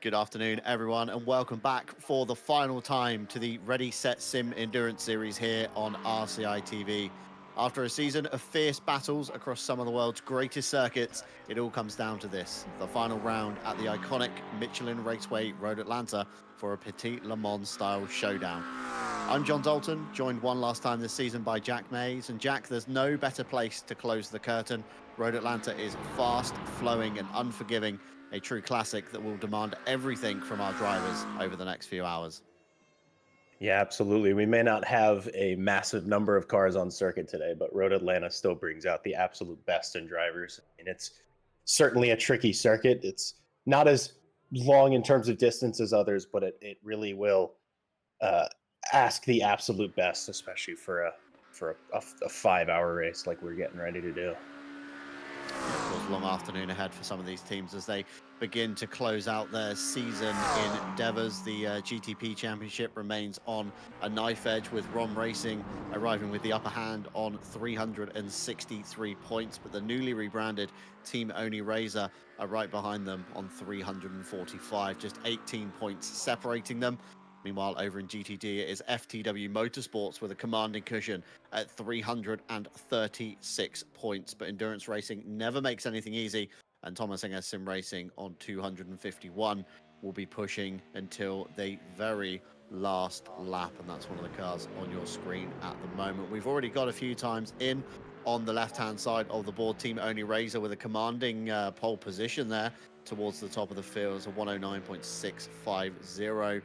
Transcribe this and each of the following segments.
Good afternoon, everyone, and welcome back for the final time to the Ready, Set, Sim Endurance Series here on RCI TV. After a season of fierce battles across some of the world's greatest circuits, it all comes down to this, the final round at the iconic Michelin Raceway Road Atlanta for a Petit Le Mans style showdown. I'm John Dalton, joined one last time this season by Jack Mays. And Jack, there's no better place to close the curtain. Road Atlanta is fast, flowing and unforgiving, a true classic that will demand everything from our drivers over the next few hours. Yeah, absolutely. We may not have a massive number of cars on circuit today, but Road Atlanta still brings out the absolute best in drivers. And it's certainly a tricky circuit. It's not as long in terms of distance as others, but it really will ask the absolute best, especially for a 5-hour race like we're getting ready to do. Of course, long afternoon ahead for some of these teams as they begin to close out their season in endeavours. The GTP Championship remains on a knife edge, with ROM Racing arriving with the upper hand on 363 points, but the newly rebranded Team Oni Razor are right behind them on 345, just 18 points separating them. Meanwhile, over in GTD, it is FTW Motorsports with a commanding cushion at 336 points. But endurance racing never makes anything easy, and Thomas Singer Sim Racing on 251 will be pushing until the very last lap, and that's one of the cars on your screen at the moment. We've already got a few times in on the left-hand side of the board. Team Only Razor with a commanding pole position there towards the top of the field. It's a 109.650.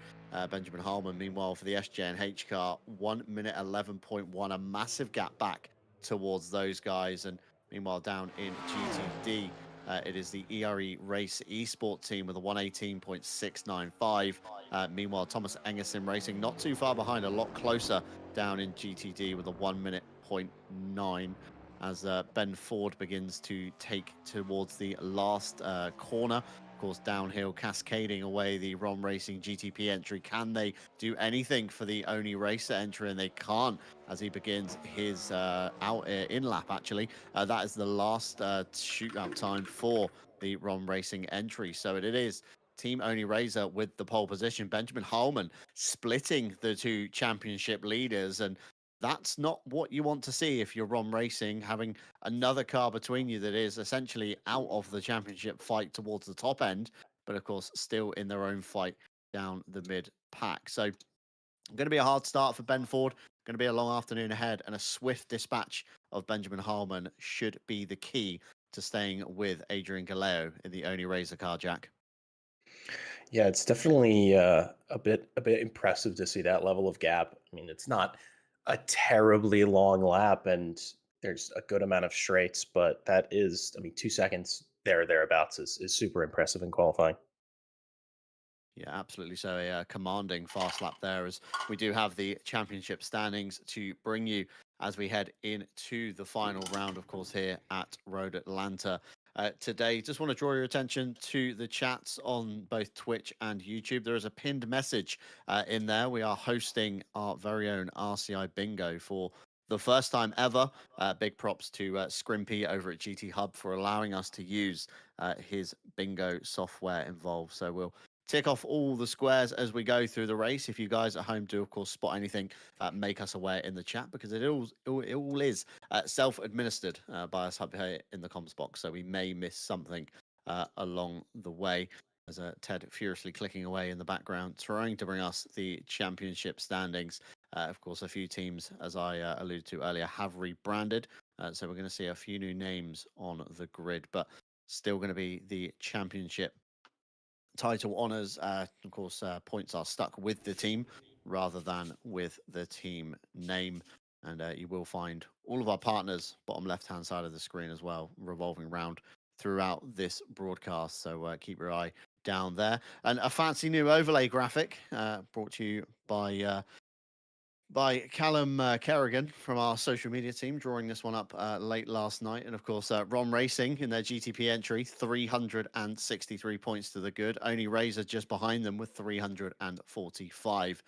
Benjamin Harmon, meanwhile, for the SJNH car, 1 minute 11.1, a massive gap back towards those guys. And meanwhile, down in GTD, it is the ERE Race Esport team with a 118.695. Meanwhile, Thomas Engersim Racing not too far behind, a lot closer down in GTD with a 1 minute 0.9 as Ben Ford begins to take towards the last corner. Of course, downhill, cascading away the ROM Racing GTP entry. Can they do anything for the Only Racer entry? And they can't as he begins his out in lap, actually. That is the last shootout time for the ROM Racing entry. So it is Team Only Razor with the pole position. Benjamin Holman splitting the two championship leaders. And that's not what you want to see if you're ROM Racing, having another car between you that is essentially out of the championship fight towards the top end, but of course still in their own fight down the mid pack. So going to be a hard start for Ben Ford. Going to be a long afternoon ahead, and a swift dispatch of Benjamin Harmon should be the key to staying with Adrian Galeo in the Only Razor car, Jack. Yeah, it's definitely a bit impressive to see that level of gap. I mean, it's not a terribly long lap, and there's a good amount of straights, but that is, I mean, 2 seconds there or thereabouts is super impressive in qualifying. Yeah, absolutely. So a commanding fast lap there, as we do have the championship standings to bring you as we head into the final round, of course, here at Road Atlanta. Today, just want to draw your attention to the chats on both Twitch and YouTube. There is a pinned message in there. We are hosting our very own RCI bingo for the first time ever. Big props to Scrimpy over at GT Hub for allowing us to use his bingo software involved. So we'll tick off all the squares as we go through the race. If you guys at home do, of course, spot anything, make us aware in the chat, because it all is self-administered by us up here in the comms box. So we may miss something along the way. As Ted furiously clicking away in the background, trying to bring us the championship standings. Of course, a few teams, as I alluded to earlier, have rebranded. So we're going to see a few new names on the grid, but still going to be the championship title honors. Of course, points are stuck with the team rather than with the team name. And you will find all of our partners, bottom left-hand side of the screen as well, revolving around throughout this broadcast. So keep your eye down there. And a fancy new overlay graphic brought to you by Callum Kerrigan from our social media team, drawing this one up late last night. And of course, ROM Racing in their GTP entry, 363 points to the good. Only Razor just behind them with 345.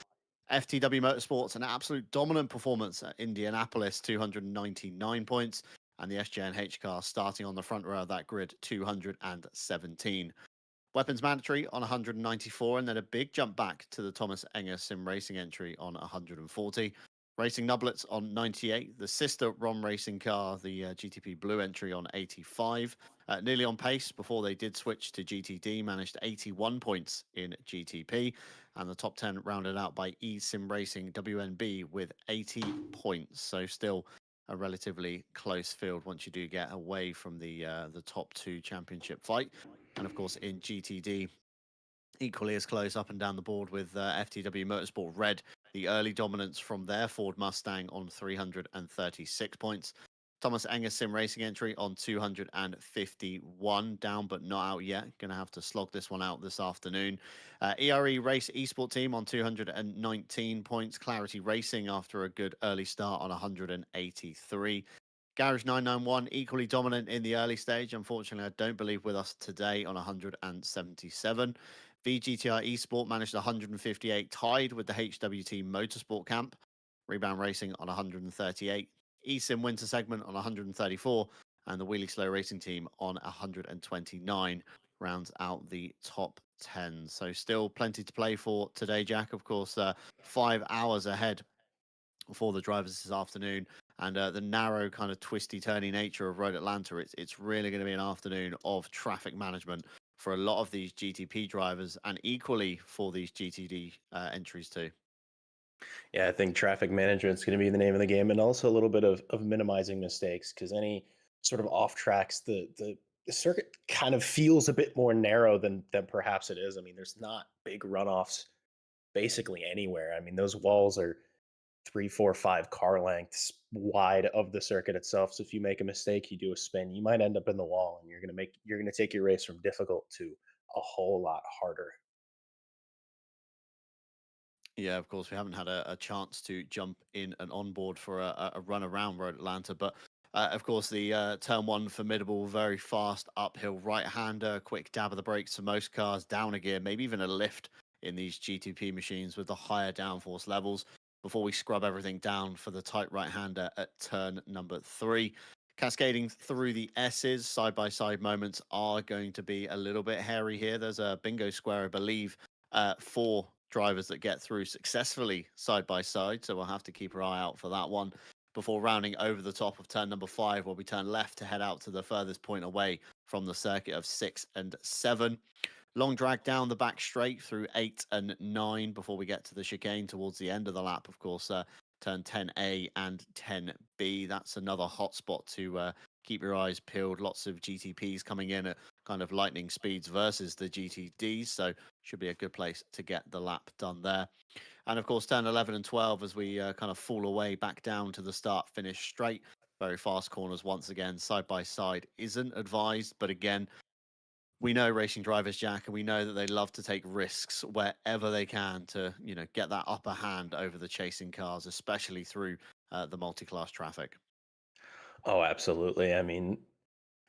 FTW Motorsports, an absolute dominant performance at Indianapolis, 299 points. And the SJNH car starting on the front row of that grid, 217. Weapons mandatory on 194, and then a big jump back to the Thomas Enger Sim Racing entry on 140. Racing nublets on 98. The sister ROM Racing car, the GTP Blue entry on 85. Nearly on pace before they did switch to GTD, managed 81 points in GTP. And the top 10 rounded out by eSim Racing WNB with 80 points. So still a relatively close field once you do get away from the top two championship fight. And of course, in GTD, equally as close up and down the board with FTW Motorsport Red, the early dominance from their Ford Mustang on 336 points. Thomas Enger Sim Racing entry on 251, down but not out yet. Going to have to slog this one out this afternoon. ERE Race Esport Team on 219 points. Clarity Racing after a good early start on 183. Garage 991, equally dominant in the early stage. Unfortunately, I don't believe with us today on 177. VGTR Esport managed 158, tied with the HWT Motorsport Camp. Rebound Racing on 138. eSim Winter Segment on 134. And the Wheelie Slow Racing Team on 129 rounds out the top 10. So still plenty to play for today, Jack. Of course, 5 hours ahead for the drivers this afternoon, and the narrow kind of twisty turny nature of Road Atlanta, it's really going to be an afternoon of traffic management for a lot of these GTP drivers, and equally for these GTD entries too. Yeah, I think traffic management is going to be the name of the game, and also a little bit of minimizing mistakes, because any sort of off tracks, the circuit kind of feels a bit more narrow than perhaps it is. I mean, there's not big runoffs basically anywhere. I mean, those walls are three, four, 5 car lengths wide of the circuit itself. So if you make a mistake, you do a spin, you might end up in the wall, and you're gonna take your race from difficult to a whole lot harder. Yeah, of course, we haven't had a chance to jump in and on board for a run around Road Atlanta, but of course, the turn one formidable, very fast uphill right-hander, quick dab of the brakes for most cars, down a gear, maybe even a lift in these GTP machines with the higher downforce levels before we scrub everything down for the tight right-hander at turn number 3. Cascading through the S's, side-by-side moments are going to be a little bit hairy here. There's a bingo square, I believe, 4 drivers that get through successfully side by side. So we'll have to keep our eye out for that one before rounding over the top of turn number 5, where we turn left to head out to the furthest point away from the circuit of 6 and 7. Long drag down the back straight through 8 and 9 before we get to the chicane towards the end of the lap. Of course, turn 10A and 10B. That's another hot spot to keep your eyes peeled. Lots of GTPs coming in at kind of lightning speeds versus the GTDs. So should be a good place to get the lap done there. And of course, turn 11 and 12 as we kind of fall away back down to the start finish straight. Very fast corners once again, side by side isn't advised. But again, we know racing drivers, Jack, and we know that they love to take risks wherever they can to, get that upper hand over the chasing cars, especially through the multi-class traffic. Oh, absolutely. I mean,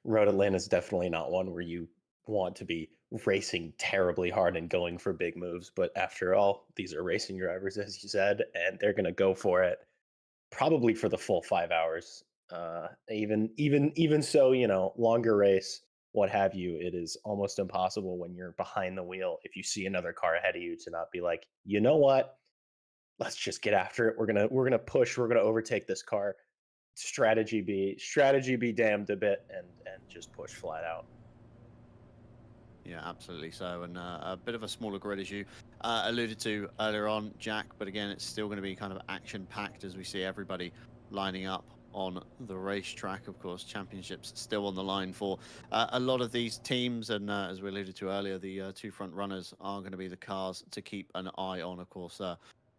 Road Atlanta is definitely not one where you want to be racing terribly hard and going for big moves. But after all, these are racing drivers, as you said, and they're going to go for it probably for the full 5 hours. Even so, longer race, what have you. It is almost impossible when you're behind the wheel, if you see another car ahead of you, to not be like, you know what? Let's just get after it. We're gonna push. We're gonna overtake this car. Strategy be damned a bit, and just push flat out. Yeah, absolutely so. And a bit of a smaller grid, as you alluded to earlier on, Jack. But again, it's still going to be kind of action packed as we see everybody lining up on the racetrack. Of course, championships still on the line for a lot of these teams. And as we alluded to earlier, the 2 front runners are going to be the cars to keep an eye on. Of course,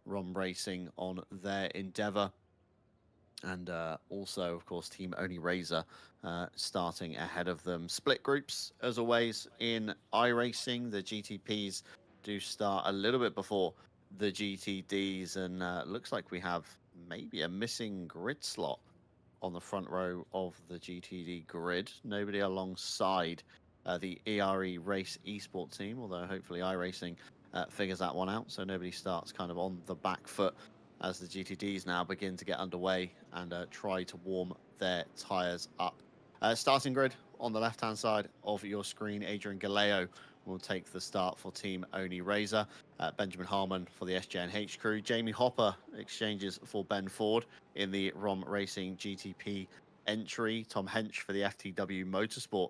Rom Racing on their endeavor, and also, of course, Team Only Razor starting ahead of them. Split groups, as always, in iRacing. The GTPs do start a little bit before the GTDs, and looks like we have maybe a missing grid slot on the front row of the GTD grid. Nobody alongside the ERE Race Esports team, although hopefully iRacing figures that one out. So nobody starts kind of on the back foot as the GTDs now begin to get underway and try to warm their tyres up. Starting grid on the left-hand side of your screen, Adrian Galeo will take the start for Team Only Razor. Benjamin Harmon for the SJNH crew. Jamie Hopper exchanges for Ben Ford in the ROM Racing GTP entry. Tom Hench for the FTW Motorsport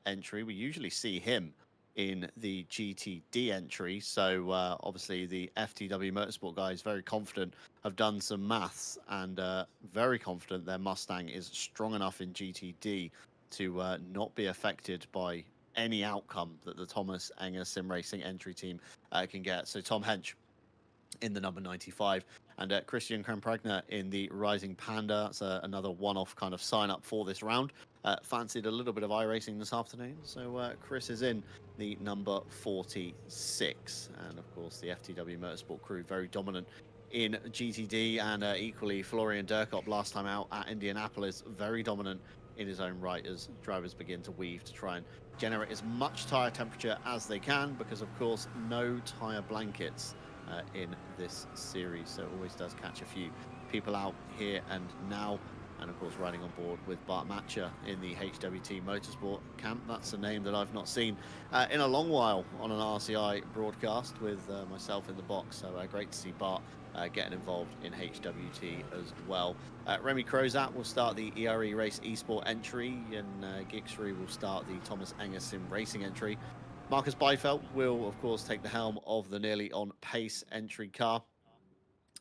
entry. We usually see him in the GTD entry. So obviously the FTW Motorsport guys very confident, have done some maths, and very confident their Mustang is strong enough in GTD to not be affected by any outcome that the Thomas Enger Sim Racing entry team can get. So Tom Hench in the number 95, and Christian Krampragner in the Rising Panda. That's another one-off kind of sign-up for this round. Fancied a little bit of iRacing this afternoon, so Chris is in the number 46. And of course, the FTW Motorsport crew, very dominant in GTD, and equally Florian Durkop last time out at Indianapolis, very dominant in his own right as drivers begin to weave to try and generate as much tyre temperature as they can, because of course no tyre blankets in this series, so it always does catch a few people out here and now. And of course, riding on board with Bart Matcher in the HWT Motorsport camp. That's a name that I've not seen in a long while on an RCI broadcast with myself in the box. So great to see Bart getting involved in HWT as well. Remy Crozat will start the ERE Race Esport entry, and Gixry will start the Thomas Enger Sim Racing entry. Marcus Beifeld will, of course, take the helm of the nearly on pace entry car.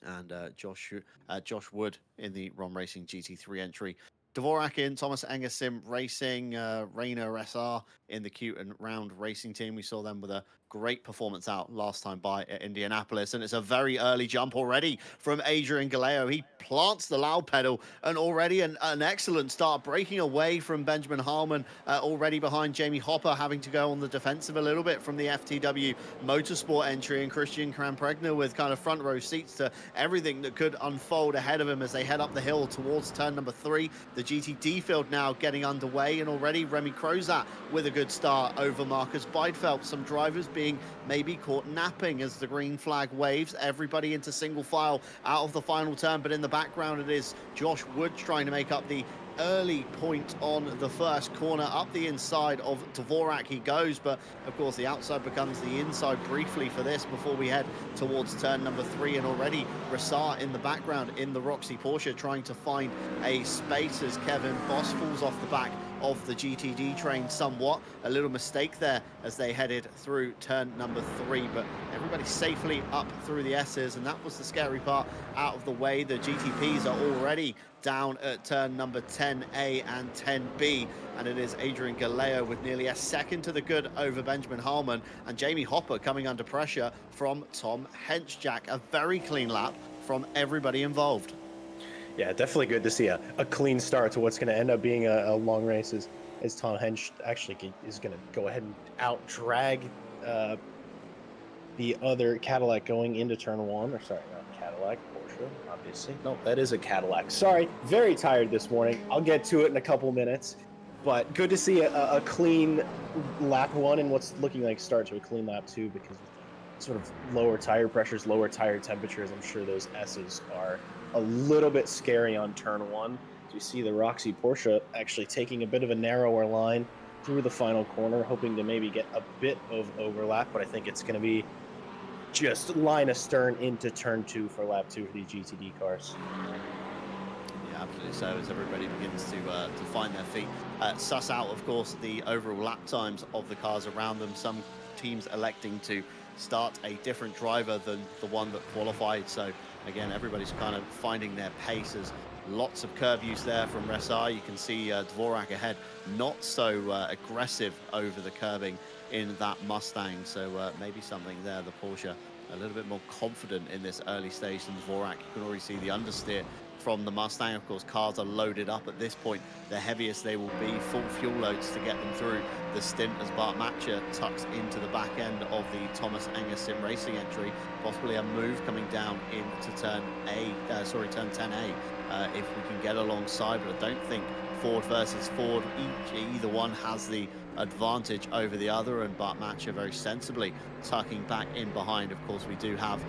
and Josh Wood in the Rom Racing GT3 entry. Dvorak in Thomas Enger Sim Racing, Rainer SR in the Cute and Round Racing team. We saw them with a great performance out last time by at Indianapolis, and it's a very early jump already from Adrian Galeo. He plants the loud pedal, and already an excellent start, breaking away from Benjamin Harmon, already behind Jamie Hopper, having to go on the defensive a little bit from the FTW Motorsport entry, and Christian Krampregner with kind of front row seats to everything that could unfold ahead of him as they head up the hill towards turn number 3. The GTD field now getting underway, and already Remy Crozat with a good start over Marcus Beidfeld. Some drivers being maybe caught napping as the green flag waves. Everybody into single file out of the final turn, but in the background it is Josh Wood trying to make up the early point on the first corner. Up the inside of Dvorak he goes, but of course the outside becomes the inside briefly for this before we head towards turn number 3. And already Rassar in the background in the Roxy Porsche trying to find a space as Kevin Boss falls off the back of the GTD train somewhat. A little mistake there as they headed through turn number 3, but everybody safely up through the S's, and that was the scary part out of the way. The GTPs are already down at turn number 10A and 10B, and it is Adrian Galeo with nearly a second to the good over Benjamin Harmon, and Jamie Hopper coming under pressure from Tom Henchjack. A very clean lap from everybody involved. Yeah, definitely good to see a clean start to what's going to end up being a long race as Tom Hench actually is going to go ahead and out-drag the other Cadillac going into turn 1. Or sorry, not Cadillac, Porsche, obviously. No, that is a Cadillac. Sorry, very tired this morning. I'll get to it in a couple minutes. But good to see a clean lap 1 and what's looking like start to a clean lap 2, because sort of lower tire pressures, lower tire temperatures, I'm sure those S's are a little bit scary on turn 1. So you see the Roxy Porsche actually taking a bit of a narrower line through the final corner, hoping to maybe get a bit of overlap, but I think it's going to be just line astern into turn 2 for lap 2 for the GTD cars. Yeah, absolutely. So as everybody begins to find their feet, suss out, of course, the overall lap times of the cars around them. Some teams electing to start a different driver than the one that qualified. So again, everybody's kind of finding their paces. Lots of curb use there from Rassar. You can see Dvorak ahead, not so aggressive over the curbing in that Mustang. So maybe something there. The Porsche a little bit more confident in this early stage than Dvorak. You can already see the understeer from the Mustang. Of course, cars are loaded up at this point. The heaviest they will be, full fuel loads to get them through the stint as Bart Matcher tucks into the back end of the Thomas Enger Sim Racing entry. Possibly a move coming down into turn 10A, if we can get alongside, but I don't think Ford versus Ford, either one has the advantage over the other, and Bart Matcher very sensibly tucking back in behind. Of course, we do have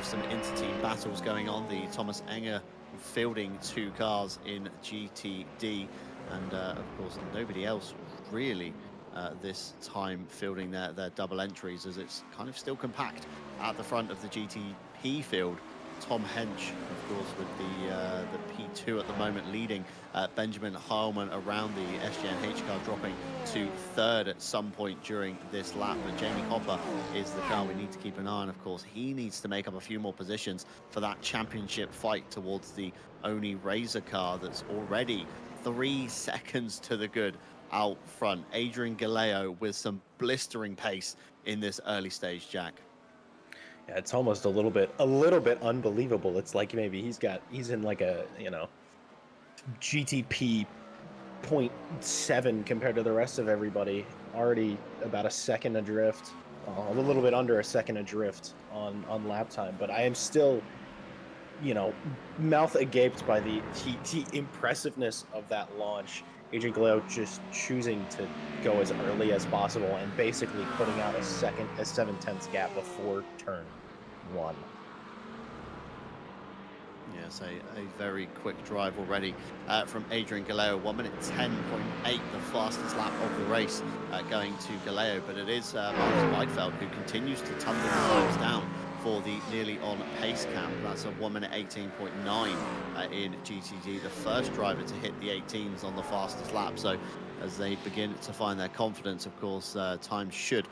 some inter-team battles going on. The Thomas Enger fielding 2 cars in GTD, and of course nobody else really this time fielding their double entries, as it's kind of still compact at the front of the GTP field. Tom Hench, of course, with the P2 at the moment, leading Benjamin Harmon around the SJNH car, dropping to 3rd at some point during this lap. But Jamie Hopper is the car we need to keep an eye on. Of course, he needs to make up a few more positions for that championship fight towards the Oni Razor car that's already 3 seconds to the good out front. Adrian Galeo with some blistering pace in this early stage, Jack. Yeah, it's almost a little bit unbelievable. It's like maybe he's in like a, GTP 0.7 compared to the rest of everybody. Already about a second adrift, a little bit under a second adrift on lap time. But I am still, mouth agaped by the impressiveness of that launch. Adrian Galeo just choosing to go as early as possible and basically putting out a 7/10 gap before turn 1. Yes, a very quick drive already from Adrian Galeo. 1 minute 10.8, the fastest lap of the race going to Galeo. But it is Marcus Beidfeld who continues to tumble the times down for for the nearly on pace cap. That's a 1 minute 18.9 in GTD, the first driver to hit the 18s on the fastest lap. So as they begin to find their confidence, of course, time should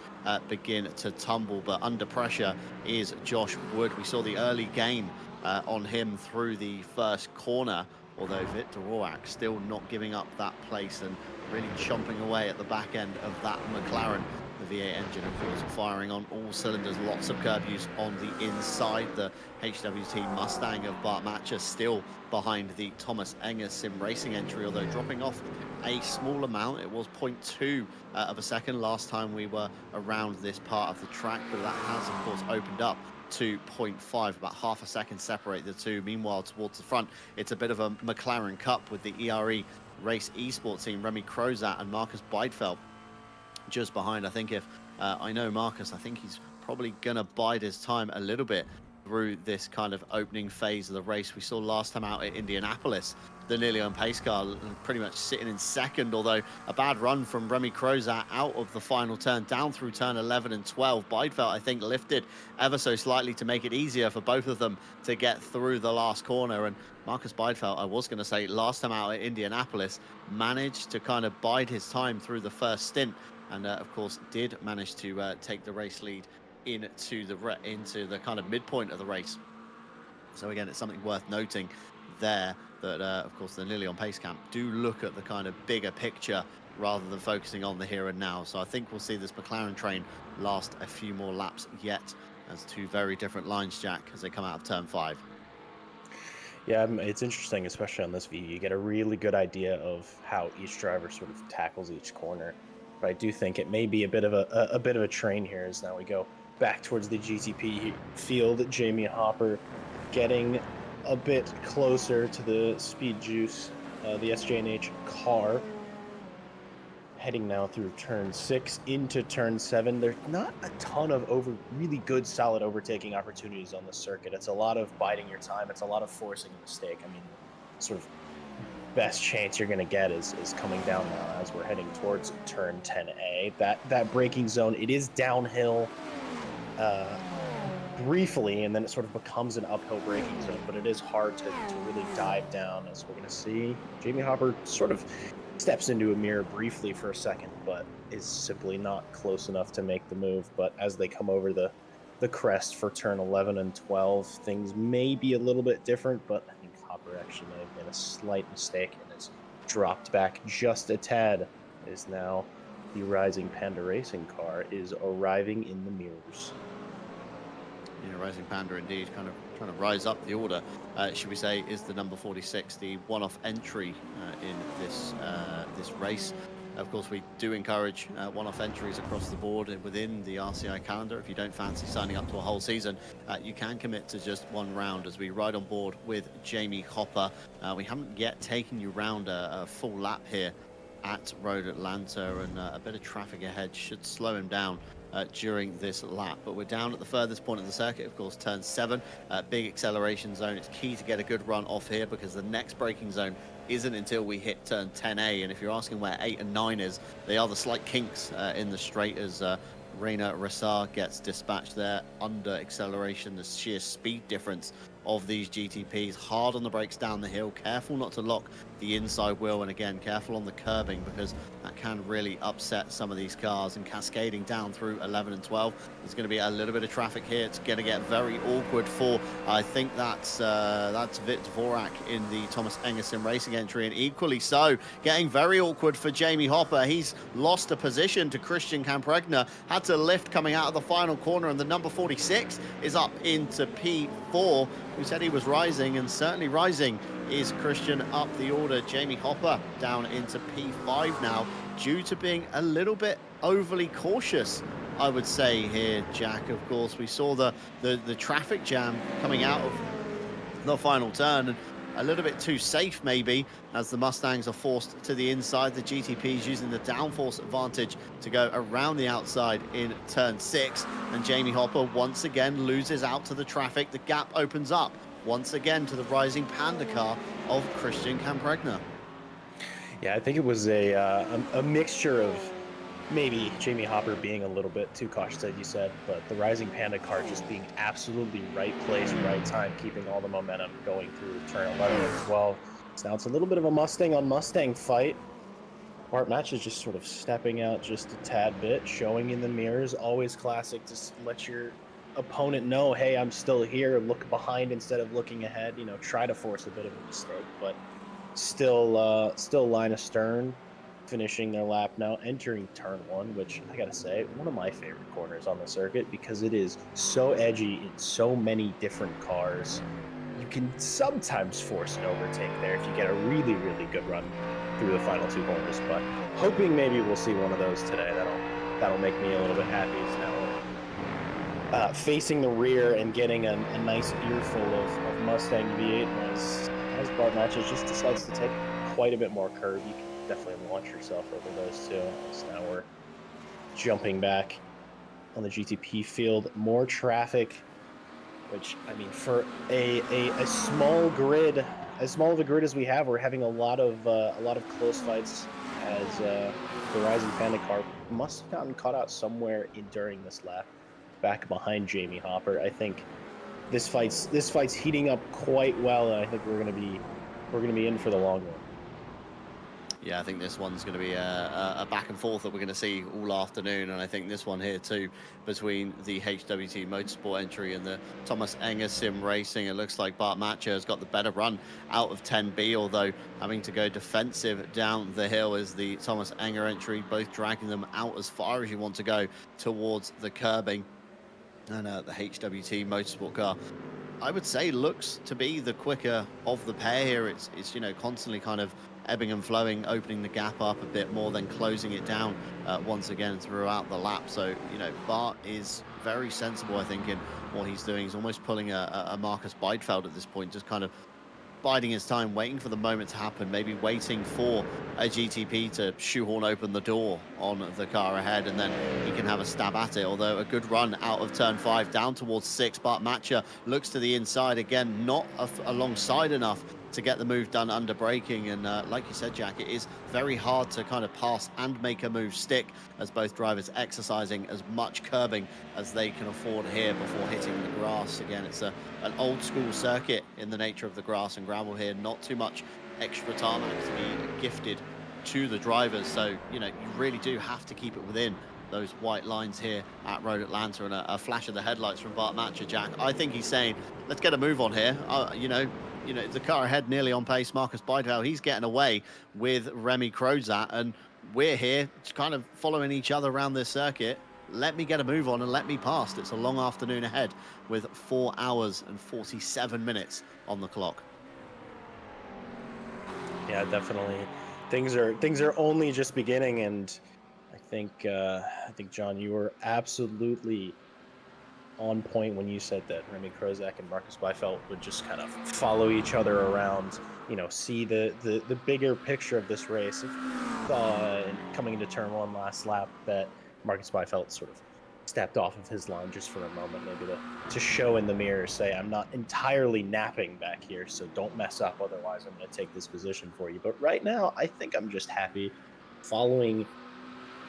begin to tumble. But under pressure is Josh Wood. We saw the early gain on him through the first corner, although Victor Roack still not giving up that place and really chomping away at the back end of that McLaren. The V8 engine, of course, firing on all cylinders. Lots of curb use on the inside. The HWT Mustang of Bart Matcher still behind the Thomas Enger Sim Racing entry, although dropping off a small amount. It was 0.2 of a second last time we were around this part of the track, but that has, of course, opened up to 0.5, about half a second separate the two. Meanwhile, towards the front, it's a bit of a McLaren Cup with the ERE Race Esports team, Remy Crozat and Marcus Beidfeld just behind. I think if I know Marcus, I think he's probably gonna bide his time a little bit through this kind of opening phase of the race. We saw last time out at Indianapolis, the nearly on pace car pretty much sitting in second, although a bad run from Remy Crozat out of the final turn, down through turn 11 and 12. Beidfeld, I think, lifted ever so slightly to make it easier for both of them to get through the last corner. And Marcus Beidfeld, I was going to say, last time out at Indianapolis, managed to kind of bide his time through the first stint, and of course did manage to take the race lead into the kind of midpoint of the race. So again, it's something worth noting there that of course the Nearly on Pace Camp do look at the kind of bigger picture rather than focusing on the here and now. So I think we'll see this McLaren train last a few more laps yet, as two very different lines, Jack, as they come out of turn 5. Yeah, it's interesting, especially on this view. You get a really good idea of how each driver sort of tackles each corner. But I do think it may be a bit of a train here, as now we go back towards the GTP field. Jamie Hopper getting a bit closer to the Speed Juice, the SJ&H car. Heading now through turn 6 into turn 7. There's not a ton of really good, solid overtaking opportunities on the circuit. It's a lot of biding your time. It's a lot of forcing a mistake. I mean, sort of best chance you're going to get is coming down now as we're heading towards turn 10A. That braking zone, it is downhill briefly, and then it sort of becomes an uphill braking zone, but it is hard to really dive down, as we're going to see. Jamie Hopper sort of steps into a mirror briefly for a second, but is simply not close enough to make the move. But as they come over the crest for turn 11 and 12, things may be a little bit different, but I think Hopper actually may have made a slight mistake and has dropped back just a tad, as now the Rising Panda racing car is arriving in the mirrors. Yeah, Rising Panda indeed, kind of trying to rise up the order, should we say, is the number 46, the one-off entry in this race. Of course, we do encourage one-off entries across the board within the RCI calendar. If you don't fancy signing up to a whole season, you can commit to just one round, as we ride on board with Jamie Hopper. We haven't yet taken you round a full lap here at Road Atlanta, and a bit of traffic ahead should slow him down during this lap. But we're down at the furthest point of the circuit, of course, turn 7, big acceleration zone. It's key to get a good run off here, because the next braking zone isn't until we hit turn 10A. And if you're asking where 8 and 9 is, they are the slight kinks in the straight, as Reina Ressar gets dispatched there under acceleration. The sheer speed difference of these GTPs, hard on the brakes down the hill, careful not to lock the inside wheel, and again, careful on the curbing, because that can really upset some of these cars. And cascading down through 11 and 12, there's going to be a little bit of traffic here. It's going to get very awkward for, I think that's Vit Dvorak in the Thomas Enger Sim Racing entry, and equally so, getting very awkward for Jamie Hopper. He's lost a position to Christian Campregna, had to lift coming out of the final corner, and the number 46 is up into P4. We said he was rising, and certainly rising is Christian up the order. Jamie Hopper down into P5 now, due to being a little bit overly cautious, I would say here, Jack. Of course, we saw the traffic jam coming out of the final turn, and a little bit too safe maybe, as the Mustangs are forced to the inside. The GTPs using the downforce advantage to go around the outside in turn 6, and Jamie Hopper once again loses out to the traffic. The gap opens up once again to the Rising Panda car of Christian Campregna. Yeah, I think it was a mixture of maybe Jamie Hopper being a little bit too cautious, as you said, but the Rising Panda car just being absolutely right place, right time, keeping all the momentum going through turn 11 and 12. So now it's a little bit of a Mustang on Mustang fight. Bart Match is just sort of stepping out just a tad bit, showing in the mirrors. Always classic to let your opponent know, hey, I'm still here. Look behind instead of looking ahead. You know, try to force a bit of a mistake, but still line astern, finishing their lap now, entering turn 1, which I gotta say, one of my favorite corners on the circuit because it is so edgy in so many different cars. You can sometimes force an overtake there if you get a really, really good run through the final 2 corners, but hoping maybe we'll see one of those today. That'll make me a little bit happy. Now, facing the rear and getting a nice earful of Mustang V8 as Bart Matches just decides to take quite a bit more curve. You can definitely launch yourself over those two. So now we're jumping back on the GTP field. More traffic, which, I mean, for a small grid, as small of a grid as we have, we're having a lot of close fights, as the Rising Panda car must have gotten caught out somewhere during this lap, back behind Jamie Hopper. I think this fight's heating up quite well, and I think we're gonna be in for the long run. Yeah, I think this one's going to be a back and forth that we're going to see all afternoon. And I think this one here too, between the HWT Motorsport entry and the Thomas Enger Sim Racing, it looks like Bart Matcher has got the better run out of 10B, although having to go defensive down the hill is the Thomas Enger entry, both dragging them out as far as you want to go towards the curbing. And the HWT Motorsport car, I would say, looks to be the quicker of the pair here. It's you know, constantly kind of ebbing and flowing, opening the gap up a bit more, then closing it down once again throughout the lap. So, you know, Bart is very sensible, I think, in what he's doing. He's almost pulling a Marcus Beidfeld at this point, just kind of biding his time, waiting for the moment to happen, maybe waiting for a GTP to shoehorn open the door on the car ahead, and then he can have a stab at it. Although a good run out of turn 5 down towards 6. Bart Matcher looks to the inside again, not alongside enough to get the move done under braking. And like you said, Jack, it is very hard to kind of pass and make a move stick, as both drivers exercising as much curbing as they can afford here before hitting the grass. Again, it's an old school circuit in the nature of the grass and gravel here, not too much extra tarmac to be gifted to the drivers. So, you know, you really do have to keep it within those white lines here at Road Atlanta. And a flash of the headlights from Bart Matcher, Jack. I think he's saying, let's get a move on here. You know, the car ahead nearly on pace, Marcus Beidfeld, he's getting away with Remy Crozat, and we're here kind of following each other around this circuit. Let me get a move on and let me past. It's a long afternoon ahead with 4 hours and 47 minutes on the clock. Yeah, definitely. Things are only just beginning, and I think John, you were absolutely on point when you said that Remy Crozat and Marcus Beidfeld would just kind of follow each other around, you know, see the bigger picture of this race. Coming into turn 1 last lap, that Marcus Beidfeld sort of stepped off of his line just for a moment, maybe to show in the mirror, say, I'm not entirely napping back here, so don't mess up, otherwise I'm going to take this position for you. But right now, I think I'm just happy following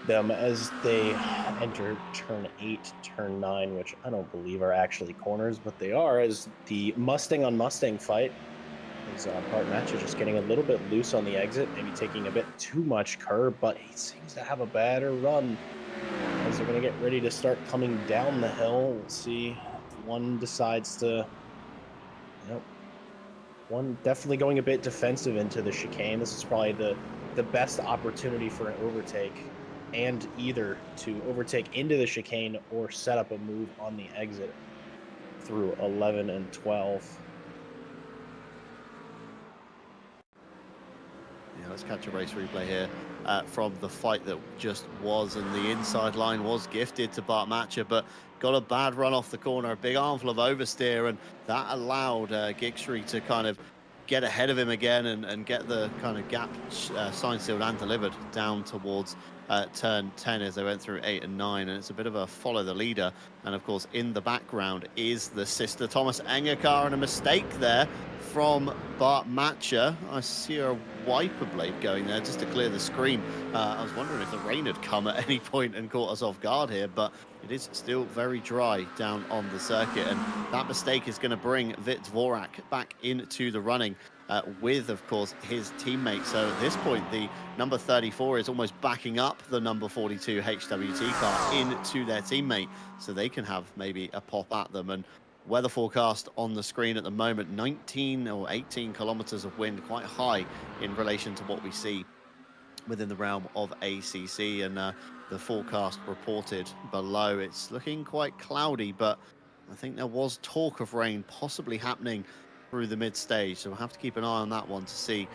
them as they enter turn 8, turn 9, which I don't believe are actually corners, but they are, as the Mustang on Mustang fight is Bart Matcher just getting a little bit loose on the exit, maybe taking a bit too much curb, but he seems to have a better run as they're going to get ready to start coming down the hill. We'll see if one decides to, one definitely going a bit defensive into the chicane. This is probably the best opportunity for an overtake, and either to overtake into the chicane or set up a move on the exit through 11 and 12. Yeah, let's catch a race replay here from the fight that just was, and the inside line was gifted to Bart Matcher, but got a bad run off the corner, a big armful of oversteer, and that allowed Gigshri to kind of get ahead of him again and get the kind of gap signed, sealed and delivered down towards turn 10 as they went through 8 and 9. And it's a bit of a follow the leader, and of course in the background is the sister Thomas Enger car, and a mistake there from Bart Matcher. I see a wiper blade going there just to clear the screen. I was wondering if the rain had come at any point and caught us off guard here, but it is still very dry down on the circuit, and that mistake is going to bring Vit Dvorak back into the running with, of course, his teammate. So at this point, the number 34 is almost backing up the number 42 HWT car into their teammate, so they can have maybe a pop at them. And weather forecast on the screen at the moment, 19 or 18 kilometers of wind, quite high in relation to what we see within the realm of ACC. And the forecast reported below, it's looking quite cloudy, but I think there was talk of rain possibly happening through the mid stage, so we'll have to keep an eye on that one to see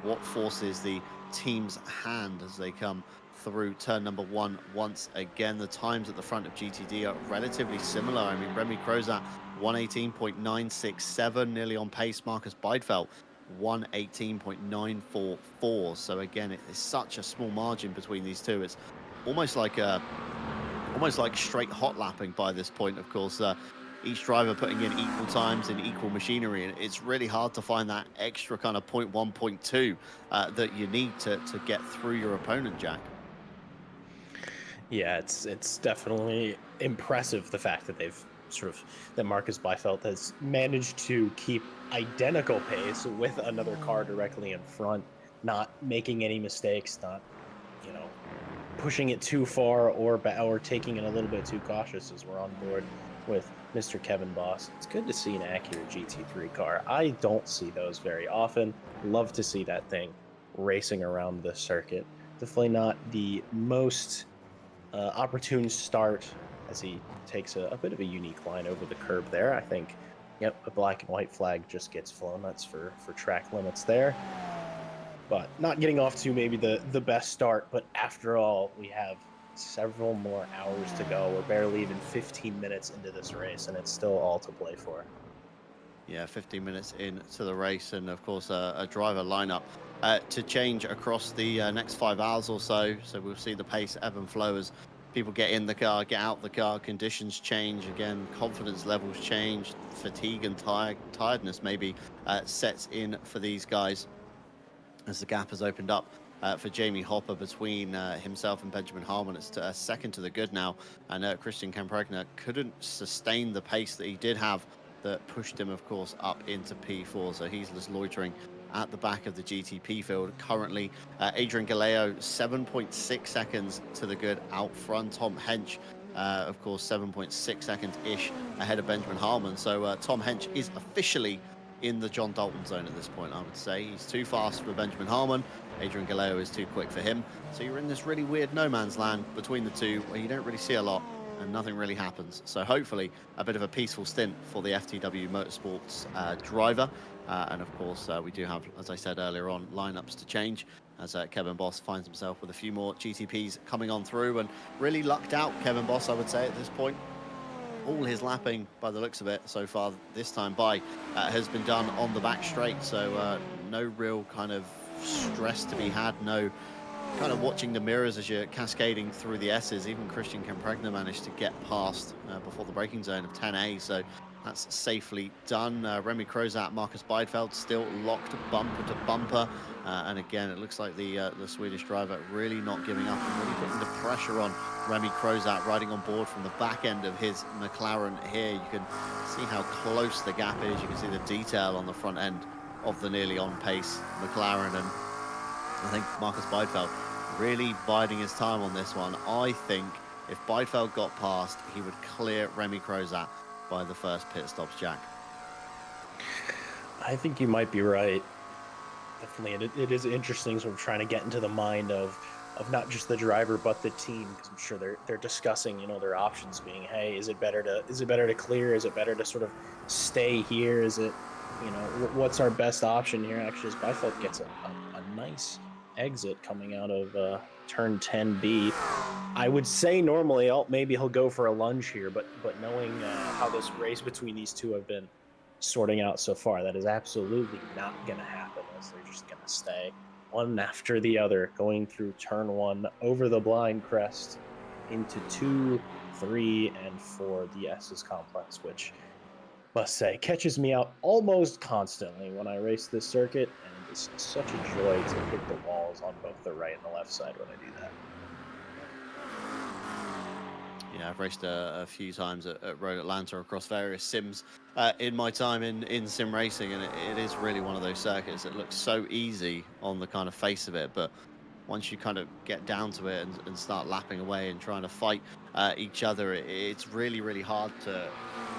what forces the team's hand as they come through turn number 1 once again. The times at the front of GTD are relatively similar. I mean, Remy Crozat 118.967, nearly on pace. Marcus Beidfeld 118.944. So again, it is such a small margin between these two. It's almost like straight hot lapping by this point. Of course, each driver putting in equal times in equal machinery, and it's really hard to find that extra kind of 0.1, 0.2 that you need to get through your opponent, Jack. Yeah, it's definitely impressive, the fact that that Marcus Beifeld has managed to keep identical pace with another car directly in front, not making any mistakes, not, pushing it too far or taking it a little bit too cautious, as we're on board with Mr. Kevin Boss. It's good to see an accurate GT3 car. I don't see those very often. Love to see that thing racing around the circuit. Definitely not the most opportune start, as he takes a bit of a unique line over the curb there. I think, yep, a black and white flag just gets flown. That's for track limits there. But not getting off to maybe the best start. But after all, we have several more hours to go. We're barely even 15 minutes into this race, and it's still all to play for. Yeah, 15 minutes into the race, and of course a driver lineup to change across the next 5 hours or so. So we'll see the pace ebb and flow as people get in the car, get out the car, conditions change again, confidence levels change, fatigue and tiredness maybe sets in for these guys as the gap has opened up for Jamie Hopper between himself and Benjamin Harmon. It's second to the good now, and Christian Campregna couldn't sustain the pace that he did have that pushed him, of course, up into P4. So he's just loitering at the back of the GTP field. Currently, Adrian Galeo, 7.6 seconds to the good out front. Tom Hench, of course, 7.6 seconds-ish ahead of Benjamin Harmon. So Tom Hench is officially in the John Dalton zone at this point, I would say. He's too fast for Benjamin Harmon. Adrian Galeo is too quick for him. So you're in this really weird no man's land between the two where you don't really see a lot and nothing really happens. So hopefully a bit of a peaceful stint for the FTW Motorsports driver. And of course, we do have, as I said earlier on, lineups to change as Kevin Boss finds himself with a few more GTPs coming on through, and really lucked out, Kevin Boss, I would say, at this point. All his lapping, by the looks of it, so far this time by, has been done on the back straight. So no real kind of stress to be had, no kind of watching the mirrors as you're cascading through the S's. Even Christian Campregna managed to get past before the braking zone of 10A, so that's safely done. Remy Crozat, Marcus Beidfeld still locked bumper to bumper. And again, it looks like the Swedish driver really not giving up and really putting the pressure on Remy Crozat, riding on board from the back end of his McLaren here. You can see how close the gap is. You can see the detail on the front end of the nearly on-pace McLaren. And I think Marcus Beidfeld really biding his time on this one. I think if Beidfeld got past, he would clear Remy Crozat by the first pit stops, Jack. I think you might be right. Definitely, it is interesting sort of trying to get into the mind of not just the driver but the team, because I'm sure they're discussing, their options being, hey, is it better to clear? Is it better to sort of stay here? Is it, what's our best option here? Actually, as Beifeld gets a nice exit coming out of turn 10B. I would say normally maybe he'll go for a lunge here, but knowing how this race between these two have been sorting out so far, that is absolutely not going to happen, as they're just going to stay one after the other, going through turn 1 over the blind crest into 2, 3, and 4, the S's complex, which must say catches me out almost constantly when I race this circuit, and It's such a joy to hit the walls on both the right and the left side when I do that. Yeah, I've raced a few times at Road Atlanta across various sims in my time in sim racing, and it is really one of those circuits that looks so easy on the kind of face of it, but once you kind of get down to it and start lapping away and trying to fight each other, it's really, really hard to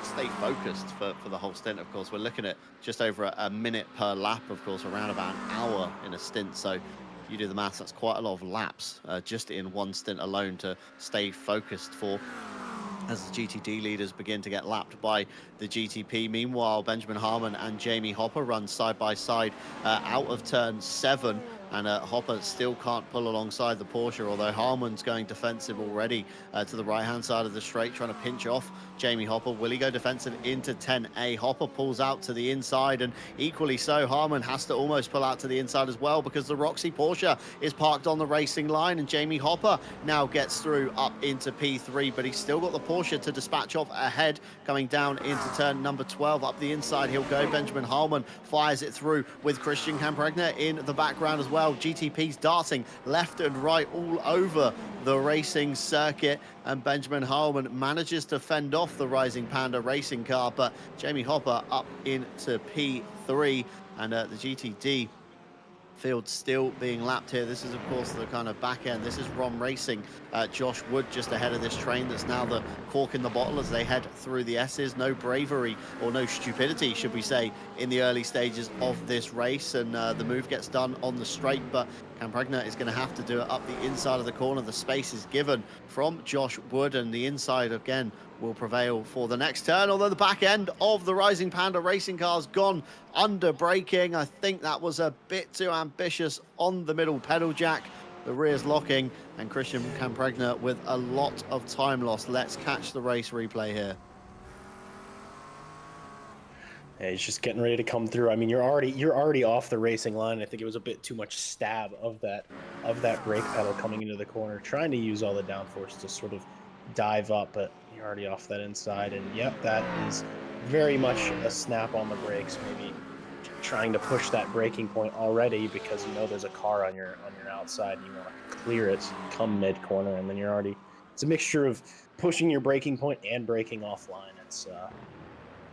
stay focused for the whole stint. Of course, we're looking at just over a minute per lap, of course, around about an hour in a stint. So if you do the maths, that's quite a lot of laps just in one stint alone to stay focused for, as the GTD leaders begin to get lapped by the GTP. Meanwhile, Benjamin Harmon and Jamie Hopper run side by side out of turn 7. And Hopper still can't pull alongside the Porsche, although Harmon's going defensive already to the right-hand side of the straight, trying to pinch off Jamie Hopper. Will he go defensive into 10A? Hopper pulls out to the inside, and equally so, Harmon has to almost pull out to the inside as well, because the Roxy Porsche is parked on the racing line, and Jamie Hopper now gets through up into P3, but he's still got the Porsche to dispatch off ahead, coming down into turn number 12. Up the inside he'll go. Benjamin Harmon fires it through with Christian Campregna in the background as well. GTP's darting left and right all over the racing circuit, and Benjamin Harmon manages to fend off the Rising Panda racing car, but Jamie Hopper up into P3, and the GTD field still being lapped here. This is, of course, the kind of back end. This is Rom Racing. Josh Wood just ahead of this train. That's now the cork in the bottle as they head through the S's. No bravery, or no stupidity, should we say, in the early stages of this race. And the move gets done on the straight, but Campregna is going to have to do it up the inside of the corner. The space is given from Josh Wood, and the inside again will prevail for the next turn, although the back end of the Rising Panda racing car's gone under braking. I think that was a bit too ambitious on the middle pedal jack. The rear's locking, and Christian Campregna with a lot of time lost. Let's catch the race replay here. Yeah, he's just getting ready to come through. I mean, you're already off the racing line. I think it was a bit too much stab of that brake pedal coming into the corner, trying to use all the downforce to sort of dive up, but you're already off that inside. And yep, that is very much a snap on the brakes, maybe trying to push that braking point already because you know there's a car on your outside and you want to clear it come mid corner, and then it's a mixture of pushing your braking point and braking offline. It's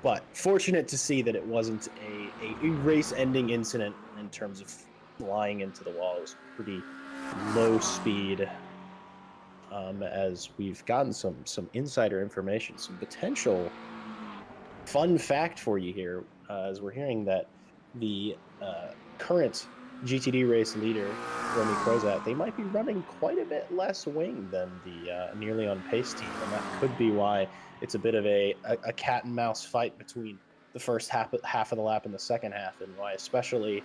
but fortunate to see that it wasn't a race-ending incident in terms of flying into the wall. It was pretty low speed, as we've gotten some insider information, some potential fun fact for you here, as we're hearing that the current GTD race leader, Remy Crozat, they might be running quite a bit less wing than the Nearly on Pace team, and that could be why it's a bit of a cat and mouse fight between the first half of the lap and the second half, and why especially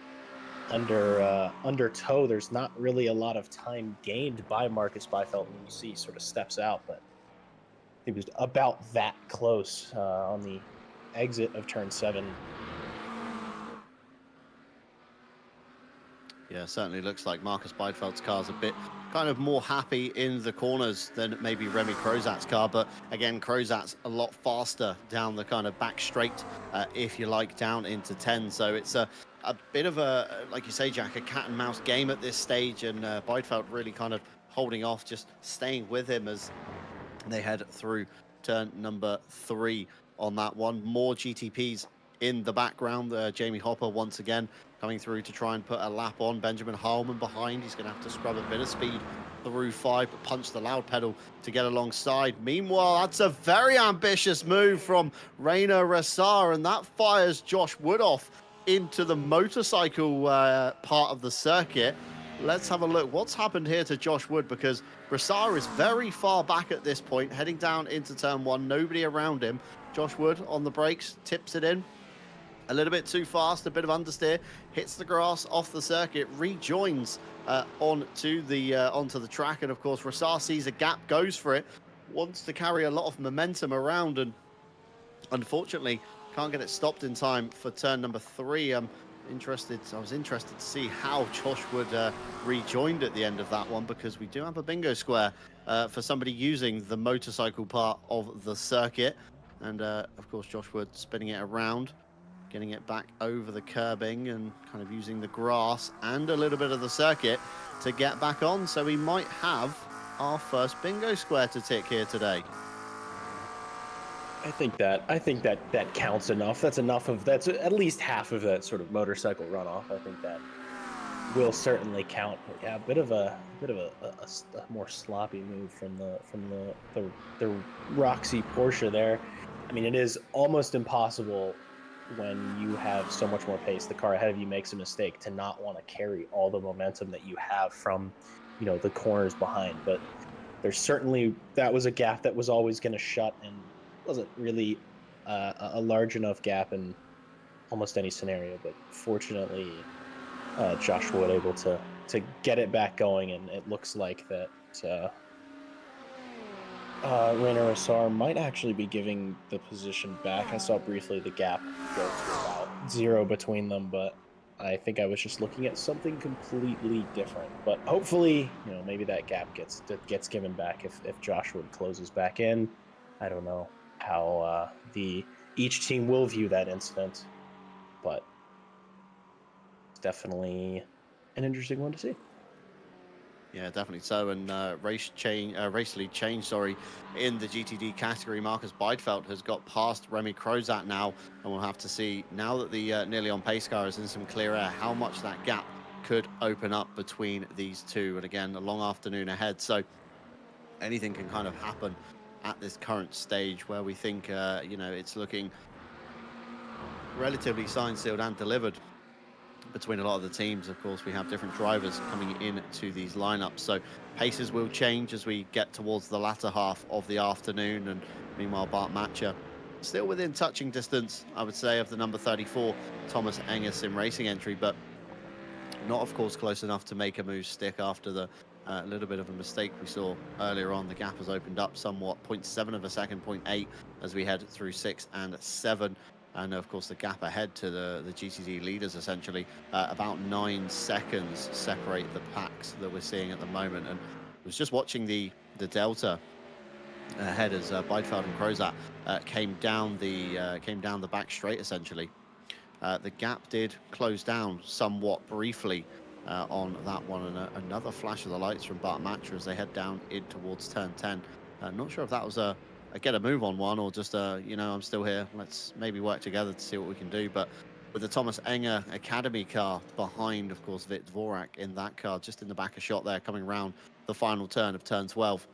under tow there's not really a lot of time gained by Marcus Byfeld when you see sort of steps out, but he was about that close on the exit of turn 7. Yeah, certainly looks like Marcus Beifeld's car's a bit kind of more happy in the corners than maybe Remy Crozat's car. But again, Crozat's a lot faster down the kind of back straight, if you like, down into 10. So it's a bit of a, like you say, Jack, a cat and mouse game at this stage. And Beidfeld really kind of holding off, just staying with him as they head through turn number 3 on that one. More GTPs in the background. Jamie Hopper once again coming through to try and put a lap on. Benjamin Harmon behind. He's going to have to scrub a bit of speed through 5, but punch the loud pedal to get alongside. Meanwhile, that's a very ambitious move from Rainer Rassar, and that fires Josh Wood off into the motorcycle part of the circuit. Let's have a look what's happened here to Josh Wood, because Rassar is very far back at this point, heading down into turn 1. Nobody around him. Josh Wood on the brakes, tips it in a little bit too fast, a bit of understeer, hits the grass off the circuit, rejoins onto the track, and of course Rassar sees a gap, goes for it, wants to carry a lot of momentum around, and unfortunately can't get it stopped in time for turn number 3. I was interested to see how Josh Wood rejoined at the end of that one, because we do have a bingo square for somebody using the motorcycle part of the circuit, and of course Josh Wood spinning it around. getting it back over the curbing and kind of using the grass and a little bit of the circuit to get back on. So we might have our first bingo square to tick here today. I think that counts enough. That's at least half of that sort of motorcycle runoff. I think that will certainly count. But yeah, a bit of a more sloppy move from the Roxy Porsche there. I mean, it is almost impossible when you have so much more pace. The car ahead of you makes a mistake to not want to carry all the momentum that you have from, the corners behind. But that was a gap that was always going to shut, and wasn't really a large enough gap in almost any scenario. But fortunately, Joshua was able to get it back going, and it looks like that Rainer Assar might actually be giving the position back. I saw briefly the gap go to about 0 between them, but I think I was just looking at something completely different. But hopefully, maybe that gap gets given back if Joshua closes back in. I don't know how each team will view that incident, but it's definitely an interesting one to see. Yeah, definitely so. And race lead change, in the GTD category. Marcus Beidfeld has got past Remy Crozat now, and we'll have to see, now that the nearly on pace car is in some clear air, how much that gap could open up between these two. And again, a long afternoon ahead, so anything can kind of happen at this current stage, where we think it's looking relatively signed, sealed, and delivered between a lot of the teams. Of course, we have different drivers coming into these lineups, so paces will change as we get towards the latter half of the afternoon. And meanwhile, Bart Matcher still within touching distance, I would say, of the number 34 Thomas Enger sim racing entry, but not, of course, close enough to make a move stick after the little bit of a mistake we saw earlier on. The gap has opened up somewhat, 0.7 of a second, 0.8 as we head through 6 and 7. And of course, the gap ahead to the GTD leaders, essentially, about 9 seconds separate the packs that we're seeing at the moment. And I was just watching the delta ahead as Beidfeld and Crozat came down the back straight, essentially. The gap did close down somewhat briefly on that one, and another flash of the lights from Bart Matcher as they head down in towards turn 10. Not sure if that was a get a move on one, or just I'm still here, let's maybe work together to see what we can do. But with the Thomas Enger Academy car behind, of course, Vit Dvorak in that car, just in the back of shot there, coming around the final turn of turn 12.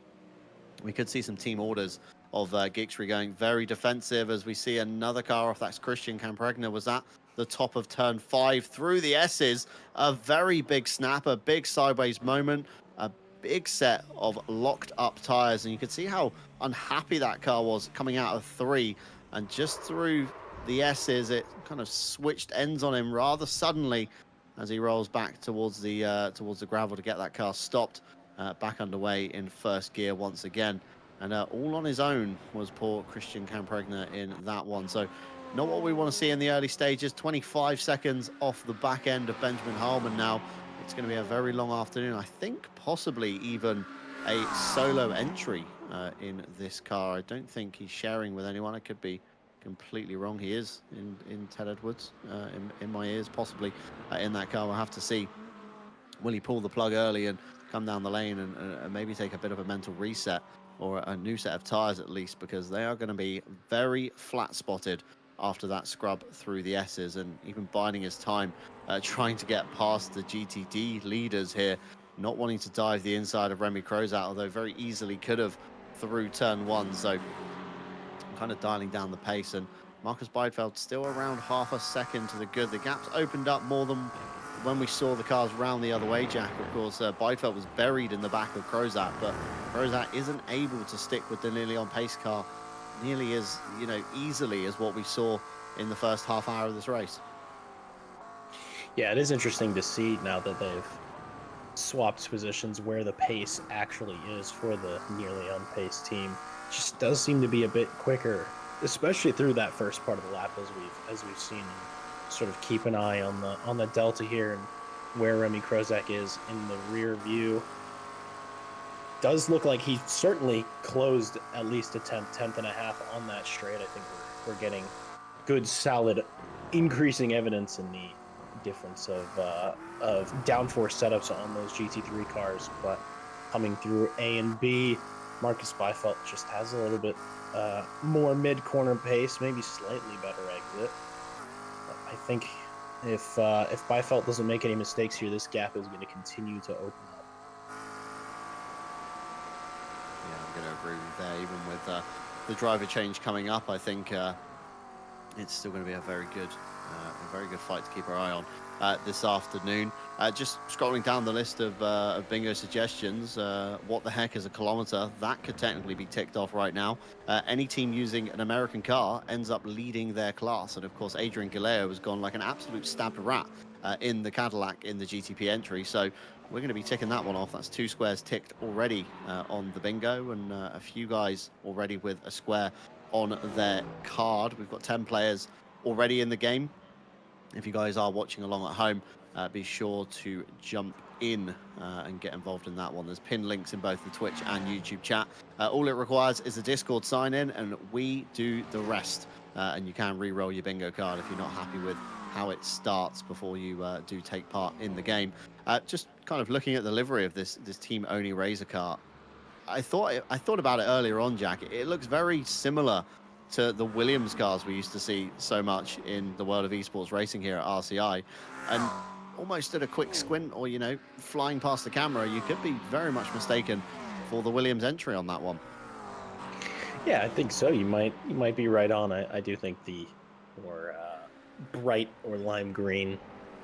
We could see some team orders of Gixry going very defensive as we see another car off. That's Christian Campregna was at the top of turn 5 through the S's. A very big snap, a big sideways moment, a big set of locked up tires, and you could see how unhappy that car was coming out of 3, and just through the S's it kind of switched ends on him rather suddenly as he rolls back towards the gravel to get that car stopped. Back underway in first gear once again, and all on his own was poor Christian Campregna in that one. So not what we want to see in the early stages. 25 seconds off the back end of Benjamin Harman now. It's going to be a very long afternoon. I think possibly even a solo entry in this car. I don't think he's sharing with anyone. I could be completely wrong. He is in Ted Edwards, in my ears, possibly in that car. We'll have to see. Will he pull the plug early and come down the lane and maybe take a bit of a mental reset, or a new set of tires at least, because they are going to be very flat spotted after that scrub through the S's, and even biding his time trying to get past the GTD leaders here, not wanting to dive the inside of Remy Crozat, although very easily could have through turn 1. So kind of dialing down the pace, and Marcus Beidfeld still around half a second to the good. The gap's opened up more than when we saw the cars round the other way, Jack. Of course, Beidfeld was buried in the back of Crozat, but Crozat isn't able to stick with the nearly on pace car nearly as easily as what we saw in the first half hour of this race. Yeah, it is interesting to see now that they've swapped positions where the pace actually is for the nearly unpaced team. It just does seem to be a bit quicker, especially through that first part of the lap, as we've seen. Sort of keep an eye on the delta here and where Remy Crozat is in the rear view. Does look like he certainly closed at least a tenth and a half on that straight. I think we're getting good, solid, increasing evidence in the difference of downforce setups on those GT3 cars. But coming through A and B, Marcus Byfelt just has a little bit more mid-corner pace, maybe slightly better exit. But I think if Byfelt doesn't make any mistakes here, this gap is going to continue to open up. Yeah, I'm going to agree with there. Even with the driver change coming up, I think it's still going to be a very good fight to keep our eye on this afternoon. Just scrolling down the list of bingo suggestions, what the heck is a kilometer? That could technically be ticked off right now. Any team using an American car ends up leading their class. And of course, Adrian Galeo has gone like an absolute stabbed rat in the Cadillac in the GTP entry. So we're going to be ticking that one off. That's 2 squares ticked already on the bingo, and a few guys already with a square on their card. We've got 10 players already in the game. If you guys are watching along at home, be sure to jump in and get involved in that one. There's pinned links in both the Twitch and YouTube chat. All it requires is a Discord sign in, and we do the rest. And you can re-roll your bingo card if you're not happy with how it starts before you do take part in the game. Just kind of looking at the livery of this Team Oni Razor car, I thought about it earlier on, Jack. It looks very similar to the Williams cars we used to see so much in the world of esports racing here at RCI. And almost at a quick squint, or, you know, flying past the camera, you could be very much mistaken for the Williams entry on that one. Yeah, I think so. You might be right on. I do think the more bright or lime green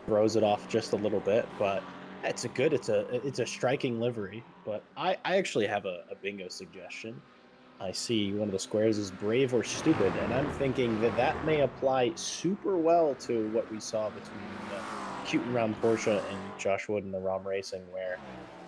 throws it off just a little bit, but it's a striking livery. But I actually have a bingo suggestion. I see one of the squares is brave or stupid, and I'm thinking that may apply super well to what we saw between Cute and Round Porsche and Josh Wood in the ROM Racing, where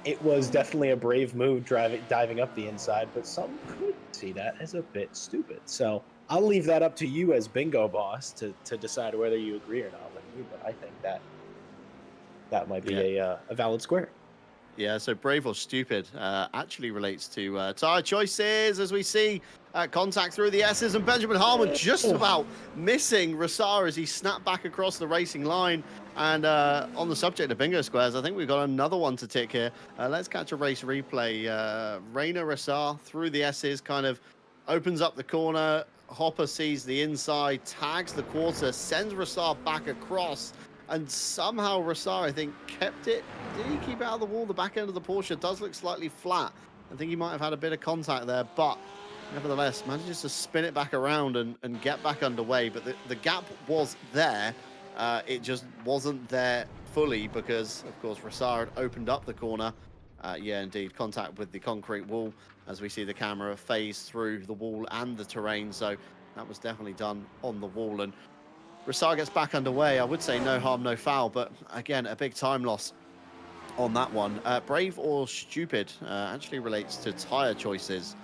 it was definitely a brave move diving up the inside, but some could see that as a bit stupid. So I'll leave that up to you as bingo boss to decide whether you agree or not with me, but I think that might be a valid square. Yeah, so brave or stupid actually relates to tire choices, as we see contact through the S's, and Benjamin Harmon just about missing Rassar as he snapped back across the racing line. And on the subject of bingo squares, I think we've got another one to tick here. Let's catch a race replay. Rainer Rassar through the S's, kind of opens up the corner. Hopper sees the inside, tags the quarter, sends Rassar back across. And somehow Rassar, I think, kept it. Did he keep it out of the wall? The back end of the Porsche does look slightly flat. I think he might have had a bit of contact there, but nevertheless manages to spin it back around and get back underway. But the gap was there. It just wasn't there fully because, of course, Rassar had opened up the corner. Yeah, indeed, contact with the concrete wall as we see the camera phase through the wall and the terrain. So that was definitely done on the wall. And Rassar gets back underway. I would say no harm, no foul, but again, a big time loss on that one. Brave or stupid actually relates to tire choices.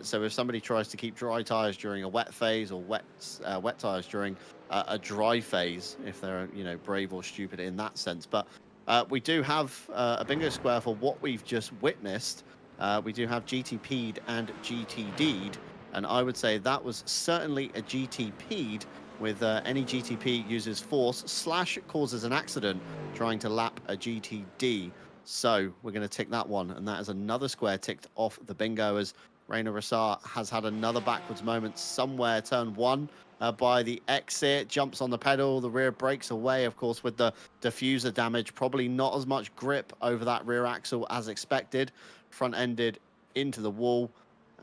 So if somebody tries to keep dry tires during a wet phase, or wet tires during a dry phase, if they're, you know, brave or stupid in that sense. But we do have a bingo square for what we've just witnessed. We do have GTP'd and GTD'd, and I would say that was certainly a GTP'd, with any GTP uses force / causes an accident trying to lap a GTD. So we're going to tick that one, and that is another square ticked off the bingo, as Rainer Rassar has had another backwards moment somewhere. Turn 1 by the exit, jumps on the pedal, the rear breaks away, of course, with the diffuser damage. Probably not as much grip over that rear axle as expected. Front-ended into the wall,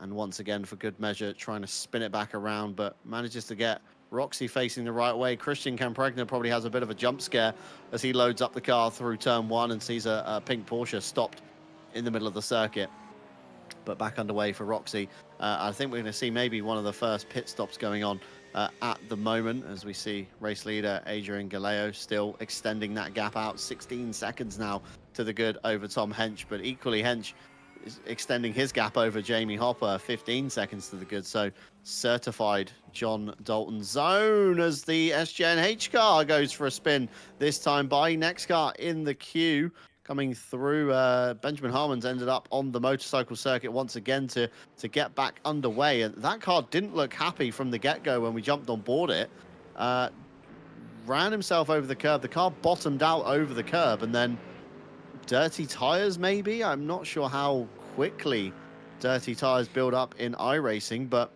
and once again, for good measure, trying to spin it back around, but manages to get Roxy facing the right way. Christian Campregna probably has a bit of a jump scare as he loads up the car through turn 1 and sees a pink Porsche stopped in the middle of the circuit. But back underway for Roxy. I think we're going to see maybe one of the first pit stops going on at the moment, as we see race leader Adrian Galeo still extending that gap out. 16 seconds now to the good over Tom Hench, but equally Hench is extending his gap over Jamie Hopper, 15 seconds to the good. So certified John Dalton zone as the SGNH car goes for a spin, this time by next car in the queue. Coming through, Benjamin Harmon's ended up on the motorcycle circuit once again to get back underway. And that car didn't look happy from the get-go when we jumped on board it. ran himself over the curb. The car bottomed out over the curb, and then dirty tires, maybe? I'm not sure how quickly dirty tires build up in iRacing, but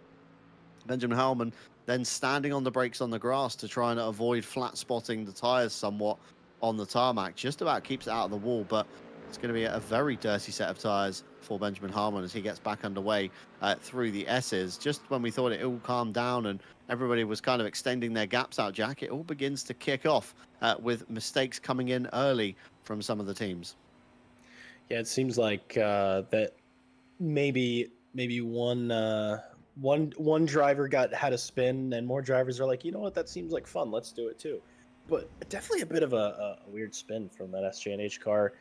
Benjamin Hellman then standing on the brakes on the grass to try and avoid flat spotting the tires somewhat on the tarmac. Just about keeps it out of the wall, but it's going to be a very dirty set of tires for Benjamin Harmon as he gets back underway through the S's. Just when we thought it all calmed down and everybody was kind of extending their gaps out, Jack, it all begins to kick off with mistakes coming in early from some of the teams. Yeah, it seems like that maybe one driver had a spin, and more drivers are like, you know what, that seems like fun. Let's do it too. But definitely a bit of a weird spin from that SJNH car.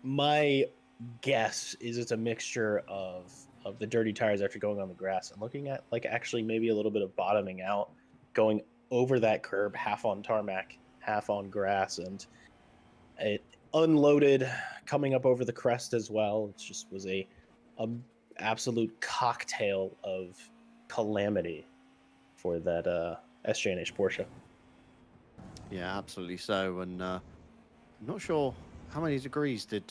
My guess is it's a mixture of the dirty tires after going on the grass and looking at like actually maybe a little bit of bottoming out, going over that curb, half on tarmac, half on grass, and it unloaded coming up over the crest as well. It just was a absolute cocktail of calamity for that SJNH Porsche. Yeah, absolutely so. And I'm not sure how many degrees did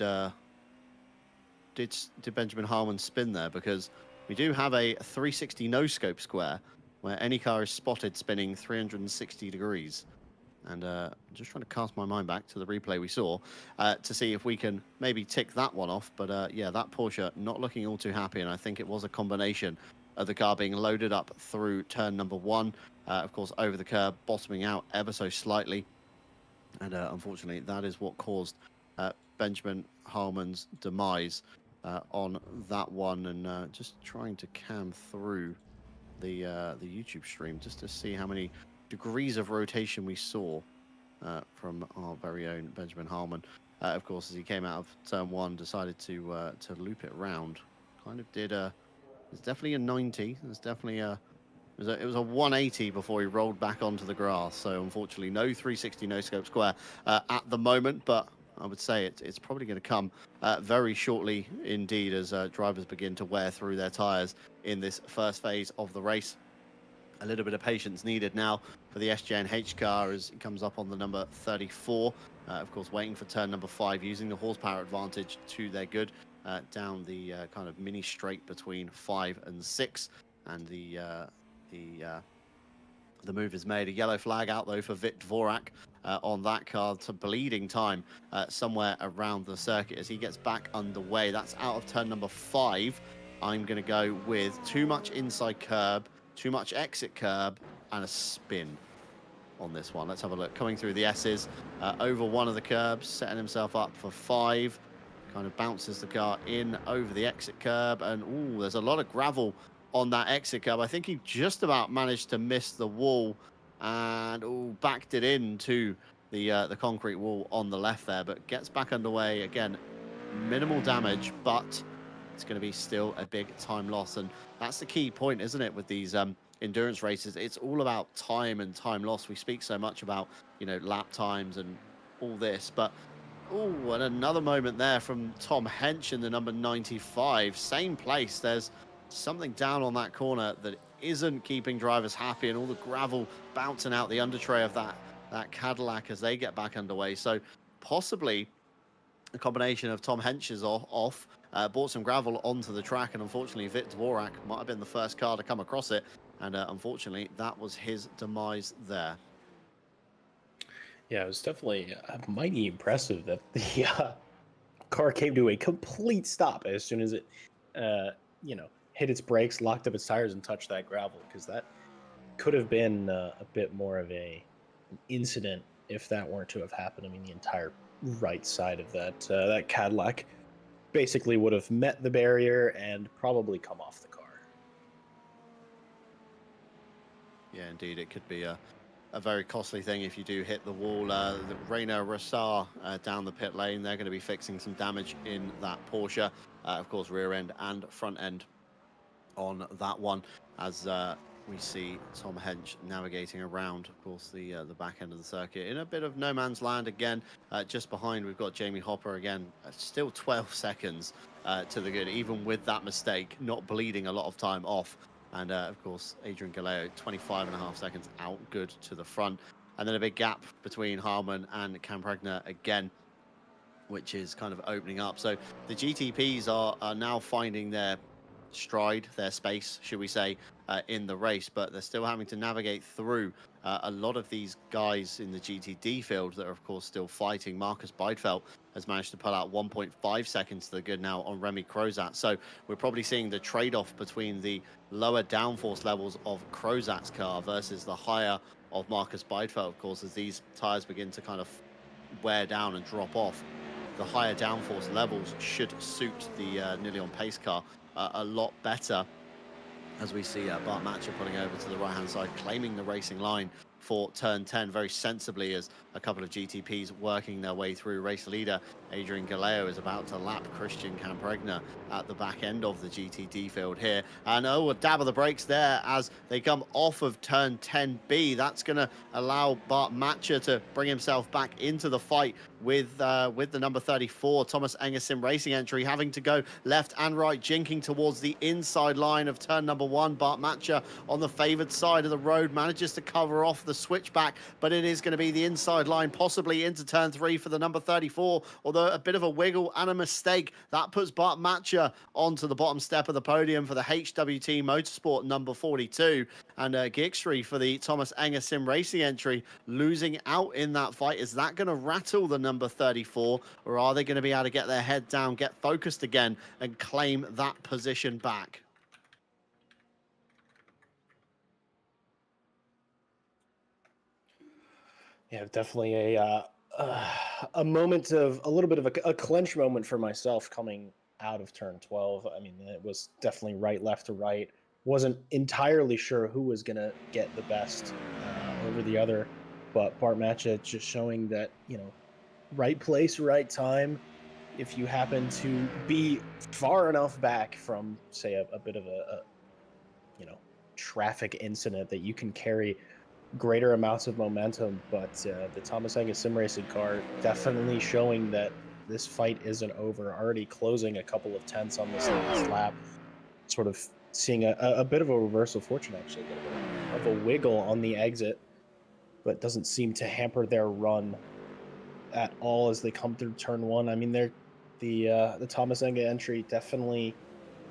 Benjamin Harmon spin there, because we do have a 360 no scope square where any car is spotted spinning 360 degrees. And I'm just trying to cast my mind back to the replay we saw to see if we can maybe tick that one off. But yeah, that Porsche not looking all too happy. And I think it was a combination of the car being loaded up through turn number 1, of course, over the curb, bottoming out ever so slightly. And unfortunately, that is what caused Benjamin Harmon's demise on that one. And just trying to cam through the YouTube stream just to see how many degrees of rotation we saw from our very own Benjamin Harmon. Of course, as he came out of turn 1, decided to loop it round. Kind of did it's definitely a 90. There's definitely it was a 180 before he rolled back onto the grass. So unfortunately, no 360 no scope square at the moment, but I would say it's probably going to come very shortly indeed as drivers begin to wear through their tires in this first phase of the race. A little bit of patience needed now for the SJNH car as it comes up on the number 34. Of course, waiting for turn number 5, using the horsepower advantage to their good down the kind of mini straight between 5 and 6. And the move is made. A yellow flag out, though, for Vit Dvorak on that car to bleeding time somewhere around the circuit as he gets back underway. That's out of turn number 5. I'm going to go with too much inside curb, too much exit curb, and a spin on this one. Let's have a look. Coming through the S's, over one of the curbs, setting himself up for 5. Kind of bounces the car in over the exit curb, and ooh, there's a lot of gravel on that exit curb. I think he just about managed to miss the wall and ooh, backed it into the concrete wall on the left there, but gets back underway again. Minimal damage, but it's going to be still a big time loss. And that's the key point, isn't it, with these endurance races? It's all about time and time loss. We speak so much about, you know, lap times and all this, but oh, and another moment there from Tom Hench in the number 95. Same place. There's something down on that corner that isn't keeping drivers happy, and all the gravel bouncing out the undertray of that Cadillac as they get back underway. So possibly a combination of Tom Hench's off, brought some gravel onto the track, and unfortunately Vit Dvorak might have been the first car to come across it, and unfortunately that was his demise there. Yeah, it was definitely mighty impressive that the car came to a complete stop as soon as it, hit its brakes, locked up its tires, and touched that gravel, because that could have been a bit more of an incident if that weren't to have happened. I mean, the entire right side of that Cadillac basically would have met the barrier and probably come off the car. Yeah, indeed, it could be a very costly thing if you do hit the wall. Rainer Rossar down the pit lane, they're going to be fixing some damage in that Porsche. Of course, rear end and front end on that one, as we see Tom Hench navigating around, of course, the back end of the circuit in a bit of no man's land again. Just behind, we've got Jamie Hopper again, still 12 seconds to the good, even with that mistake, not bleeding a lot of time off And of course, Adrian Galeo, 25.5 seconds out good to the front. And then a big gap between Harman and Campregna again, which is kind of opening up. So the GTPs are now finding their stride, their space, should we say, in the race, but they're still having to navigate through a lot of these guys in the GTD field that are, of course, still fighting. Marcus Beidfeld has managed to pull out 1.5 seconds to the good now on Remy Crozat. So we're probably seeing the trade-off between the lower downforce levels of Crozat's car versus the higher of Marcus Beidfeld, of course, as these tires begin to kind of wear down and drop off. The higher downforce levels should suit the Nilion pace car a lot better, as we see Bart Matcher pulling over to the right-hand side, claiming the racing line for turn 10 very sensibly, as a couple of GTPs working their way through. Race leader Adrian Galeo is about to lap Christian Campregna at the back end of the GTD field here. And a dab of the brakes there as they come off of turn 10B. That's going to allow Bart Matcher to bring himself back into the fight with the number 34, Thomas Engersim Racing entry, having to go left and right, jinking towards the inside line of turn number 1. Bart Matcher on the favoured side of the road manages to cover off the switchback, but it is going to be the inside line, possibly into turn 3 for the number 34, although a bit of a wiggle and a mistake. That puts Bart Matcher onto the bottom step of the podium for the HWT Motorsport number 42, and Gixtry for the Thomas Engersim Racing entry losing out in that fight. Is that going to rattle the number 34, or are they going to be able to get their head down, get focused again, and claim that position back? Yeah, definitely a moment of a little bit of a clinch moment for myself coming out of turn 12. I mean, it was definitely right, left to right. Wasn't entirely sure who was going to get the best over the other, but Bart Matcha just showing that, right place, right time. If you happen to be far enough back from, say, a bit of a traffic incident, that you can carry greater amounts of momentum. But the Thomas Angus Sim Racing car definitely showing that this fight isn't over. Already closing a couple of tenths on this last lap. Sort of seeing a bit of a reverse of fortune, actually. A bit of a wiggle on the exit, but doesn't seem to hamper their run at all as they come through turn 1. I mean, the Thomas Enga entry definitely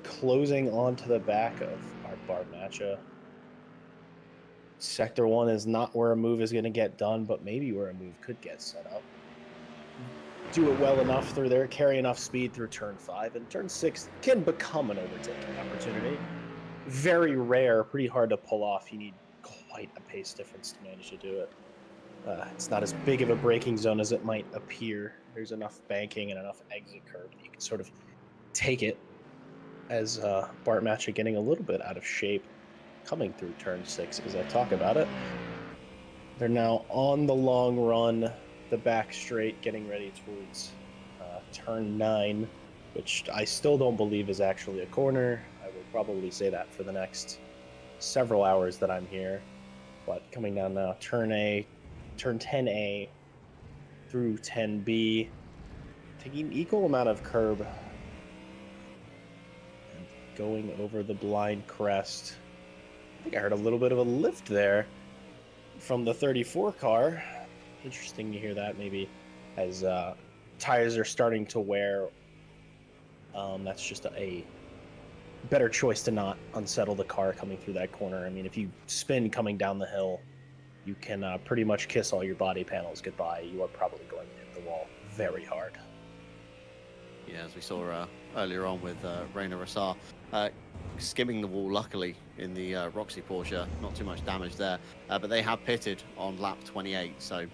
closing onto the back of our Bart Matcha. Sector 1 is not where a move is going to get done, but maybe where a move could get set up. Do it well enough through there, carry enough speed through turn 5, and turn 6 can become an overtaking opportunity. Very rare, pretty hard to pull off. You need quite a pace difference to manage to do it. It's not as big of a braking zone as it might appear. There's enough banking and enough exit curve that you can sort of take it, as Bart Matcha getting a little bit out of shape coming through turn 6 as I talk about it. They're now on the long run, the back straight, getting ready towards turn 9, which I still don't believe is actually a corner. I will probably say that for the next several hours that I'm here. But coming down now, turn 10A through 10B, taking an equal amount of curb and going over the blind crest. I think I heard a little bit of a lift there from the 34 car. Interesting to hear that, maybe as tires are starting to wear. That's just a better choice to not unsettle the car coming through that corner. I mean, if you spin coming down the hill, you can pretty much kiss all your body panels goodbye. You are probably going to hit the wall very hard. Yeah, as we saw earlier on with Rainer Rassar skimming the wall, luckily, in the Roxy Porsche. Not too much damage there, but they have pitted on lap 28, so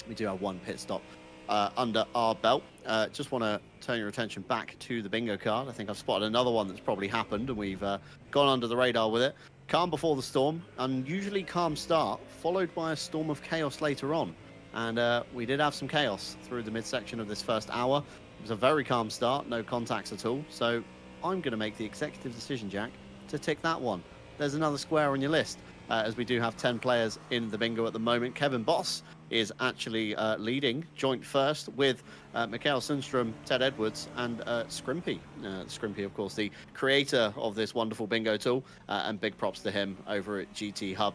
we do have one pit stop under our belt. Just want to turn your attention back to the bingo card. I think I've spotted another one that's probably happened, and we've gone under the radar with it. Calm before the storm, unusually calm start, followed by a storm of chaos later on. And we did have some chaos through the midsection of this first hour. It was a very calm start, no contacts at all. So I'm going to make the executive decision, Jack, to tick that one. There's another square on your list. as we do have 10 players in the bingo at the moment. Kevin Boss is actually leading joint first with Mikael Sundstrom, Ted Edwards, and Scrimpy. Scrimpy, of course, the creator of this wonderful bingo tool, and big props to him over at GT Hub.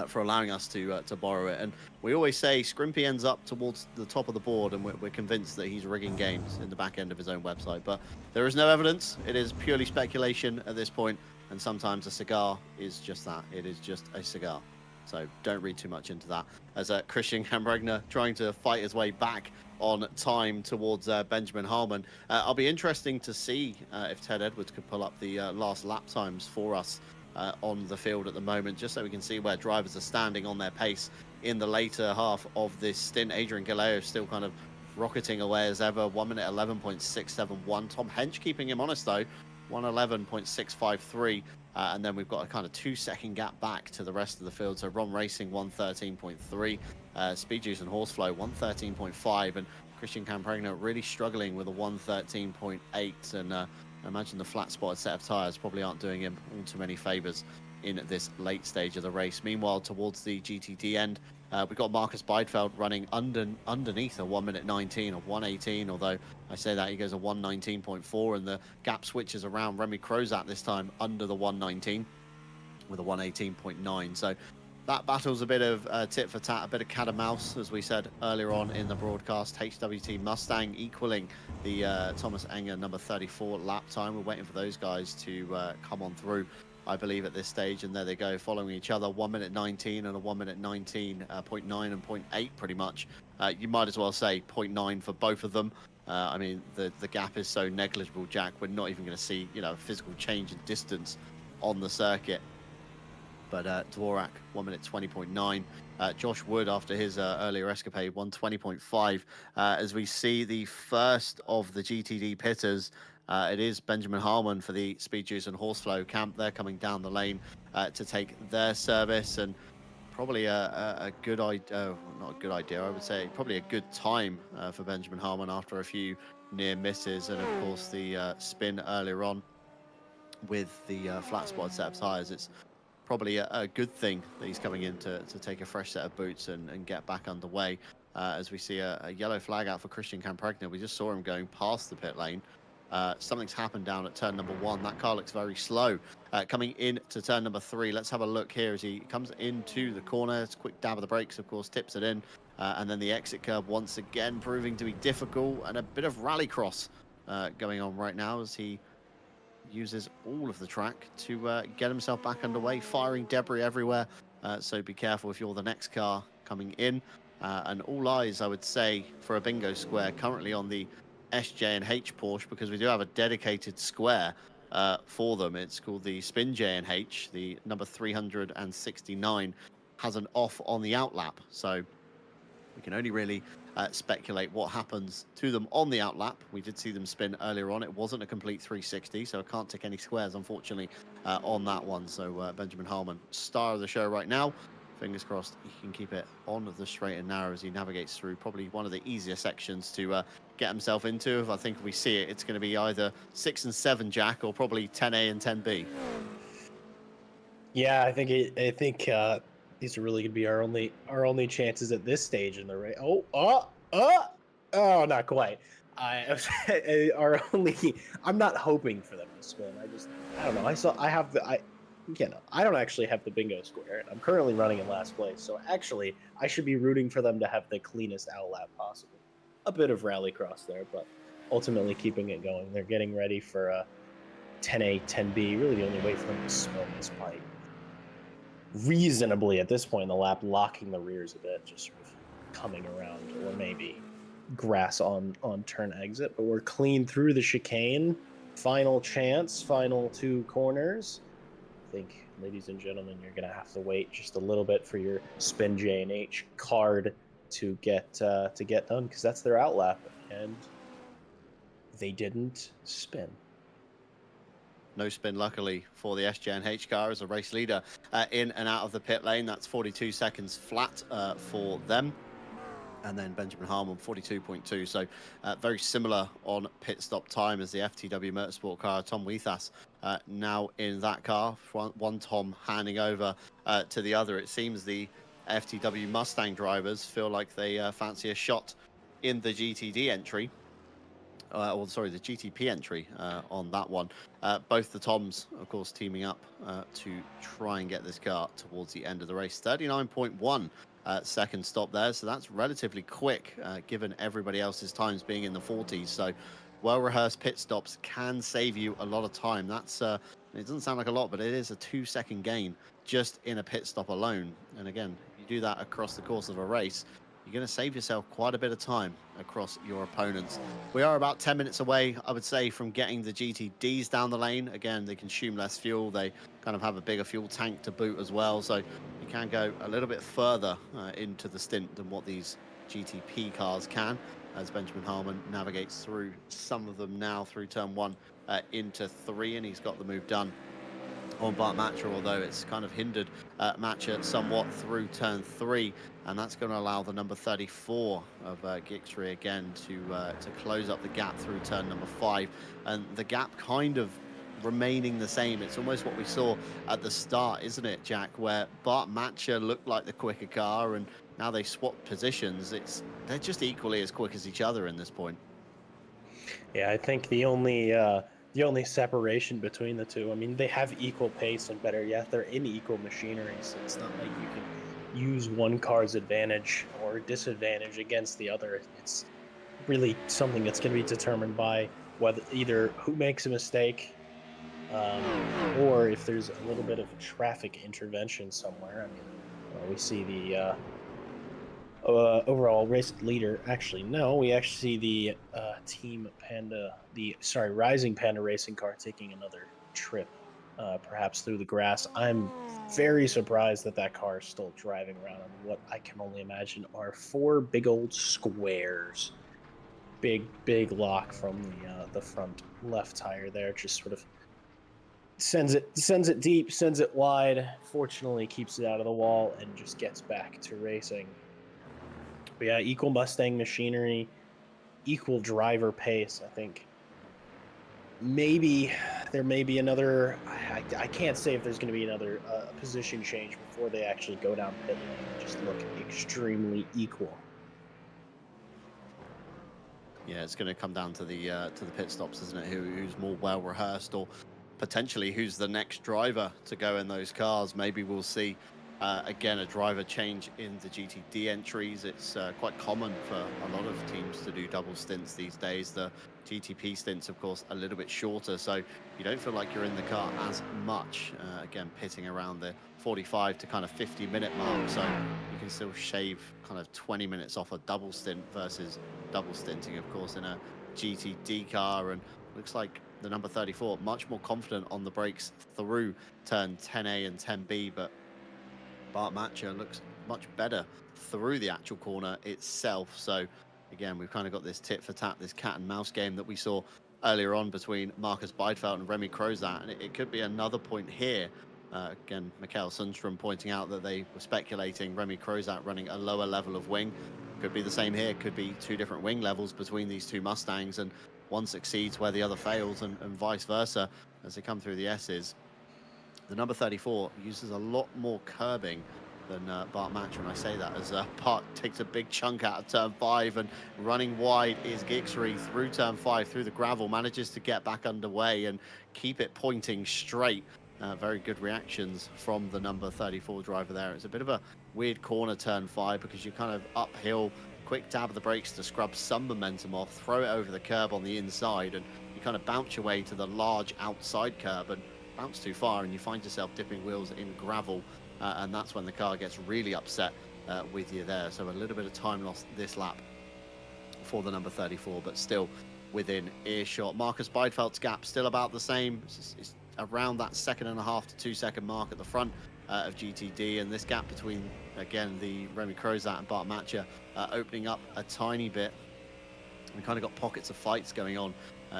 For allowing us to borrow it. And we always say Scrimpy ends up towards the top of the board, and we're convinced that he's rigging games in the back end of his own website. But there is no evidence. It is purely speculation at this point, and sometimes a cigar is just that. It is just a cigar. So don't read too much into that. As Christian Cambregna trying to fight his way back on time towards Benjamin Harmon. I'll be interesting to see if Ted Edwards could pull up the last lap times for us on the field at the moment, just so we can see where drivers are standing on their pace in the later half of this stint. Adrian Galeo still kind of rocketing away as ever, 1 minute 11.671. Tom Hench keeping him honest though, 111.653. And then we've got a kind of 2-second gap back to the rest of the field. So Ron Racing 113.3, Speed Juice and Horseflow 113.5, and Christian Campregna really struggling with a 113.8. And I imagine the flat spotted set of tyres probably aren't doing him all too many favours in this late stage of the race. Meanwhile, towards the GTD end, we've got Marcus Beidfeld running underneath a 1 minute 19 or 118, although I say that he goes a 119.4, and the gap switches around. Remy Crozat this time under the 119 with a 118.9. So that battle's a bit of tit for tat, a bit of cat and mouse, as we said earlier on in the broadcast. HWT Mustang equaling the Thomas Enger number 34 lap time. We're waiting for those guys to come on through, I believe, at this stage, and there they go, following each other. 1 minute 19 and a 1 minute 19.9 and 0.8 pretty much. You might as well say 0.9 for both of them. I mean, the gap is so negligible, Jack. We're not even going to see, a physical change in distance on the circuit. But Dvorak, 1 minute 20.9. Josh Wood, after his earlier escapade, 120.5. As we see the first of the GTD pitters, it is Benjamin Harmon for the Speed Juice and Horseflow camp. They're coming down the lane to take their service, and probably a good idea, not a good idea, I would say probably a good time for Benjamin Harmon after a few near misses, and of course the spin earlier on with the flat spot set of tyres. It's probably a good thing that he's coming in to take a fresh set of boots and get back underway. As we see a yellow flag out for Christian Campregna. We just saw him going past the pit lane. Something's happened down at turn number 1. That car looks very slow. Coming into turn number 3, let's have a look here as he comes into the corner. It's a quick dab of the brakes, of course, tips it in. And then the exit curb once again proving to be difficult, and a bit of rallycross going on right now as he uses all of the track to get himself back underway, firing debris everywhere. So be careful if you're the next car coming in. And all eyes, I would say, for a bingo square currently on the SJ&H Porsche, because we do have a dedicated square for them. It's called the Spin J&H. The number 369 has an off on the outlap, so we can only really speculate what happens to them on the outlap. We did see them spin earlier on. It wasn't a complete 360, so I can't tick any squares, unfortunately, on that one. So Benjamin Harmon, star of the show right now. Fingers crossed he can keep it on the straight and narrow as he navigates through probably one of the easier sections to get himself into. If I think if we see it, it's going to be either 6 and 7, Jack, or probably 10A and 10B. Yeah, I think these are really going to be our only chances at this stage in the race. Oh, not quite. I'm not hoping for them to spin. I don't know. I don't actually have the bingo square, and I'm currently running in last place. So actually, I should be rooting for them to have the cleanest outlap possible. A bit of rallycross there, but ultimately keeping it going. They're getting ready for 10A, 10B. Really, the only way for them to spin this pipe reasonably at this point in the lap, locking the rears a bit, just sort of coming around, or maybe grass on turn exit. But we're clean through the chicane. Final chance, final 2 corners. I think, ladies and gentlemen, you're gonna have to wait just a little bit for your Spin J&H card to get done, because that's their outlap, and they didn't spin. No spin, luckily, for the SJ&H car as a race leader in and out of the pit lane. That's 42 seconds flat for them. And then Benjamin Harmon, 42.2. So very similar on pit stop time as the FTW Motorsport car. Tom Weethas now in that car. One Tom handing over to the other. It seems the FTW Mustang drivers feel like they fancy a shot in the GTD entry. Or sorry, the GTP entry on that one. Both the Toms, of course, teaming up to try and get this car towards the end of the race. 39.1 second stop there, so that's relatively quick given everybody else's times being in the 40s. So well-rehearsed pit stops can save you a lot of time. That's it doesn't sound like a lot, but it is a 2-second gain just in a pit stop alone. And again, you do that across the course of a race, you're going to save yourself quite a bit of time across your opponents. We are about 10 minutes away, I would say, from getting the GTDs down the lane. Again, they consume less fuel. They kind of have a bigger fuel tank to boot as well. So you can go a little bit further into the stint than what these GTP cars can, as Benjamin Harmon navigates through some of them now through turn 1 into 3, and he's got the move done on Bart Matcher, although it's kind of hindered Matcher somewhat through turn 3, and that's going to allow the number 34 of Gixry again to close up the gap through turn number 5, and the gap kind of remaining the same. It's almost what we saw at the start, isn't it, Jack, where Bart Matcher looked like the quicker car, and now they swapped positions. They're just equally as quick as each other in this point. Yeah, I think the only separation between the two, I mean, they have equal pace, and better yet, they're in equal machinery, so it's not like you can use one car's advantage or disadvantage against the other. It's really something that's going to be determined by whether either who makes a mistake or if there's a little bit of traffic intervention somewhere. I mean, we see the overall race leader. Actually, no, we actually see the Team Panda, Rising Panda racing car taking another trip, perhaps through the grass. I'm very surprised that car is still driving around on what I can only imagine are 4 big old squares. Big lock from the front left tire there, just sort of sends it deep, sends it wide. Fortunately, keeps it out of the wall and just gets back to racing. But yeah, equal Mustang machinery, equal driver pace. I think maybe there may be another. I can't say if there's going to be another position change before they actually go down pit lane and just look extremely equal. Yeah, it's going to come down to the pit stops, isn't it? Who's more well rehearsed, or potentially who's the next driver to go in those cars. Maybe we'll see again a driver change in the GTD entries. It's quite common for a lot of teams to do double stints these days. The GTP stints, of course, a little bit shorter, so you don't feel like you're in the car as much. Again, pitting around the 45 to kind of 50-minute mark, so you can still shave kind of 20 minutes off a double stint versus double stinting, of course, in a GTD car. And looks like the number 34 much more confident on the brakes through turn 10A and 10B, but Bart Matcher looks much better through the actual corner itself. So again, we've kind of got this tit for tat, this cat and mouse game that we saw earlier on between Marcus Beidfeld and Remy Crozat, and it could be another point here. Again, Mikael Sundstrom pointing out that they were speculating Remy Crozat running a lower level of wing. Could be the same here, could be 2 different wing levels between these 2 Mustangs, and one succeeds where the other fails, and vice versa as they come through the S's. The number 34 uses a lot more curbing than Bart Matcher, and I say that as Bart takes a big chunk out of turn 5, and running wide is Gixry through turn 5, through the gravel, manages to get back underway and keep it pointing straight. Very good reactions from the number 34 driver there. It's a bit of a weird corner turn 5 because you're kind of uphill, quick dab of the brakes to scrub some momentum off, throw it over the curb on the inside, and you kind of bounce your way to the large outside curb and bounce too far, and you find yourself dipping wheels in gravel, and that's when the car gets really upset with you there. So a little bit of time lost this lap for the number 34, but still within earshot. Marcus Beidfeld's gap still about the same. It's around that 1.5 to 2 second mark at the front of GTD, and this gap between, again, the Remy Crozat and Bart Matcher opening up a tiny bit. We kind of got pockets of fights going on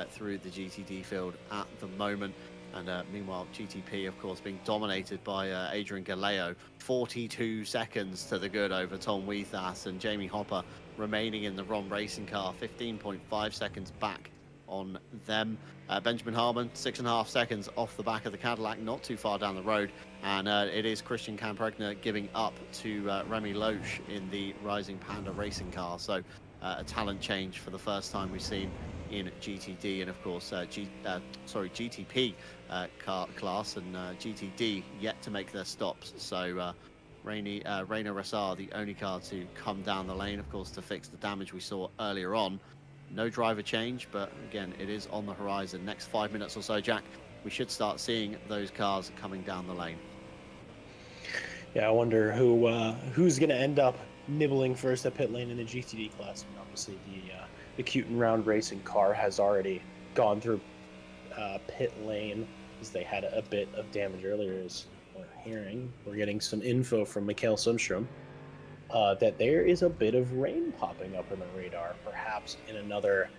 through the GTD field at the moment. And meanwhile, GTP, of course, being dominated by Adrian Galeo. 42 seconds to the good over Tom Weethas, and Jamie Hopper remaining in the Ron Racing car, 15.5 seconds back on them. Benjamin Harmon, 6.5 seconds off the back of the Cadillac, not too far down the road. And it is Christian Campregna giving up to Remy Loesch in the Rising Panda racing car. So a talent change for the first time we've seen in GTD, and of course GTP car class, and GTD yet to make their stops. So Rainer Rassar, the only car to come down the lane, of course, to fix the damage we saw earlier on. No driver change, but again, it is on the horizon. Next 5 minutes or so, Jack, we should start seeing those cars coming down the lane. Yeah, I wonder who's going to end up nibbling first at pit lane in the GTD class. And obviously, the Cute and Round Racing car has already gone through pit lane, as they had a bit of damage earlier. As we're getting some info from Mikael Sundstrom that there is a bit of rain popping up in the radar, perhaps in another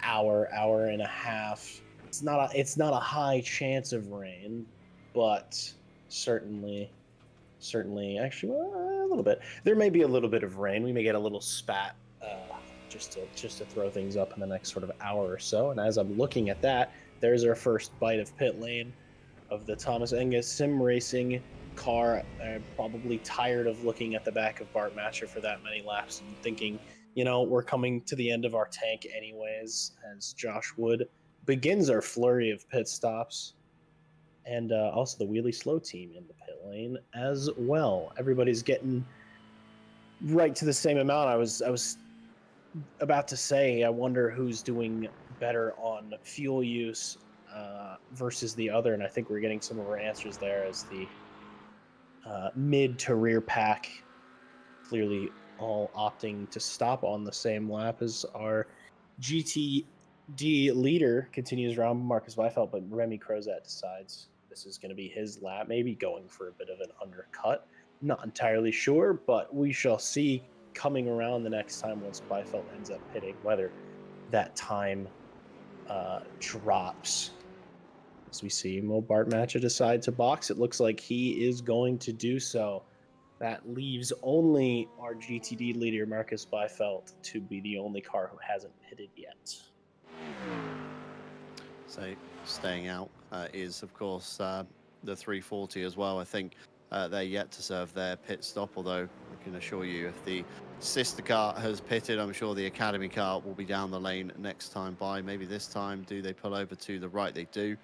hour and a half. It's not a high chance of rain, but certainly actually a little bit. There may be a little bit of rain. We may get a little spat just to throw things up in the next sort of hour or so. And as I'm looking at that, there's our first bite of pit lane of the Thomas Enges Sim Racing car. I'm probably tired of looking at the back of Bart Matcher for that many laps and thinking, we're coming to the end of our tank anyways, as Josh Wood begins our flurry of pit stops. And also the Wheelie Slow team in the pit lane as well. Everybody's getting right to the same amount. I was about to say, I wonder who's doing better on fuel use versus the other, and I think we're getting some of our answers there, as the mid to rear pack clearly all opting to stop on the same lap as our GTD leader continues around Marcus Weifeld, but Remy Crozat decides this is going to be his lap, maybe going for a bit of an undercut. Not entirely sure, but we shall see coming around the next time once Weifeld ends up pitting, whether that time drops. As we see Mo Bart Matcher decide to box, it looks like he is going to do so. That leaves only our GTD leader, Marcus Weifeld, to be the only car who hasn't pitted yet. So staying out is, of course, the 340 as well. I think they're yet to serve their pit stop, although I can assure you if the sister car has pitted, I'm sure the Academy car will be down the lane next time by. Maybe this time, do they pull over to the right? They do.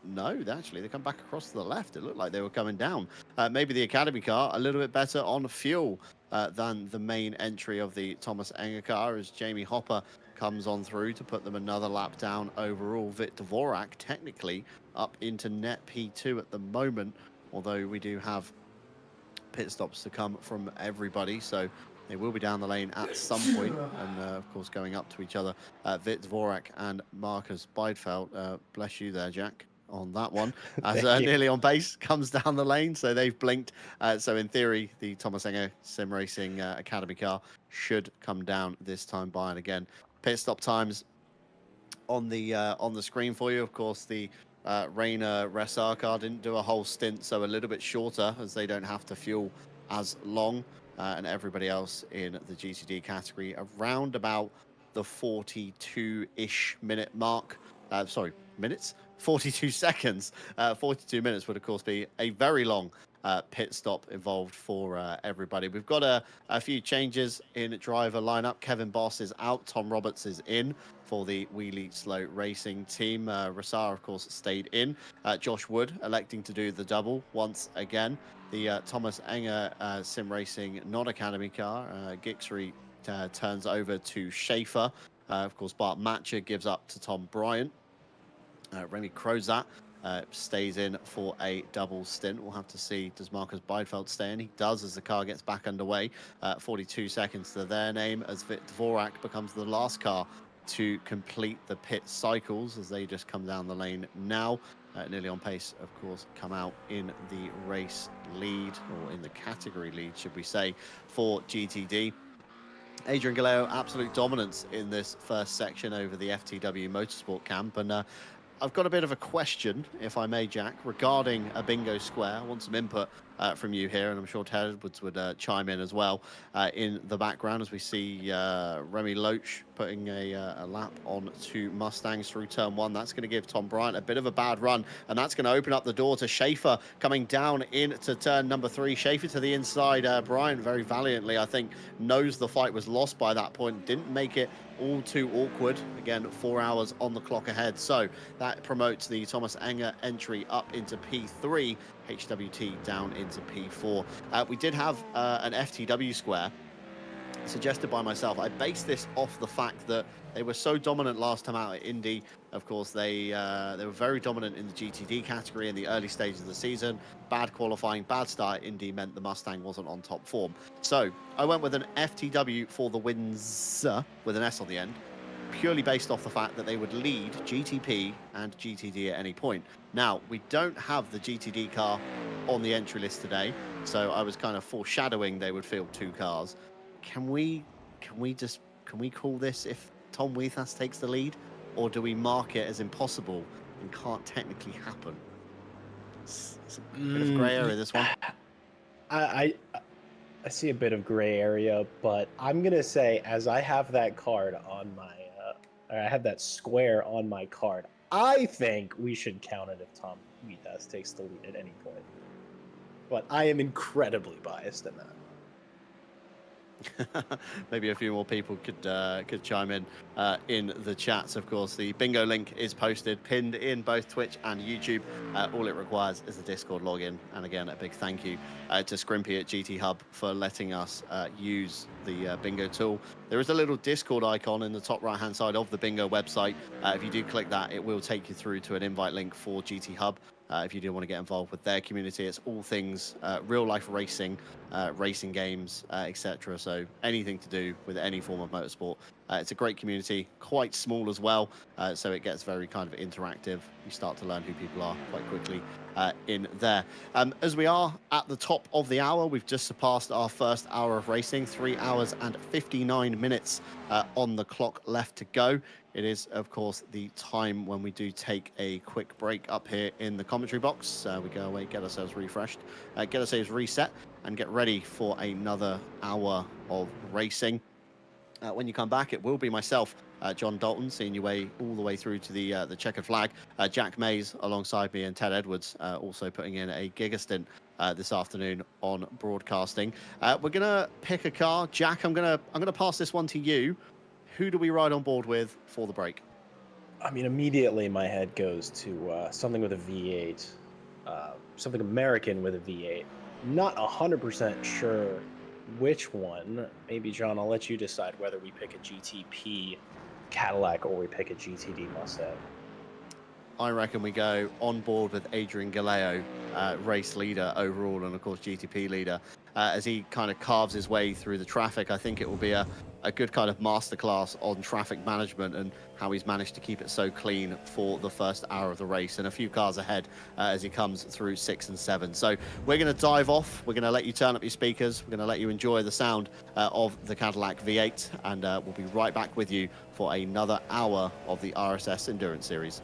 No, actually, they come back across to the left. It looked like they were coming down. Maybe the Academy car a little bit better on fuel than the main entry of the Thomas Enger car, as Jamie Hopper comes on through to put them another lap down overall. Vit Dvorak technically up into net P2 at the moment, although we do have pit stops to come from everybody, so they will be down the lane at some point, and of course going up to each other. Vit Dvorak and Marcus Weifeld, bless you there, Jack, on that one, as nearly on base comes down the lane, so they've blinked. So in theory, the Thomas Enger Sim Racing Academy car should come down this time by. And again, pit stop times on the screen for you. Of course, the Rainer Rassar car didn't do a whole stint, so a little bit shorter, as they don't have to fuel as long. And everybody else in the GTD category around about the 42-ish minute mark. Minutes? 42 seconds. 42 minutes would, of course, be a very long pit stop involved for everybody. We've got a few changes in driver lineup. Kevin Boss is out. Tom Roberts is in for the Wheelie Slow Racing team. Rassar, of course, stayed in. Josh Wood electing to do the double once again. The Thomas Enger Sim Racing non-academy car, Gixry, turns over to Schaefer. Of course, Bart Matcher gives up to Tom Bryant. Remy Crozat stays in for a double stint. We'll have to see, does Marcus Weifeld stay in? He does, as the car gets back underway. 42 seconds to their name, as Vit Dvorak becomes the last car to complete the pit cycles, as they just come down the lane now. Nearly on pace, of course, come out in the race lead, or in the category lead, should we say, for GTD. Adrian Galeo, absolute dominance in this first section over the FTW Motorsport camp. And I've got a bit of a question, if I may, Jack, regarding a bingo square. I want some input from you here, and I'm sure Ted Edwards would chime in as well in the background as we see Remy Loach putting a lap on to Mustangs through turn one. That's going to give Tom Bryant a bit of a bad run, and that's going to open up the door to Schaefer coming down into turn number 3. Schaefer to the inside. Bryant very valiantly, I think, knows the fight was lost by that point, didn't make it all too awkward. Again, 4 hours on the clock ahead. So that promotes the Thomas Enger entry up into P3, HWT down into P4. We did have an FTW square suggested by myself. I based this off the fact that they were so dominant last time out at Indy. Of course, they were very dominant in the GTD category in the early stages of the season. Bad qualifying, bad start at Indy meant the Mustang wasn't on top form. So I went with an FTW for the wins with an S on the end, purely based off the fact that they would lead GTP and GTD at any point. Now, we don't have the GTD car on the entry list today, so I was kind of foreshadowing they would field 2 cars. Can we call this if Tom Weethas takes the lead, or do we mark it as impossible and can't technically happen? It's a bit of grey area, this one. I see a bit of gray area, but I'm gonna say, as I have that card on my, or I have that square on my card, I think we should count it if Tom Weethas takes the lead at any point. But I am incredibly biased in that. Maybe a few more people could chime in the chats. Of course, the bingo link is posted, pinned in both Twitch and YouTube. All it requires is the Discord login. And again, a big thank you to Scrimpy at GT Hub for letting us use the bingo tool. There is a little Discord icon in the top right hand side of the bingo website. If you do click that, it will take you through to an invite link for GT Hub. If you do want to get involved with their community, it's all things real life racing, racing games, etc. So anything to do with any form of motorsport. It's a great community, quite small as well, so it gets very kind of interactive. You start to learn who people are quite quickly in there. As we are at the top of the hour, we've just surpassed our first hour of racing, 3 hours and 59 minutes on the clock left to go. It is, of course, the time when we do take a quick break up here in the commentary box. We go away, get ourselves refreshed, get ourselves reset, and get ready for another hour of racing. When you come back, it will be myself, John Dalton, seeing your way all the way through to the checkered flag. Jack Mays alongside me, and Ted Edwards also putting in a giga stint this afternoon on broadcasting. We're gonna pick a car. Jack, I'm gonna pass this one to you. Who do we ride on board with for the break? I mean, immediately my head goes to something with a V8, something American with a V8. Not 100% sure which one. Maybe, John, I'll let you decide whether we pick a GTP Cadillac or we pick a GTD Mustang. I reckon we go on board with Adrian Galeo, race leader overall, and of course GTP leader, as he kind of carves his way through the traffic. I think it will be a good kind of masterclass on traffic management and how he's managed to keep it so clean for the first hour of the race, and a few cars ahead as he comes through 6 and 7. So we're going to dive off. We're going to let you turn up your speakers. We're going to let you enjoy the sound of the Cadillac V8, and we'll be right back with you for another hour of the RSS Endurance Series.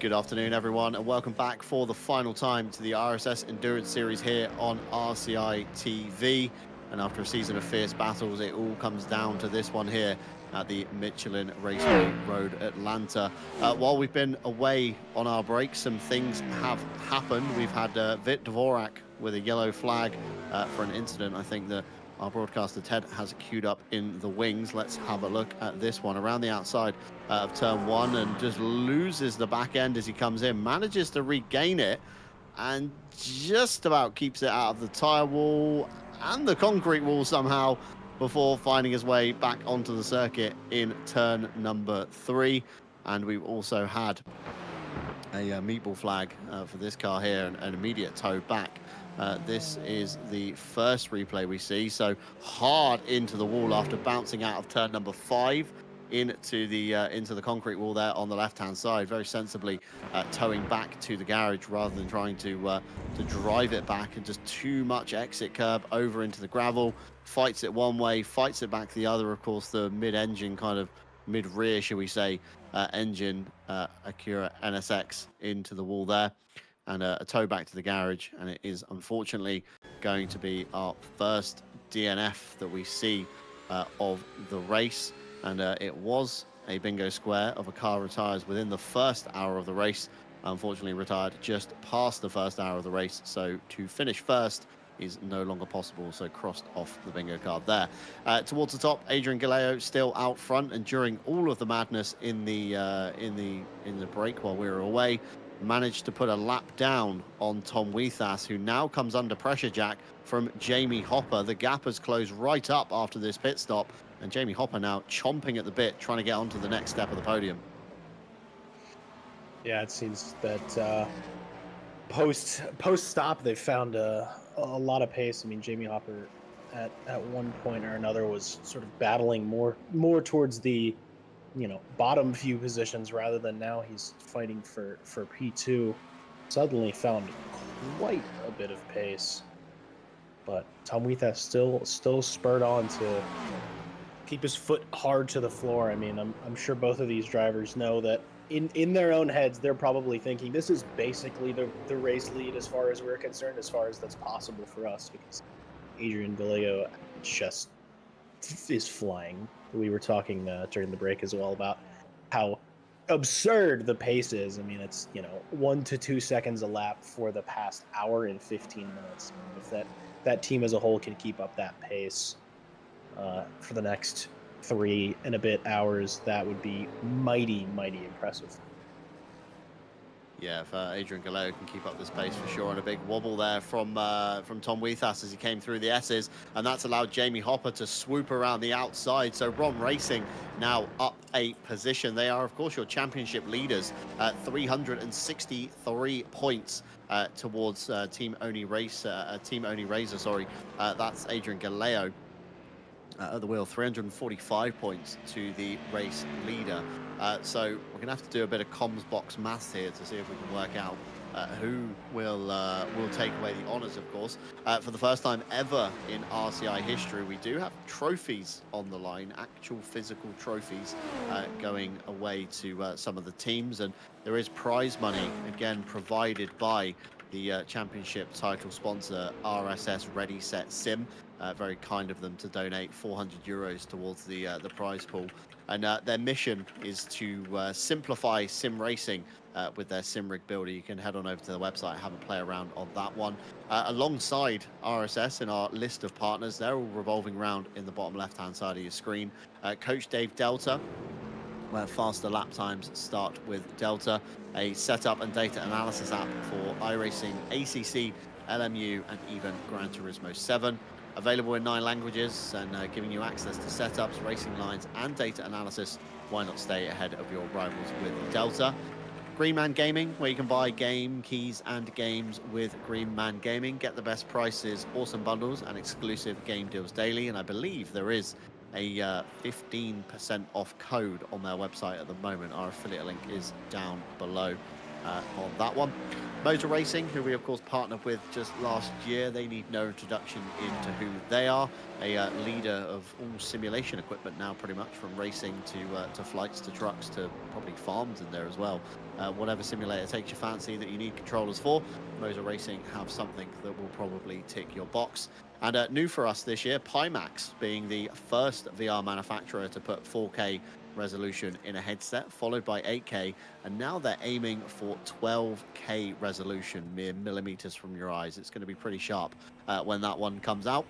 Good afternoon, everyone, and welcome back for the final time to the RSS Endurance Series here on RCI TV. And after a season of fierce battles, it all comes down to this one here at the Michelin Raceway Road, Atlanta. While we've been away on our break, some things have happened. We've had Vit Dvorak with a yellow flag for an incident. I think that our broadcaster Ted has queued up in the wings. Let's have a look at this one around the outside of turn one, and just loses the back end as he comes in, manages to regain it and just about keeps it out of the tire wall and the concrete wall somehow before finding his way back onto the circuit in turn number 3. And we've also had a meatball flag for this car here, and an immediate tow back. This is the first replay we see. So hard into the wall after bouncing out of turn number 5 into the concrete wall there on the left-hand side, very sensibly towing back to the garage rather than trying to drive it back, and just too much exit curb over into the gravel. Fights it one way, fights it back the other. Of course, the mid-engine, kind of mid-rear, shall we say, engine Acura NSX into the wall there, and a tow back to the garage. And it is unfortunately going to be our first DNF that we see of the race. And it was a bingo square of a car retires within the first hour of the race. Unfortunately retired just past the first hour of the race, so to finish first is no longer possible, so crossed off the bingo card there. Towards the top, Adrian Galeo still out front, and during all of the madness in the break while we were away, managed to put a lap down on Tom Weethas, who now comes under pressure, Jack, from Jamie Hopper. The gap has closed right up after this pit stop, and Jamie Hopper now chomping at the bit, trying to get onto the next step of the podium. Yeah, it seems that post stop they found a lot of pace. I mean, Jamie Hopper at one point or another was sort of battling more towards the bottom few positions, rather than now he's fighting for P2. Suddenly found quite a bit of pace, but Tom Weethas still spurred on to keep his foot hard to the floor. I mean, I'm sure both of these drivers know that in their own heads, they're probably thinking this is basically the race lead as far as we're concerned, as far as that's possible for us, because Adrian Galeo just is flying. We were talking during the break as well about how absurd the pace is. I mean, it's 1 to 2 seconds a lap for the past hour and 15 minutes. I mean, if that team as a whole can keep up that pace for the next 3 and a bit hours, that would be mighty impressive. Yeah, if Adrian Galeo can keep up this pace for sure. And a big wobble there from Tom Weethas as he came through the S's, and that's allowed Jamie Hopper to swoop around the outside. So Ron Racing now up a position. They are, of course, your championship leaders at 363 points towards Team Only Razor. Sorry, that's Adrian Galeo. At the wheel, 345 points to the race leader. So we're gonna have to do a bit of comms box maths here to see if we can work out who will take away the honors. Of course, for the first time ever in RCI history, we do have trophies on the line, actual physical trophies going away to some of the teams, and there is prize money again provided by the championship title sponsor RSS Ready Set Sim. Very kind of them to donate 400 euros towards the prize pool. And their mission is to simplify sim racing with their sim rig builder. You can head on over to the website, have a play around on that one. Alongside RSS in our list of partners, they're all revolving around in the bottom left-hand side of your screen. Coach Dave Delta, where faster lap times start with Delta, a setup and data analysis app for iRacing, ACC, LMU, and even Gran Turismo 7. Available in 9 languages and giving you access to setups, racing lines, and data analysis. Why not stay ahead of your rivals with Delta? Green Man Gaming, where you can buy game keys and games with Green Man Gaming. Get the best prices, awesome bundles, and exclusive game deals daily. And I believe there is a 15% off code on their website at the moment. Our affiliate link is down below on that one. Motor Racing, who we of course partnered with just last year, they need no introduction into who they are. A leader of all simulation equipment now, pretty much, from racing to flights to trucks to probably farms in there as well. Whatever simulator takes your fancy that you need controllers for, Motor Racing have something that will probably tick your box. And new for us this year, Pimax being the first VR manufacturer to put 4K resolution in a headset, followed by 8K, and now they're aiming for 12K resolution, mere millimeters from your eyes. It's going to be pretty sharp when that one comes out.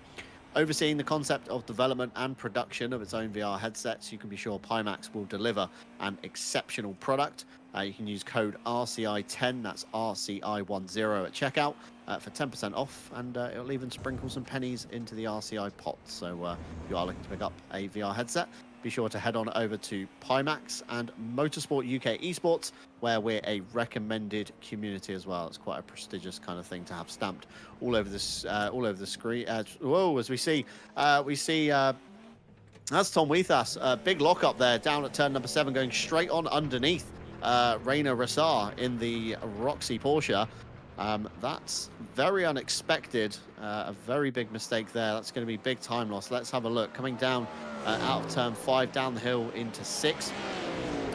Overseeing the concept of development and production of its own VR headsets, you can be sure Pimax will deliver an exceptional product. You can use code RCI10, that's RCI10 at checkout for 10% off, and it'll even sprinkle some pennies into the RCI pot. So if you are looking to pick up a VR headset, be sure to head on over to Pimax and Motorsport UK Esports, where we're a recommended community as well. It's quite a prestigious kind of thing to have stamped all over the screen. Whoa, as we see, that's Tom Weethas. Big lock up there down at turn number 7, going straight on underneath Rainer Rassar in the Roxy Porsche. That's very unexpected. A very big mistake there. That's going to be big time loss. Let's have a look. Coming down out of turn 5, down the hill into 6.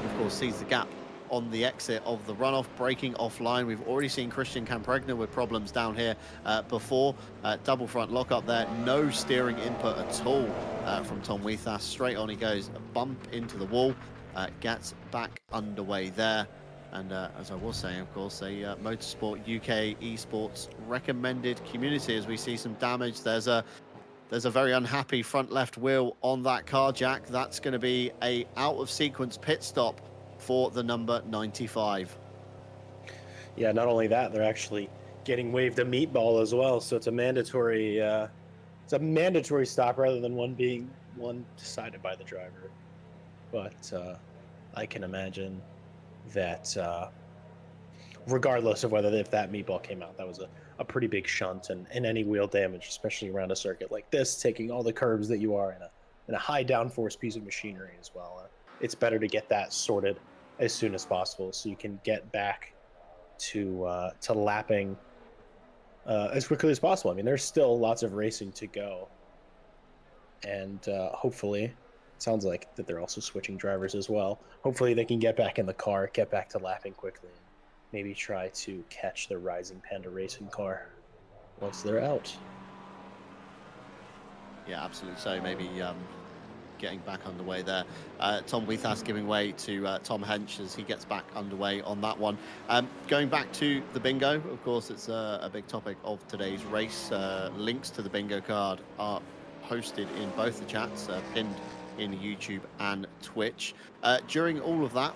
Of course, sees the gap on the exit of the runoff, braking offline. We've already seen Christian Campregna with problems down here before. Double front lock up there. No steering input at all from Tom Weethas. Straight on he goes. A bump into the wall. Gets back underway there. And as I was saying, of course, a Motorsport UK Esports recommended community as we see some damage. There's a very unhappy front left wheel on that car, Jack. That's going to be a out of sequence pit stop for the number 95. Yeah, not only that, they're actually getting waved a meatball as well. So it's a mandatory stop rather than one being decided by the driver. But I can imagine that regardless of if that meatball came out, that was a pretty big shunt, and any wheel damage, especially around a circuit like this, taking all the curves that you are in a high downforce piece of machinery as well. It's better to get that sorted as soon as possible so you can get back to lapping as quickly as possible. I mean, there's still lots of racing to go, and hopefully, it sounds like that they're also switching drivers as well. Hopefully they can get back in the car, get back to lapping quickly, and maybe try to catch the Rising Panda Racing car once they're out. Yeah, absolutely. So maybe getting back underway there. Tom Weethas giving way to Tom Hench as he gets back underway on that one. Going back to the bingo, of course, it's a big topic of today's race. Links to the bingo card are posted in both the chats, pinned in YouTube and Twitch. During all of that,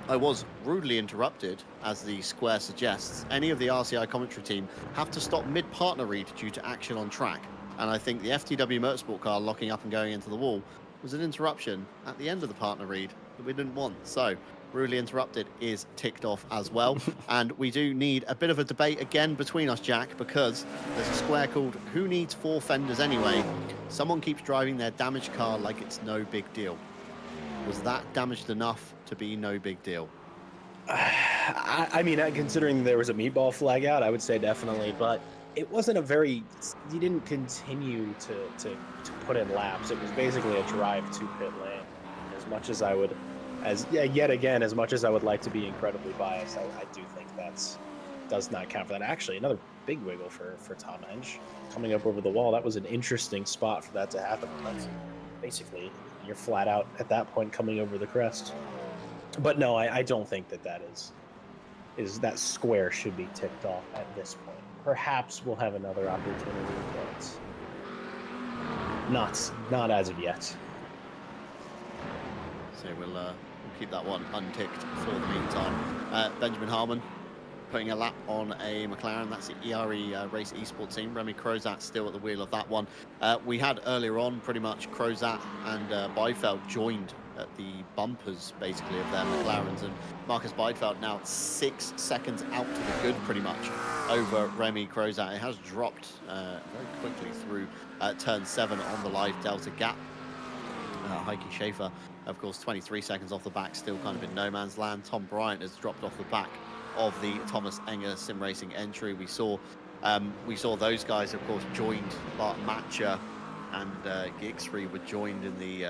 I was rudely interrupted, as the square suggests. Any of the RCI commentary team have to stop mid-partner read due to action on track. And I think the FTW Motorsport car locking up and going into the wall was an interruption at the end of the partner read that we didn't want. So, rudely interrupted is ticked off as well. And we do need a bit of a debate again between us, Jack, because there's a square called Who Needs Four Fenders Anyway? Someone keeps driving their damaged car like it's no big deal. Was that damaged enough to be no big deal? I mean, considering there was a meatball flag out, I would say definitely, but it wasn't you didn't continue to put in laps. It was basically a drive to pit lane. As much as I would, yet again, as much as I would like to be incredibly biased, I do think does not count for that. Actually, another big wiggle for Tom Hench coming up over the wall. That was an interesting spot for that to happen. That's basically, you're flat out at that point coming over the crest. But no, I don't think that that square should be ticked off at this point. Perhaps we'll have another opportunity, but not as of yet. So we'll keep that one unticked for the meantime. Benjamin Harmon putting a lap on a McLaren. That's the ERE Race Esports team. Remy Crozat still at the wheel of that one. We had earlier on pretty much Crozat and Beifeld joined at the bumpers basically of their McLarens, and Marcus Beifeld now 6 seconds out to the good pretty much over Remy Crozat. It has dropped very quickly through turn 7 on the live Delta gap. Heike Schaefer, of course, 23 seconds off the back, still kind of in no man's land. Tom Bryant has dropped off the back of the Thomas Enger Sim Racing entry. We saw those guys, of course, joined. Bart Matcher and Gixfrey were joined in the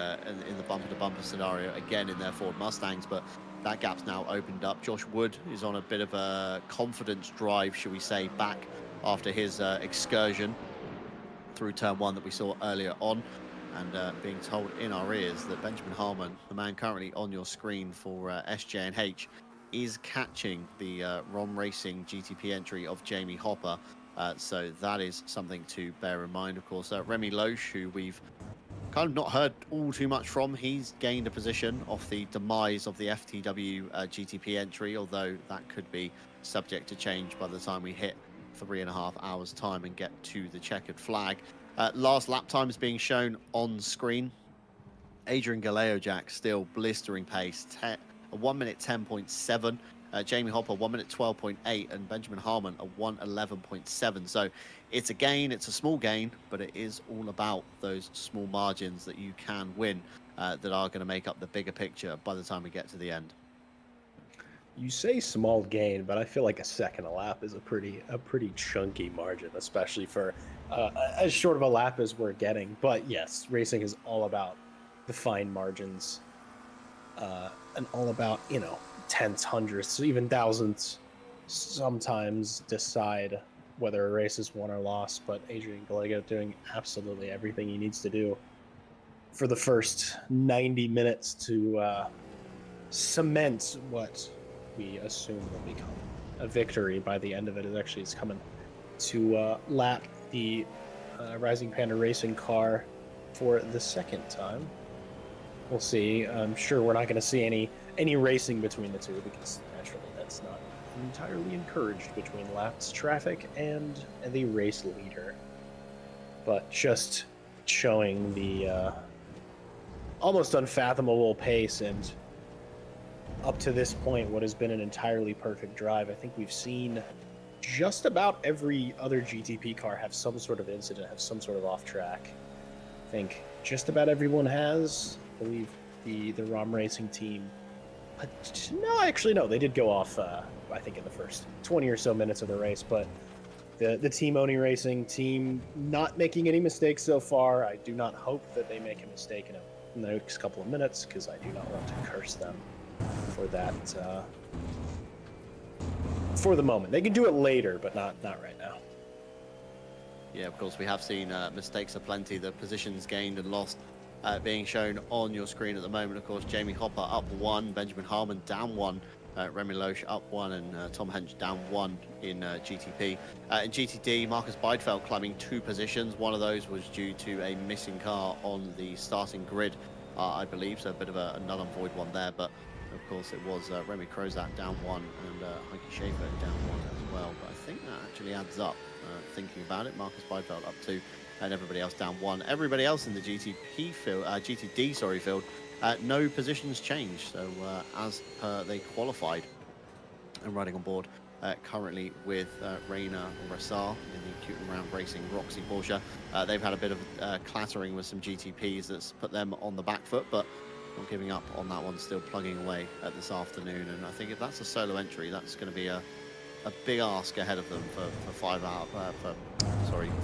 bumper-to-bumper scenario again in their Ford Mustangs, but that gap's now opened up. Josh Wood is on a bit of a confidence drive, shall we say, back after his excursion through turn one that we saw earlier on, and being told in our ears that Benjamin Harmon, the man currently on your screen for SJ&H, is catching the ROM Racing GTP entry of Jamie Hopper. So that is something to bear in mind. Of course, Remy Loesch, who we've kind of not heard all too much from, he's gained a position off the demise of the FTW GTP entry, although that could be subject to change by the time we hit 3.5 hours time and get to the checkered flag. Last lap times being shown on screen. Adrian Galeojack still blistering pace, 1 minute 10.7. Jamie Hopper 1 minute 12.8, and Benjamin Harmon a 1:11.7. So it's a gain, it's a small gain, but it is all about those small margins that you can win that are going to make up the bigger picture by the time we get to the end. You say small gain, but I feel like a second a lap is a pretty chunky margin, especially for as short of a lap as we're getting. But yes, racing is all about the fine margins, and all about, tenths, hundredths, even thousandths sometimes decide whether a race is won or lost. But Adrian Gallego doing absolutely everything he needs to do for the first 90 minutes to cement what we assume will become a victory by the end of it. It's coming to lap the Rising Panda Racing car for the second time. We'll see. I'm sure we're not going to see any racing between the two, because naturally that's not entirely encouraged between laps traffic and the race leader. But just showing the almost unfathomable pace, and up to this point what has been an entirely perfect drive. I think we've seen just about every other GTP car have some sort of incident, have some sort of off track. I think just about everyone has. I believe the ROM Racing team, no, actually no, they did go off I think in the first 20 or so minutes of the race, but the Team Oni Racing team not making any mistakes so far. I do not hope that they make a mistake in the next couple of minutes, because I do not want to curse them for that for the moment. They can do it later, but not right now. Yeah, of course, we have seen mistakes aplenty. The positions gained and lost being shown on your screen at the moment. Of course, Jamie Hopper up 1, Benjamin Harmon down 1, Remy Loesch up 1, and Tom Hench down 1 in GTP. In GTD, Marcus Beidfeld climbing 2 positions. One of those was due to a missing car on the starting grid, I believe, so a bit of a null and void one there. But of course, it was Remy Krozak down 1 and Heike Schaefer down 1 as well. But I think that actually adds up, thinking about it. Marcus Beidfeld up 2 and everybody else down 1. Everybody else in the GTD field, no positions changed. So as per they qualified and riding on board currently with Rainer Rassar in the Cuton Round Racing Roxy Porsche. They've had a bit of clattering with some GTPs that's put them on the back foot, but not giving up on that one, still plugging away at this afternoon. And I think if that's a solo entry, that's going to be a big ask ahead of them for 5 hours.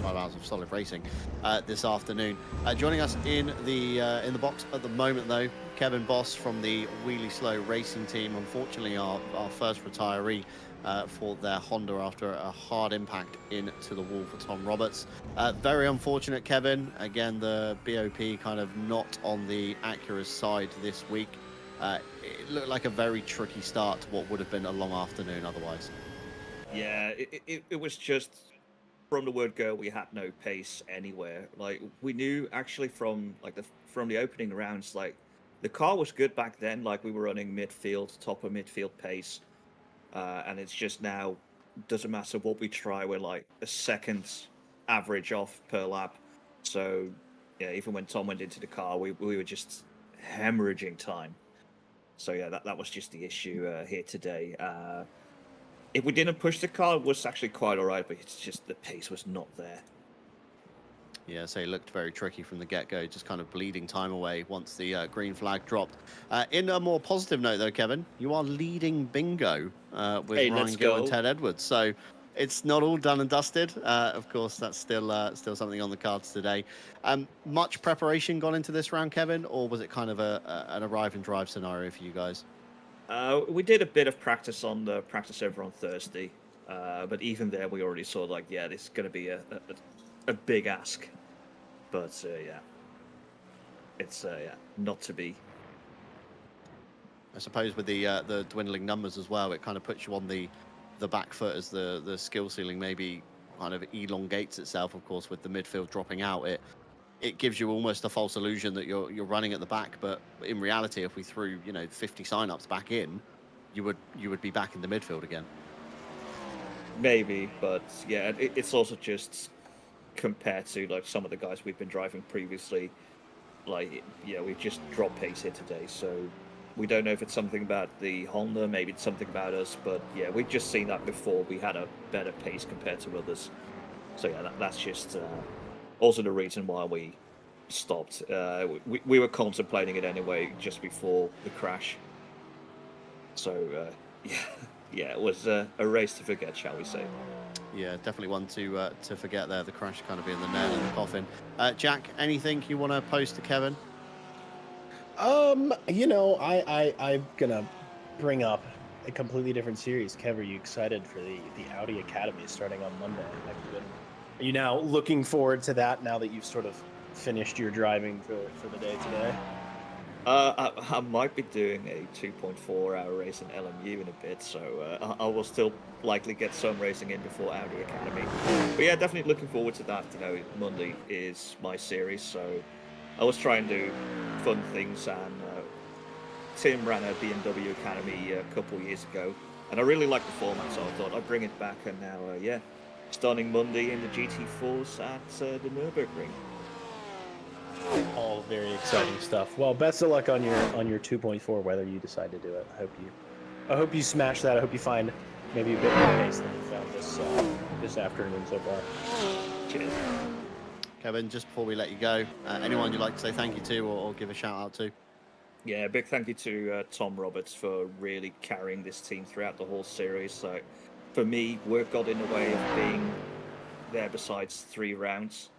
5 hours of solid racing this afternoon. Joining us in the box at the moment, though, Kevin Boss from the Wheelie Slow Racing team. Unfortunately, our first retiree for their Honda after a hard impact into the wall for Tom Roberts. Very unfortunate, Kevin. Again, the BOP kind of not on the Acura's side this week. It looked like a very tricky start to what would have been a long afternoon otherwise. Yeah, it was just, from the word go, we had no pace anywhere. Like, we knew actually from the opening rounds, like, the car was good back then. Like, we were running midfield, top of midfield pace, and it's just now, doesn't matter what we try, we're like a second average off per lap. So yeah, even when Tom went into the car, we were just hemorrhaging time. So yeah, that was just the issue here today. If we didn't push the car, it was actually quite all right, but it's just the pace was not there. Yeah, so it looked very tricky from the get-go, just kind of bleeding time away once the green flag dropped. In a more positive note, though, Kevin, you are leading bingo with Hey, Ryan let's Gill and go. Ted Edwards. So it's not all done and dusted. Of course, that's still something on the cards today. Much preparation gone into this round, Kevin, or was it kind of an arrive and drive scenario for you guys? We did a bit of practice on the practice server on Thursday, but even there, we already saw like, yeah, this is going to be a big ask. But yeah, it's yeah, not to be. I suppose with the dwindling numbers as well, it kind of puts you on the back foot as the skill ceiling maybe kind of elongates itself. Of course, with the midfield dropping out, it gives you almost a false illusion that you're running at the back. But in reality, if we threw 50 signups back in, you would be back in the midfield again. Maybe, but yeah, it's also just compared to like some of the guys we've been driving previously. Like, yeah, we've just dropped pace here today, so we don't know if it's something about the Honda, maybe it's something about us, but yeah, we've just seen that before. We had a better pace compared to others, so yeah, that's just also the reason why we stopped. We were contemplating it anyway just before the crash, so yeah, yeah, it was a race to forget, shall we say. Yeah, definitely one to forget there. The crash kind of being the nail in the coffin. Jack, anything you want to post to Kevin? I'm gonna bring up a completely different series. Kev, are you excited for the Audi Academy starting on Monday? Are you now looking forward to that now that you've sort of finished your driving for the day today? I might be doing a 2.4-hour race in LMU in a bit, so I will still likely get some racing in before Audi Academy. But yeah, definitely looking forward to that. Monday is my series, so I was trying to do fun things, and Tim ran a BMW Academy a couple years ago, and I really liked the format, so I thought I'd bring it back, and now, yeah, starting Monday in the GT4s at the Nürburgring. All very exciting stuff. Well, best of luck on your 2.4, whether you decide to do it. I hope you smash that. I hope you find maybe a bit more pace than you found this afternoon so far. Cheers. Kevin, just before we let you go, anyone you'd like to say thank you to or give a shout out to? Yeah, big thank you to Tom Roberts for really carrying this team throughout the whole series. So, for me, work got in the way of being there besides 3 rounds.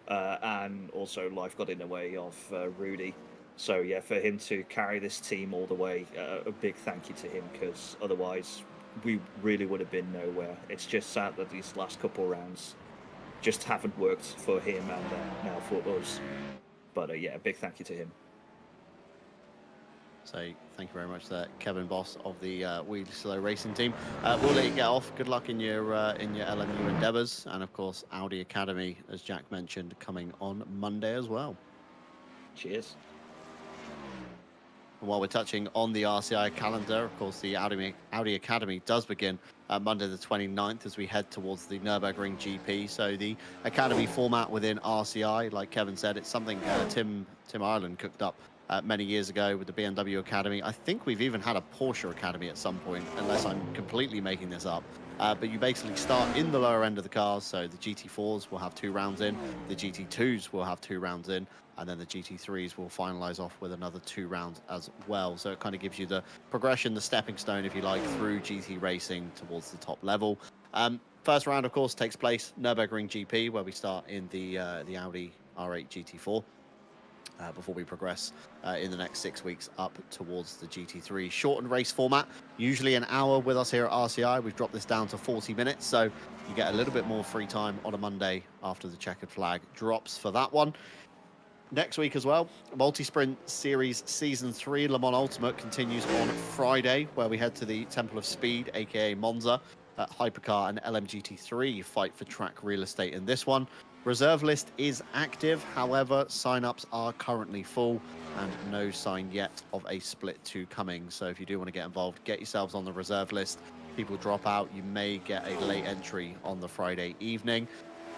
And also life got in the way of Rudy. So yeah, for him to carry this team all the way, a big thank you to him, because otherwise we really would have been nowhere. It's just sad that these last couple of rounds just haven't worked for him and now for us. But yeah, a big thank you to him. So thank you very much there, Kevin Boss of the Wheelie Slow Racing team. We'll let you get off. Good luck in your LMU endeavours, and of course Audi Academy, as Jack mentioned, coming on Monday as well. Cheers. And while we're touching on the RCI calendar, of course the Audi Academy does begin Monday the 29th as we head towards the Nürburgring GP. So the Academy format within RCI, like Kevin said, it's something Tim Ireland cooked up many years ago with the BMW Academy. I think we've even had a Porsche Academy at some point, unless I'm completely making this up. But you basically start in the lower end of the cars, so the GT4s will have 2 rounds in, the GT2s will have 2 rounds in, and then the GT3s will finalize off with another 2 rounds as well. So it kind of gives you the progression, the stepping stone, if you like, through GT racing towards the top level. First round, of course, takes place Nürburgring GP, where we start in the Audi R8 GT4. Before we progress in the next 6 weeks up towards the GT3. Shortened race format, usually an hour with us here at RCI. We've dropped this down to 40 minutes, so you get a little bit more free time on a Monday after the checkered flag drops for that one. Next week as well, Multi-Sprint Series Season 3 Le Mans Ultimate continues on Friday, where we head to the Temple of Speed, aka Monza. Hypercar and LMGT3 fight for track real estate in this one. Reserve list is active, however, sign-ups are currently full and no sign yet of a split 2 coming. So if you do want to get involved, get yourselves on the reserve list. People drop out, you may get a late entry on the Friday evening.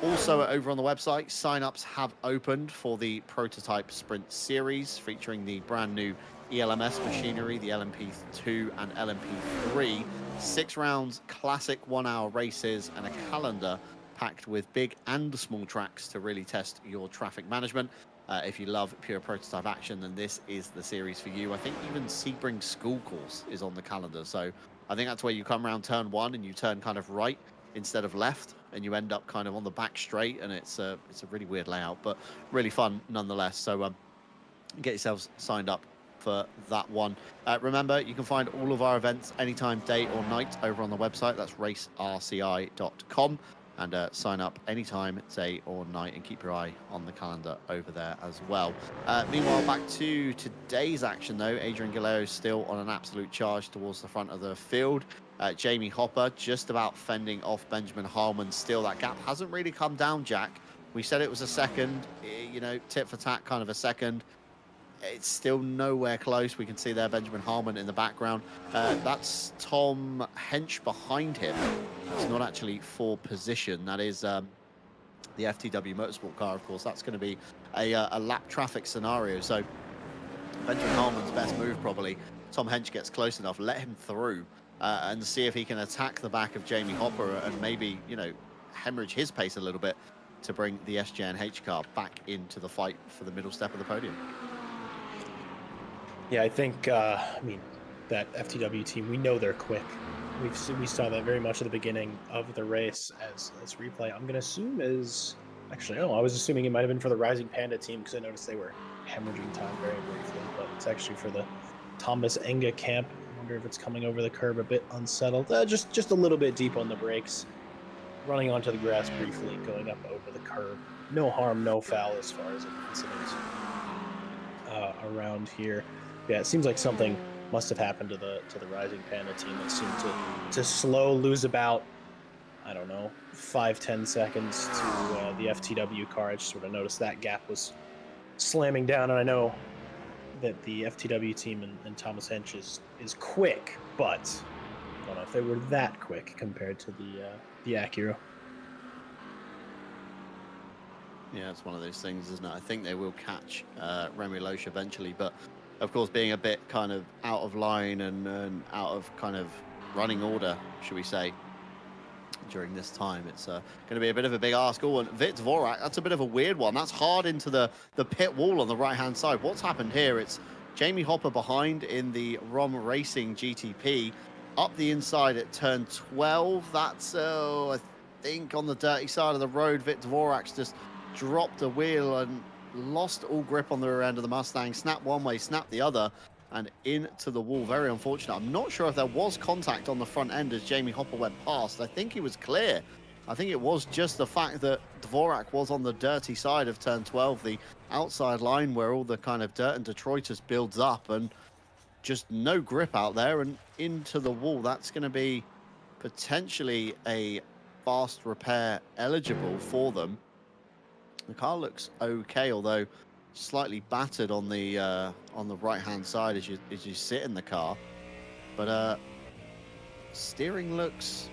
Also over on the website, sign-ups have opened for the Prototype Sprint Series, featuring the brand new ELMS machinery, the LMP2 and LMP3. 6 rounds, classic 1-hour races, and a calendar packed with big and small tracks to really test your traffic management. If you love pure prototype action, then this is the series for you. I think even Sebring School Course is on the calendar. So I think that's where you come around turn 1 and you turn kind of right instead of left, and you end up kind of on the back straight, and it's a really weird layout, but really fun nonetheless. So get yourselves signed up for that one. Remember, you can find all of our events anytime, day or night, over on the website. That's racerci.com. And sign up anytime, day or night, and keep your eye on the calendar over there as well. Meanwhile, back to today's action, though. Adrian Galeo is still on an absolute charge towards the front of the field. Jamie Hopper just about fending off Benjamin Harman still. That gap hasn't really come down, Jack. We said it was a second, tit for tat kind of a second. It's still nowhere close. We can see there Benjamin Harman in the background. That's Tom Hench behind him. It's not actually for position. That is the FTW Motorsport car, of course. That's going to be a lap traffic scenario. So Benjamin Harman's best move, probably. Tom Hench gets close enough, let him through and see if he can attack the back of Jamie Hopper and maybe, hemorrhage his pace a little bit to bring the SJNH car back into the fight for the middle step of the podium. Yeah, I think, that FTW team, we know they're quick. We saw that very much at the beginning of the race as replay. I'm going to assume I was assuming it might have been for the Rising Panda team because I noticed they were hemorrhaging time very briefly, but it's actually for the Thomas Enga camp. I wonder if it's coming over the curb a bit unsettled. Just a little bit deep on the brakes. Running onto the grass briefly, going up over the curb. No harm, no foul as far as incidents around here. Yeah, it seems like something must have happened to the Rising Panda team that seemed to lose about, 5-10 seconds to the FTW car. I just sort of noticed that gap was slamming down, and I know that the FTW team and Thomas Hench is quick, but I don't know if they were that quick compared to the Acura. Yeah, it's one of those things, isn't it? I think they will catch Remy Loesch eventually, but of course, being a bit kind of out of line and out of kind of running order, should we say, during this time, it's going to be a bit of a big ask. Oh, and Vit Dvorak, that's a bit of a weird one. That's hard into the pit wall on the right-hand side. What's happened here? It's Jamie Hopper behind in the ROM Racing GTP. Up the inside at turn 12. That's, I think, on the dirty side of the road. Vit Dvorak's just dropped a wheel and lost all grip on the rear end of the Mustang, snapped one way, snapped the other, and into the wall. Very unfortunate. I'm not sure if there was contact on the front end as Jamie Hopper went past. I think he was clear. I think it was just the fact that Dvorak was on the dirty side of turn 12, the outside line where all the kind of dirt and detritus builds up, and just no grip out there and into the wall. That's going to be potentially a fast repair eligible for them. The car looks okay, although slightly battered on the right-hand side as you sit in the car. But steering looks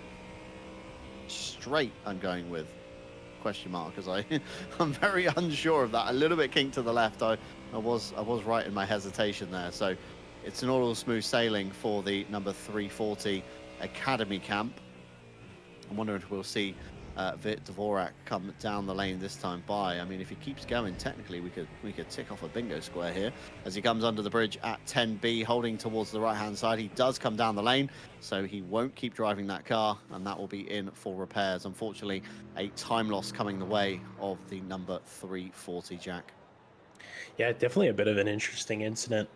straight. I'm going with question mark because I'm very unsure of that. A little bit kinked to the left. I was right in my hesitation there. So it's an all smooth sailing for the number 340 Academy camp. I'm wondering if we'll see Vit Dvorak come down the lane this time by. I mean, if he keeps going, technically we could tick off a bingo square here as he comes under the bridge at 10B, holding towards the right-hand side. He does come down the lane, so he won't keep driving that car, and that will be in for repairs. Unfortunately, a time loss coming the way of the number 340, Jack. Yeah, definitely a bit of an interesting incident.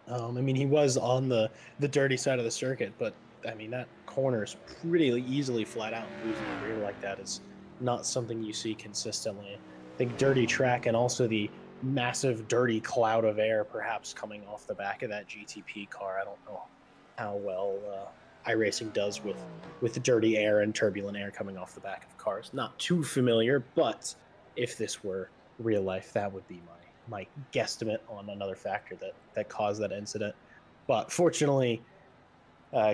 I mean, he was on the dirty side of the circuit, but I mean, that corner's pretty easily flat out. Losing the rear like that is not something you see consistently. I think dirty track and also the massive dirty cloud of air perhaps coming off the back of that GTP car. I don't know how well iRacing does with the dirty air and turbulent air coming off the back of cars. Not too familiar, but if this were real life, that would be my guesstimate on another factor that caused that incident. But fortunately,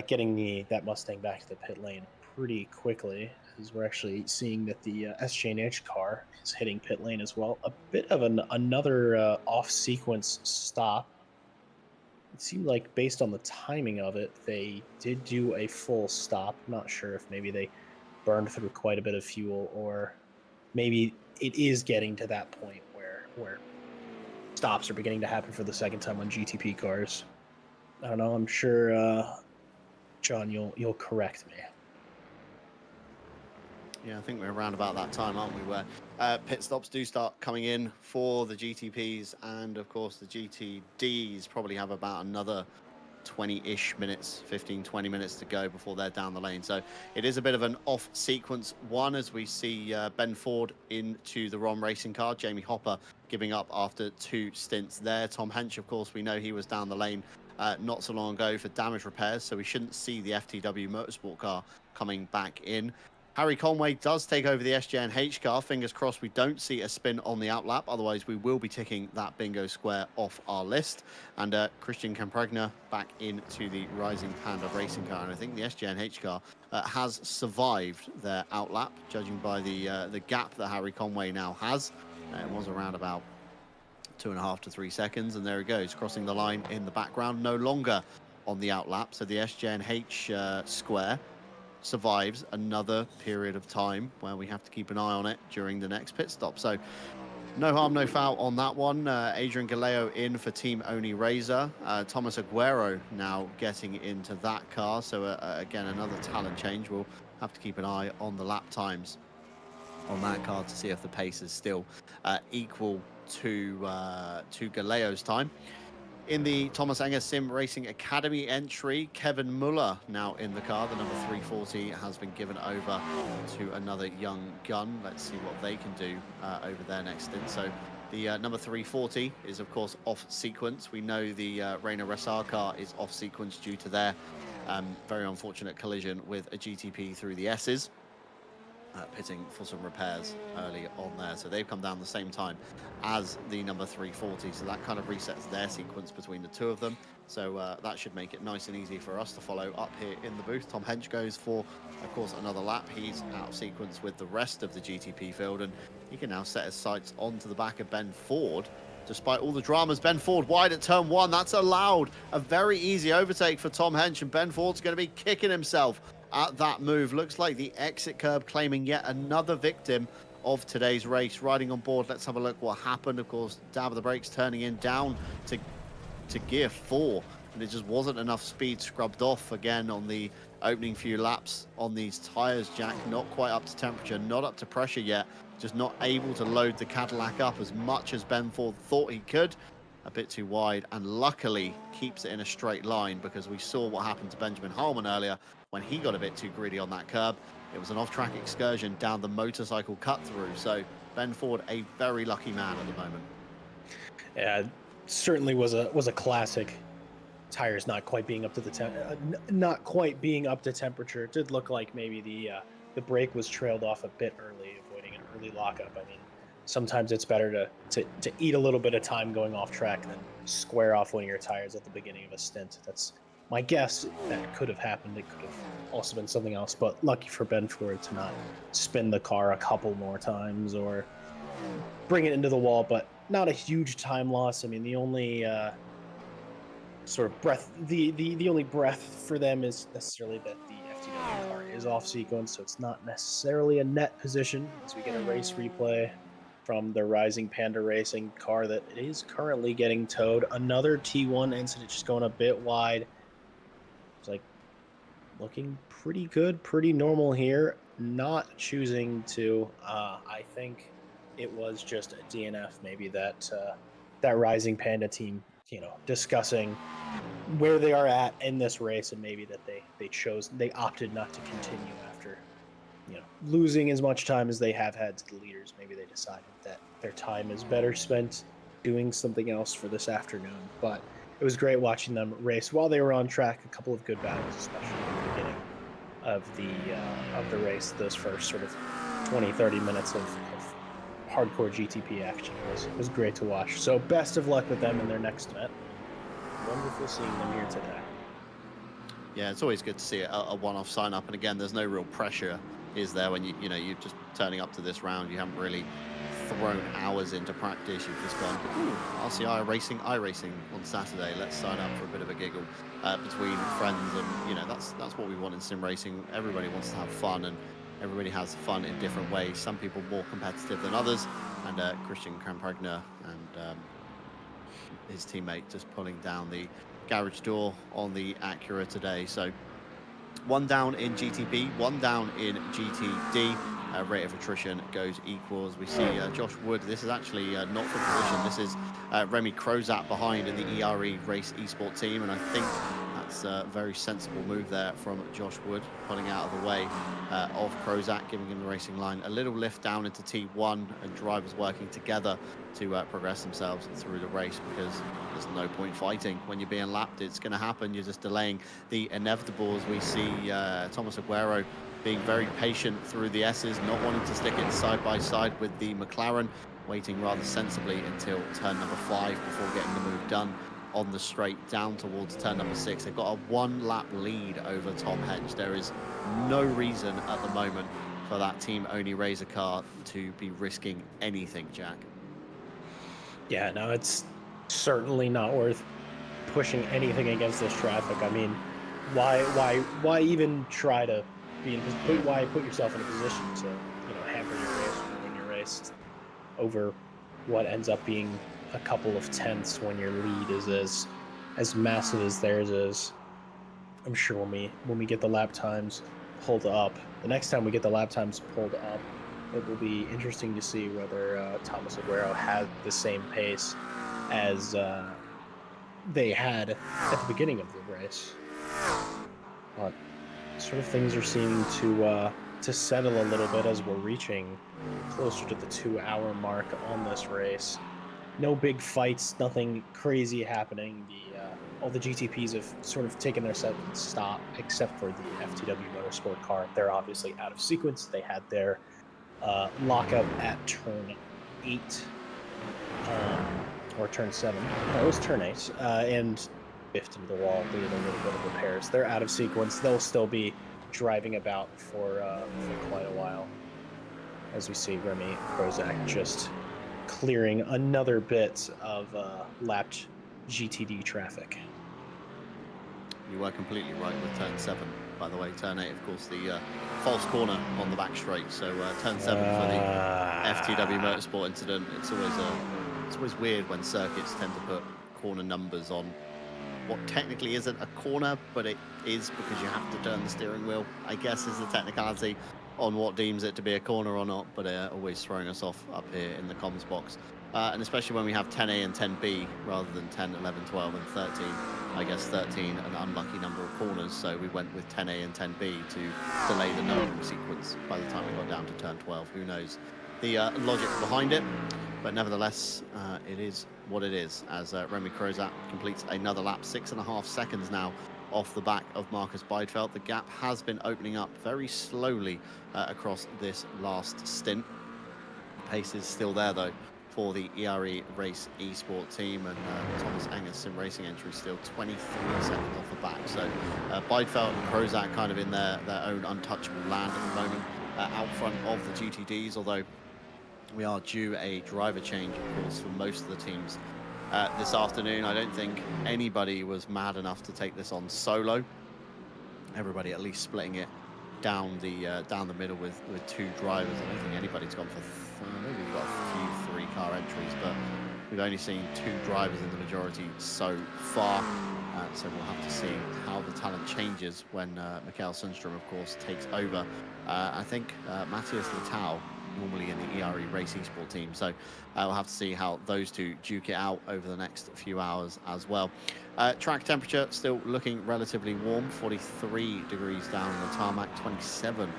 getting that Mustang back to the pit lane pretty quickly, as we're actually seeing that the SJNH car is hitting pit lane as well. A bit of another off-sequence stop. It seemed like based on the timing of it, they did do a full stop. I'm not sure if maybe they burned through quite a bit of fuel, or maybe it is getting to that point where stops are beginning to happen for the second time on GTP cars. I don't know. I'm sure, John, you'll correct me. Yeah, I think we're around about that time, aren't we, where pit stops do start coming in for the GTPs, and of course the GTDs probably have about another 20-ish minutes, 15, 20 minutes to go before they're down the lane. So it is a bit of an off sequence one as we see Ben Ford into the ROM racing car, Jamie Hopper giving up after 2 stints there. Tom Hench, of course, we know he was down the lane not so long ago for damage repairs, so we shouldn't see the FTW Motorsport car coming back in. Harry Conway does take over the SJNH car. Fingers crossed we don't see a spin on the outlap. Otherwise, we will be ticking that bingo square off our list. And Christian Campregna back into the Rising Panda racing car. And I think the SJNH car has survived their outlap, judging by the gap that Harry Conway now has. It was around about 2.5 to 3 seconds. And there he goes, crossing the line in the background, no longer on the outlap. So the SJNH square survives another period of time where we have to keep an eye on it during the next pit stop. So no harm, no foul on that one. Adrian Galeo in for Team Oni Razor. Thomas Aguero now getting into that car. So again, another talent change. We'll have to keep an eye on the lap times on that car to see if the pace is still equal to Galeo's time. In the Thomas Enger Sim Racing Academy entry, Kevin Muller now in the car. The number 340 has been given over to another young gun. Let's see what they can do over their next stint. So the number 340 is, of course, off sequence. We know the Reina Ressar car is off sequence due to their very unfortunate collision with a GTP through the S's. Pitting for some repairs early on there. So they've come down the same time as the number 340. So that kind of resets their sequence between the two of them. So that should make it nice and easy for us to follow up here in the booth. Tom Hench goes for, of course, another lap. He's out of sequence with the rest of the GTP field, and he can now set his sights onto the back of Ben Ford. Despite all the dramas, Ben Ford wide at turn 1. That's allowed a very easy overtake for Tom Hench, and Ben Ford's going to be kicking himself at that move. Looks like the exit curb claiming yet another victim of today's race. Riding on board, let's have a look what happened. Of course, dab of the brakes turning in down to gear 4, and it just wasn't enough speed scrubbed off again on the opening few laps on these tires. Jack not quite up to temperature, not up to pressure yet, just not able to load the Cadillac up as much as Ben Ford thought he could. A bit too wide, and luckily keeps it in a straight line, because we saw what happened to Benjamin Harmon earlier when he got a bit too greedy on that curb. It was an off-track excursion down the motorcycle cut-through. So Ben Ford, a very lucky man at the moment. Yeah, Certainly was a classic. Tires not quite being up to not quite being up to temperature. It did look like maybe the brake was trailed off a bit early, avoiding an early lockup. I mean, sometimes it's better to eat a little bit of time going off track than square off one of your tires at the beginning of a stint. That's my guess. That could have happened. It could have also been something else, but lucky for Ben Ford to not spin the car a couple more times or bring it into the wall, but not a huge time loss. I mean, the only sort of breath, the only breath for them is necessarily that the FTW car is off sequence, so it's not necessarily a net position as we get a race replay from the Rising Panda Racing car that is currently getting towed. Another T1 incident, just going a bit wide. It's like looking pretty good, pretty normal here. Not choosing to. I think it was just a DNF. Maybe that Rising Panda team, discussing where they are at in this race, and maybe that they opted not to continue after losing as much time as they have had to the leaders. Maybe they decided that their time is better spent doing something else for this afternoon. But it was great watching them race while they were on track. A couple of good battles, especially at the beginning of the race. Those first sort of 20-30 minutes of hardcore GTP action was great to watch. So best of luck with them in their next event. Wonderful seeing them here today. Yeah, it's always good to see a one-off sign-up, and again, there's no real pressure, is there, when you're just turning up to this round. You haven't really thrown hours into practice. You've just gone, RCI racing, iRacing on Saturday. Let's sign up for a bit of a giggle between friends, and that's what we want in sim racing. Everybody wants to have fun, and everybody has fun in different ways. Some people more competitive than others, and Christian Campagna and his teammate just pulling down the garage door on the Acura today. So one down in GTP, one down in GTD. Rate of attrition goes equal as we see Josh Wood. This is actually not for position. This is Remy Crozat behind in the ERE race esport team, and I think that's a very sensible move there from Josh Wood, pulling out of the way of Crozat, giving him the racing line a little lift down into T1, and drivers working together to progress themselves through the race, because there's no point fighting when you're being lapped. It's going to happen. You're just delaying the inevitable, as we see Thomas Aguero being very patient through the S's, not wanting to stick it side by side with the McLaren, waiting rather sensibly until turn number 5 before getting the move done on the straight down towards turn number 6. They've got a 1-lap lead over Tom Hedge. There is no reason at the moment for that Team Only Razor car to be risking anything, Jack. Yeah, no, it's certainly not worth pushing anything against this traffic. I mean, why even try to why put yourself in a position to, hamper your race or win your race over what ends up being a couple of tenths when your lead is as massive as theirs is. I'm sure when we get the lap times pulled up, the next time we get the lap times pulled up, it will be interesting to see whether Thomas Aguero had the same pace as they had at the beginning of the race. But sort of things are seeming to settle a little bit as we're reaching closer to the 2-hour mark on this race. No big fights, nothing crazy happening. All the GTPs have sort of taken their set and stop, except for the FTW Motorsport car. They're obviously out of sequence. They had their lockup at turn 8 or turn 7. No, it was turn 8, and biffed into the wall, needed a little bit of repairs. They're out of sequence. They'll still be driving about for quite a while, as we see Remy Crozat just clearing another bit of lapped GTD traffic. You were completely right with turn 7, by the way. Turn 8, of course, the false corner on the back straight. So turn 7 for the FTW Motorsport incident. It's always weird when circuits tend to put corner numbers on what technically isn't a corner, but it is, because you have to turn the steering wheel, I guess, is the technicality on what deems it to be a corner or not. But always throwing us off up here in the comms box, and especially when we have 10A and 10B rather than 10, 11, 12 and 13. I guess 13 an unlucky number of corners, so we went with 10A and 10B to delay the numbering sequence by the time we got down to turn 12. Who knows the logic behind it, but nevertheless it is what it is, as Remy Crozat completes another lap, 6.5 seconds now off the back of Marcus Beidfeld. The gap has been opening up very slowly across this last stint. Pace is still there though for the ERE Race Esport team, and Thomas Angus Sim Racing entry still 23 seconds off the back. So Beidfeld and Crozat kind of in their own untouchable land at the moment, out front of the GTDs, although we are due a driver change, of course, for most of the teams this afternoon. I don't think anybody was mad enough to take this on solo. Everybody at least splitting it down the middle with 2 drivers. I don't think anybody's gone for maybe we've got a few 3-car entries, but we've only seen 2 drivers in the majority so far. So we'll have to see how the talent changes when Mikael Sundstrom, of course, takes over. I think Matthias Littau, normally in the ERE Race Esport team. So we'll have to see how those two duke it out over the next few hours as well. Track temperature still looking relatively warm, 43 degrees down on the tarmac, 27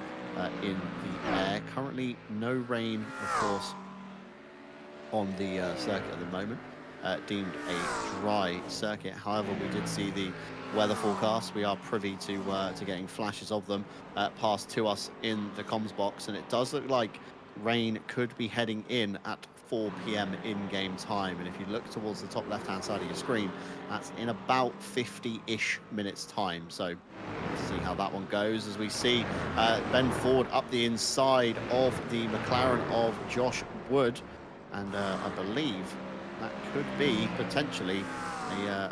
in the air. Currently no rain, of course, on the circuit at the moment. Deemed a dry circuit. However, we did see the weather forecast. We are privy to getting flashes of them passed to us in the comms box, and it does look like rain could be heading in at 4 p.m. in-game time. And if you look towards the top left-hand side of your screen, that's in about 50-ish minutes time. So let's see how that one goes, as we see Ben Ford up the inside of the McLaren of Josh Wood, and I believe that could be potentially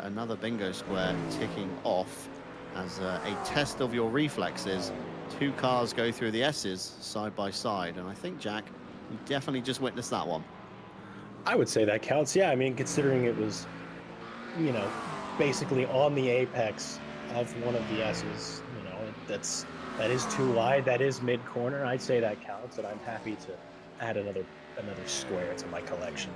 another bingo square ticking off as a test of your reflexes two cars go through the S's side by side, and I think, Jack, you definitely just witnessed that one. I would say that counts. Yeah, I mean, considering it was, basically on the apex of one of the S's, that is too wide. That is mid corner. I'd say that counts, and I'm happy to add another square to my collection.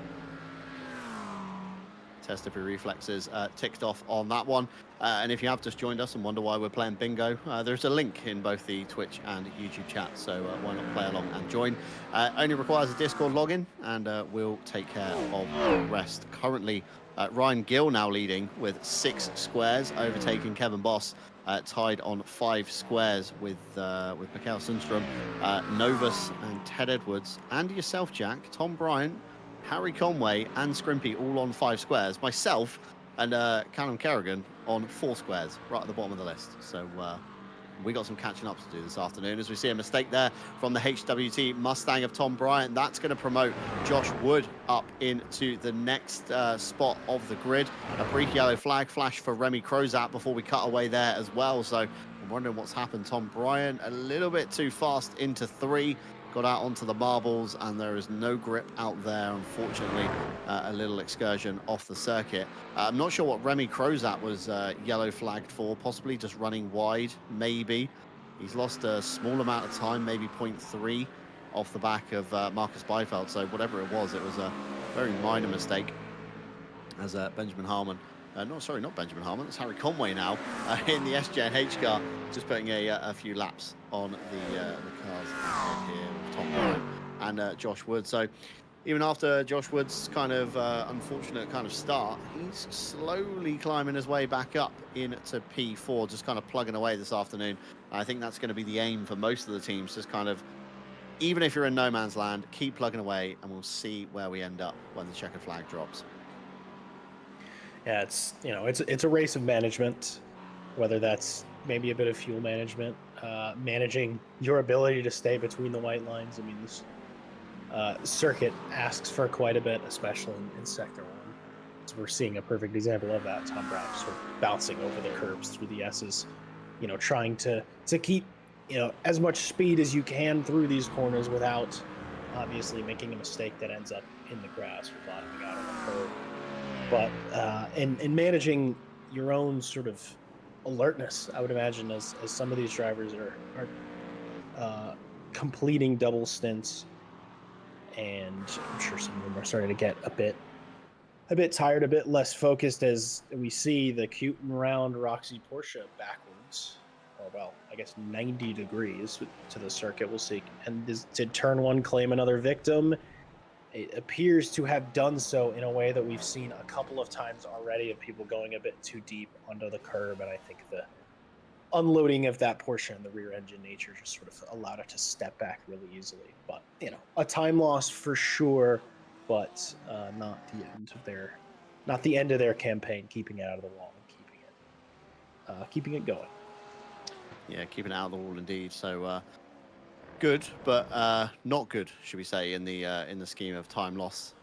Test of your reflexes ticked off on that one. And if you have just joined us and wonder why we're playing bingo, there's a link in both the Twitch and YouTube chat, so why not play along and join. Only requires a Discord login, and we'll take care of the rest. Currently, Ryan Gill now leading with 6 squares, overtaking Kevin Boss, tied on 5 squares with Mikhail Sundstrom, Novus and Ted Edwards, and yourself, Jack, Tom Bryant, Harry Conway and Scrimpy all on 5 squares. Myself and Callum Kerrigan on 4 squares, right at the bottom of the list. So we got some catching up to do this afternoon, as we see a mistake there from the HWT Mustang of Tom Bryant. That's going to promote Josh Wood up into the next spot of the grid. A brief yellow flag flash for Remy Crozat before we cut away there as well. So I'm wondering what's happened. Tom Bryant a little bit too fast into 3. Got out onto the marbles, and there is no grip out there, unfortunately. A little excursion off the circuit. I'm not sure what Remy Crozat was yellow flagged for, possibly just running wide, maybe. He's lost a small amount of time, maybe 0.3 off the back of Marcus Beifeld, so whatever it was a very minor mistake as Benjamin Harmon. Not Benjamin Harmon. It's Harry Conway now in the SJ&H car, just putting a few laps on the cars here with Tom Bryant and Josh Wood. So even after Josh Wood's kind of unfortunate kind of start, he's slowly climbing his way back up into P4, just kind of plugging away this afternoon. I think that's going to be the aim for most of the teams, just kind of, even if you're in no man's land, keep plugging away, and we'll see where we end up when the checkered flag drops. Yeah, it's a race of management, whether that's maybe a bit of fuel management, managing your ability to stay between the white lines. I mean, this circuit asks for quite a bit, especially in Sector 1. So we're seeing a perfect example of that. Tom Brown sort of bouncing over the curbs through the S's, trying to keep, as much speed as you can through these corners without obviously making a mistake that ends up in the grass or bottoming out on the curb. But in managing your own sort of alertness, I would imagine, as some of these drivers are completing double stints, and I'm sure some of them are starting to get a bit tired, a bit less focused, as we see the cute and round Roxy Porsche backwards, or well, I guess 90 degrees to the circuit. We'll see. And did turn 1 claim another victim? It appears to have done so in a way that we've seen a couple of times already, of people going a bit too deep under the curb, and I think the unloading of that portion, the rear engine nature, just sort of allowed it to step back really easily. But a time loss for sure, but not the end of their campaign, keeping it out of the wall and keeping it going. Yeah, keeping it out of the wall indeed. So good, but not good, should we say, in the scheme of time loss,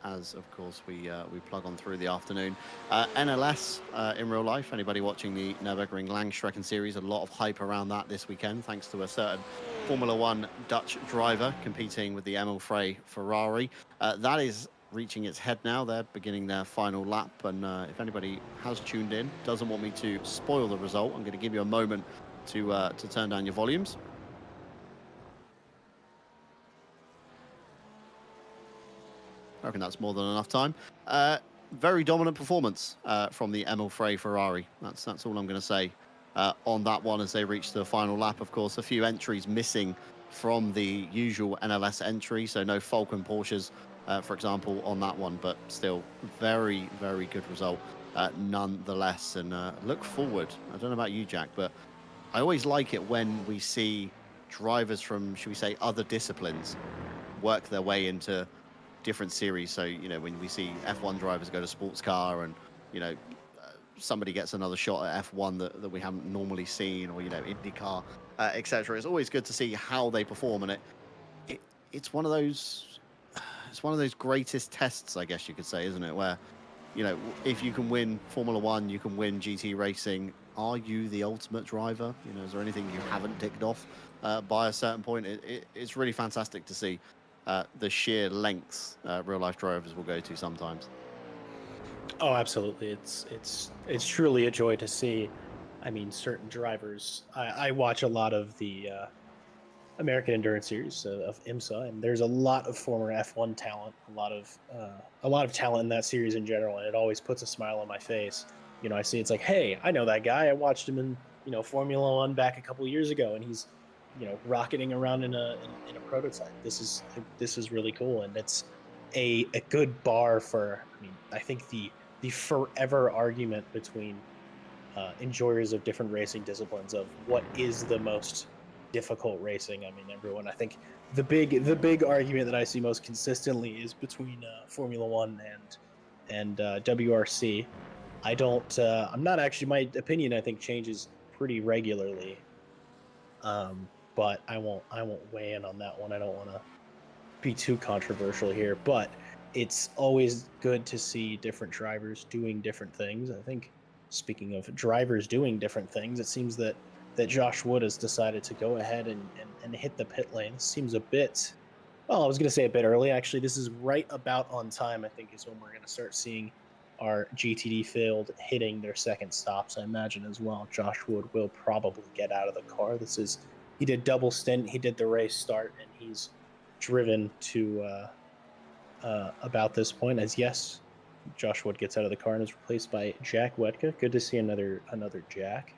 as of course we plug on through the afternoon. NLS in real life, anybody watching the Nürburgring Langstrecken series, a lot of hype around that this weekend, thanks to a certain Formula One Dutch driver competing with the Emil Frey Ferrari. That is reaching its head now. They're beginning their final lap, and if anybody has tuned in, doesn't want me to spoil the result, I'm going to give you a moment to turn down your volumes. I reckon that's more than enough time. Very dominant performance from the Emil Frey Ferrari. That's all I'm going to say on that one as they reach the final lap. Of course, a few entries missing from the usual NLS entry, so no Falcon Porsches, for example, on that one, but still very, very good result nonetheless. And look forward. I don't know about you, Jack, but I always like it when we see drivers from, should we say, other disciplines work their way into different series. So when we see F1 drivers go to sports car, and somebody gets another shot at F1 that we haven't normally seen, or IndyCar, etc. It's always good to see how they perform, and it's one of those greatest tests, I guess you could say, isn't it, where if you can win Formula One, you can win GT racing, are you the ultimate driver? You know, is there anything you haven't ticked off by a certain point? It's really fantastic to see the sheer lengths real life drivers will go to sometimes. Oh, absolutely. It's truly a joy to see. I mean, certain drivers. I watch a lot of the American Endurance Series of IMSA, and there's a lot of former F1 talent, a lot of talent in that series in general, and it always puts a smile on my face. You know, I see it's like, hey, I know that guy. I watched him in Formula One back a couple years ago, and he's rocketing around in a prototype. This is really cool, and it's a good bar for. I mean, I think the forever argument between enjoyers of different racing disciplines of what is the most difficult racing. I mean, everyone. I think the big argument that I see most consistently is between Formula One and WRC. I don't. I'm not actually. My opinion, I think, changes pretty regularly. But I won't. I won't weigh in on that one. I don't want to be too controversial here, but it's always good to see different drivers doing different things. I think speaking of drivers doing different things, it seems that Josh Wood has decided to go ahead and hit the pit lane. It seems a bit, well, I was going to say a bit early. Actually, this is right about on time, I think, is when we're going to start seeing our GTD field hitting their second stops. I imagine as well, Josh Wood will probably get out of the car. He did double stint, he did the race start, and he's driven to about this point. As yes, Josh Wood gets out of the car and is replaced by Jack Wetka. Good to see another Jack.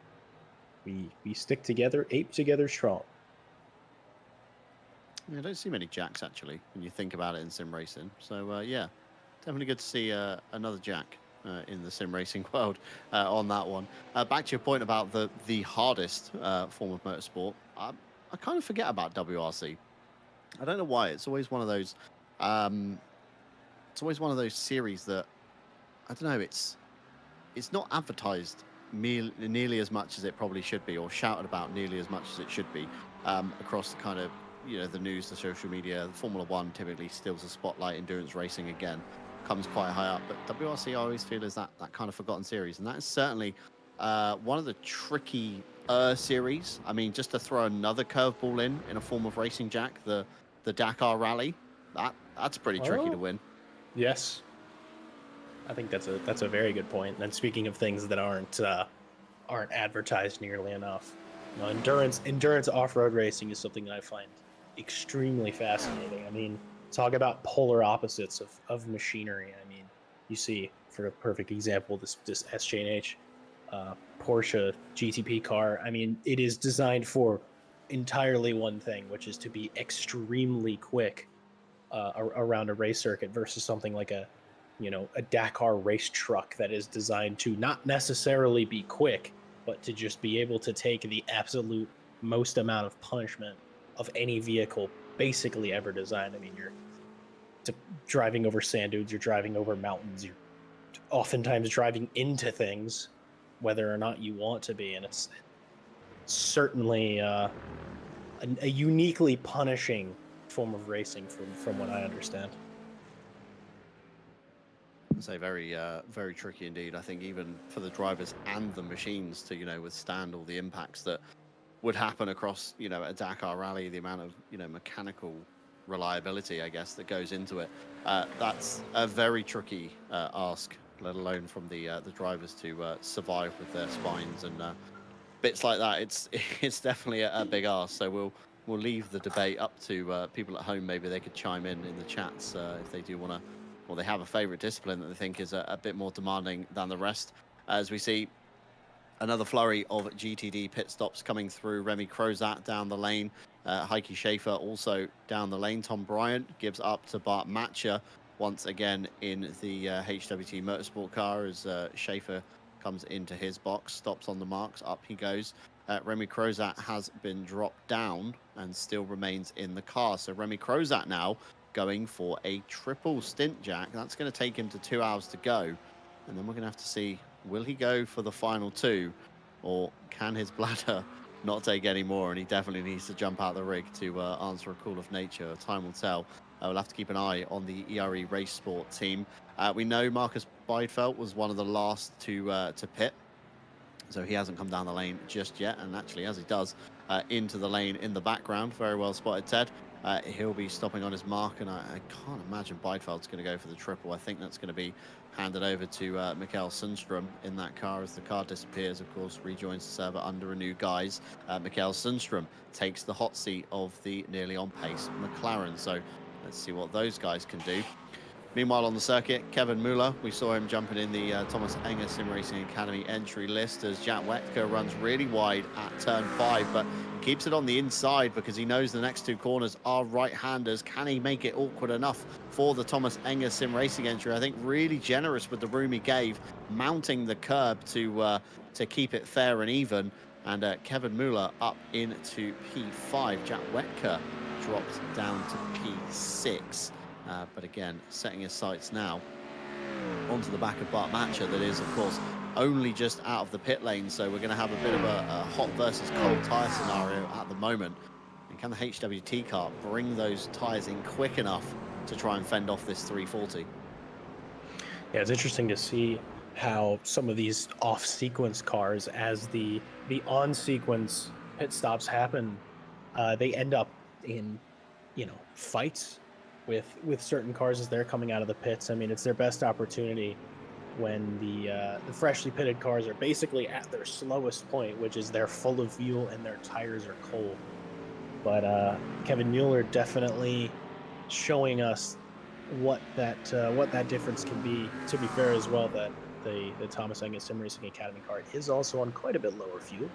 We stick together, ape together strong. Yeah, I don't see many Jacks actually when you think about it in sim racing. So yeah, definitely good to see another Jack in the sim racing world on that one. Back to your point about the hardest form of motorsport, I kind of forget about WRC. I don't know why. It's always one of those. Um, it's always one of those series that I don't know. It's not advertised nearly as much as it probably should be, or shouted about nearly as much as it should be across the kind of the news, the social media. The Formula One typically steals the spotlight. Endurance racing again comes quite high up, but WRC I always feel is that kind of forgotten series, and that is certainly one of the tricky series. I mean, just to throw another curveball in a form of racing, Jack, the Dakar Rally, that's pretty tricky to win. Yes, I think that's a very good point. And speaking of things that aren't advertised nearly enough, endurance off-road racing is something that I find extremely fascinating. I mean, talk about polar opposites of machinery. I mean, you see, for a perfect example, this SJ&H Porsche GTP car. I mean, it is designed for entirely one thing, which is to be extremely quick around a race circuit versus something like a Dakar race truck that is designed to not necessarily be quick, but to just be able to take the absolute most amount of punishment of any vehicle basically ever designed. I mean, you're driving over sand dunes, you're driving over mountains, you're oftentimes driving into things, whether or not you want to be, and it's certainly a uniquely punishing form of racing from what I understand. Say very tricky indeed. I think even for the drivers and the machines to withstand all the impacts that would happen across a Dakar rally, the amount of mechanical reliability I guess that goes into it, that's a very tricky ask, let alone from the drivers to survive with their spines and bits like that. It's definitely a big ask. So we'll leave the debate up to people at home. Maybe they could chime in the chats if they do want to, or they have a favorite discipline that they think is a bit more demanding than the rest. As we see another flurry of GTD pit stops coming through. Remy Crozat down the lane. Heike Schaefer also down the lane. Tom Bryant gives up to Bart Matcher once again in the HWT Motorsport car as Schaefer comes into his box, stops on the marks, up he goes. Remy Crozat has been dropped down and still remains in the car. So Remy Crozat now going for a triple stint, Jack. That's going to take him to 2 hours to go. And then we're going to have to see, will he go for the final two, or can his bladder not take any more? And he definitely needs to jump out the rig to answer a call of nature. Time will tell. We'll have to keep an eye on the ERE Race Sport team. We know Marcus Beidfeld was one of the last to pit. So he hasn't come down the lane just yet, and actually, as he does, into the lane in the background, very well spotted, Ted. He'll be stopping on his mark, and I can't imagine Beidfeld's going to go for the triple. I think that's going to be handed over to Mikael Sundstrom in that car as the car disappears. Of course, rejoins the server under a new guise. Mikael Sundstrom takes the hot seat of the nearly on pace McLaren. So let's see what those guys can do. Meanwhile, on the circuit, Kevin Muller, we saw him jumping in the Thomas Enger Sim Racing Academy entry list as Jack Wetka runs really wide at turn 5, but keeps it on the inside because he knows the next 2 corners are right-handers. Can he make it awkward enough for the Thomas Enger Sim Racing entry? I think really generous with the room he gave, mounting the curb to keep it fair and even. And Kevin Muller up into P5. Jack Wetka drops down to P6. But again, setting his sights now onto the back of Bart Matcher, that is, of course, only just out of the pit lane. So we're going to have a bit of a hot versus cold tyre scenario at the moment. And can the HWT car bring those tyres in quick enough to try and fend off this 340? Yeah, it's interesting to see how some of these off-sequence cars, as the on-sequence pit stops happen, they end up in, fights with certain cars as they're coming out of the pits. I mean, it's their best opportunity when the freshly pitted cars are basically at their slowest point, which is they're full of fuel and their tires are cold. But Kevin Mueller definitely showing us what that difference can be. To be fair as well, that the Thomas Enger Sim Racing Academy car is also on quite a bit lower fuel.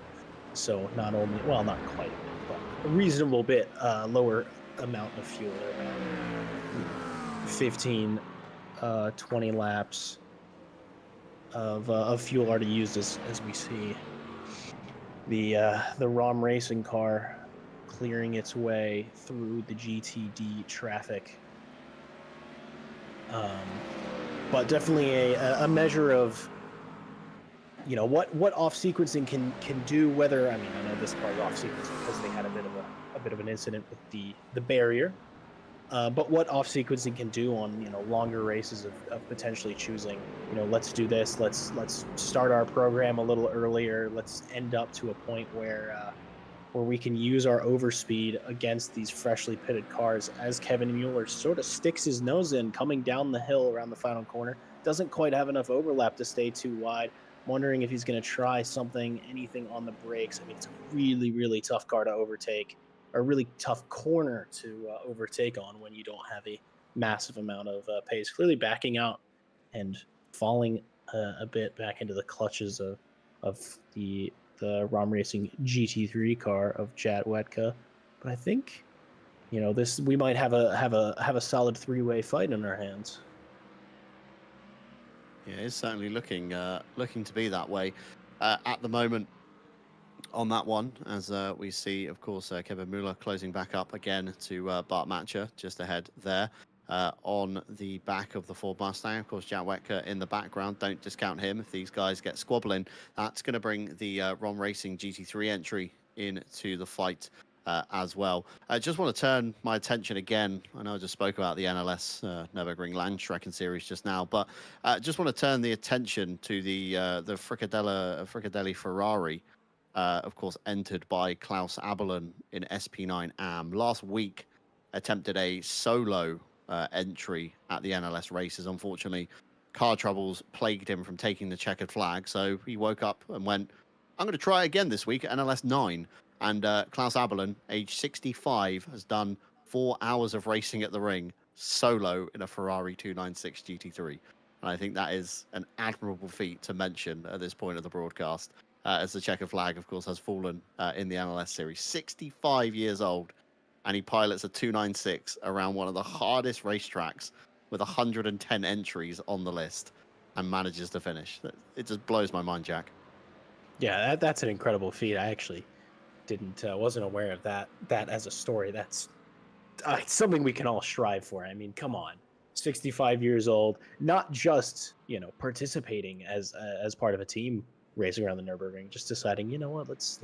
So not only, well, not quite a bit, but a reasonable bit lower amount of fuel. 15, 20 laps of fuel already used as we see the ROM racing car clearing its way through the GTD traffic. But definitely a measure of what off sequencing can do. Whether, I mean, I know this car is off sequence because they had a bit of an incident with the barrier. But what off sequencing can do on longer races of potentially choosing, let's do this, let's start our program a little earlier, let's end up to a point where we can use our overspeed against these freshly pitted cars, as Kevin Mueller sort of sticks his nose in coming down the hill around the final corner. Doesn't quite have enough overlap to stay too wide. Wondering if he's going to try anything on the brakes. I mean, it's a really, really tough car to overtake. A really tough corner to overtake on when you don't have a massive amount of pace. Clearly backing out and falling a bit back into the clutches of the ROM Racing GT3 car of Chad Wetka. But I think this, we might have a solid 3-way fight in our hands. Yeah, it's certainly looking to be that way at the moment. On that one, as we see, of course, Kevin Mueller closing back up again to Bart Matcher just ahead there on the back of the Ford Mustang. Of course, Jack Wetka in the background. Don't discount him. If these guys get squabbling, that's going to bring the ROM Racing GT3 entry into the fight as well. I just want to turn my attention again. I know I just spoke about the NLS Nürburgring Landstrecken series just now, but just want to turn the attention to the Fricadelli Ferrari. Of course, entered by Klaus Abelin in SP9 AM. Last week, attempted a solo entry at the NLS races. Unfortunately, car troubles plagued him from taking the checkered flag. So he woke up and went, I'm going to try again this week at NLS 9. And Klaus Abelin, age 65, has done 4 hours of racing at the ring solo in a Ferrari 296 GT3. And I think that is an admirable feat to mention at this point of the broadcast. As the checkered flag, of course, has fallen in the NLS series. 65 years old, and he pilots a 296 around one of the hardest racetracks with 110 entries on the list and manages to finish. It just blows my mind, Jack. Yeah, that's an incredible feat. I actually wasn't aware of that as a story. That's something we can all strive for. I mean, come on. 65 years old, not just, participating as part of a team racing around the Nürburgring, just deciding, let's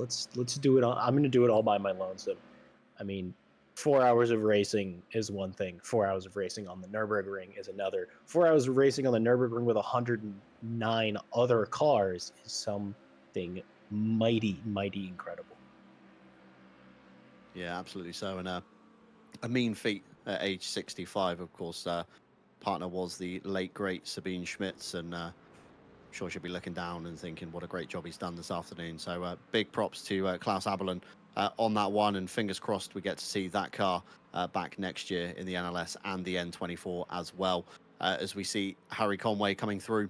do it all. I'm going to do it all by my lonesome. I mean, 4 hours of racing is one thing. 4 hours of racing on the Nürburgring is another. 4 hours of racing on the Nürburgring with 109 other cars is something mighty, mighty incredible. Yeah, absolutely so. And a mean feat at age 65, of course. Partner was the late, great Sabine Schmitz, and sure she'll be looking down and thinking what a great job he's done this afternoon. So big props to Klaus Abelin on that one, and fingers crossed we get to see that car back next year in the NLS and the N24 as well, as we see Harry Conway coming through,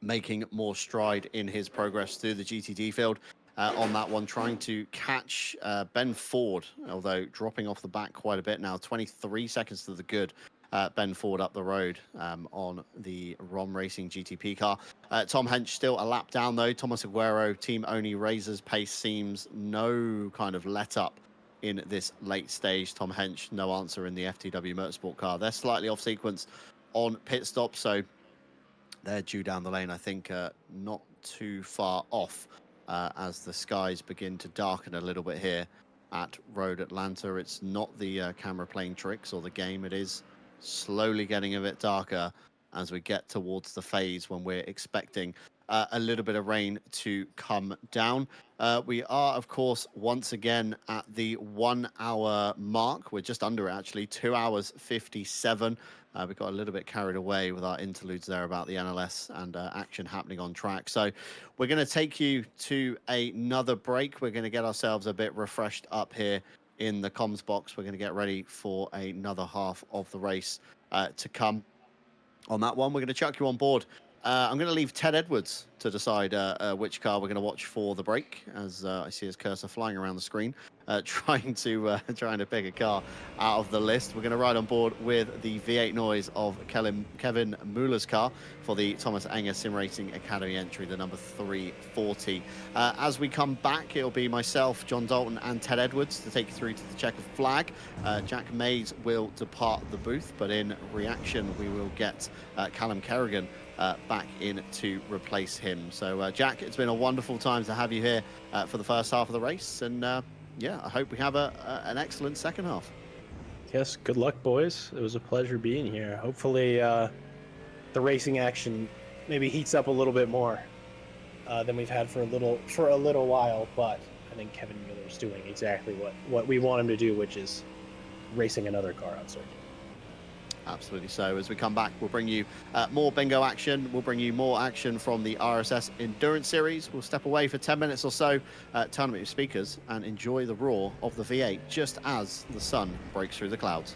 making more stride in his progress through the GTD field. On that one, trying to catch Ben Ford, although dropping off the back quite a bit now. 23 seconds to the good. Ben Ford up the road on the ROM Racing GTP car. Tom Hench still a lap down, though. Thomas Aguero, team only raises pace, seems no kind of let up in this late stage. Tom Hench, no answer in the FTW Motorsport car. They're slightly off sequence on pit stop, so they're due down the lane, I think, not too far off as the skies begin to darken a little bit here at Road Atlanta. It's not the camera playing tricks or the game. It is slowly getting a bit darker as we get towards the phase when we're expecting a little bit of rain to come down. We are, of course, once again at the 1 hour mark. We're just under it, actually, 2 hours 57. We got a little bit carried away with our interludes there about the NLS and action happening on track. So we're going to take you to another break. We're going to get ourselves a bit refreshed up here in the comms box. We're going to get ready for another half of the race to come. On that one, we're going to chuck you on board. I'm going to leave Ted Edwards to decide which car we're going to watch for the break, as I see his cursor flying around the screen, trying to pick a car out of the list. We're going to ride on board with the V8 noise of Kevin Muller's car for the Thomas Enger Sim Racing Academy entry, the number 340. As we come back, it'll be myself, John Dalton, and Ted Edwards to take you through to the checkered flag. Jack Mays will depart the booth, but in reaction, we will get Callum Kerrigan back in to replace him. So, Jack, it's been a wonderful time to have you here for the first half of the race. And yeah, I hope we have an excellent second half. Yes, good luck, boys. It was a pleasure being here. Hopefully the racing action maybe heats up a little bit more than we've had for a little while. But I think Kevin Muller's doing exactly what we want him to do, which is racing another car on circuit. Absolutely so. As we come back, we'll bring you more bingo action. We'll bring you more action from the RSS Endurance Series. We'll step away for 10 minutes or so, turn up your speakers, and enjoy the roar of the V8 just as the sun breaks through the clouds.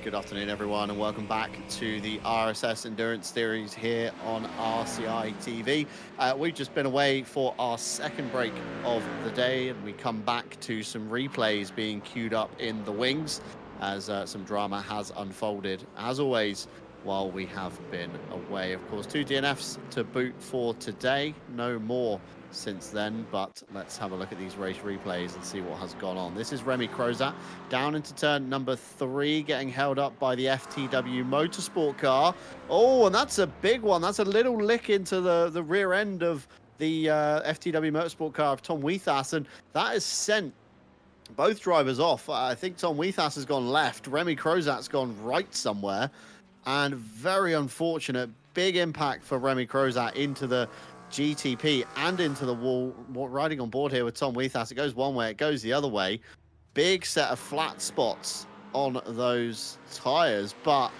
Good afternoon, everyone, and welcome back to the RSS Endurance Series here on RCI TV. We've just been away for our second break of the day, and we come back to some replays being queued up in the wings as some drama has unfolded, as always, while we have been away. Of course, 2 DNFs to boot for today, no more since then, but let's have a look at these race replays and see what has gone on. This is Remy Crozat down into turn number 3, getting held up by the FTW Motorsport car. Oh, and that's a big one. That's a little lick into the rear end of the FTW Motorsport car of Tom Weethas, and that has sent both drivers off. I think Tom Weethas has gone left, Remy Crozat's gone right somewhere, and very unfortunate. Big impact for Remy Crozat into the GTP and into the wall, riding on board here with Tom Weethas. It goes one way, it goes the other way. Big set of flat spots on those tires, but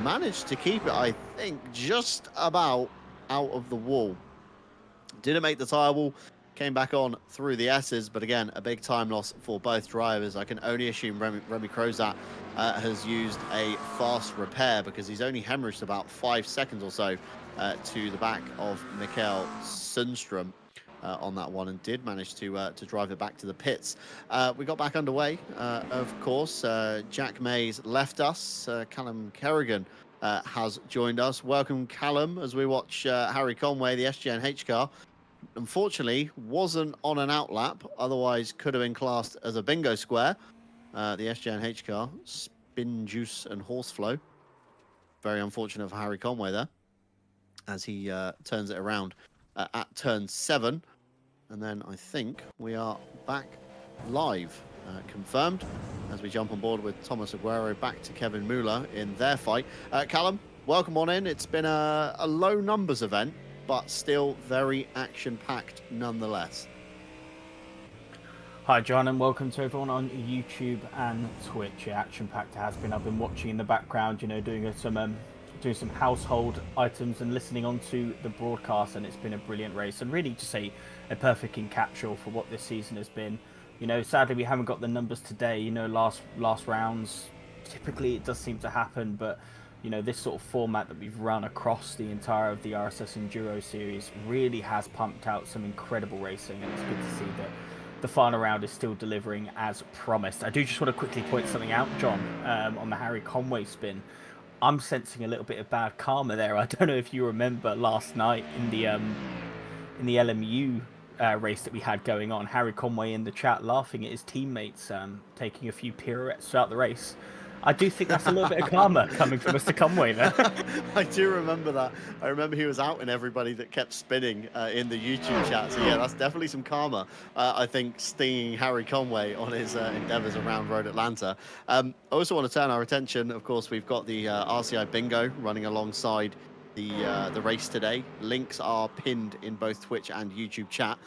managed to keep it, I think, just about out of the wall. Didn't make the tire wall, came back on through the S's, but again, a big time loss for both drivers. I can only assume Remy Crozat has used a fast repair, because he's only hemorrhaged about 5 seconds or so to the back of Mikael Sundström on that one, and did manage to drive it back to the pits. We got back underway, of course. Jack Mays left us. Callum Kerrigan has joined us. Welcome, Callum, as we watch Harry Conway, the SGNH car. Unfortunately, wasn't on an outlap, otherwise could have been classed as a bingo square. The SGNH car, spin, juice, and horseflow. Very unfortunate for Harry Conway there, as he turns it around at turn 7. And then I think we are back live, confirmed, as we jump on board with Thomas Aguero back to Kevin Muller in their fight. Callum, welcome on in. It's been a low numbers event, but still very action-packed nonetheless. Hi John, and welcome to everyone on YouTube and Twitch. Yeah, action-packed has been. I've been watching in the background, you know, doing some household items and listening on to the broadcast, and it's been a brilliant race, and really just a perfect capsule for what this season has been. You know, sadly we haven't got the numbers today. You know, last rounds, typically it does seem to happen, but you know, this sort of format that we've run across the entire of the RSS Enduro series really has pumped out some incredible racing, and it's good to see that the final round is still delivering as promised. I do just want to quickly point something out, John, on the Harry Conway spin. I'm sensing a little bit of bad karma there. I don't know if you remember last night in the LMU race that we had going on, Harry Conway in the chat laughing at his teammates taking a few pirouettes throughout the race. I do think that's a little bit of karma coming from Mr. Conway there. I do remember that. I remember he was out and everybody that kept spinning in the YouTube chat. So yeah, that's definitely some karma, I think, stinging Harry Conway on his endeavours around Road Atlanta. I also want to turn our attention, of course, we've got the RCI Bingo running alongside the race today. Links are pinned in both Twitch and YouTube chat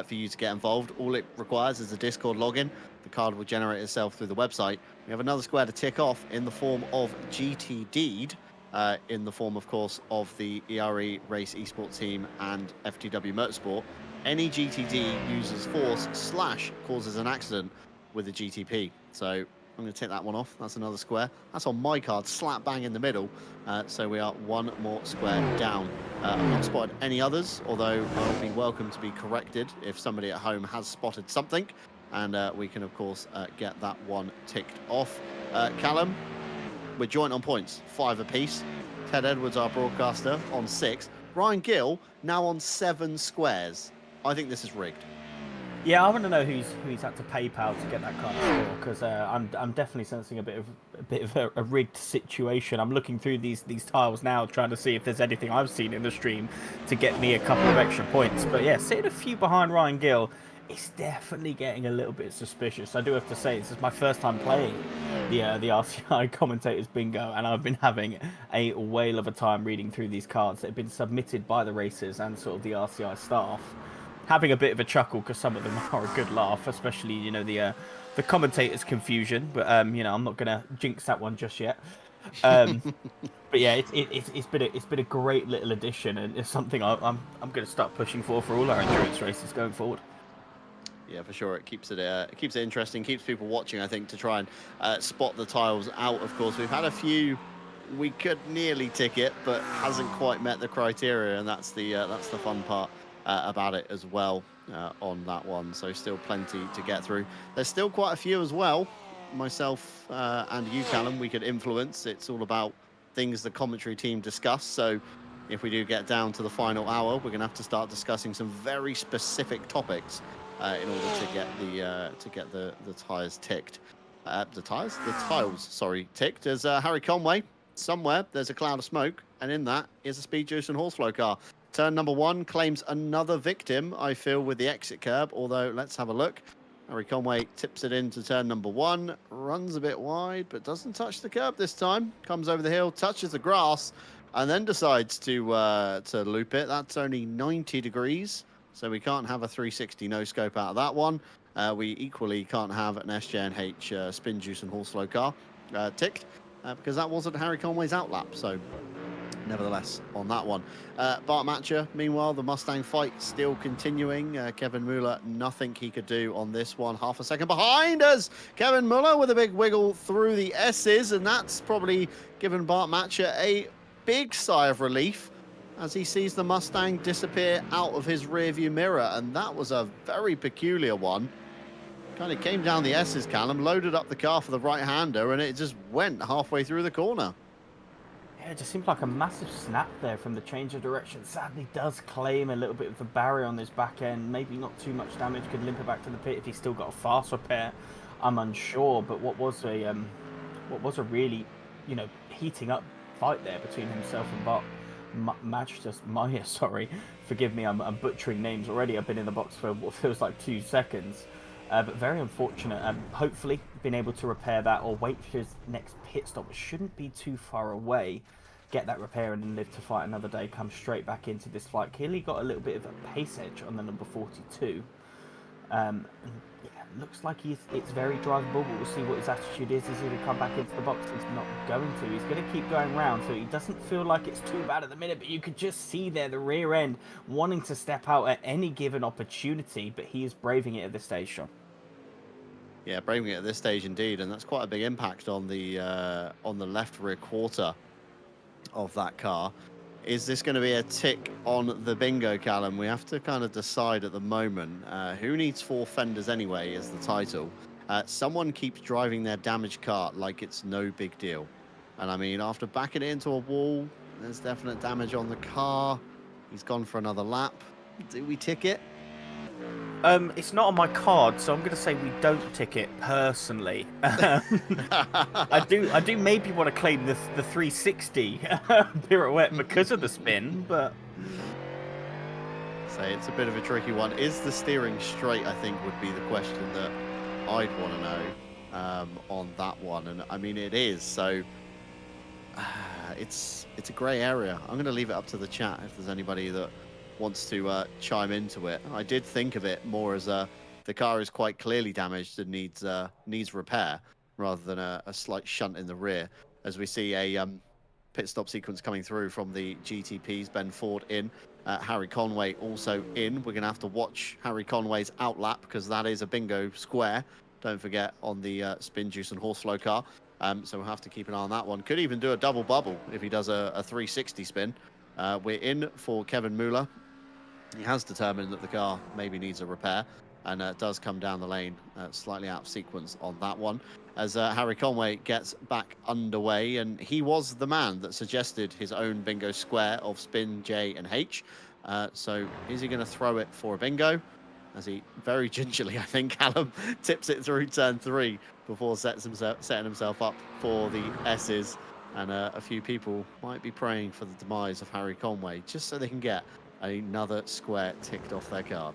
for you to get involved. All it requires is a Discord login. The card will generate itself through the website. We have another square to tick off in the form of GTD'd, in the form, of course, of the ERE Race Esports team and FTW Motorsport. Any GTD uses force / causes an accident with a GTP. So I'm going to take that one off. That's another square. That's on my card, slap bang in the middle. So we are one more square down. I've not spotted any others, although I'll be welcome to be corrected if somebody at home has spotted something. And we can, of course, get that one ticked off. Callum, we're joint on points, 5 apiece. Ted Edwards, our broadcaster, on 6. Ryan Gill now on 7 squares. I think this is rigged. Yeah, I want to know who's had to PayPal to get that kind of score, because I'm definitely sensing a bit of a rigged situation. I'm looking through these tiles now, trying to see if there's anything I've seen in the stream to get me a couple of extra points. But yeah, sitting a few behind Ryan Gill, it's definitely getting a little bit suspicious. I do have to say, this is my first time playing the RCI Commentators Bingo, and I've been having a whale of a time reading through these cards that have been submitted by the racers and sort of the RCI staff. Having a bit of a chuckle, because some of them are a good laugh, especially, you know, the commentators' confusion. But you know, I'm not gonna jinx that one just yet. But yeah, it's been a great little addition, and it's something I'm gonna start pushing for all our endurance races going forward. Yeah, for sure. It keeps it interesting, keeps people watching, I think, to try and spot the tiles out. Of course, we've had a few we could nearly tick it, but hasn't quite met the criteria, and that's the fun part about it as well on that one. So still plenty to get through. There's still quite a few as well. Myself and you, Callum, we could influence. It's all about things the commentary team discuss. So if we do get down to the final hour, we're going to have to start discussing some very specific topics in order to get the tires ticked. The tiles, sorry, ticked. As Harry Conway, somewhere there's a cloud of smoke, and in that is a Speed Juice and Horseflow car. Turn number 1 claims another victim, I feel, with the exit curb, although let's have a look. Harry Conway tips it into turn number 1, runs a bit wide, but doesn't touch the curb this time. Comes over the hill, touches the grass, and then decides to loop it. That's only 90 degrees, so we can't have a 360 no-scope out of that one. We equally can't have an SJ&H Spin Juice and Horseflow car ticked, because that wasn't Harry Conway's outlap, so nevertheless on that one. Bart Matcher, meanwhile, the Mustang fight still continuing. Kevin Muller, nothing he could do on this one. Half a second behind us. Kevin Muller with a big wiggle through the S's, and that's probably given Bart Matcher a big sigh of relief as he sees the Mustang disappear out of his rearview mirror, and that was a very peculiar one. Kind of came down the S's, Callum, loaded up the car for the right-hander, and it just went halfway through the corner. Yeah, it just seemed like a massive snap there from the change of direction. Sadly does claim a little bit of a barrier on this back end. Maybe not too much damage. Could limp it back to the pit if he's still got a fast repair. I'm unsure, but what was a really, heating up fight there between himself and Bart Maya, sorry. Forgive me, I'm butchering names already. I've been in the box for what feels like 2 seconds. But very unfortunate. Hopefully been able to repair that or wait for his next pit stop. It shouldn't be too far away. Get that repair and then live to fight another day. Come straight back into this fight. Clearly got a little bit of a pace edge on the number 42. And yeah, looks like it's very drivable, but we'll see what his attitude is. Is he going to come back into the box? He's not going to. He's going to keep going round, so he doesn't feel like it's too bad at the minute, but you could just see there the rear end wanting to step out at any given opportunity, but he is braving it at this stage, Sean. Yeah, braving it at this stage indeed, and that's quite a big impact on the left rear quarter of that car. Is this going to be a tick on the bingo, Callum? We have to kind of decide at the moment. Who needs 4 fenders anyway is the title. Someone keeps driving their damaged car like it's no big deal. And I mean, after backing it into a wall, there's definite damage on the car. He's gone for another lap. Do we tick it? It's not on my card, so I'm going to say we don't tick it personally. I do maybe want to claim the 360 pirouette because of the spin, but say it's a bit of a tricky one. Is the steering straight? I think would be the question that I'd want to know on that one, and I mean it is. So it's a grey area. I'm going to leave it up to the chat if there's anybody that wants to chime into it. I did think of it more as the car is quite clearly damaged and needs repair rather than a slight shunt in the rear, as we see a pit stop sequence coming through from the GTPs. Ben Ford in, Harry Conway also in. We're gonna have to watch Harry Conway's outlap because that is a bingo square, don't forget, on the Spin Juice and Horseflow car. So we'll have to keep an eye on that one. Could even do a double bubble if he does a 360 spin. We're in for Kevin Muller. He has determined that the car maybe needs a repair, and does come down the lane slightly out of sequence on that one, as Harry Conway gets back underway, and he was the man that suggested his own bingo square of Spin, J and H. So is he going to throw it for a bingo? As he very gingerly, I think, Callum, tips it through turn 3 before setting himself up for the S's. And a few people might be praying for the demise of Harry Conway just so they can get another square ticked off their card.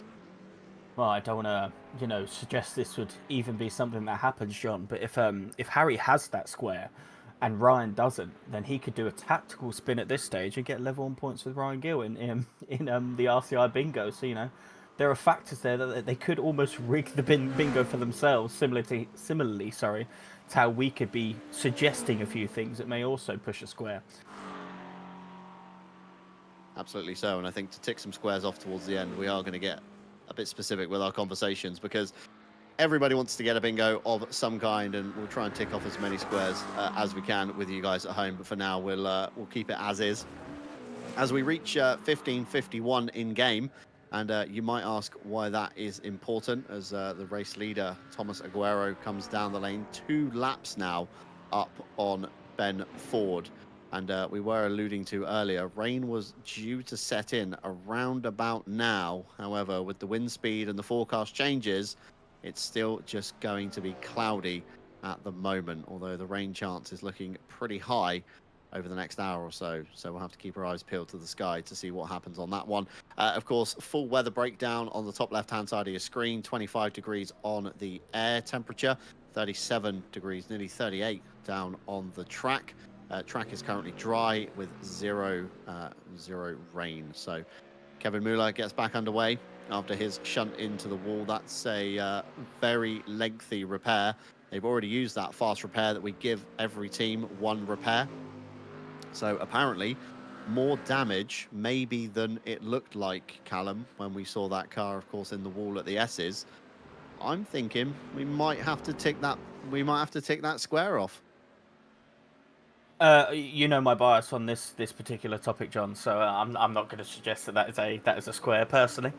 Well, I don't want to, suggest this would even be something that happens, John. But if Harry has that square and Ryan doesn't, then he could do a tactical spin at this stage and get level on points with Ryan Gill in the RCI bingo. So there are factors there that they could almost rig the bingo for themselves, similarly, to how we could be suggesting a few things that may also push a square. Absolutely so, and I think to tick some squares off towards the end, we are going to get a bit specific with our conversations, because everybody wants to get a bingo of some kind, and we'll try and tick off as many squares as we can with you guys at home. But for now, we'll keep it as is. As we reach 15:51 in game, and you might ask why that is important, as the race leader, Thomas Aguero, comes down the lane 2 laps now up on Ben Ford. And we were alluding to earlier, rain was due to set in around about now. However, with the wind speed and the forecast changes, it's still just going to be cloudy at the moment, although the rain chance is looking pretty high over the next hour or so. So we'll have to keep our eyes peeled to the sky to see what happens on that one. Of course, full weather breakdown on the top left-hand side of your screen. 25 degrees on the air temperature, 37 degrees, nearly 38 down on the track. Track is currently dry with zero rain. So Kevin Muller gets back underway after his shunt into the wall. That's a very lengthy repair. They've already used that fast repair that we give every team 1 repair. So apparently more damage maybe than it looked like, Callum, when we saw that car, of course, in the wall at the S's. I'm thinking we might have to tick that square off. You know my bias on this particular topic, John. So I'm not going to suggest that is a square personally.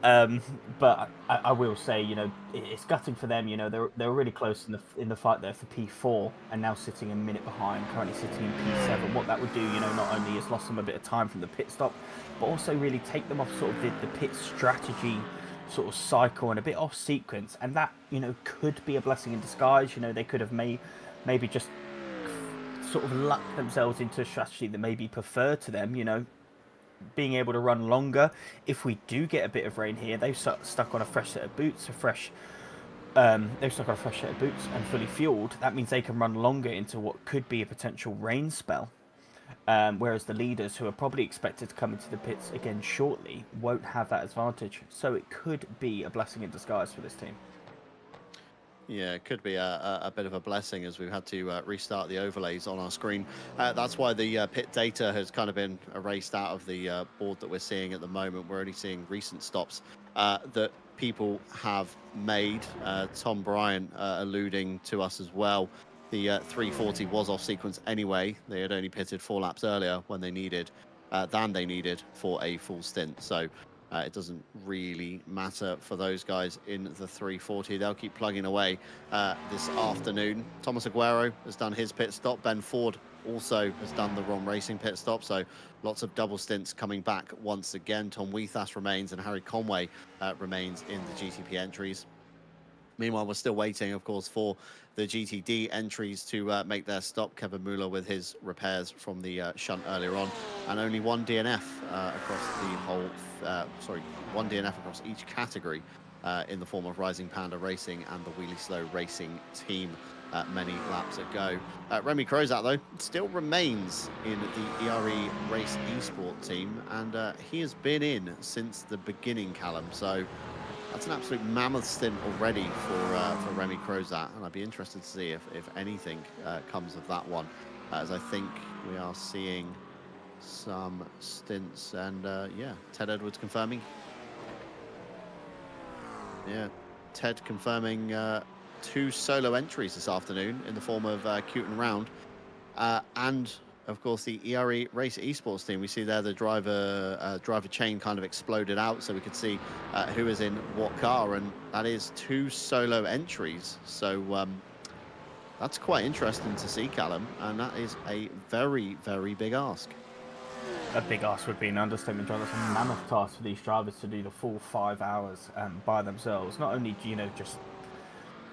But I will say, it's gutting for them. They're really close in the fight there for P4, and now sitting a minute behind, currently sitting in P7. What that would do, not only is lost them a bit of time from the pit stop, but also really take them off sort of the pit strategy sort of cycle and a bit off sequence. And that could be a blessing in disguise. They could have maybe just sort of luck themselves into a strategy that may be preferred to them, being able to run longer. If we do get a bit of rain here, they've stuck on a fresh set of boots, they've stuck on a fresh set of boots and fully fueled. That means they can run longer into what could be a potential rain spell. Whereas the leaders, who are probably expected to come into the pits again shortly, won't have that advantage. So it could be a blessing in disguise for this team. Yeah, it could be a bit of a blessing, as we've had to restart the overlays on our screen. That's why the pit data has kind of been erased out of the board that we're seeing at the moment. We're only seeing recent stops that people have made. Tom Bryant alluding to us as well. The 340 was off sequence anyway. They had only pitted 4 laps earlier than they needed for a full stint. So it doesn't really matter for those guys in the 340. They'll keep plugging away this afternoon. Thomas Aguero has done his pit stop. Ben Ford also has done the Ron Racing pit stop. So lots of double stints coming back once again. Tom Weethas remains, and Harry Conway remains in the GTP entries. Meanwhile, we're still waiting, of course, for the GTD entries to make their stop. Kevin Muller with his repairs from the shunt earlier on, and only 1 DNF across the whole, one DNF across each category in the form of Rising Panda Racing and the Wheelie Slow Racing team many laps ago. Remy Crozat, though, still remains in the ERE Race Esport team, and he has been in since the beginning, Callum. So that's an absolute mammoth stint already for Remy Crozat, and I'd be interested to see if anything comes of that one, as I think we are seeing some stints. And yeah, Ted Edwards confirming. Yeah, Ted confirming 2 solo entries this afternoon in the form of Cute and Round, and of course the ERE Race Esports team. We see there the driver chain kind of exploded out, so we could see who is in what car, and that is 2 solo entries. So that's quite interesting to see, Callum, and that is a very, very big ask. A big ask would be an understatement, John. That's a mammoth task for these drivers to do the full 5 hours by themselves. Not only, just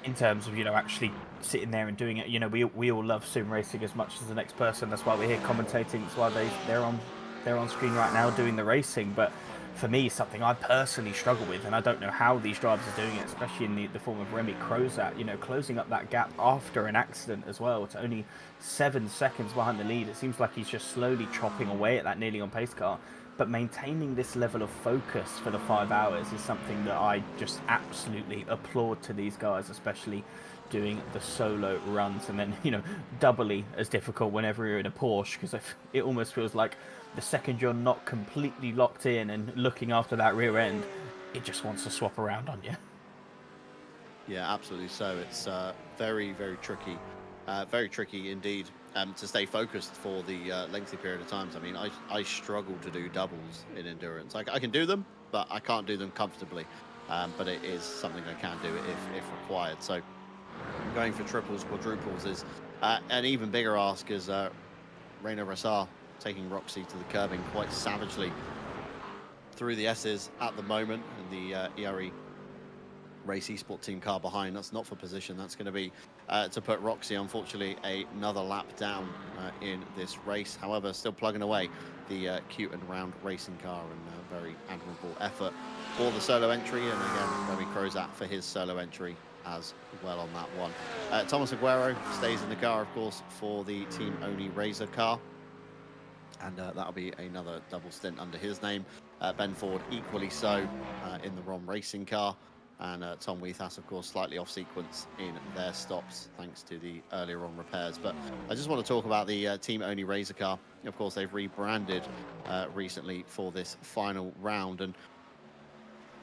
in terms of, actually sitting there and doing it. We all love sim racing as much as the next person. That's why we're here commentating. That's why they're on screen right now doing the racing. But for me, something I personally struggle with, and I don't know how these drivers are doing it, especially in the form of Remy Crozat, closing up that gap after an accident as well. It's only 7 seconds behind the lead. It seems like he's just slowly chopping away at that nearly on pace car. But maintaining this level of focus for the 5 hours is something that I just absolutely applaud to these guys, especially doing the solo runs, and then, doubly as difficult whenever you're in a Porsche, because it almost feels like the second you're not completely locked in and looking after that rear end, it just wants to swap around on you. Yeah, absolutely. So it's very, very tricky indeed to stay focused for the lengthy period of times. I mean, I struggle to do doubles in endurance. I can do them, but I can't do them comfortably. But it is something I can do if required. So going for triples, quadruples is an even bigger ask, as Reina Rassar taking Roxy to the curbing quite savagely through the S's at the moment, and the ERE Race Esport team car behind. That's not for position. That's going to be to put Roxy, unfortunately, another lap down in this race. However, still plugging away the cute and round racing car, and very admirable effort for the solo entry. And again, Remy Crozat for his solo entry as well on that one. Thomas Aguero stays in the car, of course, for the Team Oni Razor car. And that'll be another double stint under his name. Ben Ford equally so in the ROM racing car. And Tom Weethas, of course, slightly off sequence in their stops, thanks to the earlier on repairs. But I just want to talk about the Team Oni Razor car. Of course, they've rebranded recently for this final round. And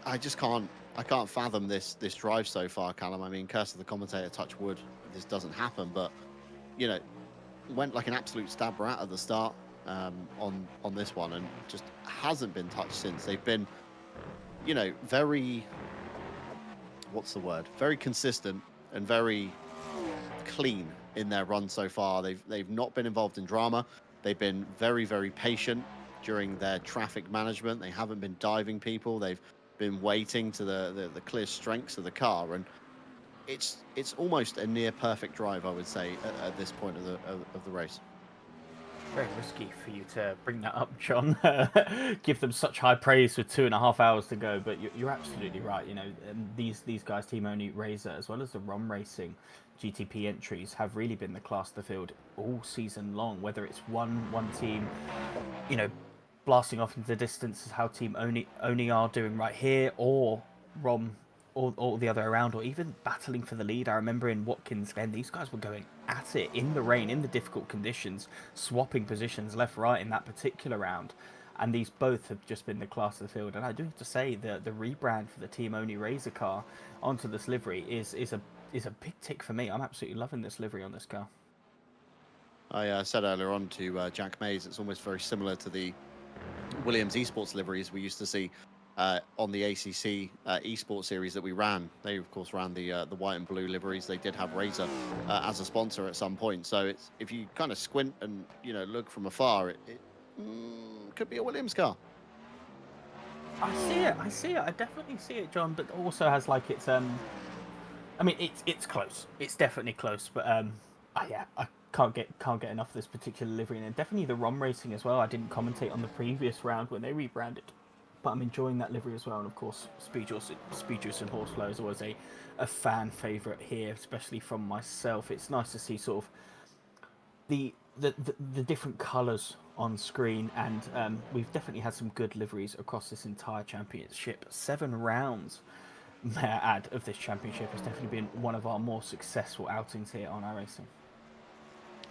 I can't fathom this drive so far, Callum. I mean, curse of the commentator, touch wood, this doesn't happen. But, you know, went like an absolute stab rat at the start on this one, and just hasn't been touched since. They've been, you know, very, what's the word? Very consistent and very clean in their run so far. They've not been involved in drama. They've been very, very patient during their traffic management. They haven't been diving people. They've been waiting to the clear strengths of the car, and it's almost a near perfect drive, I would say, at this point of the race. Very risky for you to bring that up, John. Give them such high praise with 2.5 hours to go, but you're absolutely right. You know, these guys, Team Oni Razor, as well as the ROM Racing GTP entries, have really been the class of the field all season long. Whether it's one team, you know, blasting off into the distance, is how Team Oni are doing right here, or ROM, or the other around, or even battling for the lead. I remember in Watkins Glen, these guys were going at it in the rain, in the difficult conditions, swapping positions left, right in that particular round. And these both have just been the class of the field. And I do have to say that the rebrand for the Team Oni Razor car onto this livery is a big tick for me. I'm absolutely loving this livery on this car. I said earlier on to Jack Mays, it's almost very similar to the Williams Esports liveries we used to see on the ACC esports series that we ran. They, of course, ran the white and blue liveries. They did have Razor as a sponsor at some point. So it's, if you kind of squint and, you know, look from afar, it could be a Williams car. I see it. I definitely see it, John. But also has like its I mean, it's close. It's definitely close. But yeah, I can't get enough of this particular livery, and definitely the ROM Racing as well. I didn't commentate on the previous round when they rebranded, but I'm enjoying that livery as well. And of course, Speed Juice and Horseflow is always a fan favourite here, especially from myself. It's nice to see sort of the different colours on screen, and we've definitely had some good liveries across this entire championship. 7 rounds, may I add, of this championship has definitely been one of our more successful outings here on iRacing.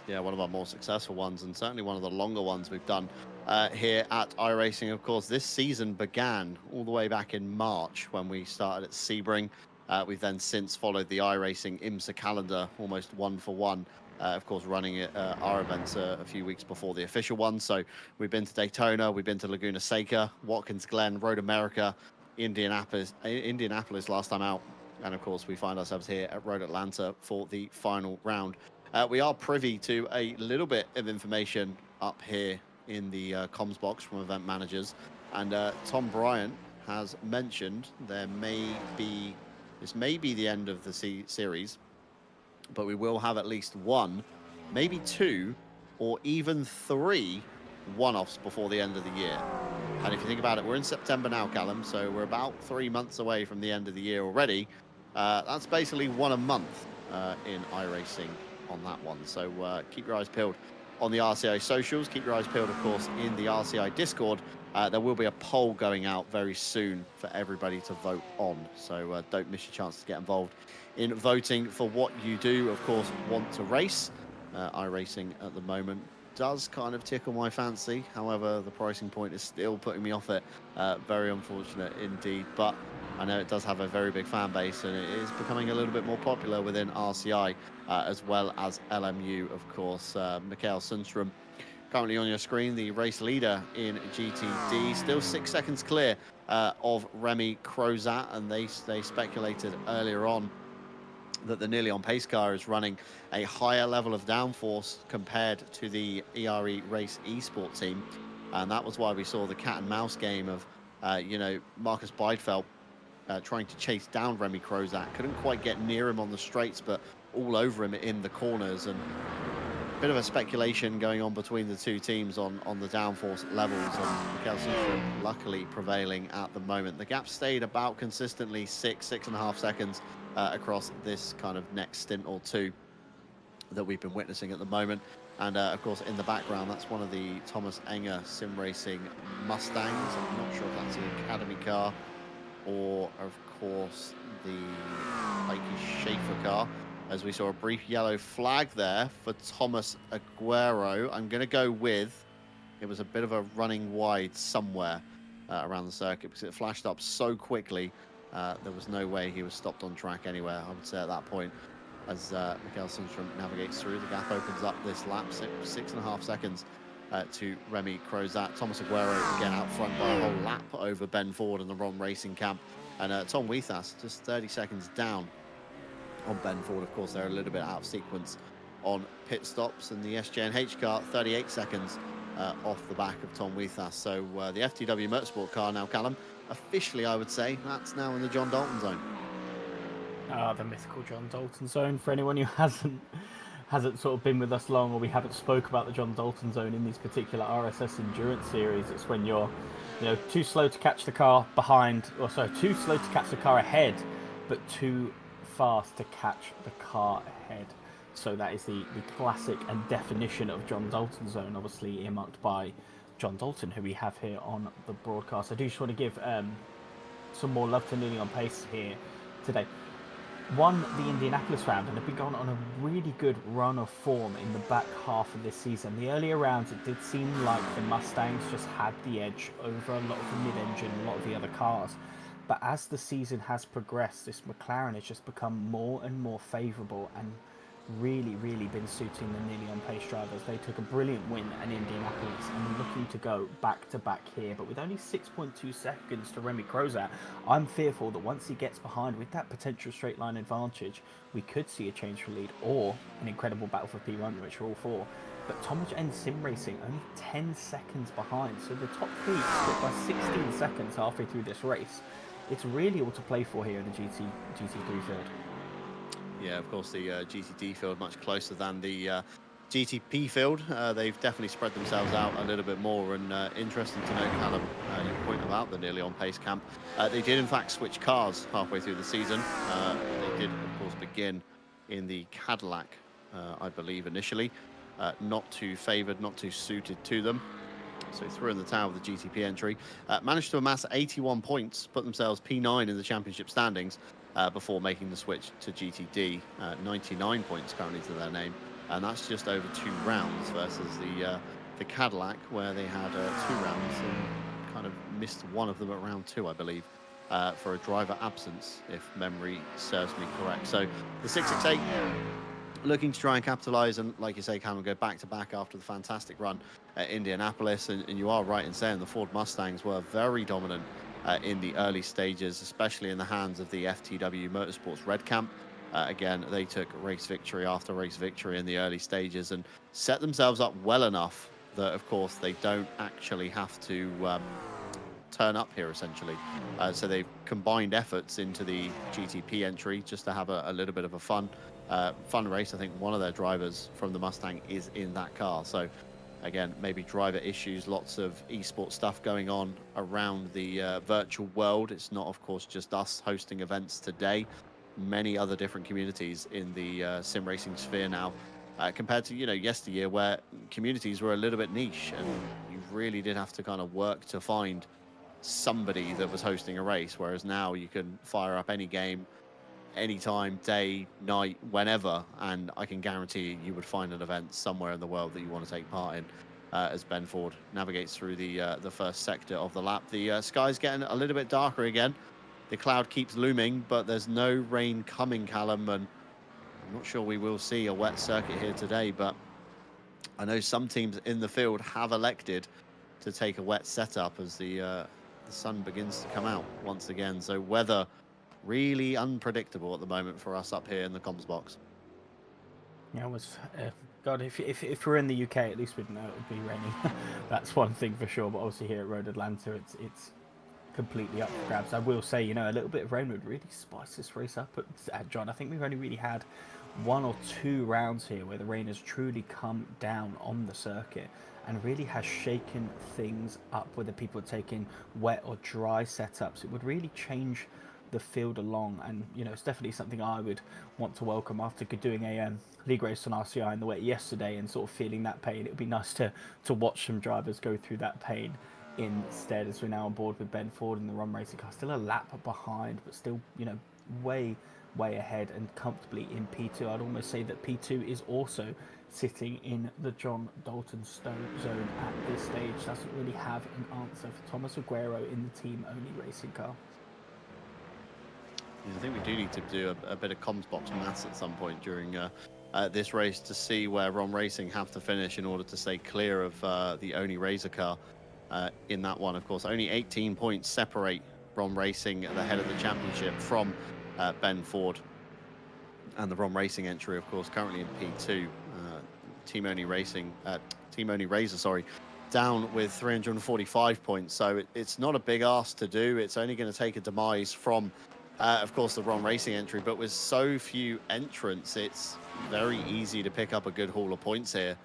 Yeah, one of our more successful ones, and certainly one of the longer ones we've done here at iRacing. Of course, this season began all the way back in March when we started at Sebring. We've then since followed the iRacing IMSA calendar, almost one for one. Of course, running our events a few weeks before the official one. So we've been to Daytona, we've been to Laguna Seca, Watkins Glen, Road America, Indianapolis last time out. And of course, we find ourselves here at Road Atlanta for the final round. We are privy to a little bit of information up here in the comms box from event managers. And Tom Bryant has mentioned this may be the end of the series, but we will have at least 1, maybe 2, or even 3 one-offs before the end of the year. And if you think about it, we're in September now, Callum, so we're about 3 months away from the end of the year already. That's basically 1 a month in iRacing on that one. So keep your eyes peeled on the RCI socials. Keep your eyes peeled, of course, in the RCI Discord. There will be a poll going out very soon for everybody to vote on. So don't miss your chance to get involved in voting for what you do, of course, want to race. iRacing at the moment does kind of tickle my fancy. However, the pricing point is still putting me off it. Very unfortunate indeed. But I know it does have a very big fan base, and it is becoming a little bit more popular within RCI, as well as LMU, of course. Mikael Sundstrom, currently on your screen, the race leader in GTD, still 6 seconds clear of Remy Crozat, and they speculated earlier on that the nearly on pace car is running a higher level of downforce compared to the ERE race esports team, and that was why we saw the cat and mouse game of Marcus Beidfeld trying to chase down Remy Crozat. Couldn't quite get near him on the straights, but all over him in the corners, and a bit of a speculation going on between the two teams on the downforce levels, and Mikael Sundstrom luckily prevailing at the moment. The gap stayed about consistently 6.5 seconds across this kind of next stint or two that we've been witnessing at the moment. And of course, in the background, that's one of the Thomas Enger sim racing Mustangs. I'm not sure if that's the academy car or, of course, the Heike Schaefer car, as we saw a brief yellow flag there for Thomas Aguero. I'm going to go with, it was a bit of a running wide somewhere around the circuit, because it flashed up so quickly. There was no way he was stopped on track anywhere, I would say, at that point. As Mikael Sundstrom navigates through, the gap opens up this lap, 6.5 seconds to Remy Crozat. Thomas Aguero again out front by a whole lap over Ben Ford and the Ron Racing camp. And Tom Weethas just 30 seconds down on Ben Ford. Of course, they're a little bit out of sequence on pit stops, and the SJNH car 38 seconds off the back of Tom Weethas. So the FTW Motorsport car now, Callum, officially, I would say, that's now in the John Dalton zone. The mythical John Dalton zone. For anyone who hasn't sort of been with us long, or we haven't spoke about the John Dalton zone in this particular RSS endurance series, it's when you're, too slow to catch the car behind, or sorry, too slow to catch the car ahead, but too fast to catch the car ahead. So that is the classic and definition of John Dalton zone, obviously earmarked by John Dalton, who we have here on the broadcast. I do just want to give some more love to Nearly on Pace here today. Won the Indianapolis round and have been going on a really good run of form in the back half of this season. The earlier rounds, it did seem like the Mustangs just had the edge over a lot of the mid-engine, a lot of the other cars. But as the season has progressed, this McLaren has just become more and more favourable and really been suiting the Nearly on Pace drivers. They took a brilliant win at Indianapolis and looking to go back to back here, but with only 6.2 seconds to Remy Crozat, I'm fearful that once he gets behind with that potential straight line advantage, we could see a change for lead or an incredible battle for P1, which we're all for. But Thomas and Sim Racing only 10 seconds behind, so the top three split by 16 seconds halfway through this race. It's really all to play for here in the GT3 field. Yeah, of course, the GTD field much closer than the GTP field. They've definitely spread themselves out a little bit more, and interesting to note, Callum, your point about the Nearly on Pace camp. They did, in fact, switch cars halfway through the season. They did, of course, begin in the Cadillac, I believe, initially. Not too favoured, not too suited to them. So threw in the towel with the GTP entry. Managed to amass 81 points, put themselves P9 in the championship standings, before making the switch to GTD. 99 points currently to their name, and that's just over 2 rounds versus the Cadillac, where they had 2 rounds and kind of missed one of them at round 2, I believe, for a driver absence, if memory serves me correct. So the 668 looking to try and capitalise, and like you say, Cameron, go back to back after the fantastic run at Indianapolis. And you are right in saying the Ford Mustangs were very dominant in the early stages, especially in the hands of the FTW Motorsports Red Camp. Again, they took race victory after race victory in the early stages and set themselves up well enough that, of course, they don't actually have to turn up here, essentially. So they've combined efforts into the GTP entry just to have a little bit of a fun race. I think one of their drivers from the Mustang is in that car. So again, maybe driver issues, lots of esports stuff going on around the virtual world. It's not, of course, just us hosting events today. Many other different communities in the sim racing sphere now, compared to, yesteryear, where communities were a little bit niche and you really did have to kind of work to find somebody that was hosting a race. Whereas now you can fire up any game, anytime, day, night, whenever, and I can guarantee you would find an event somewhere in the world that you want to take part in. As Ben Ford navigates through the first sector of the lap, the sky's getting a little bit darker again. The cloud keeps looming, but there's no rain coming, Callum, and I'm not sure we will see a wet circuit here today, but I know some teams in the field have elected to take a wet setup as the sun begins to come out once again. So weather really unpredictable at the moment for us up here in the comms box. Yeah, it was God. If we're in the UK, at least we'd know it would be raining. That's one thing for sure. But obviously here at Road Atlanta, it's completely up for grabs. I will say, you know, a little bit of rain would really spice this race up. But John, I think we've only really had 1 or 2 rounds here where the rain has truly come down on the circuit and really has shaken things up, whether people are taking wet or dry setups. It would really change the field along, and you know, it's definitely something I would want to welcome after doing a league race on RCI in the wet yesterday and sort of feeling that pain. It would be nice to watch some drivers go through that pain instead, as we're now on board with Ben Ford in the Ron Racing car, still a lap behind, but still, you know, way ahead and comfortably in P2. I'd almost say that P2 is also sitting in the John Dalton zone at this stage. Doesn't really have an answer for Thomas Aguero in the team-only racing car. Yeah, I think we do need to do a bit of comms box maths at some point during this race to see where Ron Racing have to finish in order to stay clear of the only Razor car in that one. Of course, only 18 points separate Ron Racing at the head of the championship from Ben Ford and the Ron Racing entry, of course, currently in P2. Team only Razor, sorry, down with 345 points. So it's not a big ask to do. It's only going to take a demise from, of course, the Ron Racing entry. But with so few entrants, it's very easy to pick up a good haul of points here.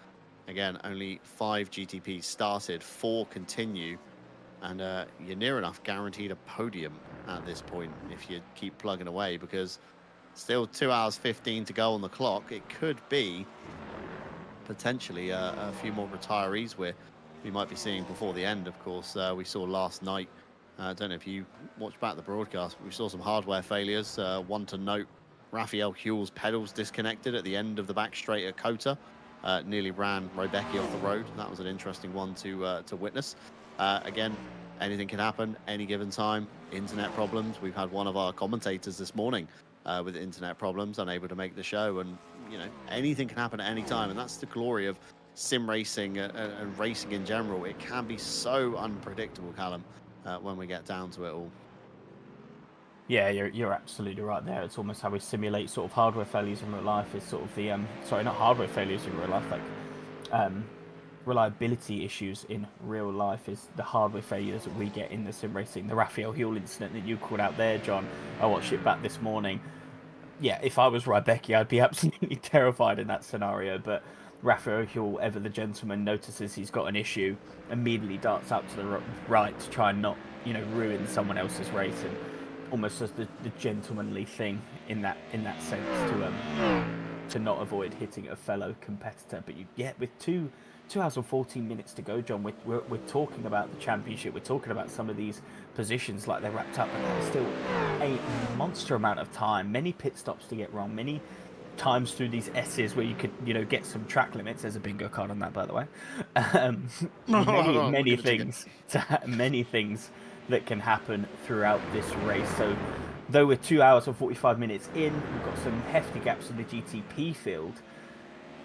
Again, only 5 GTPs started, 4 continue, and you're near enough guaranteed a podium at this point if you keep plugging away, because still 2 hours 15 to go on the clock. It could be potentially a few more retirees we might be seeing before the end. Of course, we saw last night, I don't know if you watched back the broadcast, but we saw some hardware failures. One to note, Raphael Huell's pedals disconnected at the end of the back straight at Kota. Nearly ran Robecki off the road. That was an interesting one to witness. Again, anything can happen any given time. Internet problems. We've had one of our commentators this morning with internet problems, unable to make the show, and you know, anything can happen at any time, and that's the glory of sim racing and racing in general. It can be so unpredictable, Callum, when we get down to it all. Yeah, you're absolutely right there. It's almost how we simulate sort of hardware failures in real life. Is sort of the sorry, not hardware failures in real life, like reliability issues in real life is the hardware failures that we get in the sim racing. The Raphael Huell incident that you called out there, John, I watched it back this morning. Yeah, if I was Robecki, I'd be absolutely terrified in that scenario. But Raphael Huell, ever the gentleman, notices he's got an issue, immediately darts out to the right to try and not, you know, ruin someone else's race, and almost as the gentlemanly thing in that sense to not avoid hitting a fellow competitor. But you get with 2 hours and 14 minutes to go, John. We're talking about the championship. We're talking about some of these positions like they're wrapped up, and there's still a monster amount of time. Many pit stops to get wrong. Many times through these S's where you could, you know, get some track limits. There's a bingo card on that, by the way. Many things that can happen throughout this race. So though we're 2 hours and 45 minutes in, we've got some hefty gaps in the GTP field.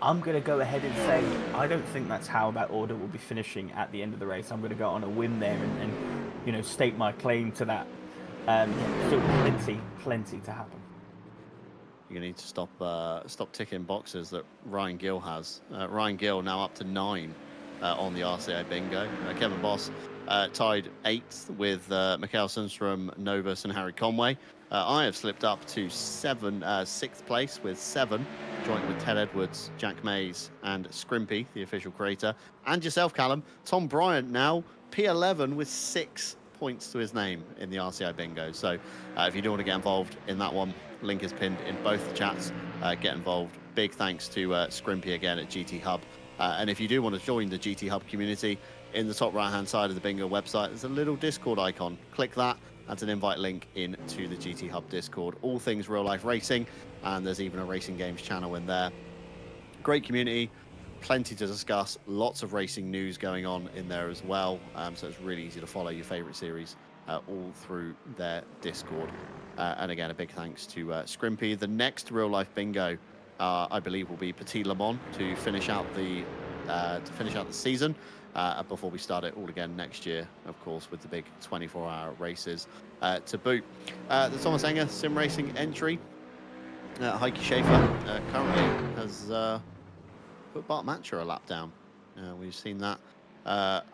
I'm going to go ahead and say I don't think that's how that order will be finishing at the end of the race. I'm going to go on a whim there and you know, state my claim to that. Still plenty to happen. You're going to need to stop ticking boxes that Ryan Gill has. Ryan Gill now up to 9 on the RCI bingo. Kevin Boss tied 8th with Mikhail Sundstrom, Novus and Harry Conway. I have slipped up to 6th place with 7, joint with Ted Edwards, Jack Mays and Scrimpy, the official creator, and yourself, Callum. Tom Bryant now P11 with 6 points to his name in the RCI bingo. So if you do want to get involved in that one, link is pinned in both the chats. Get involved. Big thanks to Scrimpy again at GT Hub. And if you do want to join the GT Hub community, in the top right hand side of the bingo website, there's a little Discord icon. Click that, adds an invite link into the GT Hub Discord. All things real life racing, and there's even a racing games channel in there. Great community, plenty to discuss, lots of racing news going on in there as well. So it's really easy to follow your favorite series all through their Discord. And again, a big thanks to Scrimpy. The next real life bingo, I believe, will be Petit Le Mans to finish out the season before we start it all again next year, of course, with the big 24-hour races to boot. The Thomas Enger sim racing entry, Heike Schaefer currently has put Bart Matcher a lap down. We've seen that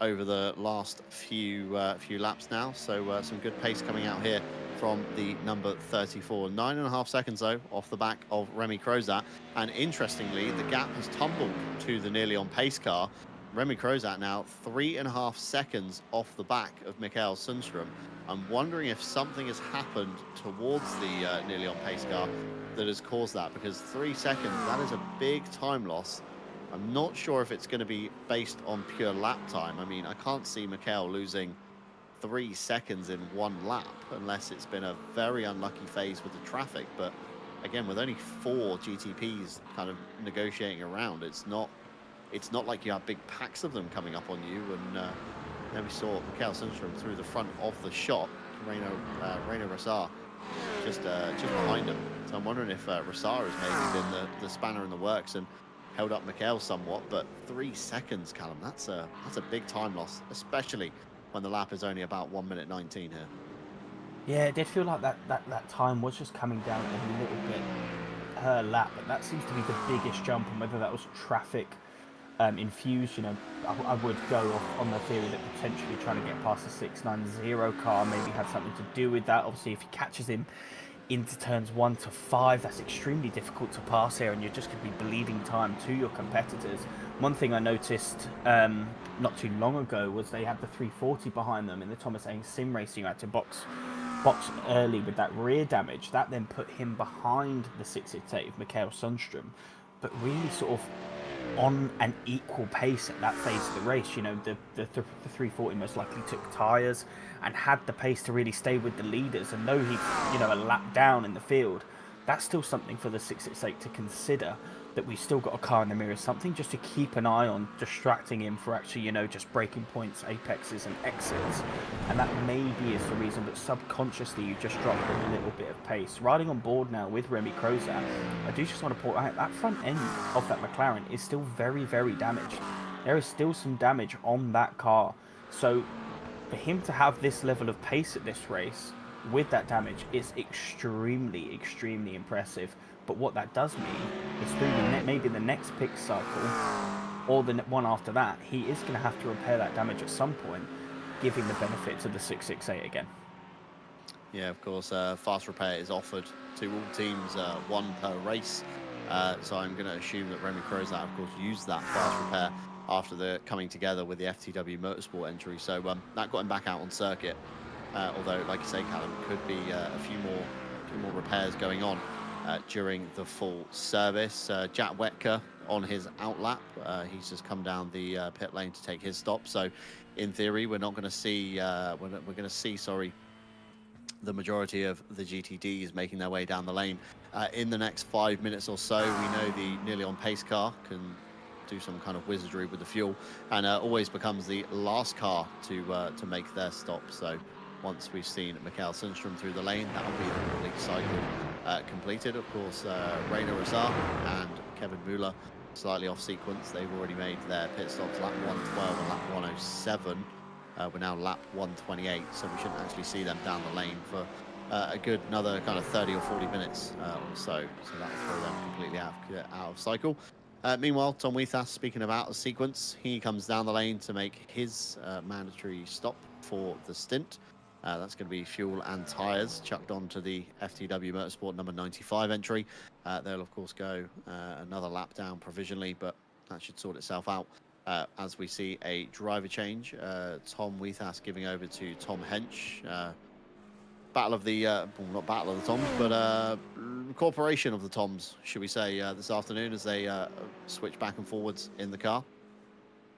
over the last few laps now. So some good pace coming out here from the number 34. 9.5 seconds though off the back of Remy Crozat. And interestingly, the gap has tumbled to the nearly on pace car. Remy Crozat now 3.5 seconds off the back of Mikael Sundström. I'm wondering if something has happened towards the nearly on pace car that has caused that, because 3 seconds, that is a big time loss. I'm not sure if it's going to be based on pure lap time. I mean, I can't see Mikael losing 3 seconds in one lap unless it's been a very unlucky phase with the traffic. But again, with only 4 GTPs kind of negotiating around, it's not like you have big packs of them coming up on you. And then we saw Mikael Sundström through the front of the shot. Reino Rosar just behind him. So I'm wondering if Rosar has maybe been the spanner in the works and held up Mikael somewhat. But 3 seconds, Callum, that's a big time loss, especially when the lap is only about 1 minute 19 here. Yeah, it did feel like that time was just coming down a little bit per lap, but that seems to be the biggest jump. And whether that was traffic infused, you know, I would go off on the theory that potentially trying to get past the 690 car maybe had something to do with that. Obviously, if he catches him into turns 1 to 5, that's extremely difficult to pass here, and you're just going to be bleeding time to your competitors. One thing I noticed not too long ago was they had the 340 behind them in the Thomas Enger sim racing. You had to box early with that rear damage. That then put him behind the 668 of Mikael Sundström, but really sort of on an equal pace at that phase of the race. You know, the 340 most likely took tyres and had the pace to really stay with the leaders. And though he's, you know, a lap down in the field, that's still something for the 668 to consider, that we've still got a car in the mirror, something just to keep an eye on, distracting him for actually, you know, just breaking points, apexes and exits. And that maybe is the reason, but subconsciously you just dropped a little bit of pace. Riding on board now with Remy Crozat, I do just want to point out that front end of that McLaren is still very, very damaged. There is still some damage on that car. So for him to have this level of pace at this race with that damage is extremely, extremely impressive. But what that does mean is through maybe the next pick cycle or the one after that, he is going to have to repair that damage at some point, giving the benefit to the 668 again. Yeah, of course, fast repair is offered to all teams, 1 per race. So I'm going to assume that Remy Crozat, of course, used that fast repair after the coming together with the FTW Motorsport entry. So that got him back out on circuit. Although, like you say, Callum, could be a few more repairs going on during the full service. Jack Wetka on his outlap. He's just come down the pit lane to take his stop. So, in theory, we're not going to see. We're going to see. The majority of the GTDs making their way down the lane in the next 5 minutes or so. We know the nearly on pace car can do some kind of wizardry with the fuel, and always becomes the last car to make their stop. So once we've seen Mikael Sundström through the lane, that'll be the complete cycle completed. Of course, Reino Rosar and Kevin Müller slightly off sequence. They've already made their pit stops, lap 112 and lap 107. We're now lap 128, so we shouldn't actually see them down the lane for a good another kind of 30 or 40 minutes or so. So that'll throw them completely out of cycle. Meanwhile, Tom Weethas, speaking of out of sequence, he comes down the lane to make his mandatory stop for the stint. That's going to be fuel and tyres chucked onto the FTW Motorsport number 95 entry. They'll, of course, go another lap down provisionally, but that should sort itself out as we see a driver change. Tom Weethas giving over to Tom Hench. Battle of the, well, not Battle of the Toms, but Corporation of the Toms, should we say, this afternoon as they switch back and forwards in the car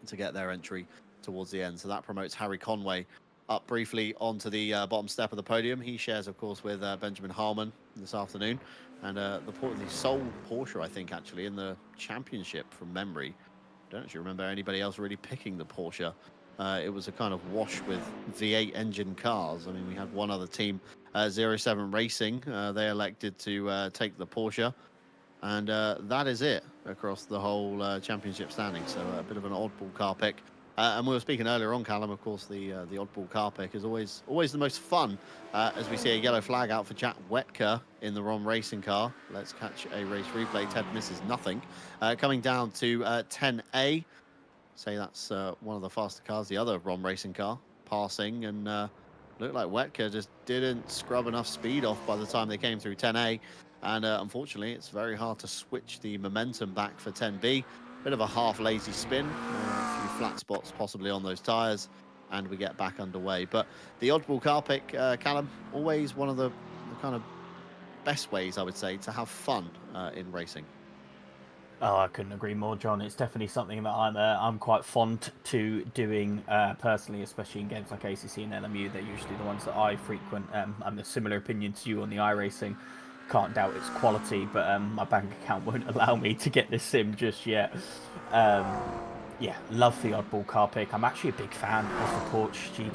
to get their entry towards the end. So that promotes Harry Conway up briefly onto the bottom step of the podium. He shares, of course, with Benjamin Harmon this afternoon. And the sole Porsche, I think, actually, in the championship from memory. Don't actually remember anybody else really picking the Porsche. It was a kind of wash with V8 engine cars. I mean, we had one other team, 07 Racing. They elected to take the Porsche. And that is it across the whole championship standing. So a bit of an oddball car pick. And we were speaking earlier on, Callum, of course, the oddball car pick is always the most fun, as we see a yellow flag out for Jack Wetker in the Rom Racing car. Let's catch a race replay. Ted misses nothing. Coming down to 10A. Say that's one of the faster cars, the other Rom Racing car, passing, and looked like Wetker just didn't scrub enough speed off by the time they came through 10A. And unfortunately, it's very hard to switch the momentum back for 10B. Bit of a half lazy spin, a few flat spots possibly on those tyres, and we get back underway. But the oddball car pick, Callum, always one of the kind of best ways, I would say, to have fun in racing. Oh, I couldn't agree more, John. It's definitely something that I'm quite fond to doing personally, especially in games like ACC and LMU. They're usually the ones that I frequent. I'm a similar opinion to you on the iRacing. Can't doubt its quality, but my bank account won't allow me to get this sim just yet. Yeah, love the oddball car pick. I'm actually a big fan of the Porsche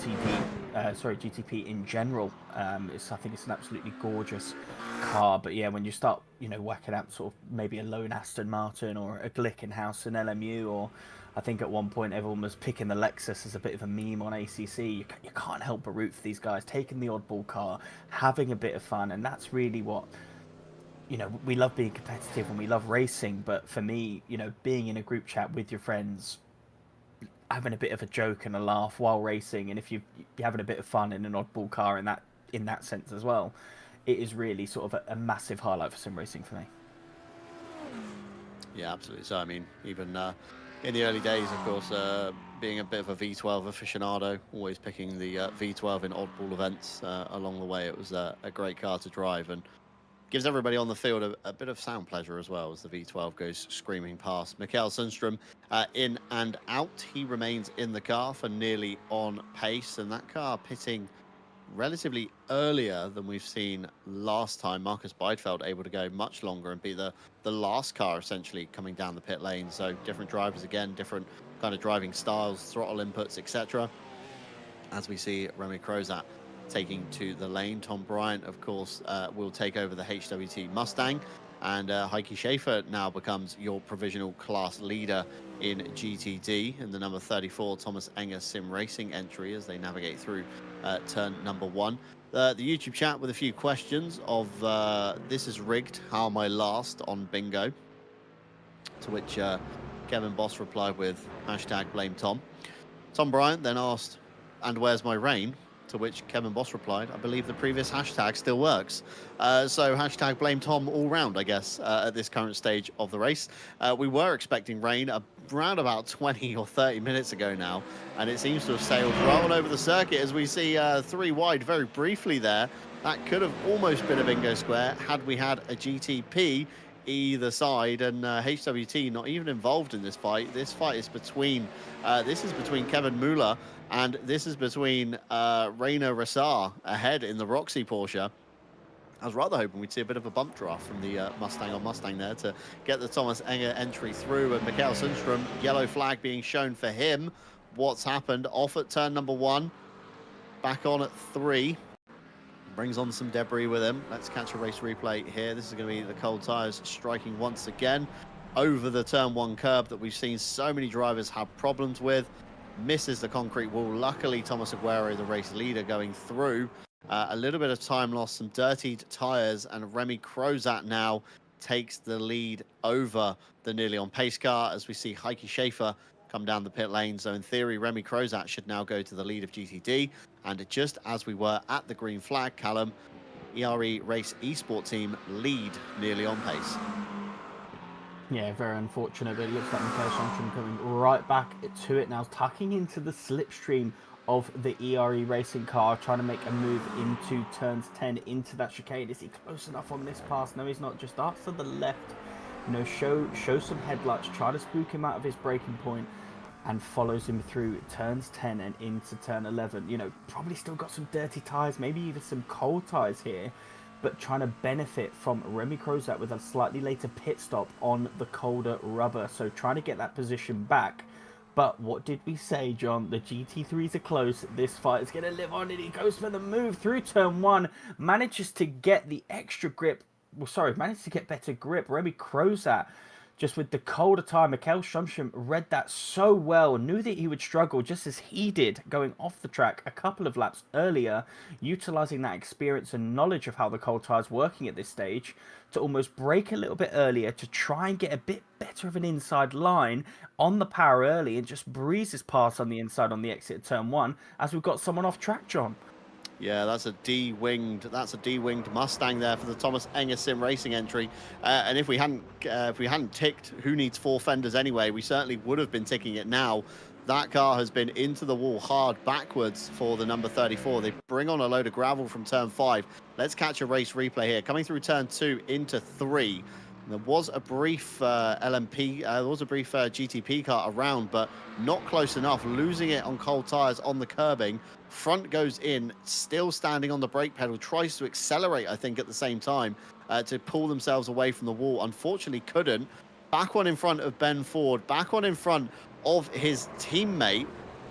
GTP in general. I think it's an absolutely gorgeous car, but yeah, when you start, whacking out sort of maybe a lone Aston Martin or a Glickenhaus in LMU, or I think at one point everyone was picking the Lexus as a bit of a meme on ACC. You can't help but root for these guys, taking the oddball car, having a bit of fun, and that's really what, we love being competitive and we love racing, but for me, being in a group chat with your friends, having a bit of a joke and a laugh while racing, and if you're having a bit of fun in an oddball car in that sense as well, it is really sort of a massive highlight for sim racing for me. Yeah, absolutely. So, I mean, even in the early days, of course, being a bit of a V12 aficionado, always picking the V12 in oddball events along the way. It was a great car to drive and gives everybody on the field a bit of sound pleasure as well as the V12 goes screaming past. Mikael Sundström in and out. He remains in the car for nearly on pace, and that car pitting relatively earlier than we've seen last time. Marcus Beidfeld able to go much longer and be the last car essentially coming down the pit lane. So different drivers again, different kind of driving styles, throttle inputs, etc. As we see Remy Crozat taking to the lane. Tom Bryant, of course, will take over the HWT Mustang, and Heike Schaefer now becomes your provisional class leader in GTD in the number 34 Thomas Enger Sim Racing entry as they navigate through turn number 1. The YouTube chat with a few questions of this is rigged, how am I last on bingo? To which Kevin Boss replied with #blame Tom. Tom Bryant then asked, and where's my rain? To which Kevin Boss replied, I believe the previous hashtag still works. So #blame Tom all round, I guess, at this current stage of the race. We were expecting rain around about 20 or 30 minutes ago now, and it seems to have sailed right on over the circuit as we see 3 wide very briefly there. That could have almost been a bingo square had we had a GTP either side, and HWT not even involved in this fight. This fight is between Kevin Muller and this is between Rainer Rassar ahead in the Roxy Porsche. I was rather hoping we'd see a bit of a bump draft from the Mustang on Mustang there to get the Thomas Enger entry through, and Mikael Sundström, yellow flag being shown for him. What's happened? Off at turn number 1, back on at 3. Brings on some debris with him. Let's catch a race replay here. This is going to be the cold tyres striking once again over the turn 1 curb that we've seen so many drivers have problems with. Misses the concrete wall. Luckily, Thomas Aguero, the race leader, going through. A little bit of time lost, some dirtied tyres, and Remy Crozat now takes the lead over the nearly on pace car as we see Heike Schaefer come down the pit lane. So in theory, Remy Crozat should now go to the lead of GTD. And just as we were at the green flag, Callum, ERE Race Esport team lead nearly on pace. Yeah, very unfortunate, but it looks like Mikael Sundström coming right back to it now, tucking into the slipstream of the ERE Racing car, trying to make a move into turns 10 into that chicane. Is he close enough on this pass? No, he's not. Just after the left, show some headlights, try to spook him out of his braking point. and follows him through turns 10 and into turn 11. You know, probably still got some dirty tyres, maybe even some cold tyres here, but trying to benefit from Remy Crozat with a slightly later pit stop on the colder rubber. So trying to get that position back. But what did we say, John? The GT3s are close. This fight is going to live on, and he goes for the move through turn 1. Manages to get the extra grip. Well, sorry, managed to get better grip. Remy Crozat, just with the colder tire, Mikael Schumacher read that so well, knew that he would struggle just as he did going off the track a couple of laps earlier, utilising that experience and knowledge of how the cold tire's working at this stage to almost brake a little bit earlier to try and get a bit better of an inside line on the power early and just breezes past on the inside on the exit of turn 1 as we've got someone off track, John. Yeah, that's a D-winged Mustang there for the Thomas Enger Sim Racing entry. And if we hadn't ticked who needs 4 fenders anyway, we certainly would have been ticking it now. That car has been into the wall hard backwards for the number 34. They bring on a load of gravel from turn 5. Let's catch a race replay here. Coming through turn 2 into 3. There was a brief GTP car around, but not close enough, losing it on cold tyres on the curbing. Front goes in, still standing on the brake pedal, tries to accelerate, I think, at the same time to pull themselves away from the wall. Unfortunately, couldn't. Back one in front of Ben Ford, back one in front of his teammate,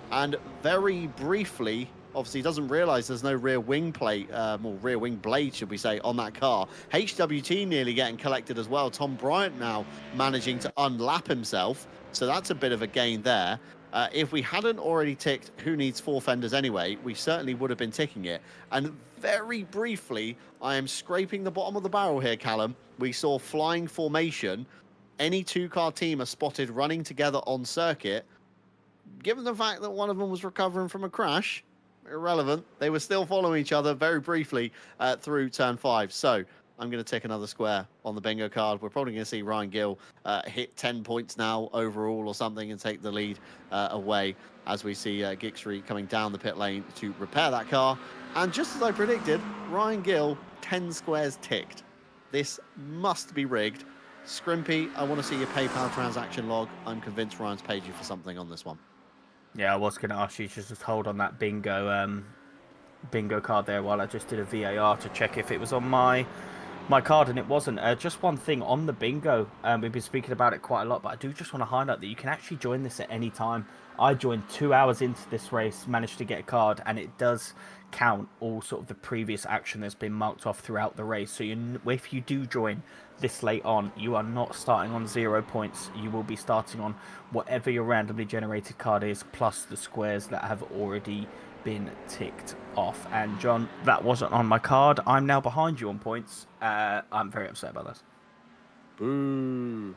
and very briefly, obviously, he doesn't realize there's no rear wing plate, or rear wing blade, should we say, on that car. HWT nearly getting collected as well. Tom Bryant now managing to unlap himself. So that's a bit of a gain there. If we hadn't already ticked who needs 4 fenders anyway, we certainly would have been ticking it. And very briefly, I am scraping the bottom of the barrel here, Callum. We saw flying formation. Any 2-car team are spotted running together on circuit. Given the fact that one of them was recovering from a crash, irrelevant. They were still following each other very briefly through turn 5. So I'm going to tick another square on the bingo card. We're probably going to see Ryan Gill hit 10 points now overall or something and take the lead away as we see Gixry coming down the pit lane to repair that car. And just as I predicted, Ryan Gill, 10 squares ticked. This must be rigged. Scrimpy, I want to see your PayPal transaction log. I'm convinced Ryan's paid you for something on this one. Yeah, I was going to ask you to just hold on that bingo card there while I just did a VAR to check if it was on my card, and it wasn't. Just one thing on the bingo, we've been speaking about it quite a lot, but I do just want to highlight that you can actually join this at any time. I joined 2 hours into this race, managed to get a card, and it does count all sort of the previous action that's been marked off throughout the race. So if you do join this late on, you are not starting on 0 points. You will be starting on whatever your randomly generated card is, plus the squares that have already been ticked off. And John, that wasn't on my card. I'm now behind you on points. I'm very upset about this. Boo.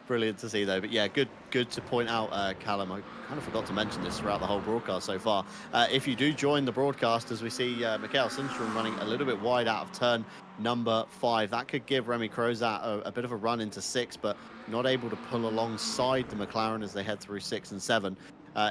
Brilliant to see though, but yeah, good to point out, Callum. I kind of forgot to mention this throughout the whole broadcast so far. If you do join the broadcast, as we see Mikael Sundstrom running a little bit wide out of turn number 5, that could give Remy Crozat a bit of a run into 6, but not able to pull alongside the McLaren as they head through 6 and 7.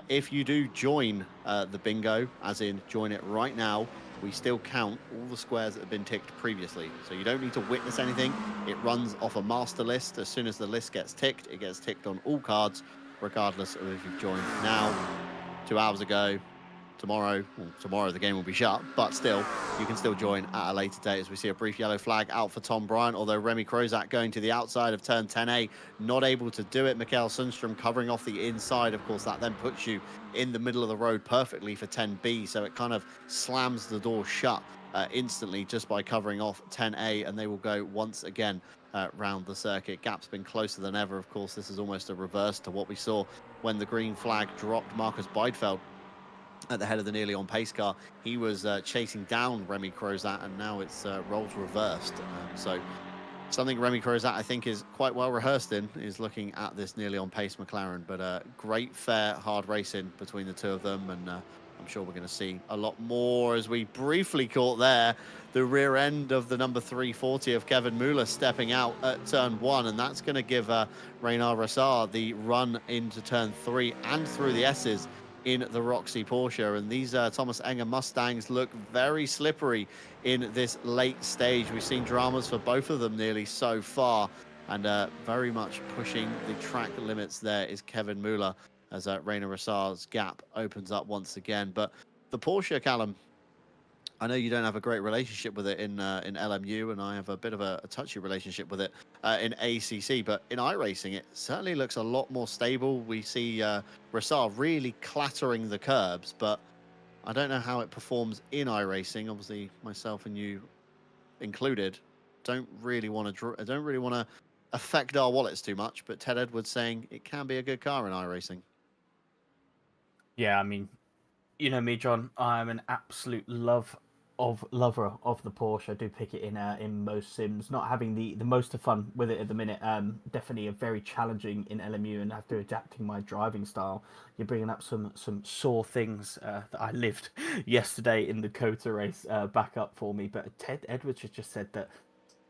If you do join the bingo, as in join it right now, we still count all the squares that have been ticked previously. So you don't need to witness anything. It runs off a master list. As soon as the list gets ticked, it gets ticked on all cards, regardless of if you've joined now, 2 hours ago, tomorrow. Well, tomorrow the game will be shut, but still, you can still join at a later date as we see a brief yellow flag out for Tom Bryant, although Remy Crozat going to the outside of turn 10A, not able to do it. Mikael Sundstrom covering off the inside. Of course, that then puts you in the middle of the road perfectly for 10B, so it kind of slams the door shut instantly just by covering off 10A, and they will go once again round the circuit. Gap's been closer than ever. Of course, this is almost a reverse to what we saw when the green flag dropped Marcus Beidfeld at the head of the nearly on pace car. He was chasing down Remy Crozat, and now it's roles reversed. So something Remy Crozat, I think, is quite well rehearsed in, is looking at this nearly on pace McLaren. But great, fair, hard racing between the two of them, and I'm sure we're going to see a lot more. As we briefly caught there the rear end of the number 340 of Kevin Muller stepping out at turn 1, and that's going to give Reynard Rassard the run into turn 3 and through the S's in the Roxy Porsche. And these Thomas Enger Mustangs look very slippery in this late stage. We've seen dramas for both of them nearly so far. And very much pushing the track limits there is Kevin Muller as Rainer Rossard's gap opens up once again. But the Porsche, Callum, I know you don't have a great relationship with it in LMU, and I have a bit of a touchy relationship with it in ACC. But in iRacing, it certainly looks a lot more stable. We see Rossard really clattering the curbs, but I don't know how it performs in iRacing. Obviously, myself and you included don't really want to affect our wallets too much. But Ted Edwards saying it can be a good car in iRacing. Yeah, I mean, you know me, John. I'm an absolute lover of the Porsche. I do pick it in most sims. Not having the most of fun with it at the minute. Definitely a very challenging in LMU, and after adapting my driving style, you're bringing up some sore things that I lived yesterday in the Kota race back up for me. But Ted Edwards has just said that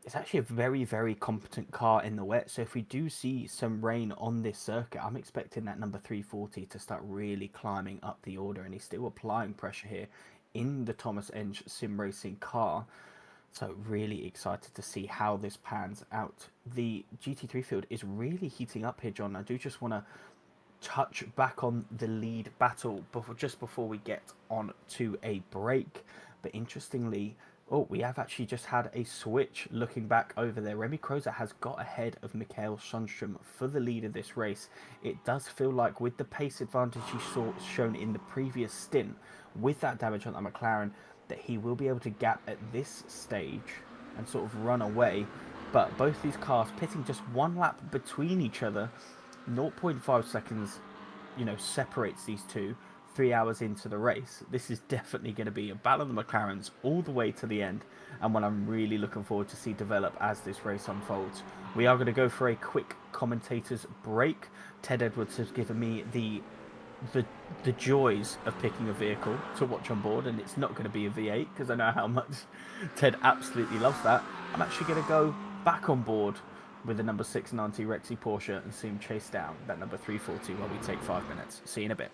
it's actually a very, very competent car in the wet. So if we do see some rain on this circuit, I'm expecting that number 340 to start really climbing up the order. And he's still applying pressure here in the Thomas Enge sim racing car. So really excited to see how this pans out. The GT3 field is really heating up here, John. I do just want to touch back on the lead battle just before we get on to a break. But interestingly, oh, we have actually just had a switch. Looking back over there, Remy Krozer has got ahead of Mikael Sundstrom for the lead of this race. It does feel like with the pace advantage he saw shown in the previous stint, with that damage on the McLaren, that he will be able to gap at this stage and sort of run away. But both these cars pitting just one lap between each other. 0.5 seconds, separates these two. 3 hours into the race, this is definitely going to be a battle of the McLarens all the way to the end, and one I'm really looking forward to see develop as this race unfolds. We are going to go for a quick commentators break. Ted Edwards has given me the joys of picking a vehicle to watch on board, and it's not going to be a V8 because I know how much Ted absolutely loves that. I'm actually going to go back on board with the number 690 Rexy Porsche and see him chase down that number 340 while we take 5 minutes. See you in a bit.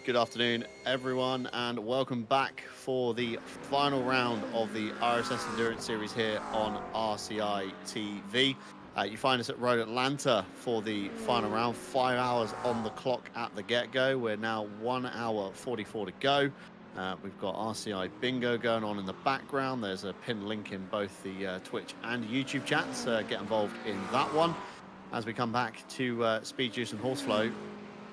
Good afternoon, everyone, and welcome back for the final round of the RSS Endurance Series here on RCI TV. You find us at Road Atlanta for the final round. 5 hours on the clock at the get-go. We're now 1 hour 44 to go. We've got RCI Bingo going on in the background. There's a pinned link in both the Twitch and YouTube chats. Get involved in that one. As we come back to Speed Juice and Horseflow,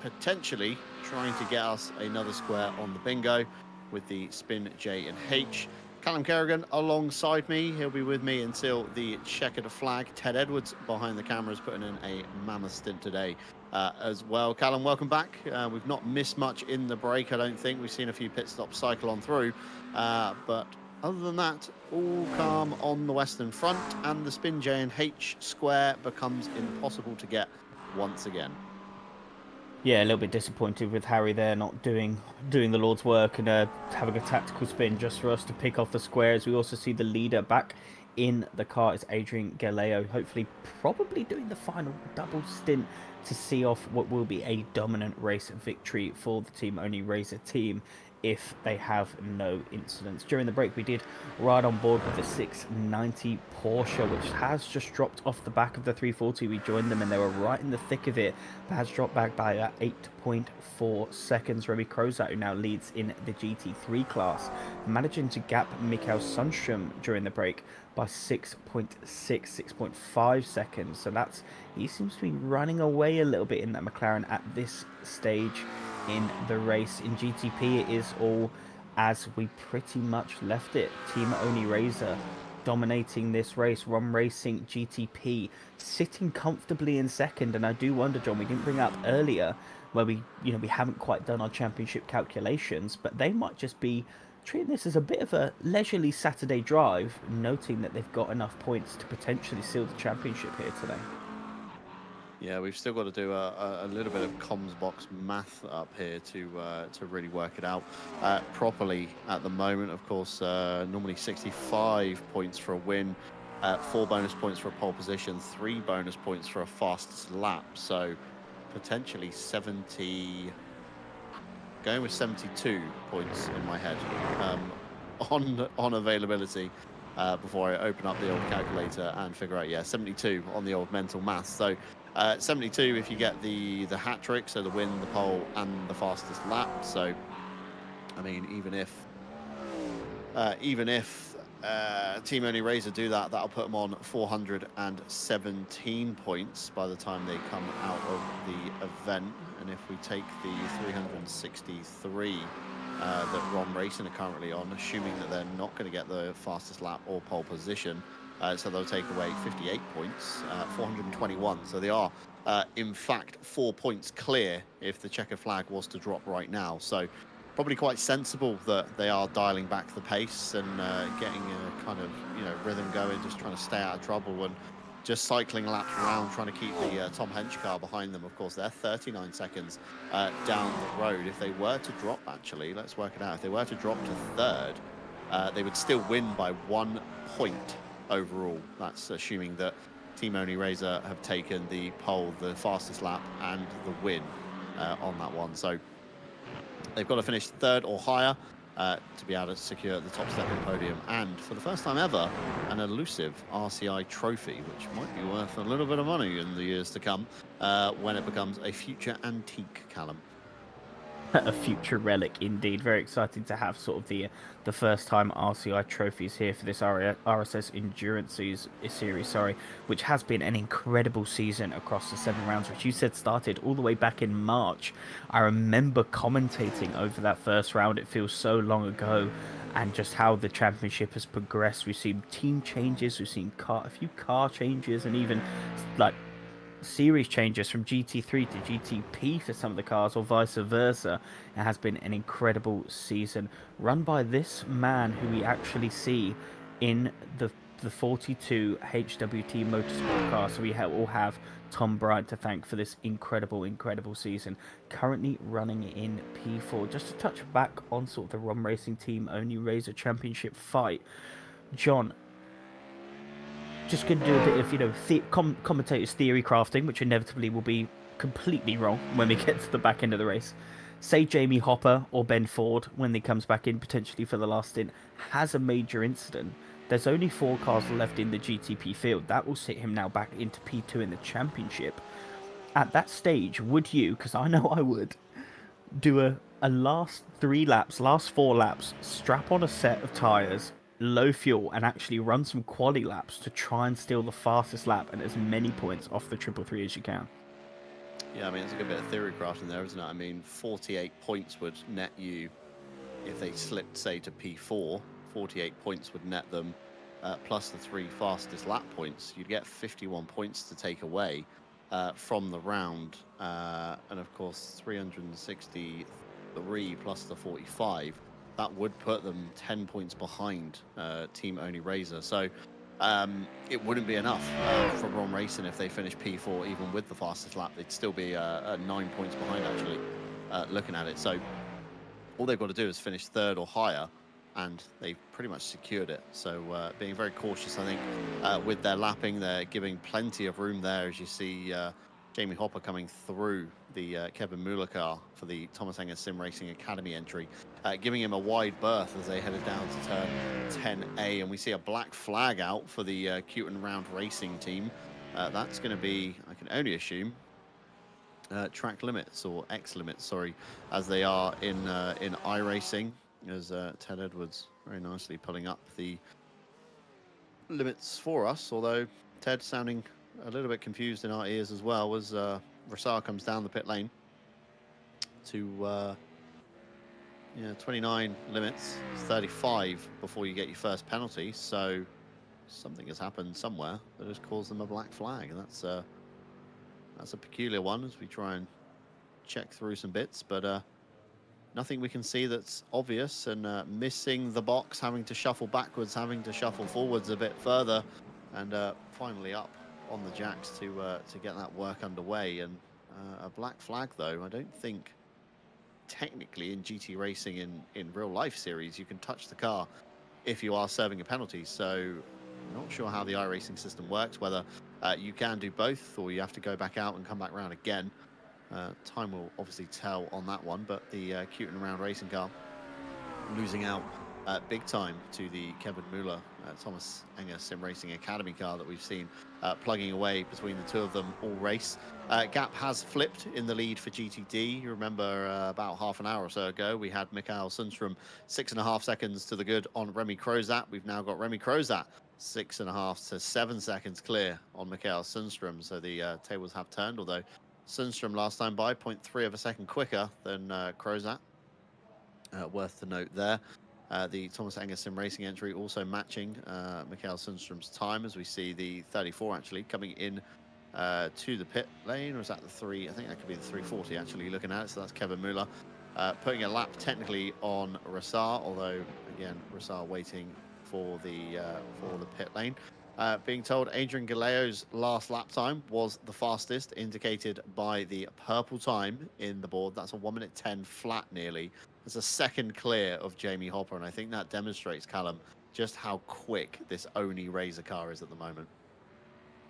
potentially trying to get us another square on the bingo with the Spin J and H. Callum Kerrigan alongside me. He'll be with me until the checkered flag. Ted Edwards behind the cameras putting in a mammoth stint today as well. Callum, welcome back. We've not missed much in the break, I don't think. We've seen a few pit stops cycle on through. But other than that, all calm on the Western Front, and the Spin J and H square becomes impossible to get once again. Yeah, a little bit disappointed with Harry there not doing the Lord's work and having a tactical spin just for us to pick off the squares. We also see the leader back in the car is Adrian Galeo, hopefully probably doing the final double stint to see off what will be a dominant race victory for the Team Only Razor team if they have no incidents. During the break, we did ride on board with the 690 Porsche, which has just dropped off the back of the 340. We joined them and they were right in the thick of it, but has dropped back by 8.4 seconds. Remy Crozat, who now leads in the GT3 class, managing to gap Mikael Sundström during the break by 6.5 seconds. So he seems to be running away a little bit in that McLaren at this stage in the race. In GTP, it is all as we pretty much left it. Team Only Razor dominating this race. ROM Racing GTP sitting comfortably in second, and I do wonder, John, we didn't bring up earlier where we haven't quite done our championship calculations, but they might just be treating this as a bit of a leisurely Saturday drive, noting that they've got enough points to potentially seal the championship here today. Yeah, we've still got to do a little bit of comms box math up here to really work it out properly at the moment. Of course, normally 65 points for a win, 4 bonus points for a pole position, 3 bonus points for a fastest lap. So potentially 70, going with 72 points in my head on availability. Before I open up the old calculator and figure out, 72 on the old mental math. So 72 if you get the hat trick, so the win, the pole, and the fastest lap. So, I mean, even if Team Only Razor do that, that'll put them on 417 points by the time they come out of the event. And if we take the 363 that ROM Racing are currently on, assuming that they're not going to get the fastest lap or pole position, so they'll take away 58 points, 421. So they are, in fact, 4 points clear if the checker flag was to drop right now. So probably quite sensible that they are dialing back the pace and getting a kind of rhythm going, just trying to stay out of trouble and just cycling laps around, trying to keep the Tom Hench car behind them. Of course, they're 39 seconds down the road. If they were to drop, actually, let's work it out. If they were to drop to third, they would still win by 1 point overall. That's assuming that Team Only Razor have taken the pole, the fastest lap, and the win on that one. So they've got to finish third or higher to be able to secure the top step in podium, and for the first time ever, an elusive RCI trophy, which might be worth a little bit of money in the years to come when it becomes a future antique, Callum. A future relic indeed. Very excited to have sort of the first time RCI trophies here for this RSS Endurance series, which has been an incredible season across the 7 rounds, which you said started all the way back in March. I remember commentating over that first round. It feels so long ago, and just how the championship has progressed. We've seen team changes, we've seen a few car changes, and even like series changes from GT3 to GTP for some of the cars, or vice versa. It has been an incredible season run by this man who we actually see in the 42 HWT Motorsport car. So we all have Tom Bryant to thank for this incredible season, currently running in P4. Just to touch back on sort of the ROM Racing Team Only Razor Championship fight, John, just going to do a bit of commentators' theory crafting, which inevitably will be completely wrong when we get to the back end of the race. say Jamie Hopper or Ben Ford, when he comes back in potentially for the last stint, has a major incident, there's only 4 cars left in the GTP field. That will sit him now back into P2 in the championship. At that stage, would you, because I know I would, do a last 4 laps, strap on a set of tyres, low fuel, and actually run some quali laps to try and steal the fastest lap and as many points off the 333 as you can? Yeah, I mean, it's a good bit of theory crafting there, isn't it? I mean, 48 points would net you, if they slipped, say, to P4, 48 points would net them, plus the 3 fastest lap points. You'd get 51 points to take away from the round. And of course, 363 plus the 45, that would put them 10 points behind Team Only Razor. So it wouldn't be enough for Ron Racing if they finish P4, even with the fastest lap. They'd still be 9 points behind, actually, looking at it. So all they've got to do is finish 3rd or higher, and they've pretty much secured it. So being very cautious, I think, with their lapping. They're giving plenty of room there, as you see Jamie Hopper coming through the Kevin Muller car for the Thomas Enger Sim Racing Academy entry, giving him a wide berth as they headed down to turn 10A. And we see a black flag out for the Cute and Round Racing team. That's going to be, I can only assume, track limits, or X limits, sorry, as they are in iRacing, as Ted Edwards very nicely pulling up the limits for us. Although Ted sounding a little bit confused in our ears as well, as Rassar comes down the pit lane to 29 limits, 35 before you get your first penalty. So something has happened somewhere that has caused them a black flag, and that's a peculiar one as we try and check through some bits, but nothing we can see that's obvious. And missing the box, having to shuffle backwards, having to shuffle forwards a bit further, and finally up on the jacks to get that work underway. And a black flag, though, I don't think technically in GT racing in real life series you can touch the car if you are serving a penalty. So I'm not sure how the iRacing system works, whether you can do both or you have to go back out and come back around again. Time will obviously tell on that one, but the Cute and Round Racing car losing out big time to the Kevin Muller Thomas Enger Sim Racing Academy car that we've seen plugging away between the two of them all race. Gap has flipped in the lead for GTD. You remember about half an hour or so ago, we had Mikael Sundström 6.5 seconds to the good on Remy Crozat. We've now got Remy Crozat 6.5 to 7 seconds clear on Mikael Sundström. So the tables have turned, although Sundström last time by 0.3 of a second quicker than Crozat. Worth to note there. The Thomas Enger Sim Racing entry also matching Mikael Sundström's time, as we see the 34 actually coming in to the pit lane. Or is that the 3? I think that could be the 340 actually looking at it. So that's Kevin Muller putting a lap technically on Rassar, although again Rassar waiting for the pit lane. Being told Adrian Galeo's last lap time was the fastest, indicated by the purple time in the board. That's a 1:10 flat nearly. It's a second clear of Jamie Hopper, and I think that demonstrates, Callum, just how quick this Oni Razor car is at the moment.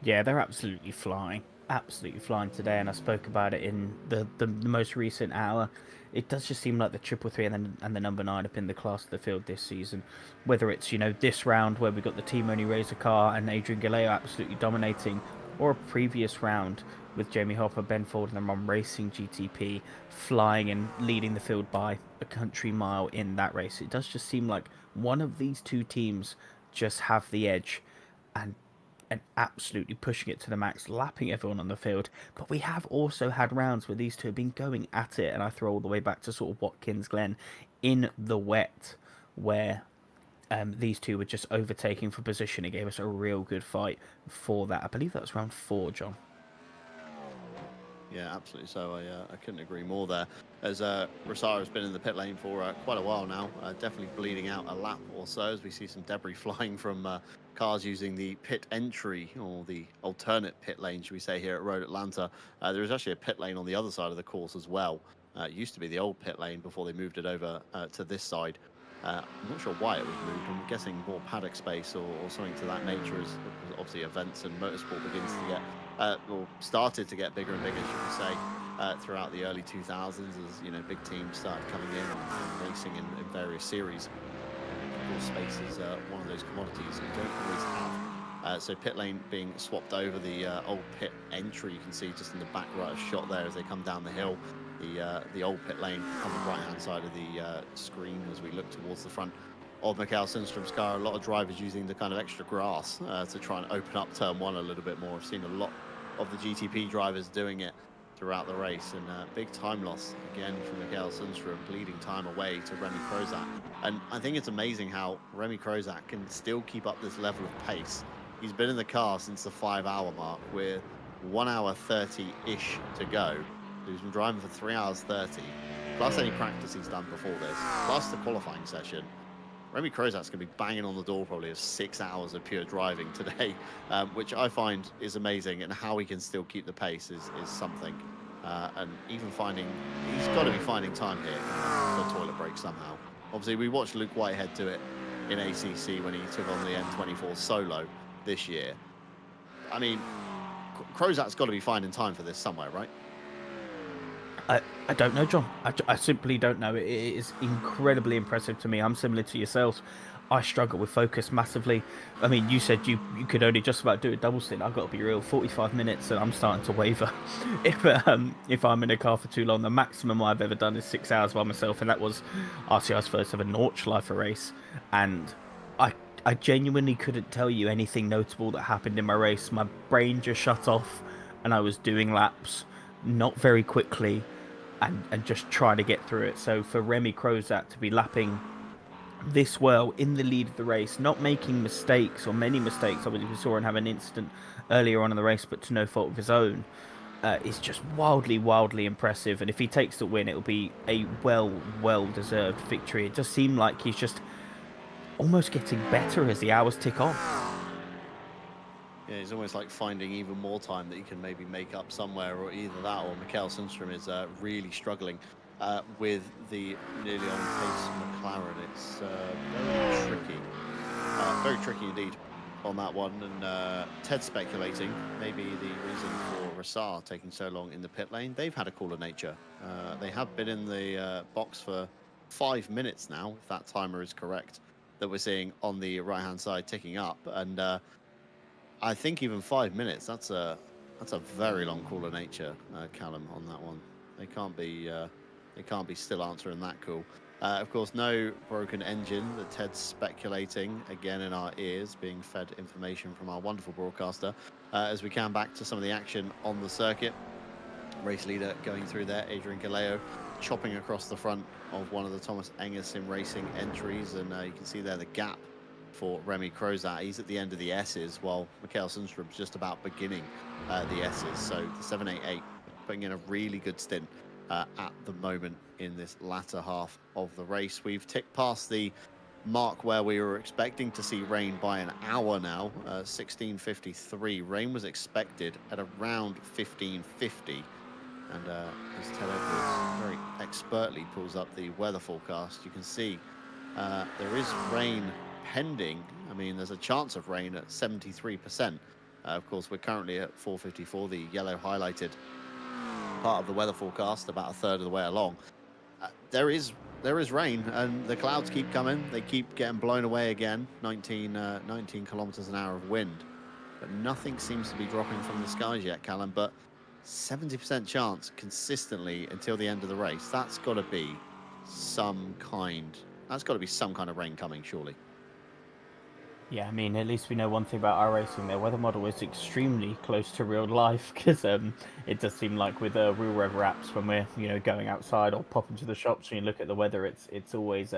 Yeah, they're absolutely flying today, and I spoke about it in the most recent hour. It does just seem like the 333 and the number 9 have been the class of the field this season. Whether it's, this round where we got the Team Only Razor car and Adrian Galeo absolutely dominating, or a previous round with Jamie Hopper, Ben Ford, and the Ron Racing GTP flying and leading the field by a country mile in that race. It does just seem like one of these two teams just have the edge and absolutely pushing it to the max, lapping everyone on the field. But we have also had rounds where these two have been going at it, and I throw all the way back to sort of Watkins Glen in the wet, where these two were just overtaking for position. It gave us a real good fight for that. I believe that was round 4, John. Yeah, absolutely. So I couldn't agree more there. As Rassar has been in the pit lane for quite a while now, definitely bleeding out a lap or so, as we see some debris flying from cars using the pit entry, or the alternate pit lane, should we say, here at Road Atlanta. There is actually a pit lane on the other side of the course as well. It used to be the old pit lane before they moved it over to this side. I'm not sure why it was moved. I'm guessing more paddock space or something to that nature, as obviously events and motorsport begins to get, or started to get bigger and bigger, should we say. throughout the early 2000s, as you know, big teams started coming in and racing in various series. Of course, space is one of those commodities you don't always have. So pit lane being swapped over, the old pit entry you can see just in the back right shot there as they come down the hill. The old pit lane on the right hand side of the screen as we look towards the front of Mikael Sundstrom's car. A lot of drivers using the kind of extra grass to try and open up turn one a little bit more. I've seen a lot of the GTP drivers doing it throughout the race, and big time loss again from Mikael Sundstrom, bleeding time away to Remy Crozat. And I think it's amazing how Remy Crozat can still keep up this level of pace. He's been in the car since the 5 hour mark. We're 1 hour 30-ish to go. He's been driving for 3 hours 30, plus any practice he's done before this, plus the qualifying session. Remy Crozat's going to be banging on the door probably of 6 hours of pure driving today, which I find is amazing, and how he can still keep the pace is something. And even he's got to be finding time here for toilet break somehow. Obviously, we watched Luke Whitehead do it in ACC when he took on the M24 solo this year. I mean, Crozat's got to be finding time for this somewhere, right? I don't know, John. I simply don't know. It is incredibly impressive to me. I'm similar to yourselves. I struggle with focus massively. I mean, you said you could only just about do a double stint. I've got to be real, 45 minutes and I'm starting to waver if I'm in a car for too long. The maximum I've ever done is 6 hours by myself, and that was RCI's first ever Nordschleife race. And I genuinely couldn't tell you anything notable that happened in my race. My brain just shut off and I was doing laps not very quickly and just trying to get through it. So for Remy Crozat to be lapping this well in the lead of the race, not making mistakes or many mistakes, obviously we saw him have an incident earlier on in the race but to no fault of his own, is just wildly impressive. And if he takes the win, it'll be a well deserved victory. It does seem like he's just almost getting better as the hours tick on. Yeah, he's almost like finding even more time that he can maybe make up somewhere, or either that or Mikael Sundstrom is really struggling with the nearly on pace McLaren. It's very tricky indeed on that one. And Ted speculating maybe the reason for Rassar taking so long in the pit lane. They've had a call of nature. They have been in the box for 5 minutes now, if that timer is correct, that we're seeing on the right hand side ticking up. And I think even 5 minutes, that's a very long call of nature, Callum, on that one. They can't be still answering that call. Of course, no broken engine that Ted's speculating again in our ears, being fed information from our wonderful broadcaster as we come back to some of the action on the circuit. Race leader going through there, Adrian Galeo, chopping across the front of one of the Thomas Engersim Racing entries, and you can see there the gap for Remy Crozat. He's at the end of the S's, while Mikael Sundstrom's just about beginning the S's. So the 788 putting in a really good stint at the moment in this latter half of the race. We've ticked past the mark where we were expecting to see rain by an hour now, 16:53. Rain was expected at around 15:50. And as Ted Edwards very expertly pulls up the weather forecast, you can see there is rain pending. I mean, there's a chance of rain at 73%. Of course, we're currently at 4:54, the yellow highlighted part of the weather forecast, about a third of the way along. There is rain, and the clouds keep coming. They keep getting blown away again. 19 kilometers an hour of wind, but nothing seems to be dropping from the skies yet, Callum. But 70% chance consistently until the end of the race. That's got to be some kind of rain coming, surely. Yeah, I mean, at least we know one thing about iRacing. Their weather model is extremely close to real life, because it does seem like with real weather apps, when we're going outside or pop into the shops and you look at the weather, it's always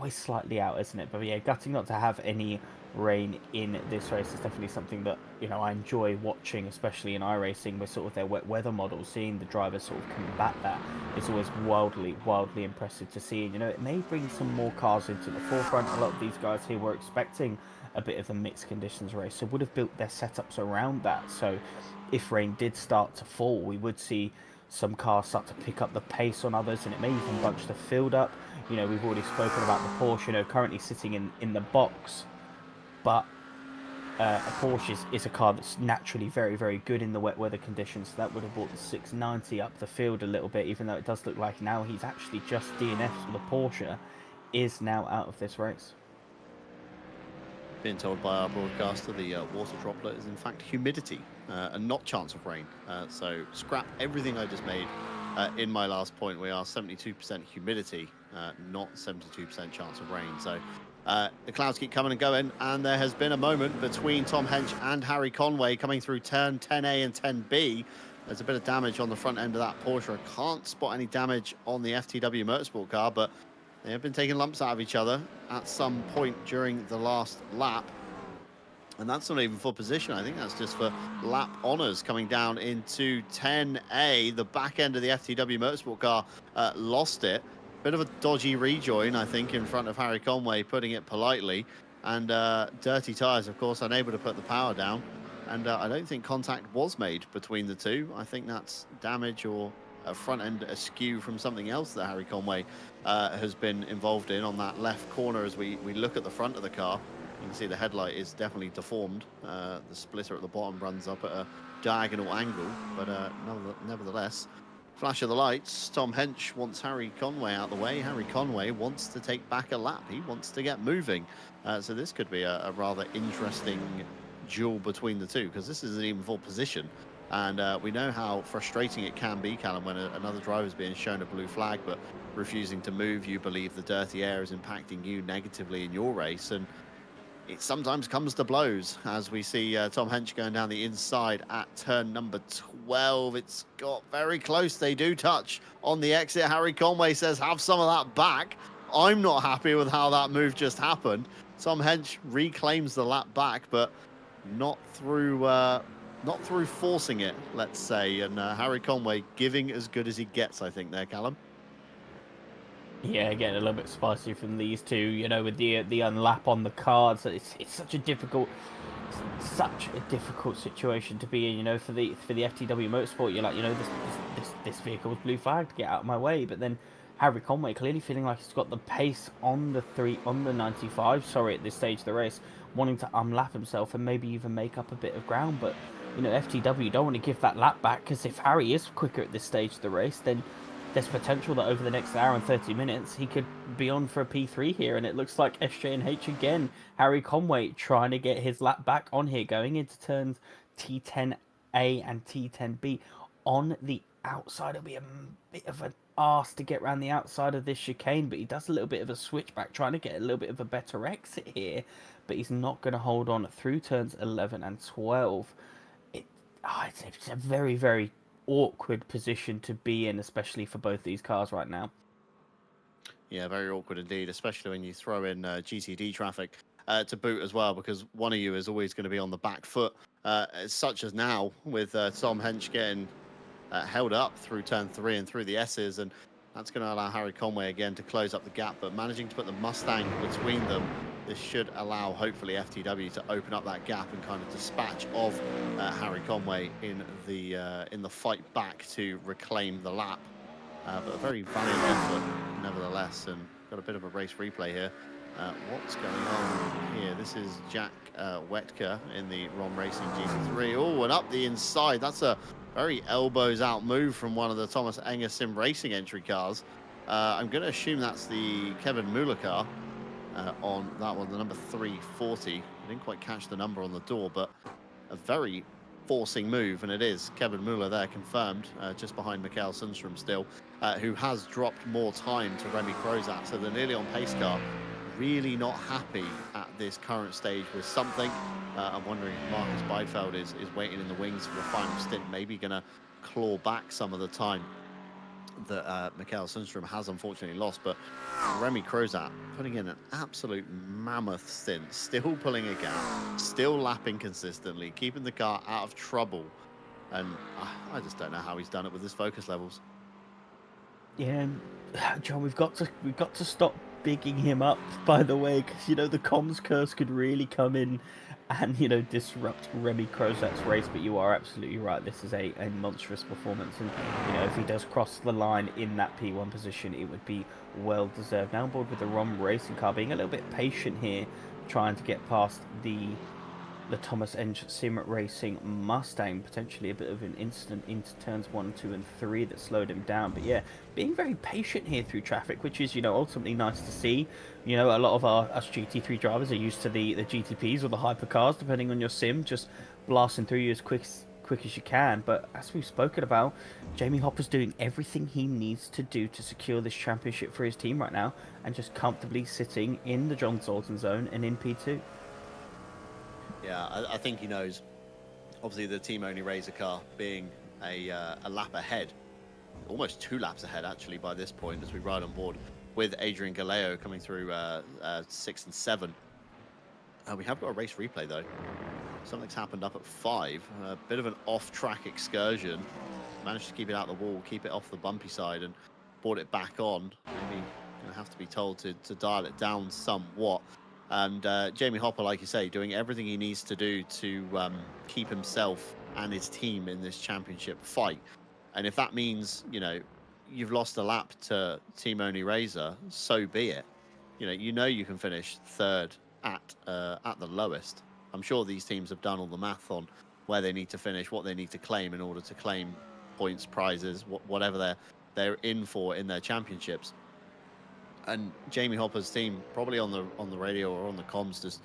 slightly out, isn't it? But yeah, gutting not to have any rain in this race is definitely something that I enjoy watching, especially in iRacing with sort of their wet weather models. Seeing the drivers sort of combat that is always wildly impressive to see. And it may bring some more cars into the forefront. A lot of these guys here were expecting a bit of a mixed conditions race, so would have built their setups around that. So if rain did start to fall, we would see some cars start to pick up the pace on others, and it may even bunch the field up. We've already spoken about the Porsche, currently sitting in the box, but a Porsche is a car that's naturally very, very good in the wet weather conditions. So that would have brought the 690 up the field a little bit, even though it does look like now he's actually just DNF'd. So the Porsche is now out of this race. Being told by our broadcaster, the water droplet is in fact humidity and not chance of rain. So scrap everything I just made in my last point. We are 72% humidity, not 72% chance of rain. So the clouds keep coming and going, and there has been a moment between Tom Hench and Harry Conway coming through turn 10A and 10B. There's a bit of damage on the front end of that Porsche. I can't spot any damage on the FTW Motorsport car, but they have been taking lumps out of each other at some point during the last lap. And that's not even for position. I think that's just for lap honours coming down into 10A. The back end of the FTW Motorsport car lost it. Bit of a dodgy rejoin, I think, in front of Harry Conway, putting it politely. And dirty tyres, of course, unable to put the power down. And I don't think contact was made between the two. I think that's damage or a front end askew from something else that Harry Conway has been involved in on that left corner. As we look at the front of the car, you can see the headlight is definitely deformed. The splitter at the bottom runs up at a diagonal angle, but nevertheless, flash of the lights. Tom Hench wants Harry Conway out the way. Harry Conway wants to take back a lap. He wants to get moving. So this could be a rather interesting duel between the two, because this isn't even for position. And we know how frustrating it can be, Callum, when another driver is being shown a blue flag but refusing to move. You believe the dirty air is impacting you negatively in your race, and it sometimes comes to blows, as we see Tom Hench going down the inside at turn number 12. It's got very close. They do touch on the exit. Harry Conway says, have some of that back. I'm not happy with how that move just happened. Tom Hench reclaims the lap back, but not through forcing it, let's say. And Harry Conway giving as good as he gets, I think, there, Callum. Yeah, getting a little bit spicy from these two, you know, with the unlap on the cards. It's such a difficult situation to be in, you know, for the FTW Motorsport. You're like, you know, this vehicle was blue flagged, get out of my way. But then Harry Conway clearly feeling like he's got the pace on the 95, sorry, at this stage of the race, wanting to unlap himself and maybe even make up a bit of ground. But, you know, FTW don't want to give that lap back, because if Harry is quicker at this stage of the race, then there's potential that over the next hour and 30 minutes, he could be on for a P3 here. And it looks like SJ and H again. Harry Conway trying to get his lap back on here, going into turns T10A and T10B on the outside. It'll be a bit of an arse to get around the outside of this chicane, but he does a little bit of a switchback, trying to get a little bit of a better exit here. But he's not going to hold on through turns 11 and 12. It's a very, very awkward position to be in, especially for both these cars right now. Yeah, very awkward indeed, especially when you throw in GTD traffic to boot as well, because one of you is always going to be on the back foot, such as now with Tom Hench getting held up through turn 3 and through the S's, and that's going to allow Harry Conway again to close up the gap, but managing to put the Mustang between them, this should allow hopefully FTW to open up that gap and kind of dispatch of Harry Conway in the fight back to reclaim the lap. But a very valiant effort nevertheless, and got a bit of a race replay here. What's going on here? This is Jack Wetka in the ROM Racing GT3. Oh, and up the inside. That's a very elbows out move from one of the Thomas Enger Sim Racing entry cars. I'm going to assume that's the Kevin Muller car on that one, the number 340. I didn't quite catch the number on the door, but a very forcing move, and it is Kevin Muller there confirmed, just behind Mikael Sundstrom still, who has dropped more time to Remy Crozat. So the nearly on pace car really not happy at this current stage with something. I'm wondering if Marcus Beidfeld is waiting in the wings for the final stint, maybe going to claw back some of the time that Mikael Sundstrom has unfortunately lost. But Remy Crozat putting in an absolute mammoth stint, still pulling a gap, still lapping consistently, keeping the car out of trouble. And I just don't know how he's done it with his focus levels. Yeah, John, we've got to stop bigging him up, by the way, because, you know, the comms curse could really come in and, you know, disrupt Remy Crozat's race. But you are absolutely right. This is a monstrous performance. And, you know, if he does cross the line in that P1 position, it would be well deserved. Now on board with the ROM Racing car, being a little bit patient here, trying to get past the the Thomas Enge Sim Racing Mustang. Potentially a bit of an incident into turns 1, 2, and 3 that slowed him down. But yeah, being very patient here through traffic, which is, ultimately nice to see. A lot of us GT3 drivers are used to the GTPs or the hypercars, depending on your sim, just blasting through you as quick as you can. But as we've spoken about, Jamie Hopper's doing everything he needs to do to secure this championship for his team right now, and just comfortably sitting in the John Sultan zone and in P2. Yeah, I think he knows. Obviously, the team-only Razor car being a lap ahead, almost 2 laps ahead actually by this point, as we ride on board with Adrian Galeo coming through 6 and 7. We have got a race replay though. Something's happened up at 5. A bit of an off-track excursion. Managed to keep it out the wall, keep it off the bumpy side, and brought it back on. Maybe gonna have to be told to dial it down somewhat. And Jamie Hopper, like you say, doing everything he needs to do to keep himself and his team in this championship fight. And if that means, you've lost a lap to Team Only Razor, so be it. You know you can finish 3rd at the lowest. I'm sure these teams have done all the math on where they need to finish, what they need to claim in order to claim points, prizes, whatever they're in for in their championships. And Jamie Hopper's team probably on the radio or on the comms just,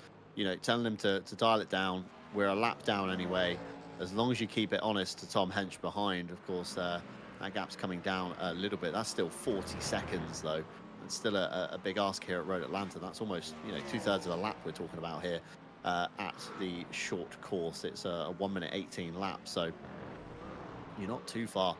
telling him to dial it down. We're a lap down anyway. As long as you keep it honest to Tom Hench behind, of course, that gap's coming down a little bit. That's still 40 seconds though. It's still a big ask here at Road Atlanta. That's almost 2/3 of a lap we're talking about here at the short course. It's a 1:18 lap, so you're not too far.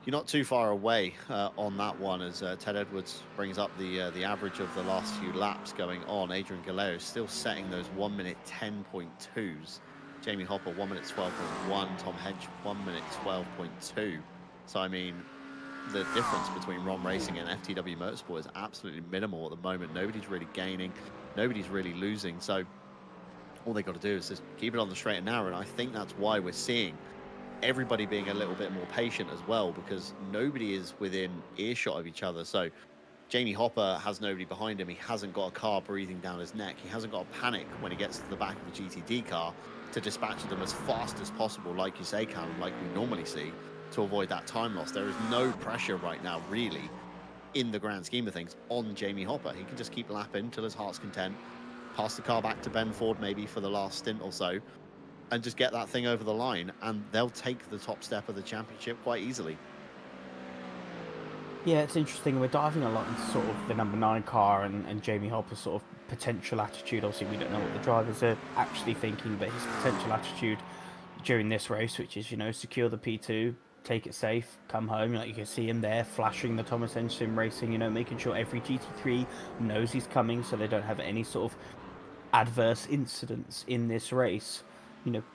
You're not too far away on that one, as Ted Edwards brings up the average of the last few laps going on. Adrian Galeo still setting those 1:10.2s. Jamie Hopper 1:12.1. Tom Hench 1:12.2. So I mean, the difference between ROM Racing and FTW Motorsport is absolutely minimal at the moment. Nobody's really gaining, nobody's really losing. So all they got to do is just keep it on the straight and narrow. And I think that's why we're seeing everybody being a little bit more patient as well, because nobody is within earshot of each other. So Jamie Hopper has nobody behind him. He hasn't got a car breathing down his neck. He hasn't got a panic when he gets to the back of a GTD car to dispatch them as fast as possible, like you say, Callum, like we normally see, to avoid that time loss. There is no pressure right now, really, in the grand scheme of things, on Jamie Hopper. He can just keep lapping till his heart's content, pass the car back to Ben Ford maybe for the last stint or so, and just get that thing over the line, and they'll take the top step of the championship quite easily. Yeah, it's interesting. We're diving a lot into sort of the number 9 car and Jamie Hopper's sort of potential attitude. Obviously, we don't know what the drivers are actually thinking, but his potential attitude during this race, which is, secure the P2, take it safe, come home. Like you can see him there flashing the Thomas Enge Sim Racing, making sure every GT3 knows he's coming so they don't have any sort of adverse incidents in this race.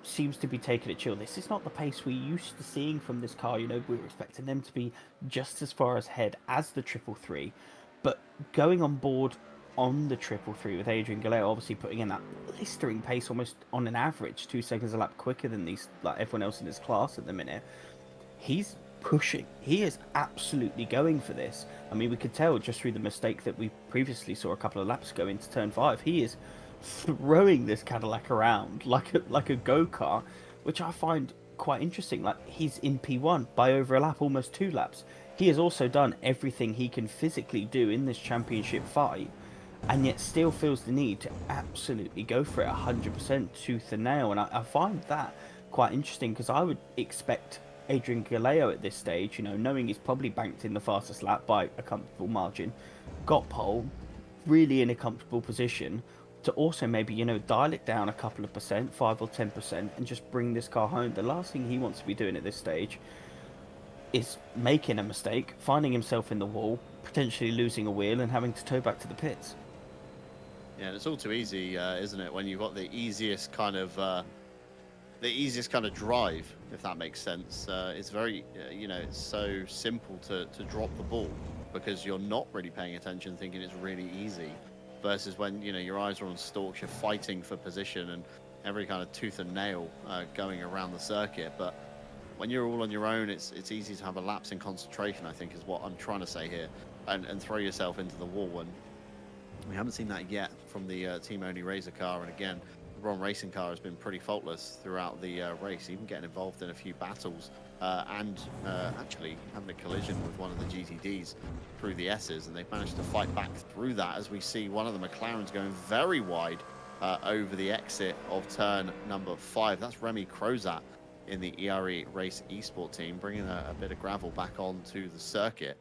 Seems to be taking it chill. This is not the pace we're used to seeing from this car. We're expecting them to be just as far ahead as the 333, but going on board on the 333 with Adrian Galeo obviously putting in that blistering pace, almost on an average 2 seconds a lap quicker than everyone else in his class at the minute. He's pushing. He is absolutely going for this. I mean, we could tell just through the mistake that we previously saw a couple of laps ago into turn 5. He is throwing this Cadillac around like a go-kart, which I find quite interesting. Like, he's in P1 by over a lap, almost 2 laps. He has also done everything he can physically do in this championship fight, and yet still feels the need to absolutely go for it 100% tooth and nail. And I find that quite interesting, because I would expect Adrian Galeo at this stage, knowing he's probably banked in the fastest lap by a comfortable margin, got pole, really in a comfortable position, to also maybe, dial it down a couple of percent, 5 or 10%, and just bring this car home. The last thing he wants to be doing at this stage is making a mistake, finding himself in the wall, potentially losing a wheel, and having to tow back to the pits. Yeah, and it's all too easy, isn't it, when you've got the easiest kind of drive, if that makes sense. It's very, it's so simple to drop the ball, because you're not really paying attention, thinking it's really easy. Versus when, your eyes are on stalks, you're fighting for position and every kind of tooth and nail going around the circuit. But when you're all on your own, it's easy to have a lapse in concentration, I think, is what I'm trying to say here, and throw yourself into the wall. And we haven't seen that yet from the Team Only Razor car. And again, Ron Racing car has been pretty faultless throughout the race, even getting involved in a few battles and actually having a collision with one of the GTDs through the S's, and they've managed to fight back through that as we see one of the McLarens going very wide over the exit of turn number 5. That's Remy Crozat in the ERE Race Esport team, bringing a bit of gravel back onto the circuit,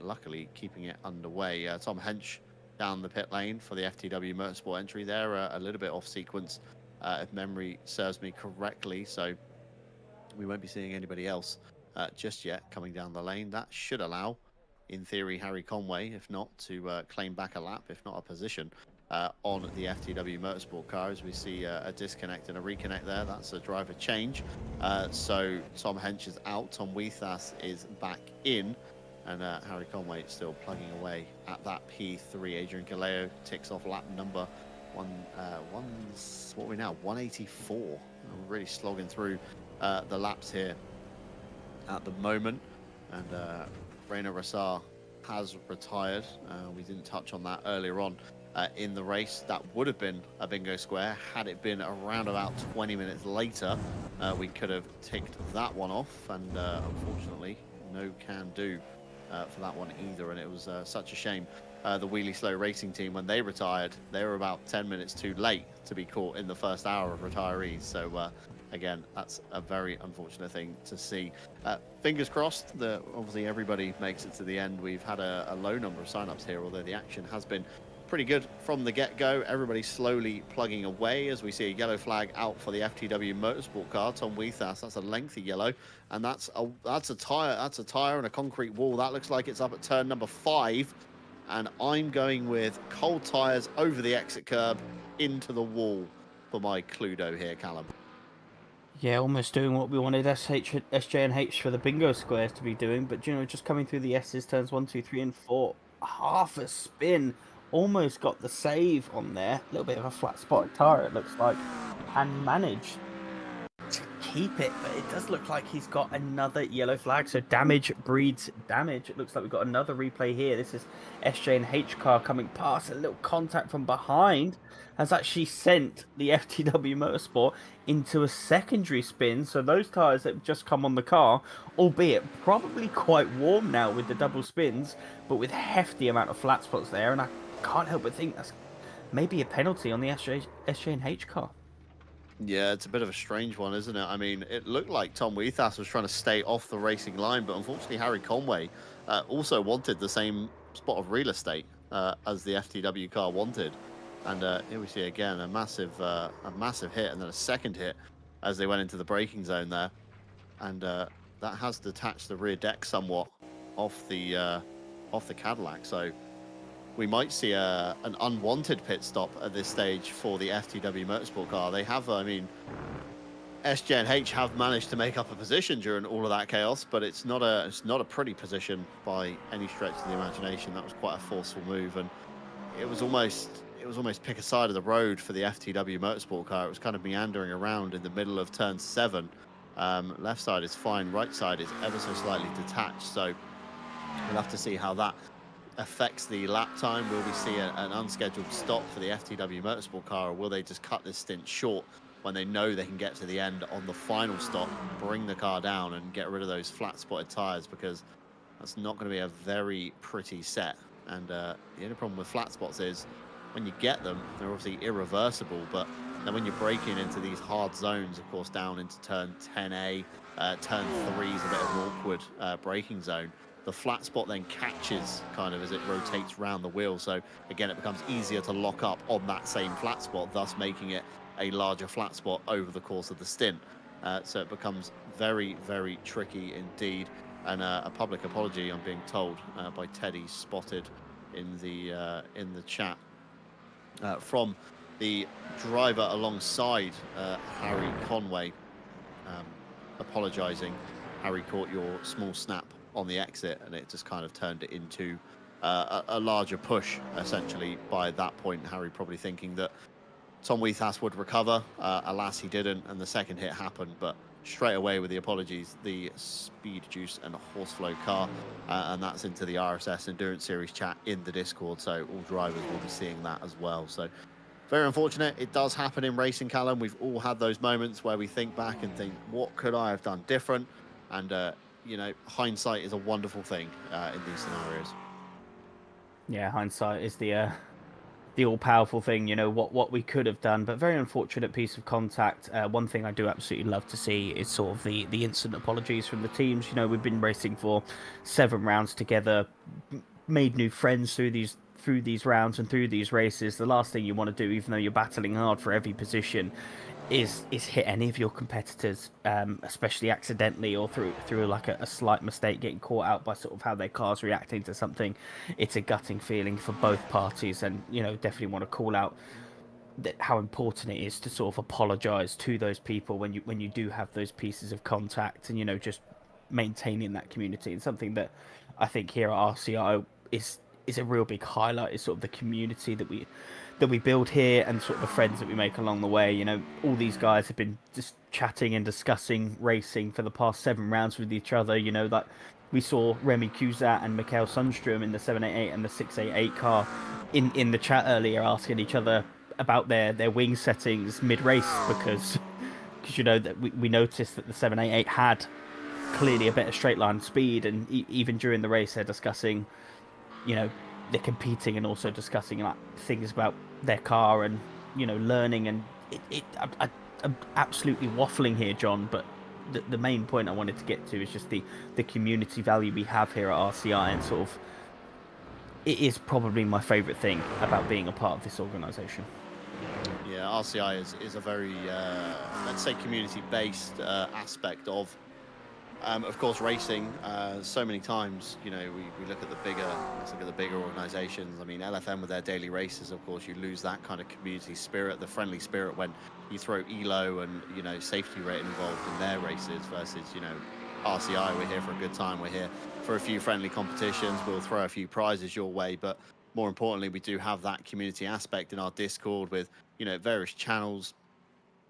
luckily keeping it underway. Tom Hench down the pit lane for the FTW Motorsport entry there, a little bit off sequence, if memory serves me correctly, so we won't be seeing anybody else just yet coming down the lane. That should allow, in theory, Harry Conway, if not, to claim back a lap, if not a position, on the FTW Motorsport car, as we see a disconnect and a reconnect there. That's a driver change. So Tom Hench is out, Tom Weethas is back in, and Harry Conway still plugging away at that P3. Adrian Galeo ticks off lap number what are we now? 184. We're really slogging through the laps here at the moment. And Rainer Rassar has retired. We didn't touch on that earlier on in the race. That would have been a bingo square. Had it been around about 20 minutes later, we could have ticked that one off. And unfortunately, no can do for that one either, and it was such a shame. The Wheelie Slow Racing team, when they retired, they were about 10 minutes too late to be caught in the first hour of retirees. So again, that's a very unfortunate thing to see. Fingers crossed that obviously everybody makes it to the end. We've had a low number of sign-ups here, although the action has been pretty good from the get-go. Everybody slowly plugging away as we see a yellow flag out for the FTW Motorsport car. Tom Weethas, that's a lengthy yellow, and that's a tire and a concrete wall. That looks like it's up at turn number 5, and I'm going with cold tires over the exit curb into the wall for my Cluedo here, Callum. Yeah, almost doing what we wanted SJ and H for the bingo squares to be doing, but you know, just coming through the S's, turns 1, 2, 3, and 4, half a spin. Almost got the save on there. A little bit of a flat spotted tyre, it looks like, and managed to keep it, but it does look like he's got another yellow flag. So damage breeds damage. It looks like we've got another replay here. This is SJ and H car coming past. A little contact from behind has actually sent the FTW Motorsport into a secondary spin. So those tyres that have just come on the car, albeit probably quite warm now with the double spins, but with hefty amount of flat spots there, and I can't help but think that's maybe a penalty on the SJ and H car. Yeah, it's a bit of a strange one, isn't it? I mean, it looked like Tom Weethas was trying to stay off the racing line, but unfortunately Harry Conway also wanted the same spot of real estate as the FTW car wanted. And here we see again a massive hit, and then a second hit as they went into the braking zone there. And that has detached the rear deck somewhat off the Cadillac. So we might see an unwanted pit stop at this stage for the FTW Motorsport car. They have, I mean, SJ and H have managed to make up a position during all of that chaos, but it's not a pretty position by any stretch of the imagination. That was quite a forceful move, and it was almost pick a side of the road for the FTW Motorsport car. It was kind of meandering around in the middle of turn 7. Left side is fine, right side is ever so slightly detached. So we'll have to see how that affects the lap time. Will we see an unscheduled stop for the FTW Motorsport car, or will they just cut this stint short when they know they can get to the end on the final stop, bring the car down and get rid of those flat spotted tires, because that's not going to be a very pretty set. And the only problem with flat spots is when you get them, they're obviously irreversible, but then when you're braking into these hard zones, of course, down into turn 10A, turn 3 is a bit of an awkward braking zone. The flat spot then catches kind of as it rotates round the wheel. So again, it becomes easier to lock up on that same flat spot, thus making it a larger flat spot over the course of the stint. So it becomes very, very tricky indeed. And a public apology, I'm being told, by Teddy, spotted in the chat from the driver alongside Harry Conway, apologising. Harry caught your small snap on the exit, and it just kind of turned it into a larger push, essentially. By that point, Harry probably thinking that Tom Weethas would recover. Alas, he didn't, and the second hit happened. But straight away with the apologies, the Speed Juice and Horseflow car, and that's into the RSS Endurance Series chat in the Discord, so all drivers will be seeing that as well. So very unfortunate. It does happen in racing, Callum. We've all had those moments where we think back and think, what could I have done different? And, you know, hindsight is a wonderful thing in these scenarios. Yeah, hindsight is the all-powerful thing, you know, what we could have done, but very unfortunate piece of contact. One thing I do absolutely love to see is sort of the instant apologies from the teams. You know, we've been racing for 7 rounds together, made new friends through these rounds and through these races. The last thing you want to do, even though you're battling hard for every position, is hit any of your competitors, especially accidentally or through like a slight mistake, getting caught out by sort of how their car's reacting to something. It's a gutting feeling for both parties, and you know, definitely want to call out how important it is to sort of apologize to those people when you do have those pieces of contact, and you know, just maintaining that community. And something that I think here at RCI is a real big highlight is sort of the community that we build here, and sort of the friends that we make along the way. You know, all these guys have been just chatting and discussing racing for the past 7 rounds with each other. You know, that we saw Remy Cusat and Mikael Sundström in the 788 and the 688 car in the chat earlier, asking each other about their wing settings mid-race, because you know that we noticed that the 788 had clearly a better straight line speed, and even during the race they're discussing, you know, they're competing and also discussing like things about their car, and you know, learning. And I'm absolutely waffling here, John, but the main point I wanted to get to is just the community value we have here at RCI, and sort of it is probably my favourite thing about being a part of this organisation. Yeah, RCI is a very, let's say, community-based aspect of course, racing. So many times, you know, we look at the bigger, let's look at the bigger organisations. I mean, LFM with their daily races, of course, you lose that kind of community spirit, the friendly spirit, when you throw ELO and, you know, safety rating involved in their races versus, you know, RCI. We're here for a good time. We're here for a few friendly competitions. We'll throw a few prizes your way, but more importantly, we do have that community aspect in our Discord with, you know, various channels.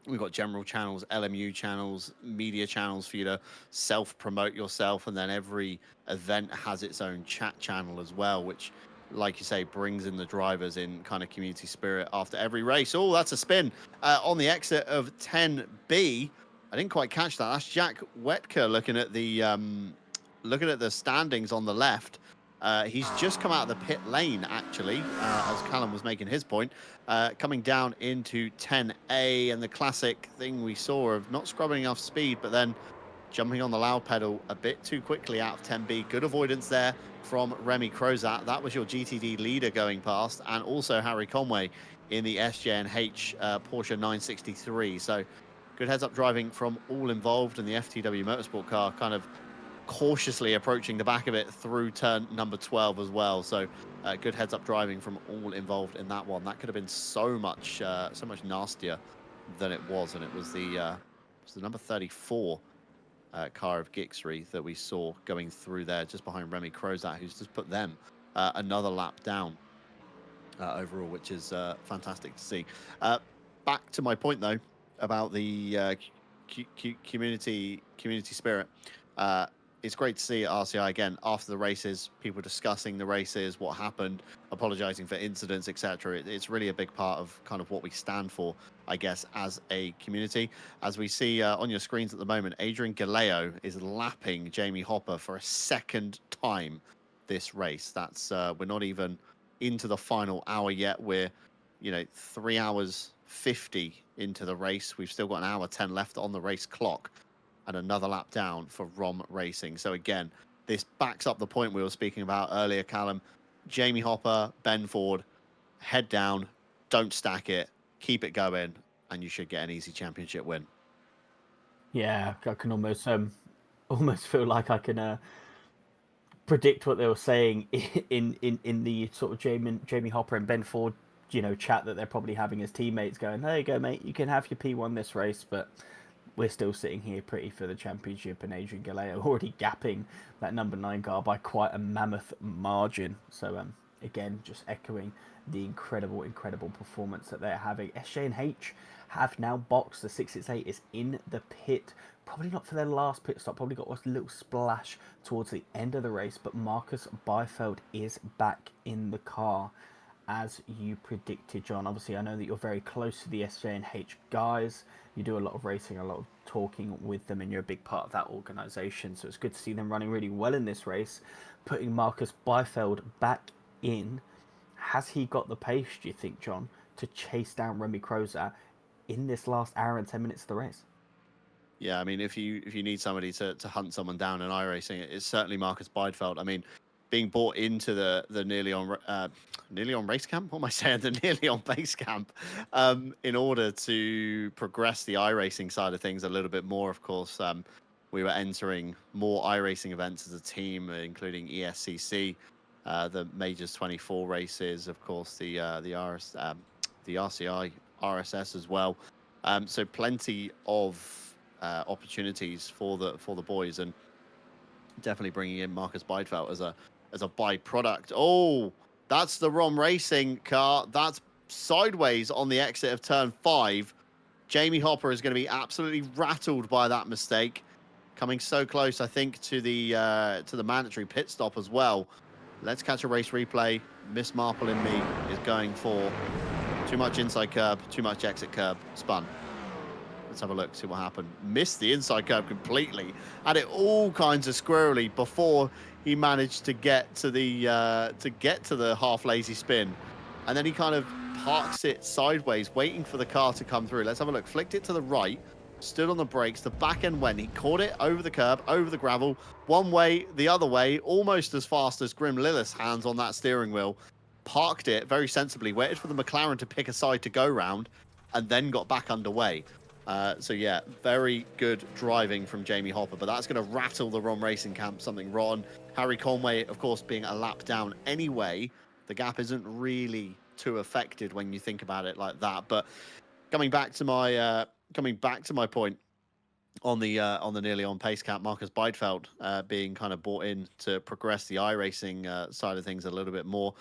We've got general channels, LMU channels, media channels for you to self-promote yourself, and then every event has its own chat channel as well, which, like you say, brings in the drivers in kind of community spirit after every race. Oh, that's a spin on the exit of 10B. I didn't quite catch that. That's Jack Wetka looking at the standings on the left. He's just come out of the pit lane, actually, as Callum was making his point, coming down into 10A, and the classic thing we saw of not scrubbing enough speed, but then jumping on the loud pedal a bit too quickly out of 10B. Good avoidance there from Remy Crozat. That was your GTD leader going past, and also Harry Conway in the SJNH Porsche 963. So good heads-up driving from all involved, and the FTW Motorsport car kind of cautiously approaching the back of it through turn number 12 as well. So good heads-up driving from all involved in that one. That could have been so much nastier than it was, and it was the number 34 car of Gixry that we saw going through there just behind Remy Crozat, who's just put them another lap down overall, which is fantastic to see. Back to my point though about the community spirit. It's great to see at RCI again after the races, people discussing the races, what happened, apologizing for incidents, etc. It's really a big part of kind of what we stand for, I guess, as a community. As we see on your screens at the moment, Adrian Galeo is lapping Jamie Hopper for a second time this race. That's we're not even into the final hour yet. We're, you know, 3 hours 50 into the race. We've still got an hour 10 left on the race clock, and another lap down for ROM Racing. So again, this backs up the point we were speaking about earlier, Callum. Jamie Hopper, Ben Ford, head down, don't stack it, keep it going, and you should get an easy championship win. Yeah, I can almost feel like I can predict what they were saying in the sort of Jamie Hopper and Ben Ford, you know, chat that they're probably having as teammates, going, "There you go, mate, you can have your P1 this race, but we're still sitting here pretty for the championship," and Adrian Galeo already gapping that number 9 car by quite a mammoth margin. So again, just echoing the incredible performance that they're having. SJNH have now boxed. The 668 is in the pit. Probably not for their last pit stop. Probably got a little splash towards the end of the race, but Marcus Byfeld is back in the car. as you predicted, John. Obviously, I know that you're very close to the SJ&H guys. You do a lot of racing, a lot of talking with them, and you're a big part of that organisation. So it's good to see them running really well in this race, putting Marcus Byfeld back in. Has he got the pace, do you think, John, to chase down Remy Crozat in this last hour and 10 minutes of the race? Yeah, I mean, if you need somebody to hunt someone down in iRacing, it's certainly Marcus Bidefeld. I mean, being brought into the nearly on race camp. What am I saying? The nearly on base camp, in order to progress the iRacing side of things a little bit more. Of course, we were entering more iRacing events as a team, including ESCC, the Majors 24 races, of course, the RCI, RSS as well. So plenty of opportunities for the boys, and definitely bringing in Marcus Bidefeld as a byproduct. Oh, that's the ROM Racing car. That's sideways on the exit of turn 5. Jamie Hopper is going to be absolutely rattled by that mistake. Coming so close, I think, to the mandatory pit stop as well. Let's catch a race replay. Miss Marple in me is going for too much inside curb, too much exit curb, spun. Let's have a look, see what happened. Missed the inside curb completely. Had it all kinds of squirrely before he managed to get to the half lazy spin, and then he kind of parks it sideways, waiting for the car to come through. Let's have a look. Flicked it to the right, stood on the brakes. The back end went. He caught it over the curb, over the gravel, one way, the other way, almost as fast as Grim Lilith's hands on that steering wheel. Parked it very sensibly, waited for the McLaren to pick a side to go round, and then got back underway. So yeah, very good driving from Jamie Hopper, but that's going to rattle the ROM Racing camp something rotten. Harry Conway, of course, being a lap down anyway, the gap isn't really too affected when you think about it like that. But coming back to my point on the nearly on pace cap, Marcus Bidefeld being kind of brought in to progress the iRacing side of things a little bit more.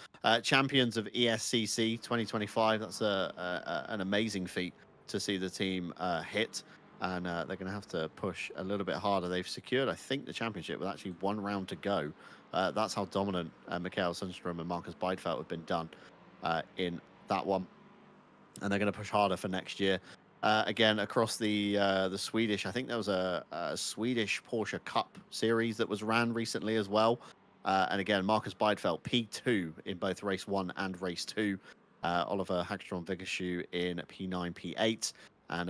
Champions of ESCC 2025. That's an amazing feat to see the team hit, and they're going to have to push a little bit harder. They've secured, I think, the championship with actually one round to go. That's how dominant Mikael Sundstrom and Marcus Bidefeld have been done in that one, and they're going to push harder for next year. Again, across the Swedish, I think there was a Swedish Porsche Cup series that was ran recently as well. And again, Marcus Bidefeld P2 in both race 1 and race 2. Oliver Hagstrom-Viggersjö in P9, P8, and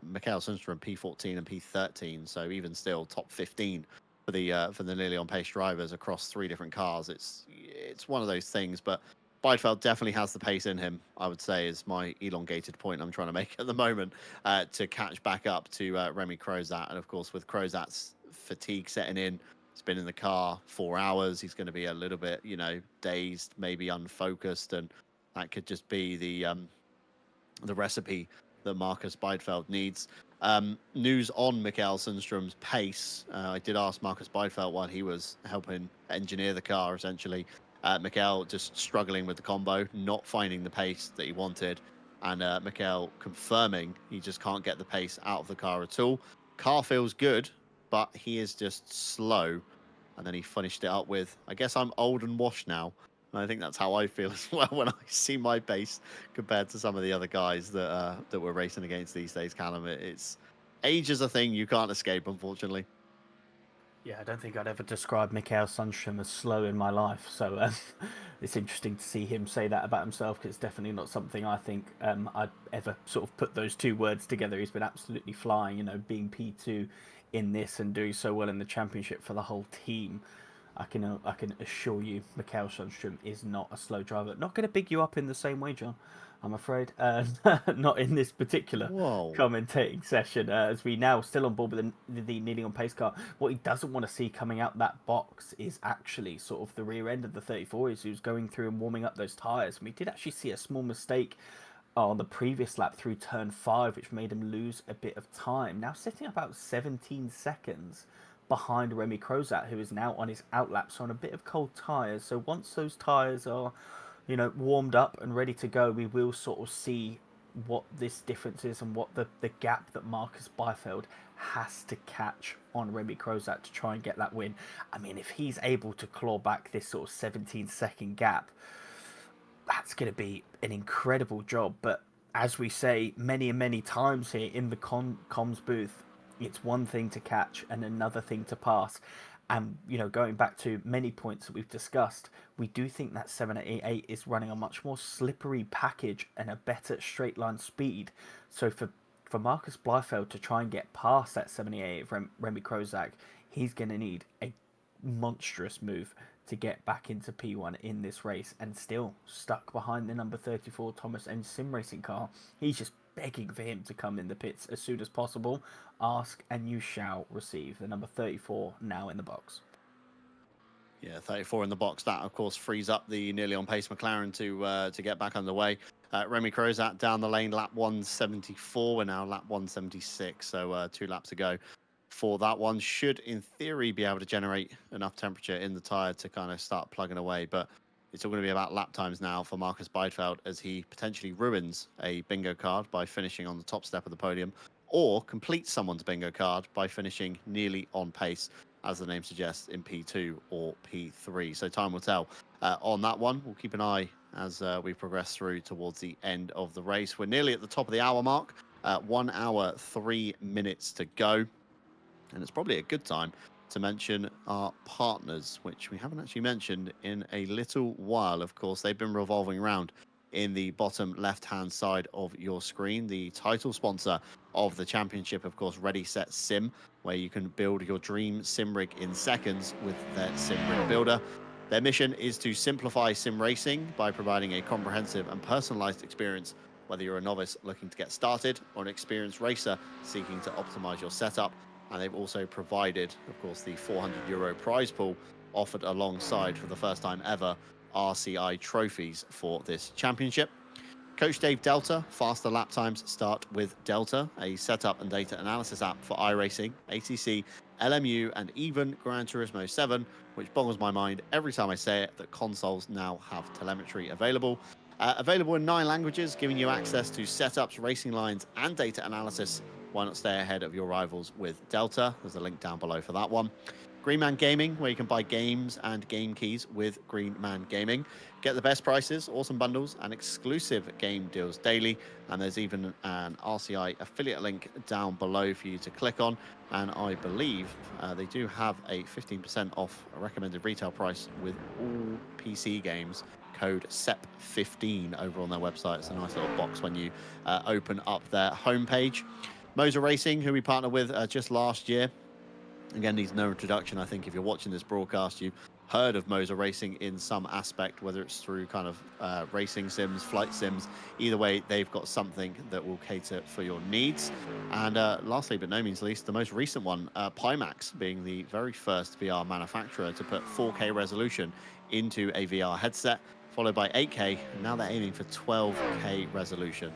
Mikael Sundstrom P14 and P13. So even still, top 15 for the nearly on pace drivers across 3 different cars. It's one of those things, but Bidefeld definitely has the pace in him, I would say, is my elongated point I'm trying to make at the moment, to catch back up to Remy Crozat. And of course, with Crozat's fatigue setting in, he's been in the car 4 hours. He's going to be a little bit, dazed, maybe unfocused, and that could just be the recipe that Marcus Bidefeld needs. News on Mikael Sundstrom's pace. I did ask Marcus Bidefeld while he was helping engineer the car, essentially. Mikael just struggling with the combo, not finding the pace that he wanted. And Mikael confirming he just can't get the pace out of the car at all. Car feels good, but he is just slow. And then he finished it up with, I guess I'm old and washed now. And I think that's how I feel as well when I see my pace compared to some of the other guys that we're racing against these days, Callum. It's age is a thing you can't escape, unfortunately. Yeah, I don't think I'd ever describe Mikael Sundstrom as slow in my life. So it's interesting to see him say that about himself, because it's definitely not something I think I'd ever sort of put those two words together. He's been absolutely flying, being P2 in this and doing so well in the championship for the whole team. I can assure you, Mikael Sundstrom is not a slow driver. Not going to big you up in the same way, John, I'm afraid. Not in this particular commentating session, as we now still on board with the nearly on pace car. What he doesn't want to see coming out that box is actually sort of the rear end of the 34s, who's going through and warming up those tyres. And we did actually see a small mistake on the previous lap through turn 5, which made him lose a bit of time. Now sitting about 17 seconds behind Remy Crozat, who is now on his outlaps on a bit of cold tyres. So once those tyres are, warmed up and ready to go, we will sort of see what this difference is and what the gap that Marcus Bidefeld has to catch on Remy Crozat to try and get that win. I mean, if he's able to claw back this sort of 17-second gap, that's going to be an incredible job. But as we say many and many times here in the comms booth, it's one thing to catch and another thing to pass. And, going back to many points that we've discussed, we do think that 788 is running a much more slippery package and a better straight line speed. So for Marcus Bleifeld to try and get past that 78 Remy Krozak, he's going to need a monstrous move to get back into P1 in this race, and still stuck behind the number 34 Thomas Eng sim racing car. He's just begging for him to come in the pits as soon as possible. Ask and you shall receive. The number 34 now in the box. Yeah, 34 in the box. That, of course, frees up the nearly on pace McLaren to get back underway. Remy Krozak down the lane, lap 174. We're now lap 176, so 2 laps to go for that one. Should, in theory, be able to generate enough temperature in the tyre to kind of start plugging away. But it's all going to be about lap times now for Marcus Bleifeld, as he potentially ruins a bingo card by finishing on the top step of the podium, or completes someone's bingo card by finishing nearly on pace, as the name suggests, in P2 or P3. So time will tell on that one. We'll keep an eye as we progress through towards the end of the race. We're nearly at the top of the hour mark. 1 hour, 3 minutes to go. And it's probably a good time to mention our partners, which we haven't actually mentioned in a little while. Of course, they've been revolving around in the bottom left-hand side of your screen. The title sponsor of the championship, of course, Ready, Set, Sim, where you can build your dream sim rig in seconds with their sim rig builder. Their mission is to simplify sim racing by providing a comprehensive and personalized experience, whether you're a novice looking to get started or an experienced racer seeking to optimize your setup. And they've also provided, of course, the €400 prize pool offered alongside, for the first time ever, RCI trophies for this championship. Coach Dave Delta, faster lap times start with Delta, a setup and data analysis app for iRacing, ATC, LMU, and even Gran Turismo 7, which boggles my mind every time I say it, that consoles now have telemetry available. Available in 9 languages, giving you access to setups, racing lines, and data analysis. Why not stay ahead of your rivals with Delta? There's a link down below for that one. Green Man Gaming, where you can buy games and game keys with Green Man Gaming. Get the best prices, awesome bundles, and exclusive game deals daily. And there's even an RCI affiliate link down below for you to click on. And I believe they do have a 15% off recommended retail price with all PC games. Code SEP15 over on their website. It's a nice little box when you open up their homepage. Moser Racing, who we partnered with just last year. Again, needs no introduction. I think if you're watching this broadcast, you've heard of Moser Racing in some aspect, whether it's through kind of racing sims, flight sims. Either way, they've got something that will cater for your needs. And lastly, but no means least, the most recent one, Pimax, being the very first VR manufacturer to put 4K resolution into a VR headset, followed by 8K, and now they're aiming for 12K resolution.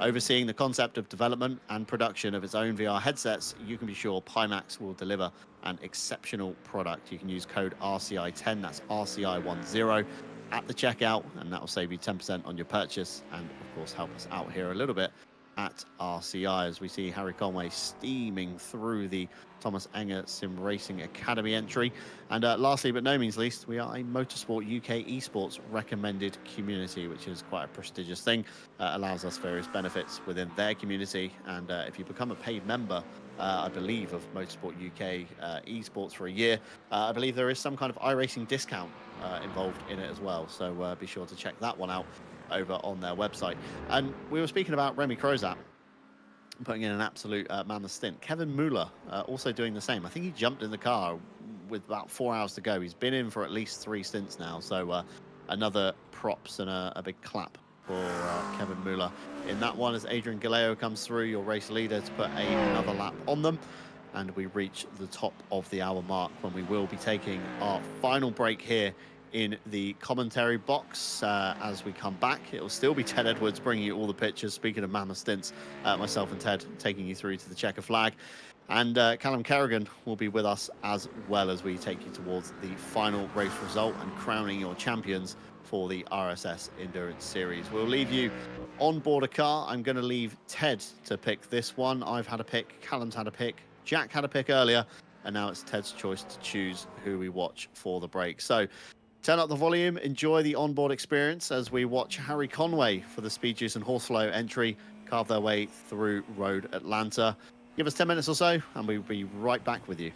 Overseeing the concept of development and production of its own VR headsets, you can be sure Pimax will deliver an exceptional product. You can use code RCI10, that's RCI10, at the checkout, and that will save you 10% on your purchase, and of course help us out here a little bit at RCI as we see Harry Conway steaming through the Thomas Enger Sim Racing Academy entry. And lastly, but no means least, we are a Motorsport UK esports recommended community, which is quite a prestigious thing. Allows us various benefits within their community. And if you become a paid member, I believe, of Motorsport UK esports for a year, I believe there is some kind of iRacing discount involved in it as well. So be sure to check that one out over on their website. And we were speaking about Remy Krozak putting in an absolute mammoth stint. Kevin Muller also doing the same. I think he jumped in the car with about 4 hours to go. He's been in for at least 3 stints now. So another props and a big clap for Kevin Muller in that one, as Adrian Galeo comes through, your race leader, to put another lap on them. And we reach the top of the hour mark when we will be taking our final break here in the commentary box. As we come back, it will still be Ted Edwards bringing you all the pictures. Speaking of mammoth stints, myself and Ted taking you through to the checker flag. And Callum Kerrigan will be with us as well as we take you towards the final race result and crowning your champions for the RSS Endurance Series. We'll leave you on board a car. I'm going to leave Ted to pick this one. I've had a pick, Callum's had a pick, Jack had a pick earlier, and now it's Ted's choice to choose who we watch for the break. So Turn up the volume, enjoy the onboard experience as we watch Harry Conway for the Speed Juice and Horseflow entry carve their way through Road Atlanta. Give us 10 minutes or so, and we'll be right back with you.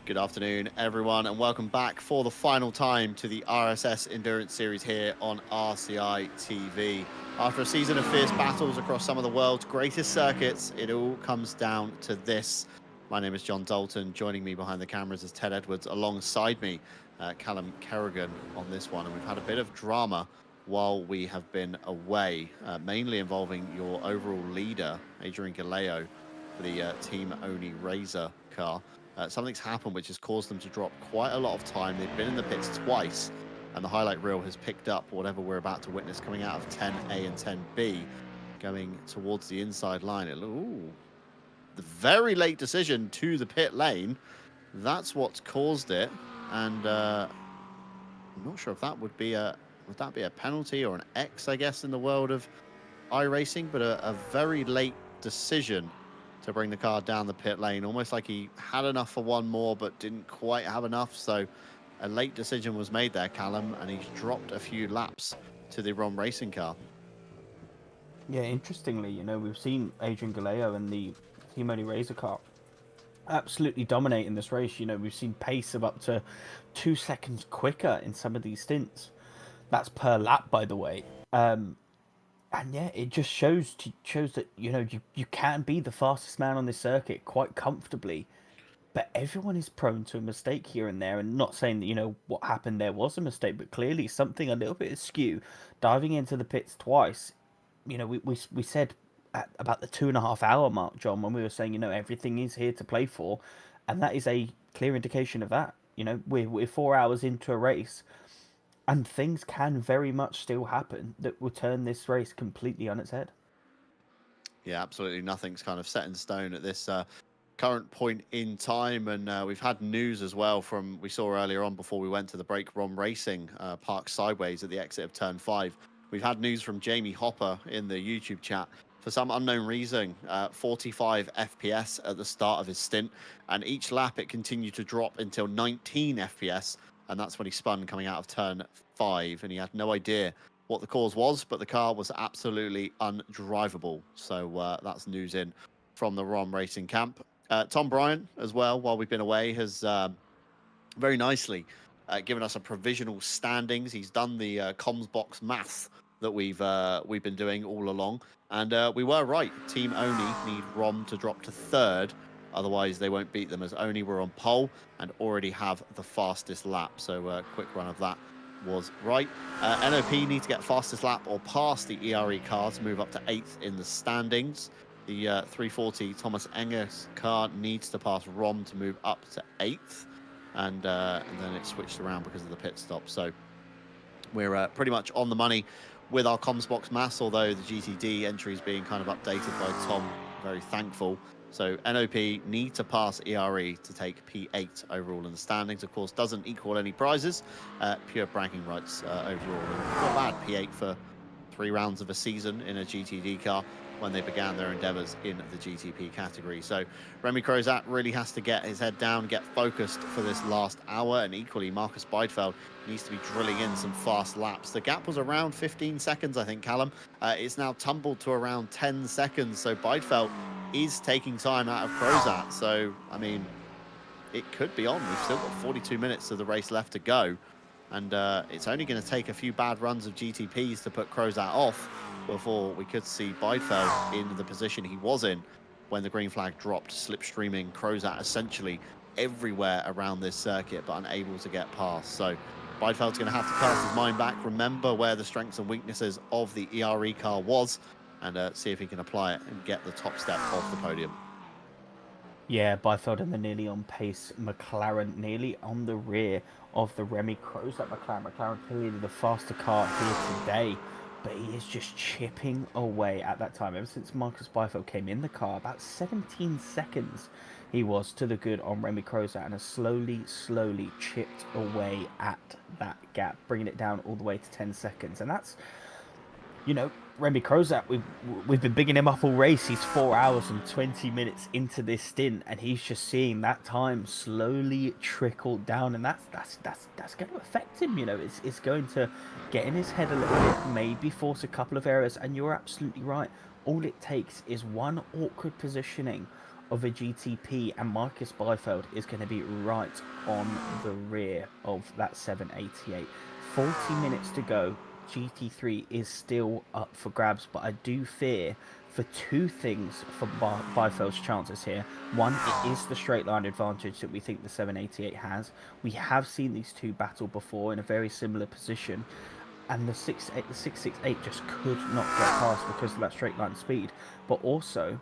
Good afternoon, everyone, and welcome back for the final time to the RSS Endurance Series here on RCI TV. After a season of fierce battles across some of the world's greatest circuits, it all comes down to this. My name is John Dalton. Joining me behind the cameras is Ted Edwards. Alongside me, Callum Kerrigan on this one. And we've had a bit of drama while we have been away, mainly involving your overall leader, Adrian Galeo, for the Team Oni Razor car. Something's happened which has caused them to drop quite a lot of time. They've been in the pits twice, and the highlight reel has picked up whatever we're about to witness coming out of 10A and 10B, going towards the inside line. The very late decision to the pit lane. That's what's caused it, and I'm not sure if that would be a penalty or an X, I guess, in the world of iRacing, but a very late decision to bring the car down the pit lane, almost like he had enough for one more but didn't quite have enough. So a late decision was made there, Callum, and he's dropped a few laps to the ROM Racing car. Yeah, interestingly, we've seen Adrian Galeo and the Team Oni Razor car absolutely dominate in this race. We've seen pace of up to 2 seconds quicker in some of these stints. That's per lap, by the way. And yeah, it just shows that you can be the fastest man on this circuit quite comfortably, but everyone is prone to a mistake here and there. And not saying that what happened there was a mistake, but clearly something a little bit askew. Diving into the pits twice, we said at about the 2.5 hour mark, John, when we were saying everything is here to play for, and that is a clear indication of that. We're 4 hours into a race. And things can very much still happen that will turn this race completely on its head. Yeah, absolutely. Nothing's kind of set in stone at this current point in time. And we've had news as well we saw earlier on before we went to the break, ROM Racing parked sideways at the exit of turn 5. We've had news from Jamie Hopper in the YouTube chat. For some unknown reason, 45 FPS at the start of his stint. And each lap it continued to drop until 19 FPS. And that's when he spun coming out of turn 5, and he had no idea what the cause was, but the car was absolutely undrivable. So that's news in from the ROM Racing camp. Tom Bryan, as well, while we've been away, has very nicely given us a provisional standings. He's done the comms box maths that we've been doing all along, and we were right. Team Oni need ROM to drop to 3rd. Otherwise, they won't beat them, as Oni were on pole and already have the fastest lap. So quick run of that was right. NOP need to get fastest lap or pass the ERE car to move up to 8th in the standings. The 340 Thomas Engers car needs to pass ROM to move up to 8th. And then it switched around because of the pit stop. So we're pretty much on the money with our comms box mass, although the GTD entry is being kind of updated by Tom. Very thankful. So NOP need to pass ERE to take P8 overall in the standings. Of course, doesn't equal any prizes. Pure bragging rights overall. And not bad, P8 for 3 rounds of a season in a GTD car when they began their endeavours in the GTP category. So Remy Crozat really has to get his head down, get focused for this last hour, and equally Marcus Beidfeld needs to be drilling in some fast laps. The gap was around 15 seconds, I think, Callum. It's now tumbled to around 10 seconds, so Beidfeld is taking time out of Crozat. So, I mean, it could be on. We've still got 42 minutes of the race left to go, and it's only going to take a few bad runs of GTPs to put Crozat off before we could see Beidfeld in the position he was in when the green flag dropped, slipstreaming Crozat essentially everywhere around this circuit, but unable to get past. So Beidfeld's going to have to cast his mind back, remember where the strengths and weaknesses of the ERE car was, and see if he can apply it and get the top step off the podium. Yeah, Beidfeld and the nearly on pace McLaren, nearly on the rear of the Remy Crozat McLaren. McLaren clearly the faster car here today, but he is just chipping away at that time. Ever since Marcus Beidfeld came in the car, about 17 seconds he was to the good on Remy Crozat, and has slowly chipped away at that gap, bringing it down all the way to 10 seconds. And that's, Remy Crozat, we've been bigging him up all race. He's 4 hours and 20 minutes into this stint, and he's just seeing that time slowly trickle down, and that's going to affect him. It's going to get in his head a little bit, maybe force a couple of errors. And you're absolutely right. All it takes is one awkward positioning of a GTP, and Marcus Byfeld is going to be right on the rear of that 788. 40 minutes to go. GT3 is still up for grabs, but I do fear for two things for Byfeld's chances here. One, it is the straight line advantage that we think the 788 has. We have seen these two battle before in a very similar position, and the 668 just could not get past because of that straight line speed. But also,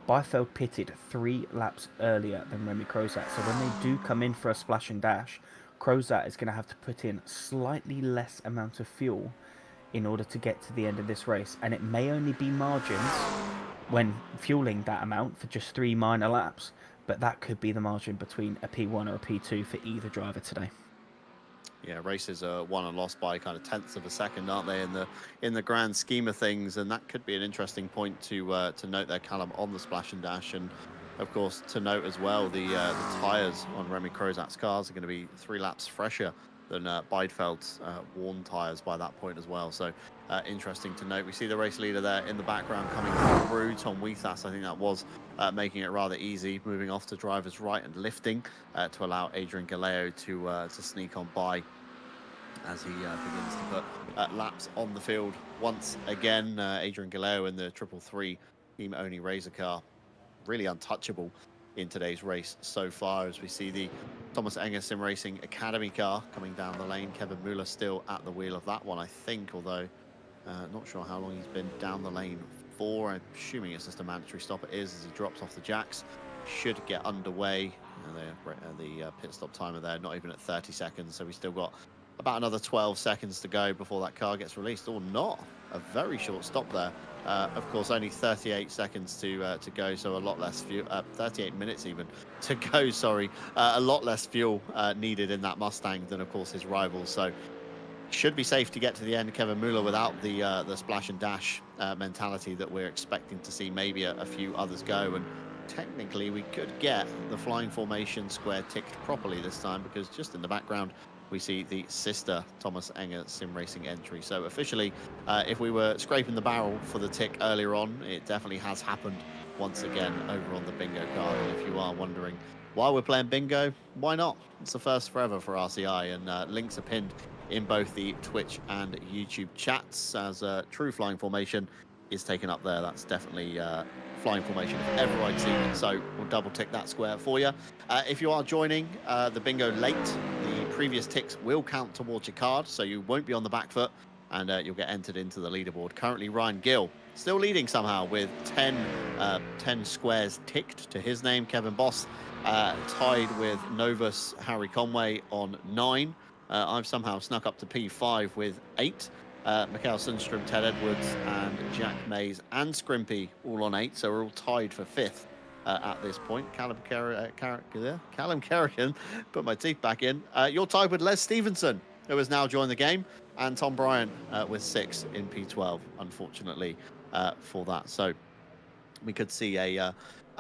Byfeld pitted 3 laps earlier than Remy Crozat, so when they do come in for a splash and dash, Crozat is going to have to put in slightly less amount of fuel in order to get to the end of this race, and it may only be margins when fueling that amount for just 3 minor laps, but that could be the margin between a P1 or a P2 for either driver today. Yeah, races are won and lost by kind of tenths of a second, aren't they, in the grand scheme of things? And that could be an interesting point to note there, Callum, on the splash and dash. And of course, to note as well, the tyres on Remy Crozat's cars are going to be 3 laps fresher than Beidefeld's worn tyres by that point as well. So interesting to note. We see the race leader there in the background coming through, Tom Weethas. I think that was making it rather easy, moving off to driver's right and lifting to allow Adrian Galeo to sneak on by as he begins to put laps on the field once again. Adrian Galeo in the 333 team-only Razor car, really untouchable in today's race so far, as we see the Thomas Enger Sim Racing Academy car coming down the lane. Kevin Muller still at the wheel of that one, I think, although not sure how long he's been down the lane for. I'm assuming it's just a mandatory stop. It is, as he drops off the jacks. Should get underway. The pit stop timer there, not even at 30 seconds, so we still got about another 12 seconds to go before that car gets released, or not. A very short stop there. Of course, only 38 seconds to go, so a lot less fuel. 38 minutes even to go. Sorry, a lot less fuel needed in that Mustang than, of course, his rivals. So should be safe to get to the end. Kevin Muller without the splash and dash mentality that we're expecting to see. Maybe a few others go, and technically we could get the flying formation square ticked properly this time, because just in the background we see the sister Thomas Enger Sim Racing entry. So officially, if we were scraping the barrel for the tick earlier on, it definitely has happened once again over on the bingo card. And if you are wondering why we're playing bingo, why not? It's the first forever for RCI, and links are pinned in both the Twitch and YouTube chats, as true flying formation is taken up there. That's definitely flying formation if ever I'd seen it. So we'll double tick that square for you. If you are joining the bingo late, the previous ticks will count towards your card, so you won't be on the back foot, and you'll get entered into the leaderboard. Currently, Ryan Gill still leading somehow with 10 squares ticked to his name. Kevin Boss tied with Novus Harry Conway on 9. I've somehow snuck up to P5 with 8. Mikhail Sundstrom, Ted Edwards, and Jack Mays and Scrimpy all on 8, so we're all tied for 5th at this point. Callum Kerrigan, put my teeth back in. You're tied with Les Stevenson, who has now joined the game, and Tom Bryant with 6 in P12, unfortunately, for that. So we could see a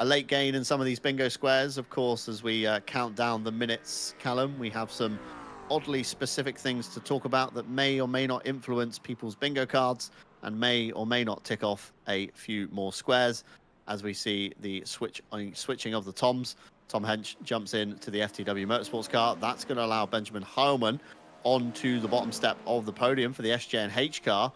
late gain in some of these bingo squares. Of course, as we count down the minutes, Callum, we have some oddly specific things to talk about that may or may not influence people's bingo cards and may or may not tick off a few more squares, as we see the switching of the Toms. Tom Hench jumps in to the FTW Motorsports car. That's going to allow Benjamin Heilman onto the bottom step of the podium for the SJNH car.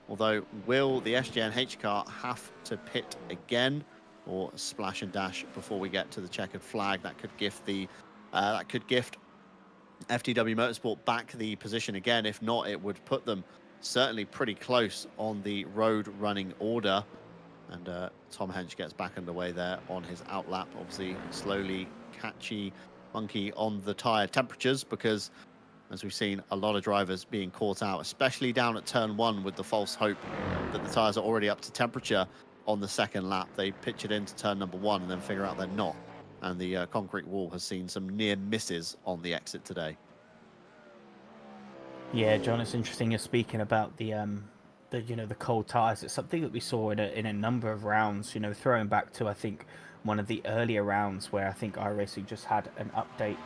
Although, will the SJNH car have to pit again or splash and dash before we get to the checkered flag? That could gift FTW Motorsport back the position again. If not, it would put them certainly pretty close on the road running order. And Tom Hench gets back underway there on his outlap. Obviously, slowly catchy monkey on the tyre temperatures, because as we've seen, a lot of drivers being caught out, especially down at turn 1, with the false hope that the tyres are already up to temperature on the second lap. They pitch it into turn number 1 and then figure out they're not. And the concrete wall has seen some near misses on the exit today. Yeah, John, it's interesting you're speaking about the cold tyres. It's something that we saw in a number of rounds. Throwing back to, I think, one of the earlier rounds where I think iRacing just had an update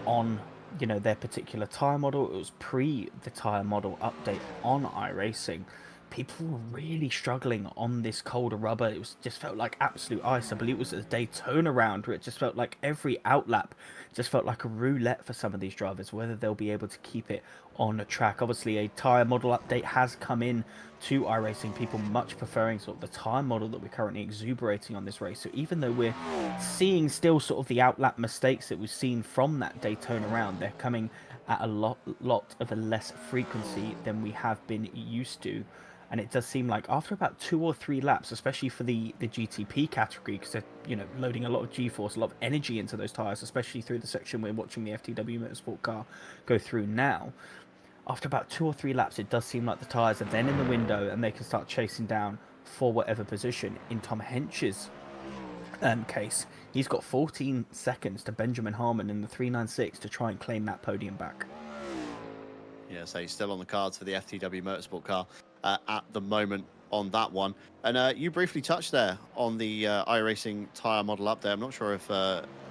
on their particular tyre model. It was pre the tyre model update on iRacing. people were really struggling on this colder rubber. It was just felt like absolute ice. I believe it was a Daytona round where it just felt like every outlap just felt like a roulette for some of these drivers, whether they'll be able to keep it on the track. Obviously, a tyre model update has come in to iRacing, people much preferring sort of the tyre model that we're currently exuberating on this race. So even though we're seeing still sort of the outlap mistakes that we've seen from that Daytona round, they're coming at a lot of a less frequency than we have been used to. And it does seem like after about 2 or 3 laps, especially for the GTP category, because they're, you know, loading a lot of G-force, a lot of energy into those tyres, especially through the section we're watching the FTW Motorsport car go through now. After about 2 or 3 laps, it does seem like the tyres are then in the window and they can start chasing down for whatever position. In Tom Hench's case, he's got 14 seconds to Benjamin Harmon in the 396 to try and claim that podium back. Yeah, so he's still on the cards for the FTW Motorsport car at the moment on that one. And you briefly touched there on the iRacing tyre model update. I'm not sure if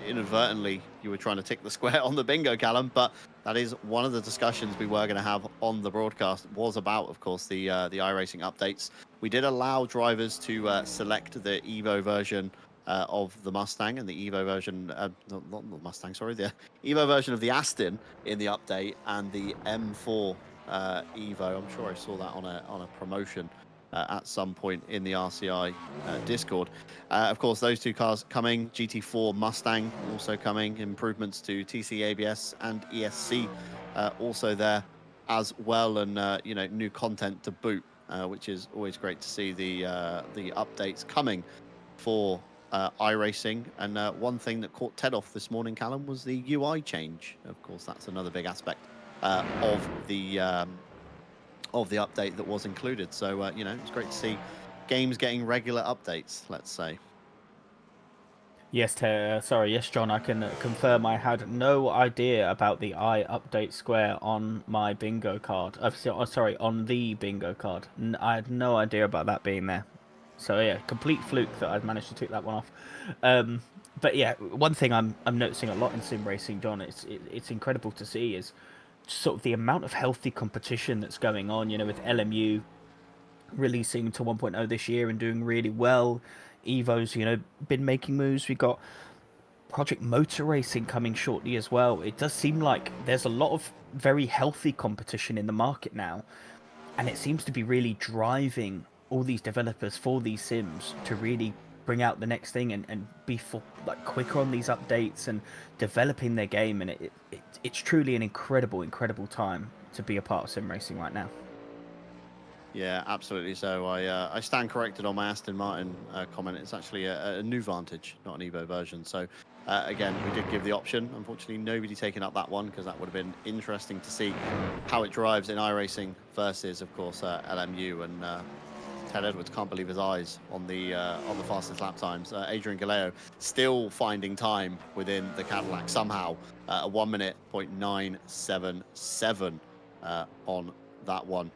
inadvertently you were trying to tick the square on the bingo, Callum, but that is one of the discussions we were going to have on the broadcast, was about, of course, the iRacing updates. We did allow drivers to select the Evo version of the Mustang and the Evo version, not the Mustang, sorry, the Evo version of the Aston in the update, and the M4 Evo. I'm sure I saw that on a promotion at some point in the RCI Discord. Of course, those 2 cars coming. GT4 Mustang also coming. Improvements to TC ABS and ESC also there as well, and you know, new content to boot, which is always great to see the updates coming for iRacing. And one thing that caught Ted off this morning, Callum, was the UI change. Of course, that's another big aspect of the update that was included. So you know, it's great to see games getting regular updates, let's say. Yes, yes, John, I can confirm I had no idea about the update square on my bingo card. Sorry, on the bingo card. I had no idea about that being there. So yeah, complete fluke that I'd managed to tick that one off. But yeah, one thing I'm noticing a lot in sim racing, John, it's incredible to see, is sort of the amount of healthy competition that's going on. You know, with LMU releasing to 1.0 this year and doing really well, Evo's, you know, been making moves. We've got Project Motor Racing coming shortly as well. It does seem like there's a lot of very healthy competition in the market now, and it seems to be really driving all these developers for these sims to really bring out the next thing and be quicker on these updates and developing their game. And it's truly an incredible time to be a part of sim racing right now. Yeah, absolutely. So I stand corrected on my Aston Martin comment. It's actually a new Vantage, not an Evo version. So again, we did give the option. Unfortunately, nobody taken up that one, because that would have been interesting to see how it drives in iRacing versus, of course, LMU. And Ted Edwards can't believe his eyes on the fastest lap times. Adrian Galeo still finding time within the Cadillac somehow, a 1:09.77 on that one.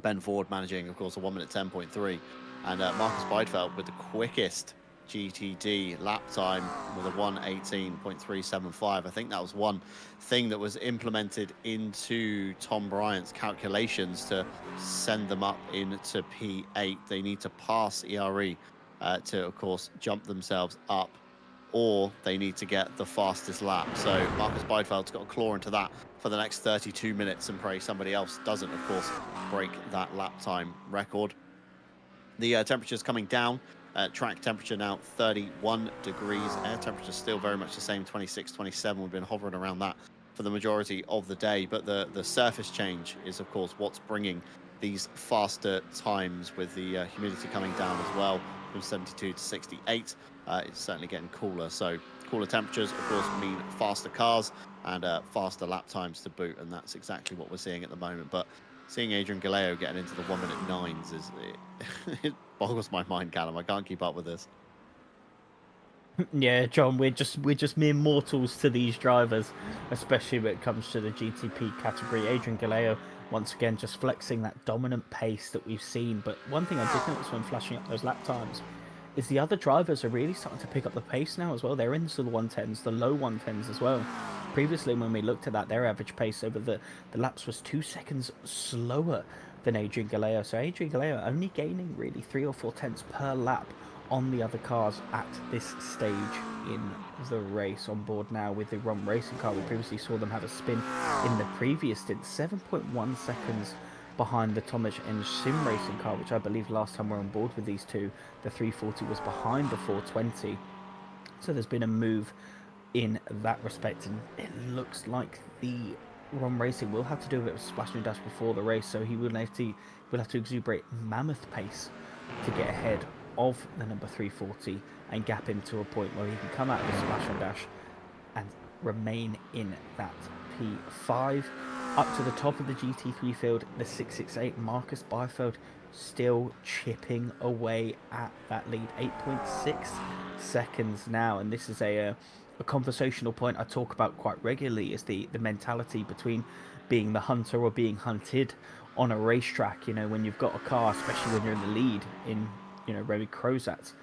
Ben Ford managing, of course, a 1:10.3, and Marcus Beidfeld with the quickest GTD lap time with a 1:18.375. I think that was one thing that was implemented into Tom Bryant's calculations to send them up into P8. They need to pass ERE to, of course, jump themselves up, or they need to get the fastest lap. So Marcus Beidfeld's got to claw into that for the next 32 minutes and pray somebody else doesn't, of course, break that lap time record. The temperature's coming down. Track temperature now 31 degrees. Air temperature still very much the same, 26, 27. We've been hovering around that for the majority of the day. But the surface change is, of course, what's bringing these faster times, with the humidity coming down as well from 72 to 68. It's certainly getting cooler. So cooler temperatures, of course, mean faster cars and faster lap times to boot. And that's exactly what we're seeing at the moment. But seeing Adrian Galeo getting into the 1:09s it boggles my mind, Callum. I can't keep up with this. Yeah, John, we're just mere mortals to these drivers, especially when it comes to the GTP category. Adrian Galeo, once again, just flexing that dominant pace that we've seen. But one thing I did notice when flashing up those lap times is the other drivers are really starting to pick up the pace now as well. They're into the 1:10s, the low 1:10s as well. Previously, when we looked at that, their average pace over the laps was 2 seconds slower than Adrian Galeo. So Adrian Galeo only gaining really 3 or 4 tenths per lap on the other cars at this stage in the race. On board now with the ROM Racing car. We previously saw them have a spin in the previous stint, 7.1 seconds behind the Tomac and Sim Racing car, which I believe last time we're on board with these two, the 340 was behind the 420. So there's been a move in that respect, and it looks like the ROM Racing will have to do a bit of splash and dash before the race, so he will have to exuberate mammoth pace to get ahead of the number 340 and gap him to a point where he can come out of the splash and dash and remain in that P5. Up to the top of the GT3 field, the 668 Marcus Byfeld still chipping away at that lead, 8.6 seconds now, and this is a conversational point I talk about quite regularly, is the mentality between being the hunter or being hunted on a racetrack. You know, when you've got a car, especially when you're in the lead, in, you know, Remy Crozat's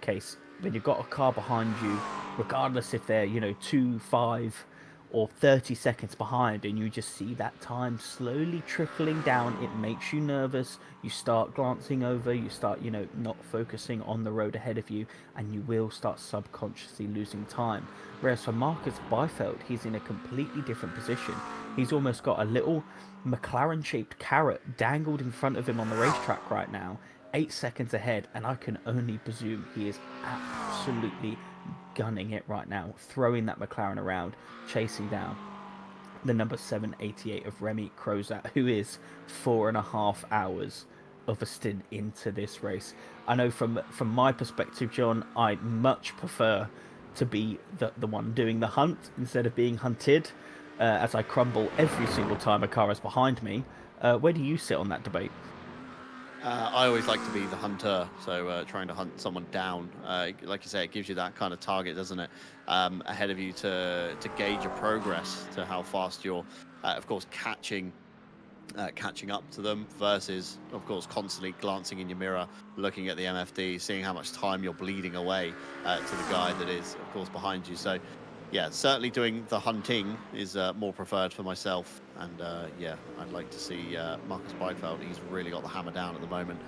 case, when you've got a car behind you, regardless if they're, you know, 2, 5 or 30 seconds behind, and you just see that time slowly trickling down, it makes you nervous. You start glancing over, you start, you know, not focusing on the road ahead of you, and you will start subconsciously losing time. Whereas for Marcus Byfeld, he's in a completely different position. He's almost got a little McLaren-shaped carrot dangled in front of him on the racetrack right now, 8 seconds ahead, and I can only presume he is absolutely gunning it right now, throwing that McLaren around, chasing down the number 788 of Remy Crozat, who is 4.5 hours of a stint into this race. I know from my perspective, John, I much prefer to be the one doing the hunt instead of being hunted, as I crumble every single time a car is behind me. Where do you sit on that debate? I always like to be the hunter, so trying to hunt someone down. Like you say, it gives you that kind of target, doesn't it? Ahead of you to gauge your progress, to how fast you're, of course, catching up to them, versus, of course, constantly glancing in your mirror, looking at the MFD, seeing how much time you're bleeding away to the guy that is, of course, behind you. So, yeah, certainly doing the hunting is more preferred for myself. And yeah, I'd like to see Marcus Beidfeld. He's really got the hammer down at the moment.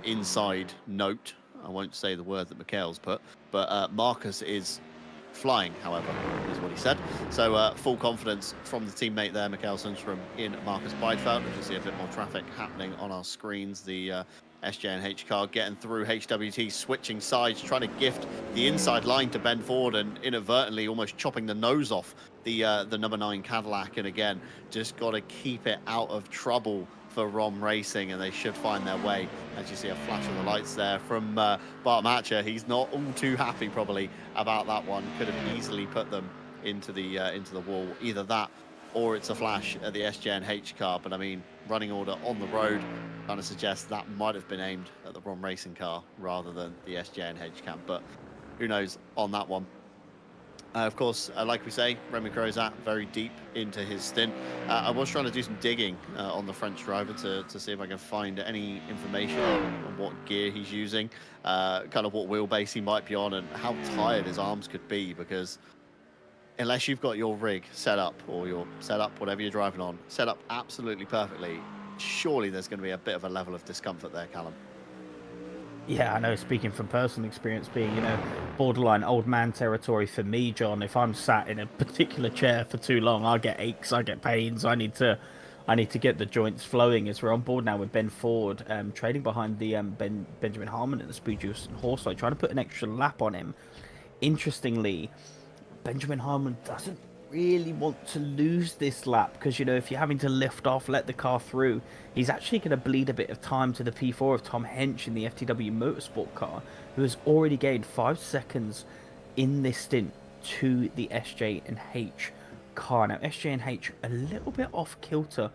Inside note, I won't say the word that Mikhail's put, but Marcus is flying, however, is what he said. So full confidence from the teammate there, Mikhail Sundstrom, in Marcus Beidfeld. As you see a bit more traffic happening on our screens, the SJNH car getting through HWT, switching sides, trying to gift the inside line to Ben Ford, and inadvertently almost chopping the nose off the number 9 Cadillac. And again, just got to keep it out of trouble for ROM Racing, and they should find their way. As you see a flash of the lights there from Bart Matcher. He's not all too happy probably about that one. Could have easily put them into the wall. Either that or it's a flash at the SJNH car. But I mean, running order on the road kind of suggests that might have been aimed at the ROM Racing car rather than the SJNH cam. But who knows on that one. Of course, like we say, Remy Crozat very deep into his stint. I was trying to do some digging on the French driver to see if I can find any information on what gear he's using, kind of what wheelbase he might be on, and how tired his arms could be, because unless you've got your rig set up, or your setup, whatever you're driving on, set up absolutely perfectly, surely there's going to be a bit of a level of discomfort there, Callum. Yeah, I know, speaking from personal experience, being, you know, borderline old man territory for me, John, if I'm sat in a particular chair for too long, I get aches, I get pains, I need to get the joints flowing. As we're on board now with Ben Ford, trading behind the Benjamin Harmon at the Speed Juice and Horselight, trying to put an extra lap on him. Interestingly, Benjamin Harmon doesn't really want to lose this lap, because, you know, if you're having to lift off, let the car through, he's actually going to bleed a bit of time to the P4 of Tom Hench in the FTW Motorsport car, who has already gained 5 seconds in this stint to the SJ and H car. Now, SJ and H a little bit off kilter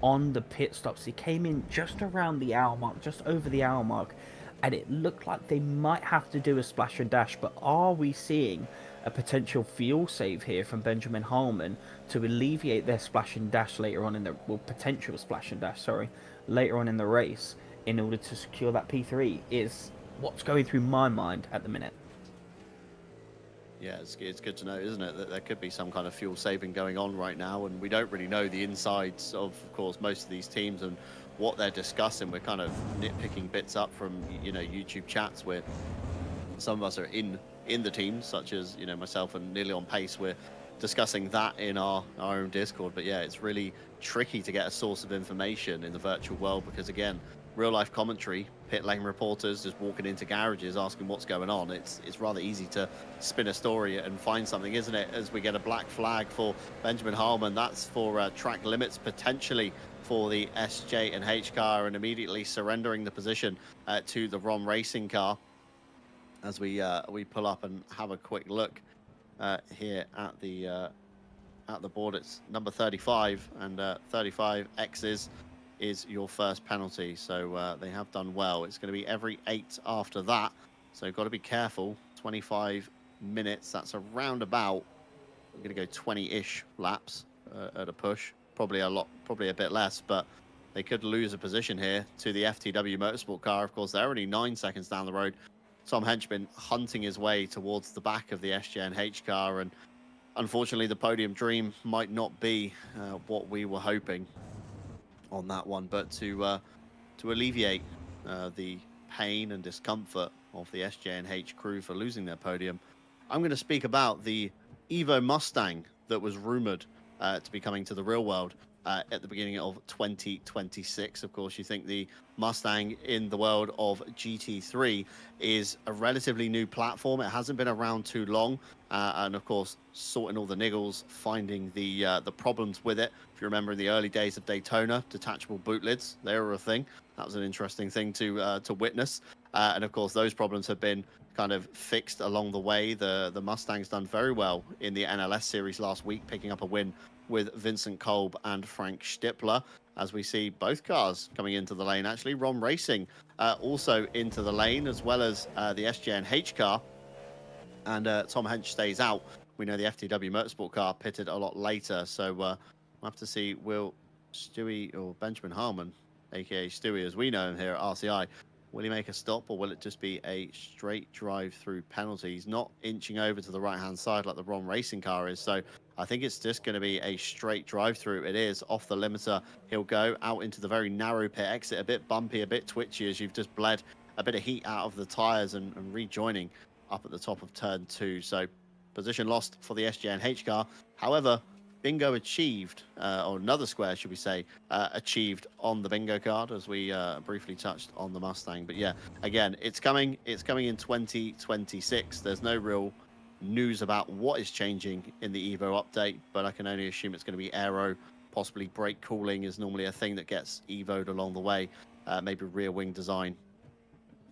on the pit stops. He came in just around the hour mark, just over the hour mark, and it looked like they might have to do a splash and dash. But are we seeing a potential fuel save here from Benjamin Harmon to alleviate their splash and dash later on in the, well, potential splash and dash, sorry, later on in the race, in order to secure that P3, is what's going through my mind at the minute. Yeah, it's good to know, isn't it, that there could be some kind of fuel saving going on right now, and we don't really know the insides of course, most of these teams and what they're discussing. We're kind of nitpicking bits up from YouTube chats where some of us are in the teams, such as myself and Nearly on Pace. We're discussing that in our own Discord. But yeah, it's really tricky to get a source of information in the virtual world because again, real life commentary, pit lane reporters just walking into garages asking what's going on. It's rather easy to spin a story and find something, isn't it? As we get a black flag for Benjamin Harmon, that's for track limits potentially for the SJ and H car, and immediately surrendering the position to the ROM Racing car. As we pull up and have a quick look here at the board, it's number 35, and 35 X's is your first penalty. So they have done well. It's going to be every 8 after that. So you've got to be careful. 25 minutes. That's around about. We're going to go 20-ish laps at a push. Probably a bit less, but they could lose a position here to the FTW Motorsport car. Of course, they're only 9 seconds down the road. Tom Henchman hunting his way towards the back of the SJNH car, and unfortunately the podium dream might not be what we were hoping on that one. But to alleviate the pain and discomfort of the SJNH crew for losing their podium, I'm going to speak about the Evo Mustang that was rumored to be coming to the real world at the beginning of 2026. Of course, you think the Mustang in the world of GT3 is a relatively new platform. It hasn't been around too long, and of course, sorting all the niggles, finding the problems with it. If you remember in the early days of Daytona, detachable boot lids, they were a thing. That was an interesting thing to witness, and of course, those problems have been kind of fixed along the way. The Mustang's done very well in the NLS series last week, picking up a win with Vincent Kolb and Frank Stippler, as we see both cars coming into the lane. Actually, ROM Racing also into the lane, as well as the SJNH car. And Tom Hench stays out. We know the FTW Motorsport car pitted a lot later, so we'll have to see, will Stewie, or Benjamin Harmon, aka Stewie as we know him here at RCI, will he make a stop, or will it just be a straight drive through penalty? He's not inching over to the right-hand side like the ROM Racing car is, so I think it's just going to be a straight drive through. It is off the limiter. He'll go out into the very narrow pit exit, a bit bumpy, a bit twitchy, as you've just bled a bit of heat out of the tires and rejoining up at the top of turn 2. So position lost for the SJNH car. However, bingo achieved, or another square, should we say, achieved on the bingo card, as we briefly touched on the Mustang. But yeah, again, it's coming in 2026. There's no real news about what is changing in the Evo update, but I can only assume it's going to be aero, possibly brake cooling is normally a thing that gets evoed along the way, maybe rear wing design,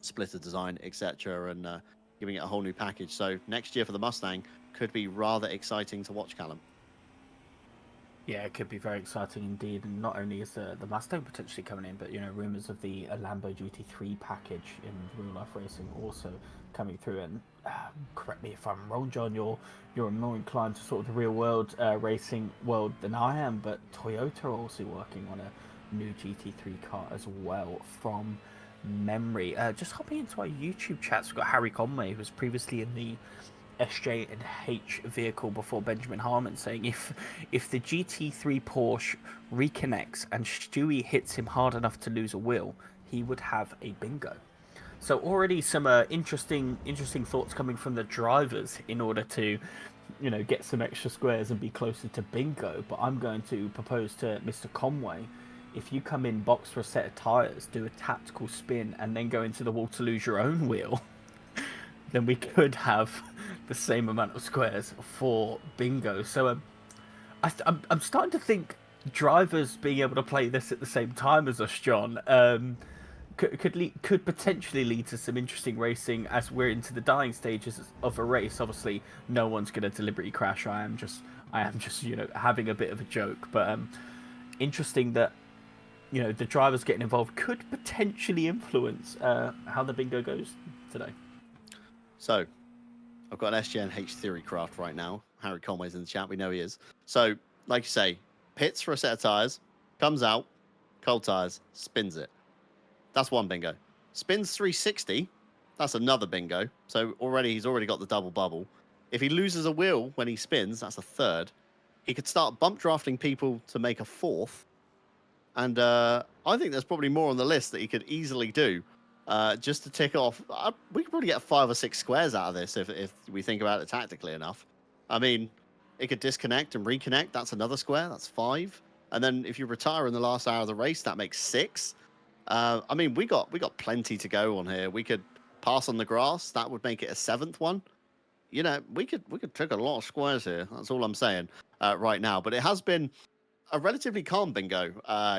splitter design, etc., and giving it a whole new package. So next year for the Mustang could be rather exciting to watch, Callum. Yeah, it could be very exciting indeed. And not only is the Mustang potentially coming in, but rumours of the Lambo GT3 package in real life racing also coming through. And correct me if I'm wrong, John, you're more inclined to sort of the real world racing world than I am, but Toyota are also working on a new GT3 car as well from memory. Just hopping into our YouTube chats, we've got Harry Conway, who was previously in the SJ and H vehicle before Benjamin Harmon, saying if the GT3 Porsche reconnects and Stewie hits him hard enough to lose a wheel, he would have a bingo. So already some interesting thoughts coming from the drivers in order to get some extra squares and be closer to bingo. But I'm going to propose to Mr. Conway, if you come in, box for a set of tires, do a tactical spin, and then go into the wall to lose your own wheel, then we could have the same amount of squares for bingo. So I'm starting to think drivers being able to play this at the same time as us, John, could potentially lead to some interesting racing as we're into the dying stages of a race. Obviously, no one's going to deliberately crash. I am just having a bit of a joke, but interesting that the drivers getting involved could potentially influence how the bingo goes today. So I've got an SJNH theory craft right now. Harry Conway's in the chat. We know he is. So, like you say, pits for a set of tires, comes out, cold tires, spins it. That's one bingo. Spins 360. That's another bingo. So he's already got the double bubble. If he loses a wheel when he spins, that's a third. He could start bump drafting people to make a fourth. And I think there's probably more on the list that he could easily do just to tick off. We could probably get 5 or 6 squares out of this if we think about it tactically enough. I mean, it could disconnect and reconnect. That's another square. That's 5. And then if you retire in the last hour of the race, that makes 6. I mean, we got plenty to go on here. We could pass on the grass. That would make it a 7th one. You know, we could take a lot of squares here. That's all I'm saying right now. But it has been a relatively calm bingo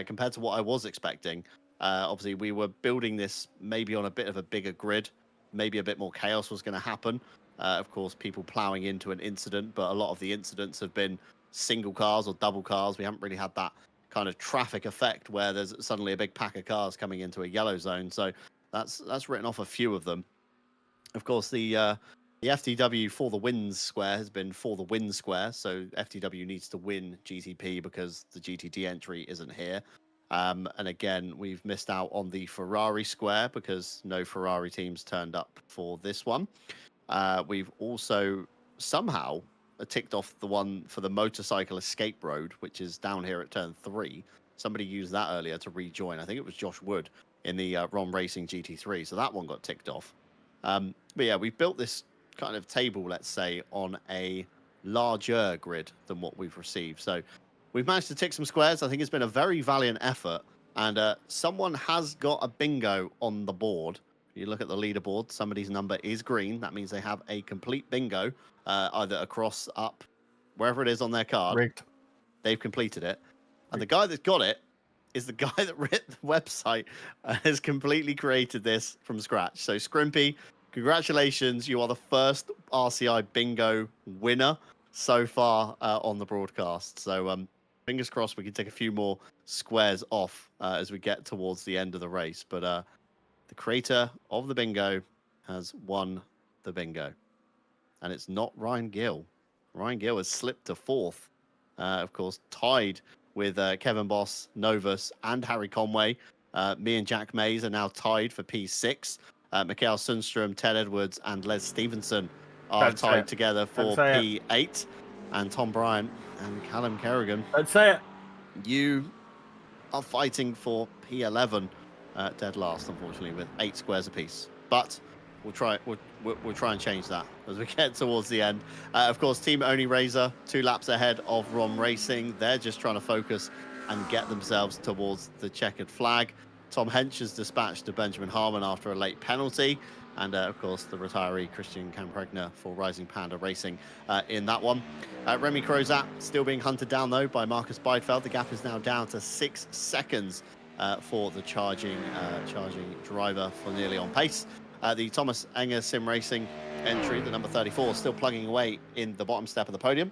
compared to what I was expecting. Obviously, we were building this maybe on a bit of a bigger grid. Maybe a bit more chaos was going to happen. Of course, people ploughing into an incident, but a lot of the incidents have been single cars or double cars. We haven't really had that kind of traffic effect where there's suddenly a big pack of cars coming into a yellow zone. So that's written off a few of them. Of course, the FTW for the wins square has been for the win square. So FTW needs to win GTP because the GTD entry isn't here. And again, we've missed out on the Ferrari square because no Ferrari teams turned up for this one. We've also somehow ticked off the one for the motorcycle escape road, which is down here at turn 3. Somebody used that earlier to rejoin. I think it was Josh Wood in the ROM Racing GT3. So that one got ticked off. But yeah, we've built this kind of table, let's say, on a larger grid than what we've received. So we've managed to tick some squares. I think it's been a very valiant effort. And someone has got a bingo on the board. If you look at the leaderboard, somebody's number is green. That means they have a complete bingo, either across, up, wherever it is on their card. Rigged. They've completed it. And the guy that's got it is the guy that wrote the website and has completely created this from scratch. So Scrimpy, congratulations. You are the first RCI bingo winner so far on the broadcast. So fingers crossed we can take a few more squares off as we get towards the end of the race. But the creator of the bingo has won the bingo. And it's not Ryan Gill. Ryan Gill has slipped to 4th. Of course, tied with Kevin Boss, Novus, and Harry Conway. Me and Jack Mays are now tied for P6. Mikhail Sundstrom, Ted Edwards, and Les Stevenson are tied together for P8. And Tom Bryant and Callum Kerrigan. Let's say it. You are fighting for P11, dead last, unfortunately, with 8 squares apiece. But we'll try and change that as we get towards the end. Of course, Team Only Razor 2 laps ahead of ROM Racing. They're just trying to focus and get themselves towards the checkered flag. Tom Hench has dispatched to Benjamin Harmon after a late penalty. And, of course, the retiree Christian Campregner for Rising Panda Racing in that one. Remy Crozat still being hunted down, though, by Marcus Beidfeld. The gap is now down to 6 seconds for the charging driver for nearly on pace. The Thomas Enger Sim Racing entry, the number 34, still plugging away in the bottom step of the podium.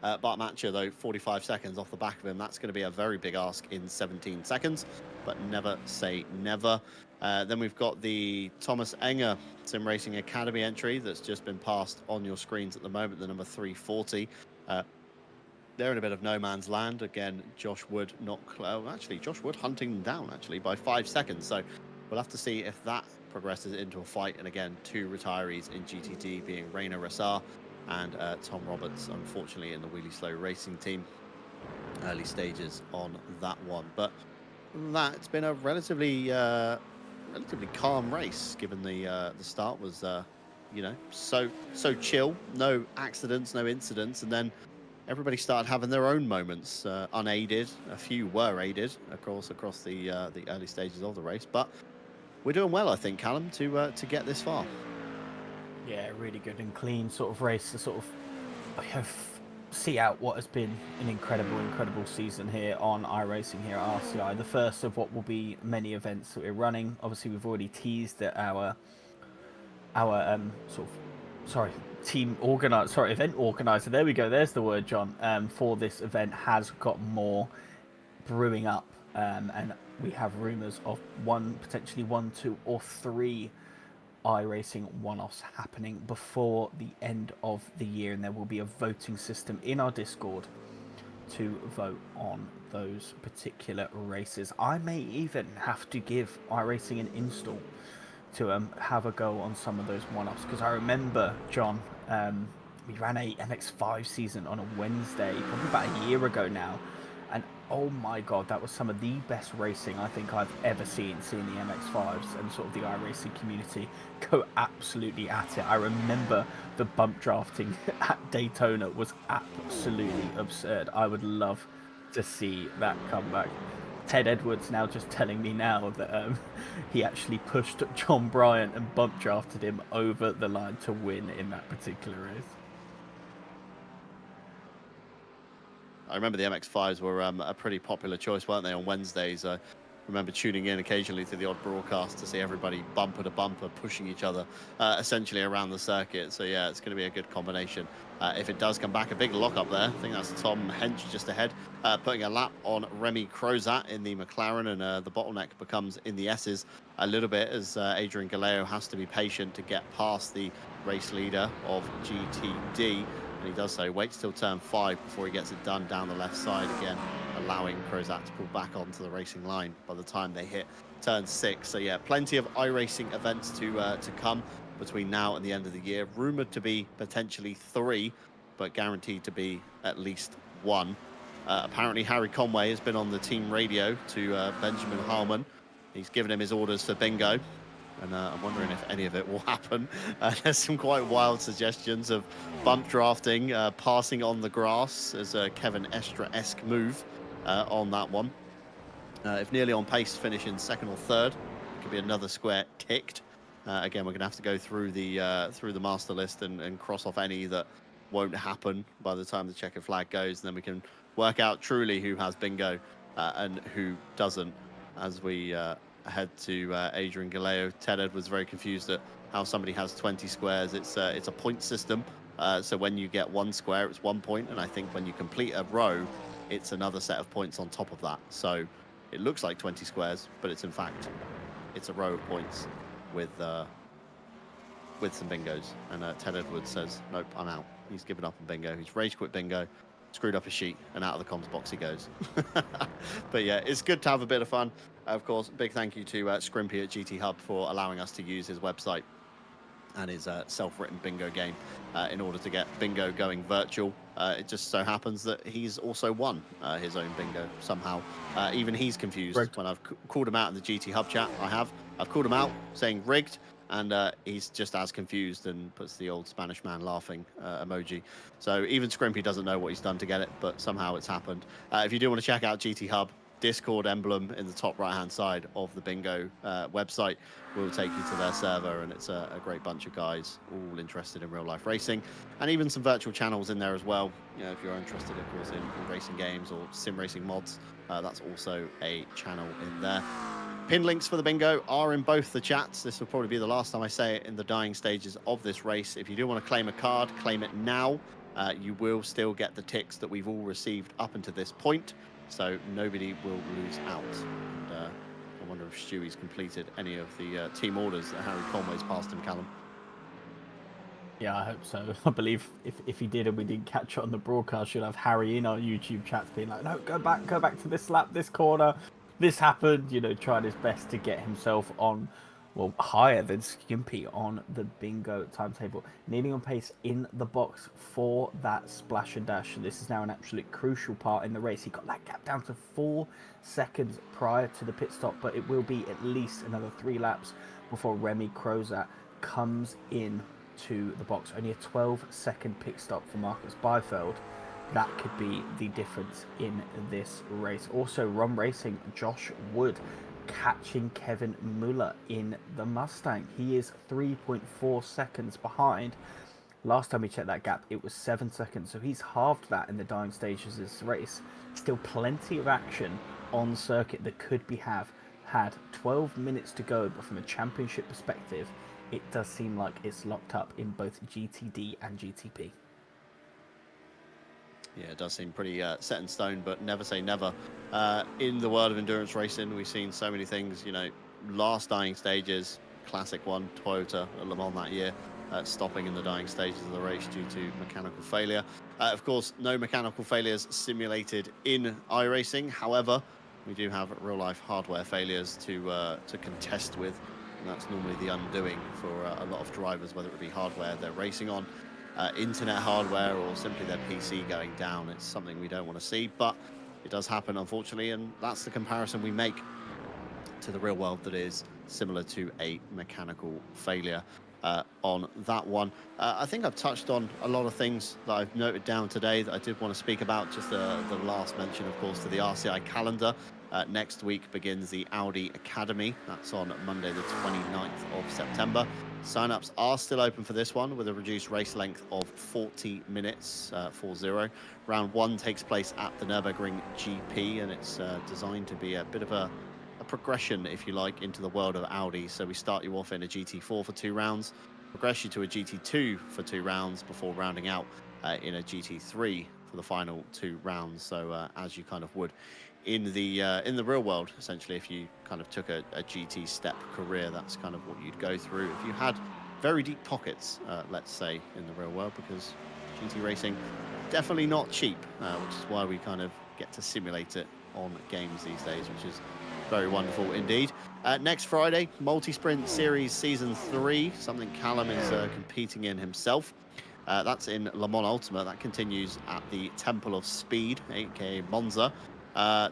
Bart Matcher, though, 45 seconds off the back of him. That's going to be a very big ask in 17 seconds, but never say never. Then we've got the Thomas Enger Sim Racing Academy entry that's just been passed on your screens at the moment, the number 340. They're in a bit of no man's land. Again, Josh Wood Josh Wood hunting them down, actually, by 5 seconds. So we'll have to see if that progresses into a fight. And again, 2 retirees in GTD being Rainer Rassar and Tom Roberts, unfortunately, in the Wheelie Slow Racing team. Early stages on that one. But that's been a relatively calm race, given the start was, so chill. No accidents, no incidents. And then everybody started having their own moments, unaided. A few were aided, of course, across the early stages of the race. But we're doing well, I think, Callum, to get this far. Yeah, really good and clean sort of race to sort of see out what has been an incredible season here on iRacing here at RCI. The first of what will be many events that we're running. Obviously, we've already teased that our event organizer. There we go. There's the word, John. For this event has got more brewing up, and we have rumours of potentially 1, 2, or 3 iRacing one-offs happening before the end of the year, and there will be a voting system in our Discord to vote on those particular races. I may even have to give iRacing an install to have a go on some of those one-ups, because I remember, John, we ran a MX5 season on a Wednesday, probably about a year ago now, and oh my god, that was some of the best racing I think I've ever seen the MX5s and sort of the iRacing community go absolutely at it. I remember the bump drafting at Daytona was absolutely absurd. I would love to see that come back. Ted Edwards now just telling me now that he actually pushed John Bryant and bump drafted him over the line to win in that particular race. I remember the MX5s were a pretty popular choice, weren't they, on Wednesdays? I remember tuning in occasionally to the odd broadcast to see everybody bumper to bumper pushing each other essentially around the circuit. So yeah, it's going to be a good combination. If it does come back, a big lock up there. I think that's Tom Hench just ahead, putting a lap on Remy Crozat in the McLaren, and the bottleneck becomes in the S's a little bit, as Adrian Galeo has to be patient to get past the race leader of GTD. And he does so, waits till turn 5 before he gets it done down the left side again, allowing Crozat to pull back onto the racing line by the time they hit turn 6. So yeah, plenty of iRacing events to come between now and the end of the year. Rumoured to be potentially 3, but guaranteed to be at least 1. Apparently Harry Conway has been on the team radio to Benjamin Harmon. He's given him his orders for bingo. And I'm wondering if any of it will happen. There's some quite wild suggestions of bump drafting, passing on the grass as a Kevin Estra-esque move on that one. If nearly on pace, finish in 2nd or 3rd, could be another square ticked. Again, we're going to have to go through the master list and cross off any that won't happen by the time the checkered flag goes. And then we can work out truly who has bingo and who doesn't, as we head to Adrian Galeo. Ted Edwards very confused at how somebody has 20 squares. It's a point system, so when you get 1 square, it's 1 point, and I think when you complete a row, it's another set of points on top of that. So it looks like 20 squares, but it's in fact it's a row of points with some bingos. And Ted Edwards says, nope, I'm out. He's given up on bingo. He's rage quit bingo, screwed up a sheet, and out of the comms box he goes. But yeah, it's good to have a bit of fun. Of course, big thank you to Scrimpy at GT Hub for allowing us to use his website and his self-written bingo game in order to get bingo going virtual. It just so happens that he's also won his own bingo somehow. Even he's confused. Rigged. When I've called him out in the GT Hub chat, I've called him out saying rigged, and he's just as confused and puts the old Spanish man laughing emoji. So even Scrimpy doesn't know what he's done to get it, but somehow it's happened. If you do want to check out GT Hub, Discord emblem in the top right hand side of the bingo website will take you to their server, and it's a great bunch of guys all interested in real life racing, and even some virtual channels in there as well. You know, if you're interested, of course, in racing games or sim racing mods, that's also a channel in there. Pin links for the bingo are in both the chats. This will probably be the last time I say it in the dying stages of this race. If you do want to claim a card, claim it now. You will still get the ticks that we've all received up until this point, so nobody will lose out. And I wonder if Stewie's completed any of the team orders that Harry Conway's passed him, Callum. Yeah, I hope so. I believe if he did and we didn't catch it on the broadcast, you'll have Harry in our YouTube chats being like, no, go back to this lap, this corner, this happened, you know, trying his best to get himself on, well, higher than Skimpy on the bingo timetable. Needing on pace in the box for that splash and dash. This is now an absolute crucial part in the race. He got that gap down to 4 seconds prior to the pit stop, but it will be at least another 3 laps before Remy Crozat comes in to the box. Only a 12-second pit stop for Marcus Byfeld. That could be the difference in this race. Also, Rum Racing, Josh Wood catching Kevin Muller in the Mustang. He is 3.4 seconds behind. Last time we checked that gap, it was 7 seconds, so he's halved that in the dying stages of this race. Still plenty of action on circuit that could be had 12 minutes to go, but from a championship perspective, it does seem like it's locked up in both GTD and GTP. Yeah, it does seem pretty set in stone, but never say never. In the world of endurance racing, we've seen so many things, you know, last dying stages, classic one, Toyota at Le Mans that year, stopping in the dying stages of the race due to mechanical failure. Of course, no mechanical failures simulated in iRacing. However, we do have real-life hardware failures to contest with And that's normally the undoing for a lot of drivers, whether it be hardware they're racing on, internet hardware, or simply their PC going down. It's something we don't want to see, but it does happen, unfortunately, and that's the comparison we make to the real world that is similar to a mechanical failure on that one. I think I've touched on a lot of things that I've noted down today that I did want to speak about. Just the last mention, of course, to the RCI calendar. Next week begins the Audi Academy. That's on Monday, the 29th of September. Sign-ups are still open for this one with a reduced race length of 40 minutes, 40. Round 1 takes place at the Nürburgring GP, and it's designed to be a bit of a progression, if you like, into the world of Audi. So we start you off in a GT4 for 2 rounds, progress you to a GT2 for 2 rounds before rounding out in a GT3 for the final 2 rounds. So as you kind of would in the real world, essentially, if you kind of took a GT step career, that's kind of what you'd go through if you had very deep pockets, let's say, in the real world, because GT racing definitely not cheap, which is why we kind of get to simulate it on games these days, which is very wonderful indeed. Next Friday, Multi-Sprint Series Season 3, something Callum is competing in himself. That's in Le Mans Ultimate. That continues at the Temple of Speed, aka Monza.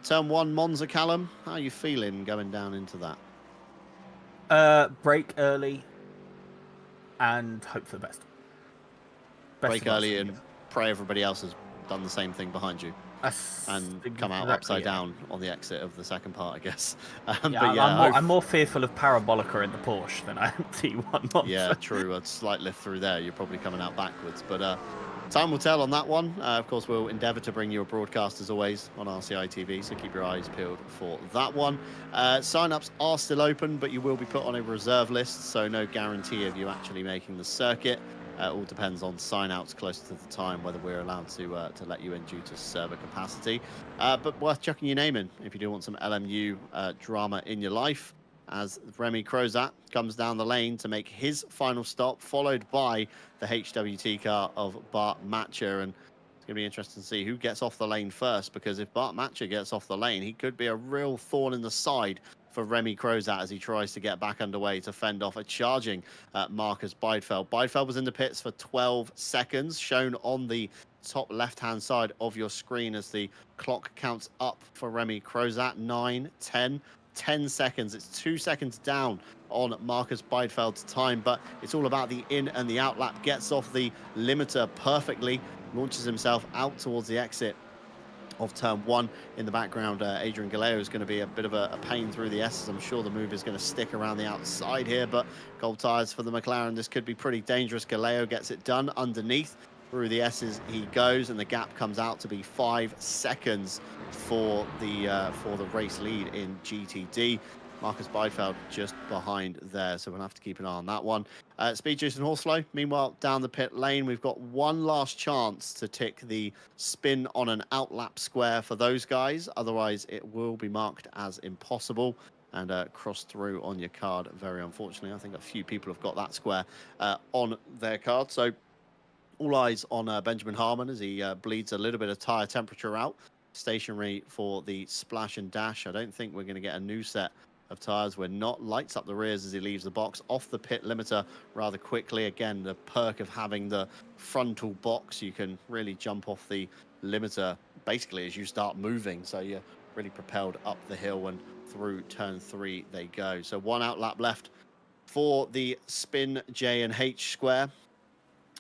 Turn 1 Monza, Callum. How are you feeling going down into that? Break early and hope for the best. Break early and pray everybody else has done the same thing behind you. And come out upside down on the exit of the second part, I guess. I'm more fearful of Parabolica in the Porsche than I am T1 Monza. Yeah, true. A slight lift through there, you're probably coming out backwards. But time will tell on that one. Of course, we'll endeavour to bring you a broadcast, as always, on RCI TV, so keep your eyes peeled for that one. Sign-ups are still open, but you will be put on a reserve list, so no guarantee of you actually making the circuit. All depends on sign-outs closer to the time, whether we're allowed to let you in due to server capacity. But worth chucking your name in if you do want some LMU drama in your life, as Remy Crozat comes down the lane to make his final stop, followed by the HWT car of Bart Matcher. And it's going to be interesting to see who gets off the lane first, because if Bart Matcher gets off the lane, he could be a real thorn in the side for Remy Crozat as he tries to get back underway to fend off a charging Marcus Beidfeld. Beidfeld was in the pits for 12 seconds, shown on the top left-hand side of your screen as the clock counts up for Remy Crozat. 9, 10 seconds. It's 2 seconds down on Marcus Beidfeld's time, but it's all about the in and the out lap. Gets off the limiter perfectly, launches himself out towards the exit of turn 1. In the background, Adrian Galeo is going to be a bit of a pain through the S's. I'm sure the move is going to stick around the outside here, but gold tyres for the McLaren. This could be pretty dangerous. Galeo gets it done underneath. Through the S's he goes, and the gap comes out to be 5 seconds for the race lead in GTD. Marcus Beidfeld just behind there, so we'll have to keep an eye on that one. Speed Juice and Horseflow, meanwhile, down the pit lane, we've got one last chance to tick the spin on an outlap square for those guys. Otherwise, it will be marked as impossible and cross through on your card, very unfortunately. I think a few people have got that square on their card. So all eyes on Benjamin Harmon as he bleeds a little bit of tyre temperature out. Stationary for the splash and dash. I don't think we're going to get a new set of tyres. We're not. Lights up the rears as he leaves the box, off the pit limiter rather quickly. Again, the perk of having the frontal box, you can really jump off the limiter basically as you start moving, so you're really propelled up the hill, and through turn 3 they go. So one out lap left for the spin J and H square.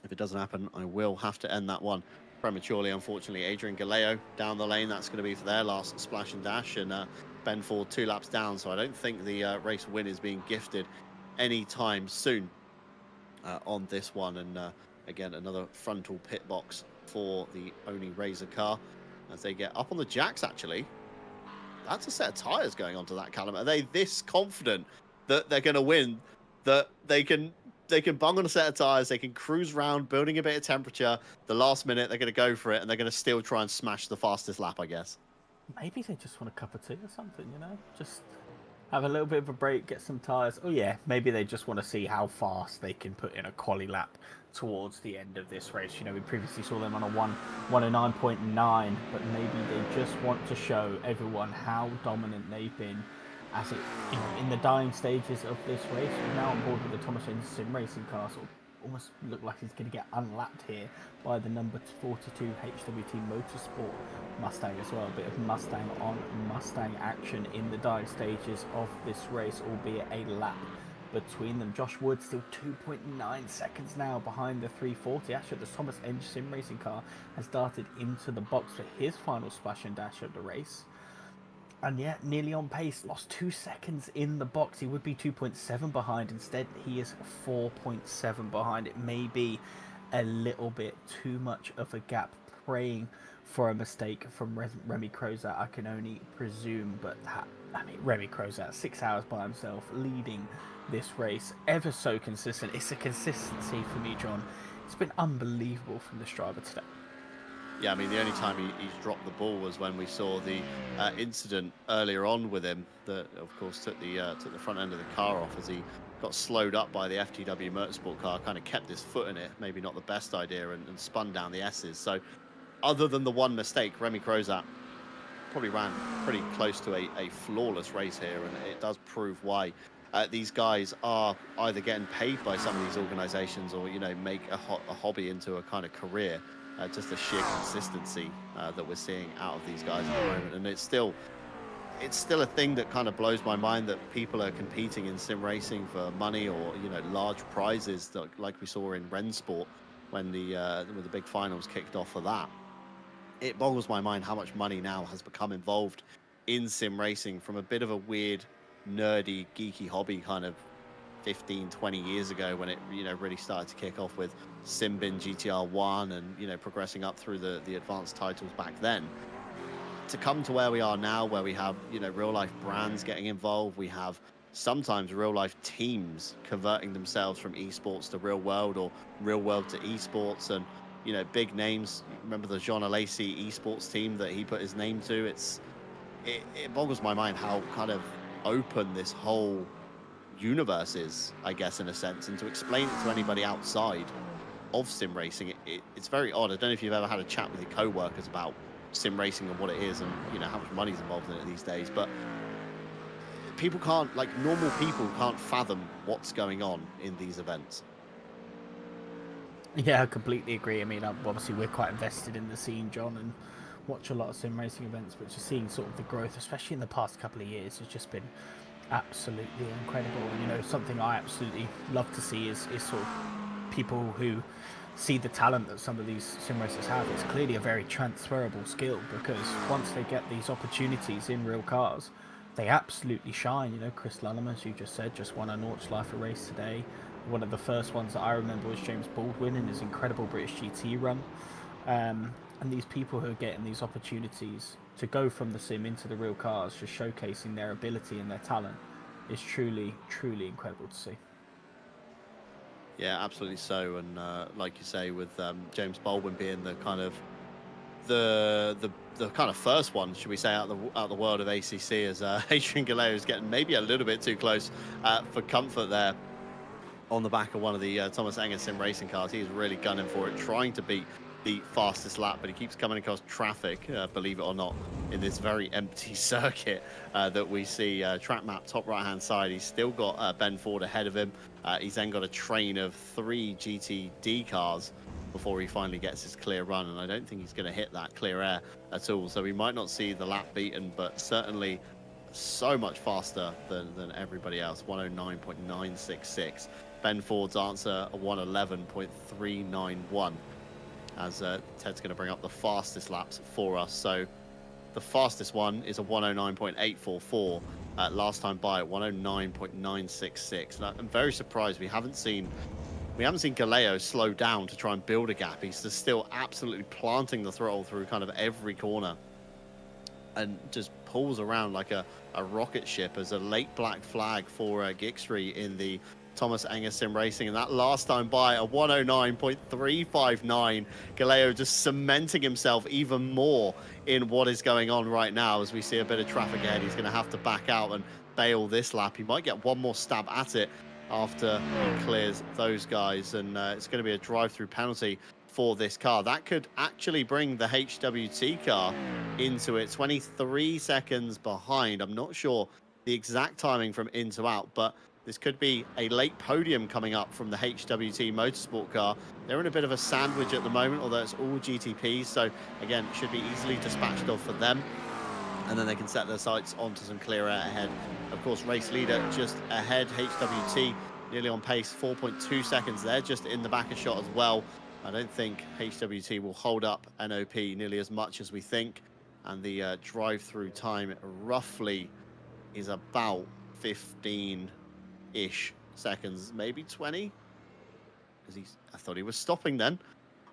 If it doesn't happen, I will have to end that one prematurely, unfortunately. Adrian Galeo down the lane, that's going to be for their last splash and dash, and Ben Ford 2 laps down, so I don't think the race win is being gifted anytime soon on this one. And again, another frontal pit box for the Oni Razor car as they get up on the jacks. Actually, that's a set of tyres going onto that, Callum. Are they this confident that they're going to win, that they can bung on a set of tyres, they can cruise around, building a bit of temperature, the last minute they're going to go for it, and they're going to still try and smash the fastest lap, I guess? Maybe they just want a cup of tea or something, you know? Just have a little bit of a break, get some tyres. Oh yeah, maybe they just want to see how fast they can put in a quali lap towards the end of this race. You know, we previously saw them on a 109.9, but maybe they just want to show everyone how dominant they've been as it, in the dying stages of this race, we're now on board with the Thomas Engine Sim Racing car. Sort of almost look like he's going to get unlapped here by the number 42 HWT Motorsport Mustang as well. A bit of Mustang on Mustang action in the dying stages of this race, albeit a lap between them. Josh Wood still 2.9 seconds now behind the 340. Actually, the Thomas Engine Sim Racing car has darted into the box for his final splash and dash of the race. And yet, nearly on pace, lost 2 seconds in the box. He would be 2.7 behind. Instead, he is 4.7 behind. It may be a little bit too much of a gap, praying for a mistake from Remy Crozat, I can only presume. But Remy Crozat, 6 hours by himself, leading this race, ever so consistent. It's a consistency for me, John. It's been unbelievable from this driver today. Yeah, I mean, the only time he's dropped the ball was when we saw the incident earlier on with him that, of course, took the front end of the car off as he got slowed up by the FTW Motorsport car, kind of kept his foot in it, maybe not the best idea, and spun down the S's. So other than the one mistake, Remy Crozat probably ran pretty close to a flawless race here, and it does prove why these guys are either getting paid by some of these organizations or, make a hobby into a kind of career. Just the sheer consistency that we're seeing out of these guys at the moment. And it's still a thing that kind of blows my mind that people are competing in sim racing for money or, large prizes like we saw in Rennsport when the big finals kicked off for that. It boggles my mind how much money now has become involved in sim racing from a bit of a weird, nerdy, geeky hobby kind of 15, 20 years ago when it, really started to kick off with Simbin GTR1 and, progressing up through the advanced titles back then. To come to where we are now, where we have, real life brands getting involved, we have sometimes real life teams converting themselves from esports to real world or real world to esports, and, big names. Remember the Jean Alesi esports team that he put his name to? It boggles my mind how kind of open this whole universe is, I guess, in a sense, and to explain it to anybody outside of sim racing, it's very odd. I don't know if you've ever had a chat with your co-workers about sim racing and what it is and how much money's involved in it these days, but people can't, like normal people can't fathom what's going on in these events. Yeah, I completely agree. I mean, obviously we're quite invested in the scene, John, and watch a lot of sim racing events, but just seeing sort of the growth, especially in the past couple of years, has just been absolutely incredible. And something I absolutely love to see is sort of people who see the talent that some of these sim racers have. It's clearly a very transferable skill, because once they get these opportunities in real cars, they absolutely shine. Chris Lullam, as you just said, just won a Nordschleife race today. One of the first ones that I remember was James Baldwin in his incredible British GT run. And these people who are getting these opportunities to go from the sim into the real cars, just showcasing their ability and their talent, is truly, truly incredible to see. Yeah, absolutely so. And like you say, with James Baldwin being the kind of the kind of first one, should we say, out the world of ACC, as Adrian Galeo is getting maybe a little bit too close for comfort there on the back of one of the Thomas Engel Sim Racing cars. He's really gunning for it, trying to beat the fastest lap, but he keeps coming across traffic, believe it or not, in this very empty circuit that we see. Track map top right hand side, he's still got Ben Ford ahead of him. He's then got a train of 3 GTD cars before he finally gets his clear run, and I don't think he's going to hit that clear air at all, so we might not see the lap beaten, but certainly so much faster than everybody else. 109.966. Ben Ford's answer, a 111.391. As Ted's going to bring up the fastest laps for us. So the fastest one is a 109.844. Last time by at 109.966. I'm very surprised we haven't seen Galeo slow down to try and build a gap. He's just still absolutely planting the throttle through kind of every corner and just pulls around like a rocket ship as a late black flag for Gixry in the Thomas Engel Sim Racing, and that last time by a 109.359. Galeo just cementing himself even more in what is going on right now. As we see a bit of traffic ahead, he's going to have to back out and bail this lap. He might get one more stab at it after he clears those guys, and it's going to be a drive-through penalty for this car. That could actually bring the HWT car into it. 23 seconds behind. I'm not sure the exact timing from in to out, but this could be a late podium coming up from the HWT Motorsport car. They're in a bit of a sandwich at the moment, although it's all GTPs, so again, it should be easily dispatched off for them. And then they can set their sights onto some clear air ahead. Of course, race leader just ahead, HWT nearly on pace, 4.2 seconds there, just in the back of shot as well. I don't think HWT will hold up NOP nearly as much as we think. And the drive-through time roughly is about 15-ish seconds, maybe 20. Because I thought he was stopping then.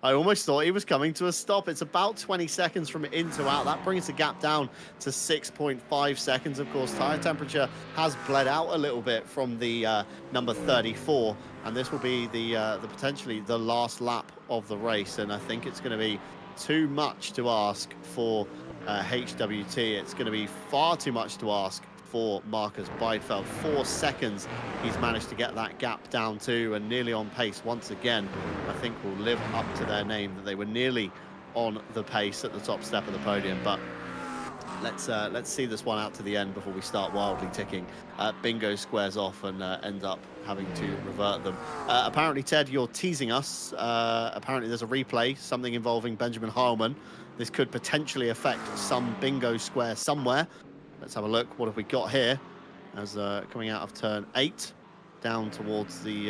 I almost thought he was coming to a stop. It's about 20 seconds from in to out. That brings the gap down to 6.5 seconds. Of course, tire temperature has bled out a little bit from the number 34, and this will be the potentially the last lap of the race. And I think it's going to be too much to ask for HWT. It's going to be far too much to ask for Marcus Beidfeld. 4 seconds he's managed to get that gap down to, and nearly on pace once again. I think will live up to their name that they were nearly on the pace at the top step of the podium. But let's see this one out to the end before we start wildly ticking. Bingo squares off and ends up having to revert them. Apparently, Ted, you're teasing us. Apparently there's a replay, something involving Benjamin Heilman. This could potentially affect some bingo square somewhere. Let's have a look. What have we got here? As coming out of turn 8, down towards the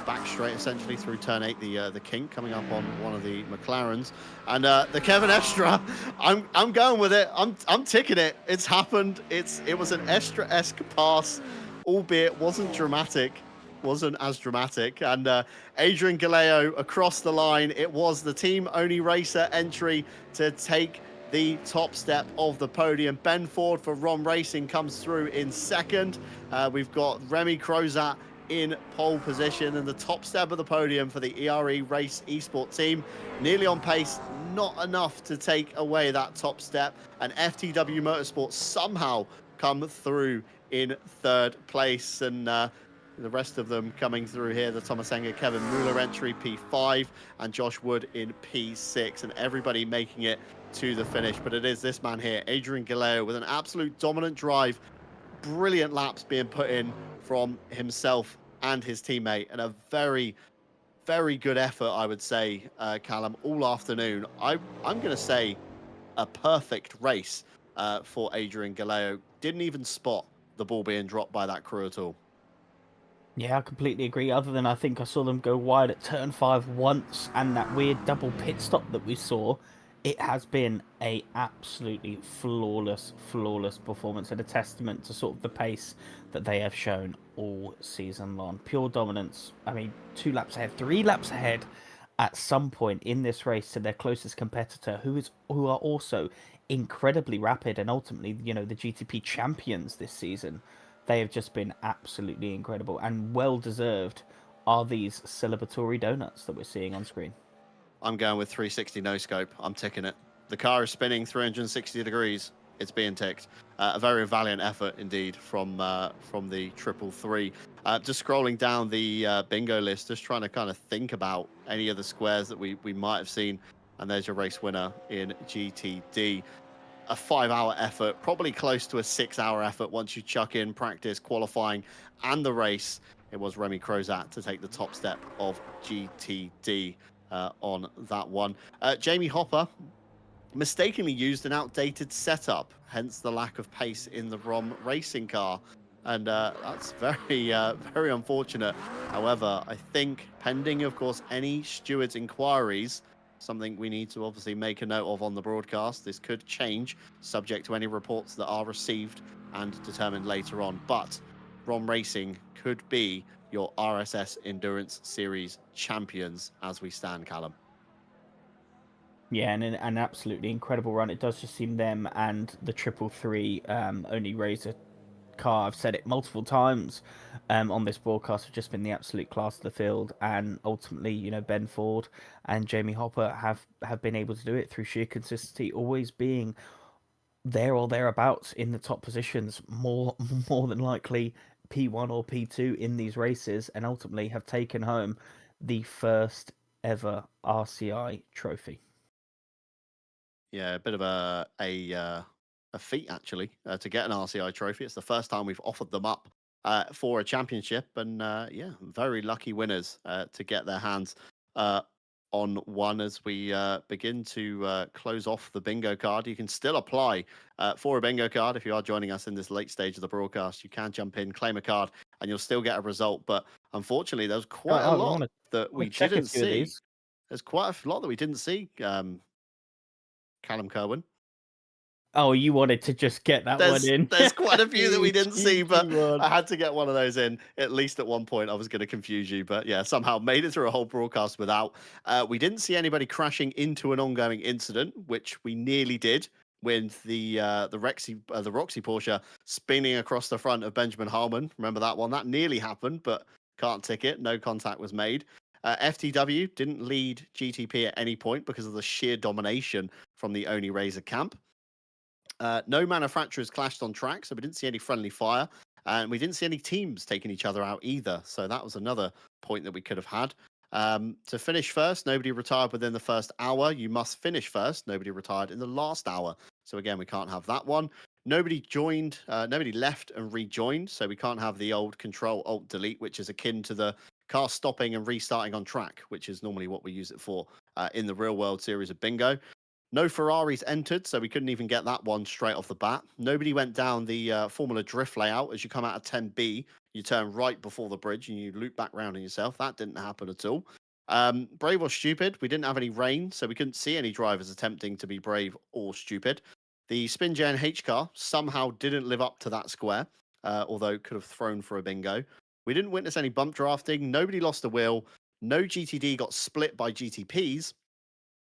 back straight, essentially through turn 8, the kink coming up on one of the McLarens, and the Kevin Estra. I'm going with it. I'm ticking it. It's happened. It was an Estra-esque pass, albeit wasn't as dramatic. And Adrian Galeo across the line. It was the team only racer entry to take the top step of the podium. Ben Ford for ROM Racing comes through in second. We've got Remy Crozat in pole position, and the top step of the podium for the ERE Race Esport team. Nearly on pace, not enough to take away that top step. And FTW Motorsport somehow come through in third place. And the rest of them coming through here, the Thomas Enger, Kevin Mueller entry, P5, and Josh Wood in P6, and everybody making it to the finish. But it is this man here, Adrian Galeo, with an absolute dominant drive, brilliant laps being put in from himself and his teammate, and a very, very good effort, I would say, Callum, all afternoon. I'm going to say a perfect race for Adrian Galeo. Didn't even spot the ball being dropped by that crew at all. Yeah, I completely agree. Other than I think I saw them go wide at turn 5 once, and that weird double pit stop that we saw, it has been a absolutely flawless performance, and a testament to sort of the pace that they have shown all season long. Pure dominance. I mean, 2 laps ahead, 3 laps ahead at some point in this race to their closest competitor, who are also incredibly rapid, and ultimately, you know, the GTP champions this season. They have just been absolutely incredible, and well deserved are these celebratory donuts that we're seeing on screen. I'm going with 360 no scope. I'm ticking it. The car is spinning 360 degrees. It's being ticked. A very valiant effort indeed from the 333. Just scrolling down the bingo list, just trying to kind of think about any of the squares that we might have seen. And there's your race winner in GTD. A 5-hour effort, probably close to a 6-hour effort once you chuck in practice, qualifying, and the race. It was Remy Crozat to take the top step of GTD on that one. Jamie Hopper mistakenly used an outdated setup, hence the lack of pace in the ROM racing car. And that's very, very unfortunate. However, I think pending, of course, any stewards' inquiries, something we need to obviously make a note of on the broadcast. This could change, subject to any reports that are received and determined later on. But ROM Racing could be your RSS Endurance Series champions as we stand, Callum. Yeah, and an absolutely incredible run. It does just seem them and the 333 only razor car. I've said it multiple times on this broadcast. Have just been the absolute class of the field, and ultimately, you know, Ben Ford and Jamie Hopper have been able to do it through sheer consistency, always being there or thereabouts in the top positions, more than likely P1 or P2 in these races, and ultimately have taken home the first ever RCI trophy. Yeah, a bit of a a feat actually to get an RCI trophy. It's the first time we've offered them up for a championship, and yeah, very lucky winners to get their hands on one as we begin to close off the bingo card. You can still apply for a bingo card if you are joining us in this late stage of the broadcast. You can jump in, claim a card, and you'll still get a result. But unfortunately, there's quite a lot that we check a didn't few of see. these. There's quite a lot that we didn't see, Callum Kerwin. Oh, you wanted to just get that one in. There's quite a few that we didn't see, but Cheeky one. I had to get one of those in. At least at one point, I was going to confuse you, but yeah, somehow made it through a whole broadcast without. We didn't see anybody crashing into an ongoing incident, which we nearly did with the Roxy Porsche spinning across the front of Benjamin Harmon. Remember that one? That nearly happened, but can't tick it. No contact was made. FTW didn't lead GTP at any point because of the sheer domination from the Oni Razor camp. No manufacturers clashed on track, so we didn't see any friendly fire, and we didn't see any teams taking each other out either. So that was another point that we could have had. To finish first, nobody retired within the first hour. You must finish first. Nobody retired in the last hour. So again, we can't have that one. Nobody joined, nobody left and rejoined. So we can't have the old Control Alt Delete, which is akin to the car stopping and restarting on track, which is normally what we use it for in the real world series of bingo. No Ferraris entered, so we couldn't even get that one straight off the bat. Nobody went down the Formula Drift layout. As you come out of 10B, you turn right before the bridge and you loop back round on yourself. That didn't happen at all. Brave or stupid, we didn't have any rain, so we couldn't see any drivers attempting to be brave or stupid. The Spin Gen H car somehow didn't live up to that square, although could have thrown for a bingo. We didn't witness any bump drafting. Nobody lost a wheel. No GTD got split by GTPs.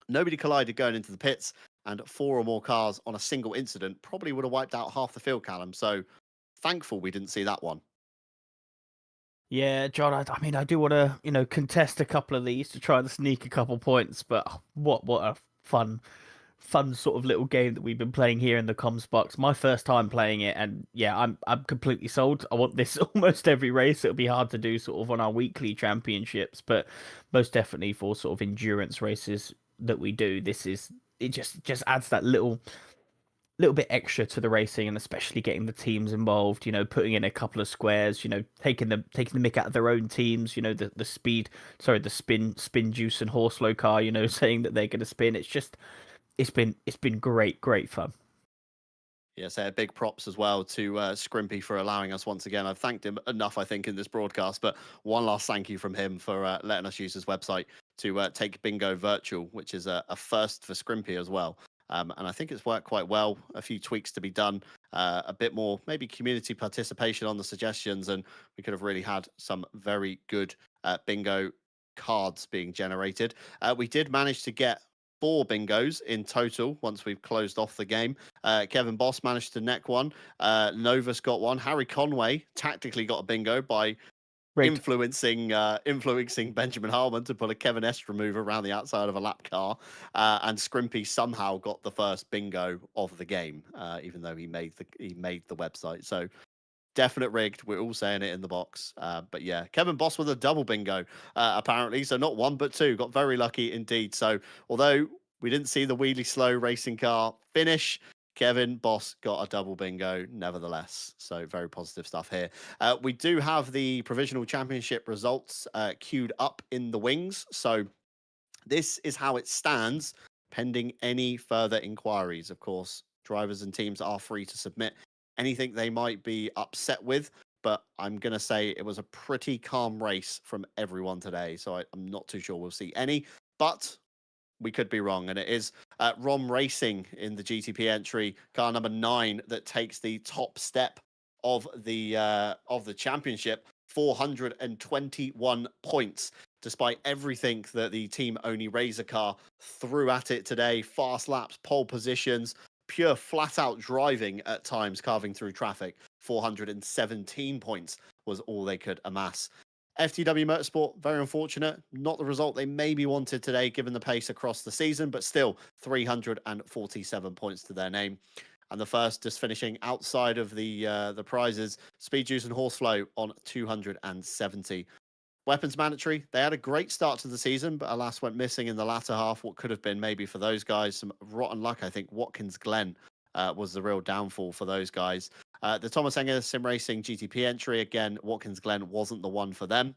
Nobody collided going into the pits, and 4 or more cars on a single incident probably would have wiped out half the field, Callum. So thankful we didn't see that one. Yeah, John, I mean, I do want to, contest a couple of these to try and sneak a couple points, but what a fun sort of little game that we've been playing here in the comms box. My first time playing it, and yeah, I'm completely sold. I want this almost every race. It'll be hard to do sort of on our weekly championships, but most definitely for sort of endurance races that we do, it just adds that little bit extra to the racing, and especially getting the teams involved, putting in a couple of squares, taking the mick out of their own teams, the spin juice and Horslow car, saying that they're going to spin. It's been great fun. Yeah, so big props as well to Scrimpy for allowing us once again. I've thanked him enough, I think, in this broadcast, but one last thank you from him for letting us use his website to take bingo virtual, which is a first for Scrimpy as well. And I think it's worked quite well. A few tweaks to be done, a bit more maybe community participation on the suggestions, and we could have really had some very good bingo cards being generated. We did manage to get 4 bingos in total once we've closed off the game. Kevin Boss managed to neck one. Novus got one. Harry Conway tactically got a bingo by influencing Benjamin Harmon to put a Kevin Estre move around the outside of a lap car. And Scrimpy somehow got the first bingo of the game, even though he made the website. So definite rigged. We're all saying it in the box. But yeah, Kevin Boss with a double bingo, apparently. So not 1, but 2. Got very lucky indeed. So although we didn't see the wheelie slow racing car finish, Kevin Boss got a double bingo nevertheless. So very positive stuff here. We do have the provisional championship results queued up in the wings. So this is how it stands, pending any further inquiries. Of course, drivers and teams are free to submit anything they might be upset with, but I'm going to say it was a pretty calm race from everyone today. So I'm not too sure we'll see any, but we could be wrong. And it is ROM Racing in the GTP entry, car number 9, that takes the top step of the championship, 421 points. Despite everything that the Team Oni Razor car threw at it today, fast laps, pole positions, pure flat-out driving at times, carving through traffic, 417 points was all they could amass. FTW Motorsport, very unfortunate. Not the result they maybe wanted today, given the pace across the season, but still 347 points to their name. And the first just finishing outside of the prizes, Speed Juice and Horseflow on 270. Weapons mandatory. They had a great start to the season, but alas went missing in the latter half. What could have been maybe for those guys some rotten luck. I think Watkins Glen was the real downfall for those guys. The Thomas Enger Sim Racing GTP entry, again, Watkins Glen wasn't the one for them.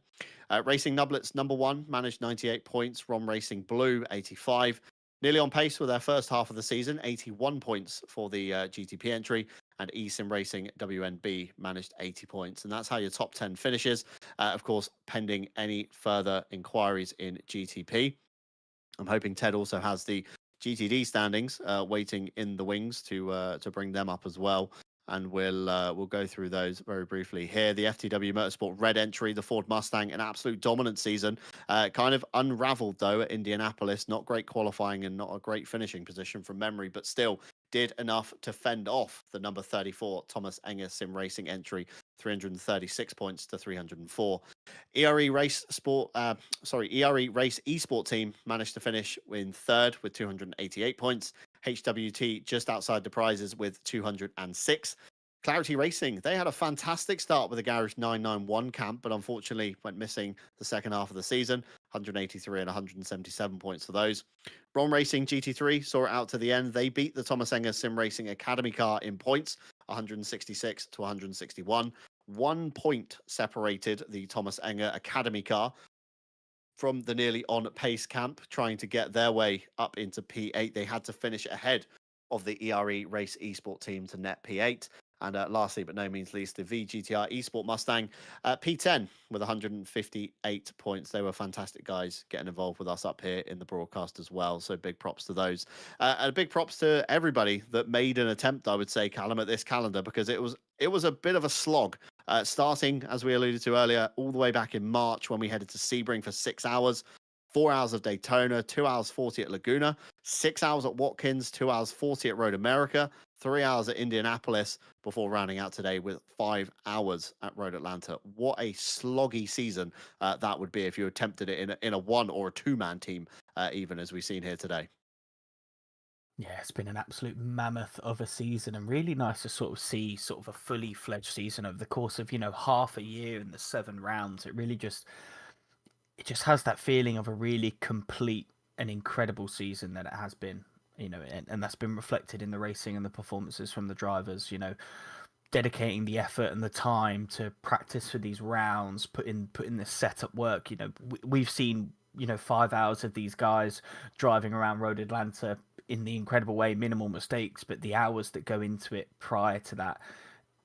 Racing Nublets #1 managed 98 points. Rom Racing Blue 85. Nearly on pace with their first half of the season, 81 points for the GTP entry. And eSim Racing WNB managed 80 points. And that's how your top 10 finishes. Of course, pending any further inquiries in GTP. I'm hoping Ted also has the GTD standings waiting in the wings to bring them up as well. And we'll go through those very briefly here. The FTW Motorsport Red entry, the Ford Mustang, an absolute dominant season. Kind of unraveled though at Indianapolis. Not great qualifying and not a great finishing position from memory, but still did enough to fend off the number 34 Thomas Enger Sim Racing entry, 336 points to 304. ERE Race Esport team managed to finish in third with 288 points. HWT just outside the prizes with 206. Clarity Racing, they had a fantastic start with the Garage 991 camp, but unfortunately went missing the second half of the season. 183 and 177 points for those. Bron Racing GT3 saw it out to the end. They beat the Thomas Enger Sim Racing Academy car in points, 166 to 161. 1 point separated the Thomas Enger Academy car from the nearly on pace camp, trying to get their way up into P8. They had to finish ahead of the ERE Race Esport team to net P8. And lastly, but no means least, the VGTR Esport Mustang P10 with 158 points. They were fantastic guys getting involved with us up here in the broadcast as well. So big props to those. And big props to everybody that made an attempt, I would say, Callum, at this calendar, because it was a bit of a slog. Starting, as we alluded to earlier, all the way back in March when we headed to Sebring for 6 hours. 4 hours of Daytona, 2 hours 40 at Laguna, 6 hours at Watkins, 2 hours 40 at Road America, 3 hours at Indianapolis, before rounding out today with 5 hours at Road Atlanta. What a sloggy season that would be if you attempted it in a one or a two-man team, even as we've seen here today. Yeah, it's been an absolute mammoth of a season, and really nice to sort of see sort of a fully fledged season over the course of, half a year and the 7 rounds. It just has that feeling of a really complete and incredible season that it has been, and that's been reflected in the racing and the performances from the drivers, dedicating the effort and the time to practice for these rounds, put in this setup work. We've seen, 5 hours of these guys driving around Road Atlanta in the incredible way, minimal mistakes, but the hours that go into it prior to that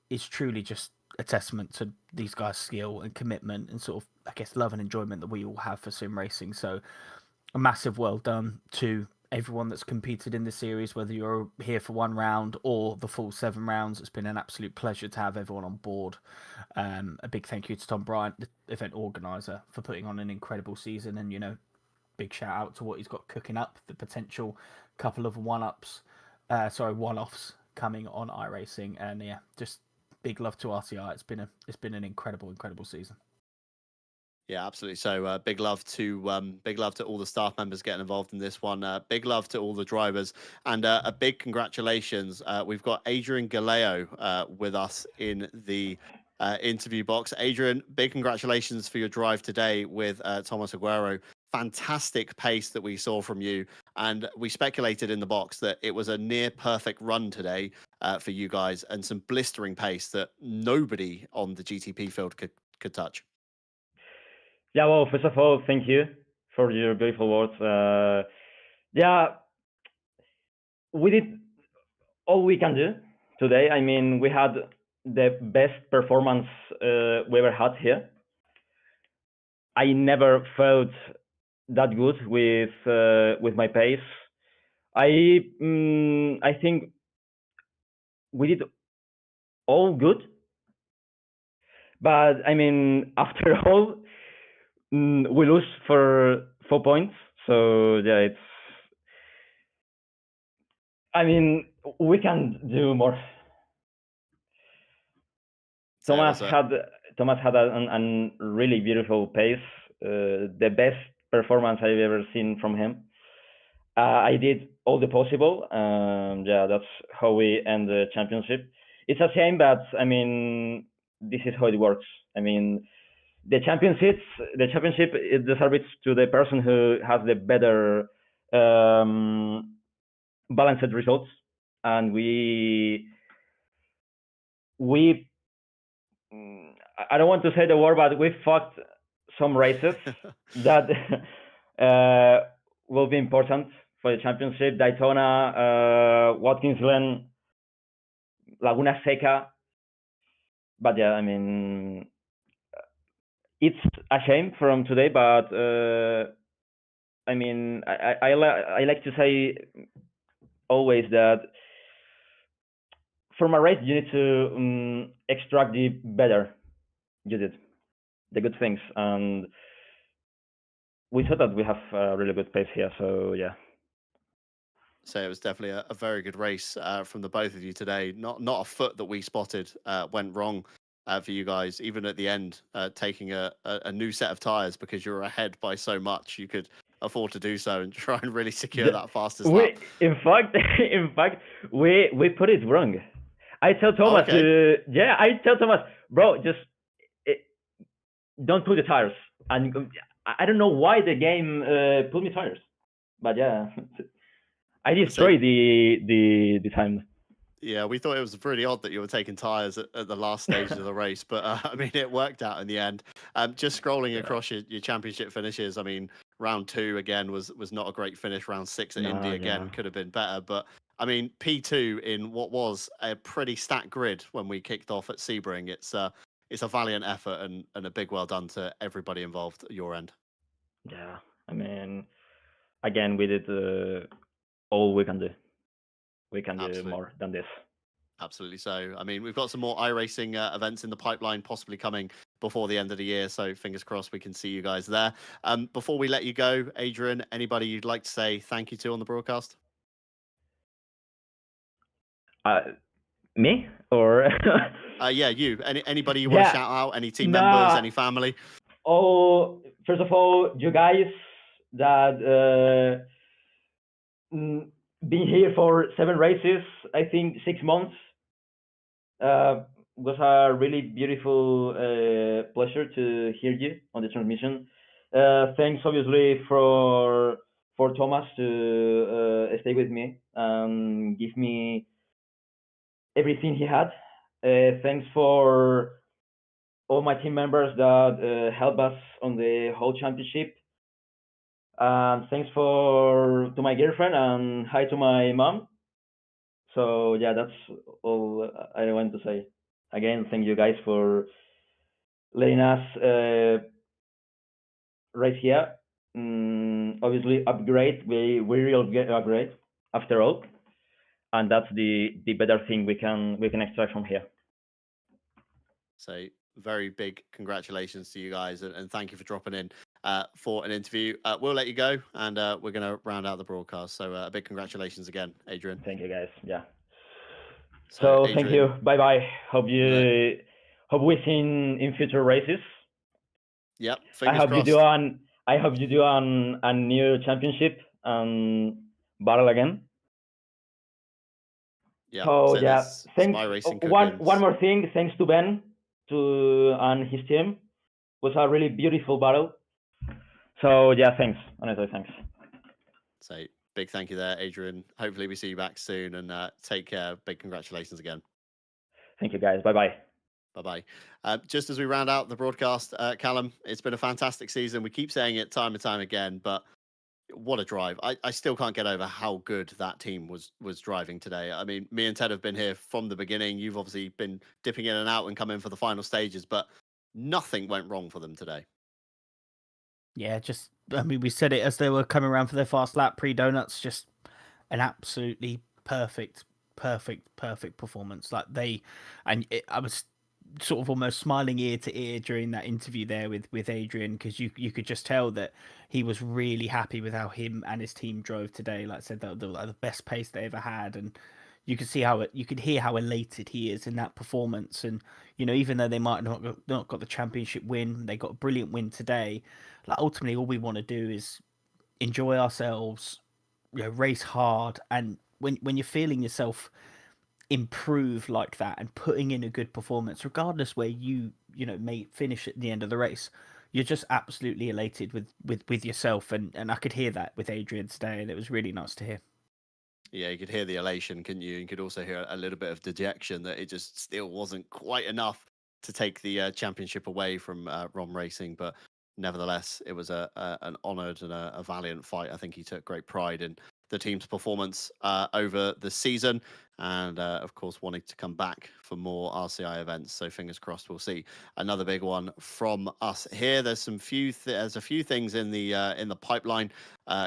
is truly just a testament to these guys' skill and commitment and sort of, I guess, love and enjoyment that we all have for sim racing. So a massive well done to everyone that's competed in the series, whether you're here for 1 round or the full 7 rounds. It's been an absolute pleasure to have everyone on board. A big thank you to Tom Bryant, the event organizer, for putting on an incredible season, and big shout out to what he's got cooking up, the potential couple of one-offs coming on iRacing, and yeah, just big love to RCI. It's been an incredible season. Yeah, absolutely. So big love to all the staff members getting involved in this one. Big love to all the drivers, and a big congratulations. We've got Adrian Galeo with us in the interview box. Adrian, big congratulations for your drive today with Thomas Aguero. Fantastic pace that we saw from you, and we speculated in the box that it was a near perfect run today for you guys, and some blistering pace that nobody on the GTP field could touch. Yeah, well, first of all, thank you for your beautiful words. Yeah, we did all we can do today. I mean, we had the best performance we ever had here. I never felt that good with my pace. I think we did all good, but I mean, after all, we lose for 4 points. So yeah, I mean, we can do more. Thomas had a really beautiful pace, the best performance I've ever seen from him. I did all the possible. Yeah, that's how we end the championship. It's a shame, but I mean, this is how it works. I mean, the championship, it deserves to the person who has the better balanced results. and we I don't want to say the word, but we fucked some races that will be important for the championship. Daytona, Watkins Glen, Laguna Seca. But yeah, I mean, it's a shame from today, but I mean, I like to say always that from a race you need to extract the better you did, the good things, and we thought that we have a really good pace here. So yeah. So it was definitely a very good race from the both of you today. Not a foot that we spotted went wrong for you guys. Even at the end, taking a new set of tires because you were ahead by so much, you could afford to do so and try and really secure that fastest lap. In fact, we put it wrong. I tell Thomas, I tell Thomas, bro, just don't put the tires. And I don't know why the game put me tires, but yeah, I destroyed the time. Yeah, we thought it was pretty odd that you were taking tyres at the last stages of the race, but I mean, it worked out in the end. Just scrolling across your championship finishes, I mean, round 2 again was not a great finish. Round 6 at Indy again could have been better, but I mean, P2 in what was a pretty stacked grid when we kicked off at Sebring. It's a valiant effort and a big well done to everybody involved at your end. Yeah, I mean, again, we did all we can do. We can do more than this. Absolutely so. I mean, we've got some more iRacing events in the pipeline, possibly coming before the end of the year. So fingers crossed we can see you guys there. Before we let you go, Adrian, anybody you'd like to say thank you to on the broadcast? Me or? Yeah, you. Anybody you want to shout out? Any team members? Any family? Oh, first of all, you guys that been here for 7 races, I think 6 months. Was a really beautiful pleasure to hear you on the transmission. Thanks, obviously, for Thomas to stay with me and give me everything he had. Thanks for all my team members that helped us on the whole championship. Thanks to my girlfriend, and hi to my mom. So yeah, that's all I want to say. Again, thank you guys for letting us race here. Obviously, upgrade. We will get upgrade after all, and that's the better thing we can extract from here. So very big congratulations to you guys, and thank you for dropping in for an interview. We'll let you go, and we're going to round out the broadcast. So a big congratulations again, Adrian. Thank you, guys. Yeah. So Adrian, thank you. Bye bye. Hope we see in future races. Yep. I hope crossed. I hope you do a new championship battle again. Yeah. So yeah, thanks. One more thing. Thanks to Ben and his team. It was a really beautiful battle. So yeah, thanks. Honestly, thanks. So big thank you there, Adrian. Hopefully we see you back soon, and take care. Big congratulations again. Thank you, guys. Bye bye. Bye bye. Just as we round out the broadcast, Callum, it's been a fantastic season. We keep saying it time and time again, but what a drive. I still can't get over how good that team was driving today. I mean, me and Ted have been here from the beginning. You've obviously been dipping in and out and come in for the final stages, but nothing went wrong for them today. Yeah, I mean, we said it as they were coming around for their fast lap pre-donuts, just an absolutely perfect performance. Like I was sort of almost smiling ear to ear during that interview there with Adrian, because you could just tell that he was really happy with how him and his team drove today. Like I said, the best pace they ever had, and you could see you could hear how elated he is in that performance. And even though they might not got the championship win, they got a brilliant win today. Like ultimately, all we want to do is enjoy ourselves, race hard, and when you're feeling yourself improve like that and putting in a good performance, regardless where you may finish at the end of the race, you're just absolutely elated with yourself, and I could hear that with Adrian today, and it was really nice to hear. Yeah, you could hear the elation, couldn't you? You could also hear a little bit of dejection that it just still wasn't quite enough to take the championship away from Rom Racing. But nevertheless, it was an honoured and a valiant fight. I think he took great pride in the team's performance over the season, and of course wanting to come back for more RCI events. So fingers crossed, we'll see another big one from us here. There's there's a few things in the pipeline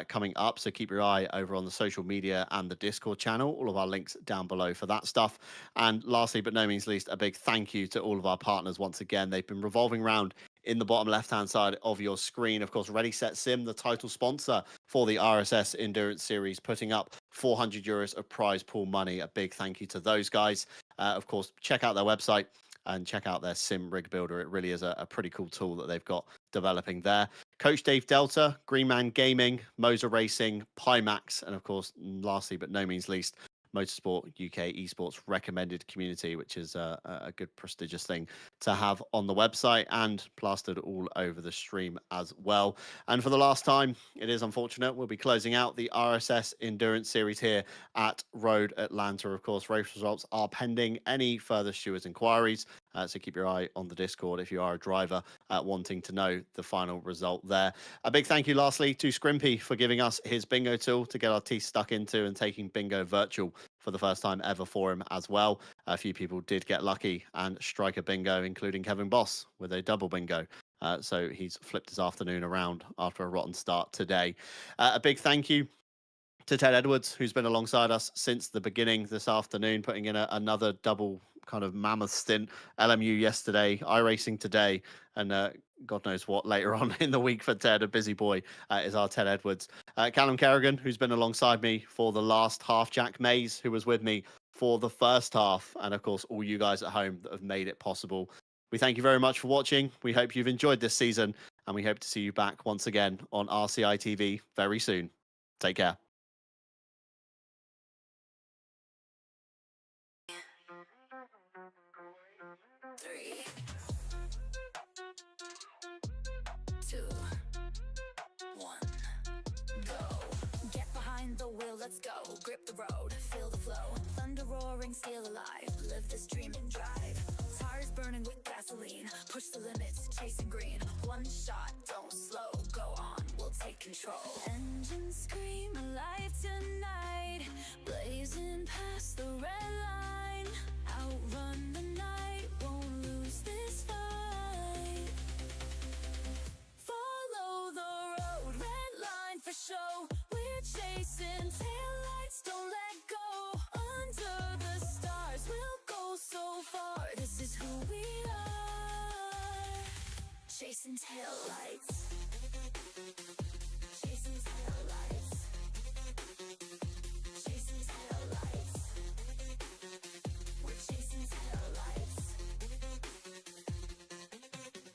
coming up. So keep your eye over on the social media and the Discord channel. All of our links down below for that stuff. And lastly, but no means least, a big thank you to all of our partners once again. They've been revolving around in the bottom left-hand side of your screen. Of course, Ready, Set, Sim, the title sponsor for the RSS Endurance Series, putting up 400 euros of prize pool money. A big thank you to those guys. Of course, check out their website and check out their sim rig builder. It really is a pretty cool tool that they've got developing there. Coach Dave Delta, Greenman Gaming, Moser Racing, Pimax, and of course, lastly but no means least, Motorsport UK Esports recommended community, which is a good prestigious thing to have on the website and plastered all over the stream as well. And for the last time, it is unfortunate, we'll be closing out the RSS Endurance Series here at Road Atlanta. Of course, race results are pending any further stewards inquiries, so keep your eye on the Discord if you are a driver wanting to know the final result there. A big thank you lastly to Scrimpy for giving us his bingo tool to get our teeth stuck into and taking bingo virtual for the first time ever for him as well. A few people did get lucky and strike a bingo, including Kevin Boss with a double bingo. So he's flipped his afternoon around after a rotten start today. A big thank you to Ted Edwards, who's been alongside us since the beginning this afternoon, putting in another double kind of mammoth stint. LMU yesterday, iRacing today, and God knows what later on in the week for Ted, a busy boy, is our Ted Edwards. Callum Kerrigan, who's been alongside me for the last half. Jack Mays, who was with me for the first half. And of course, all you guys at home that have made it possible. We thank you very much for watching. We hope you've enjoyed this season, and we hope to see you back once again on RCI TV very soon. Take care. 3, 2, 1, go. Get behind the wheel, let's go. Grip the road, feel the flow. Thunder roaring, still alive. Live this dream and drive. Tires burning with gasoline. Push the limits, chasing green. One shot, don't slow. Go on, we'll take control. Engines scream alive tonight. Blazing past the red line. Outrun the night, won't lose this fight. Follow the road, red line for show. We're chasing taillights, don't let go. Under the stars, we'll go so far. This is who we are. Chasing taillights. Chasing taillights. Chasing taillights. We're chasing taillights.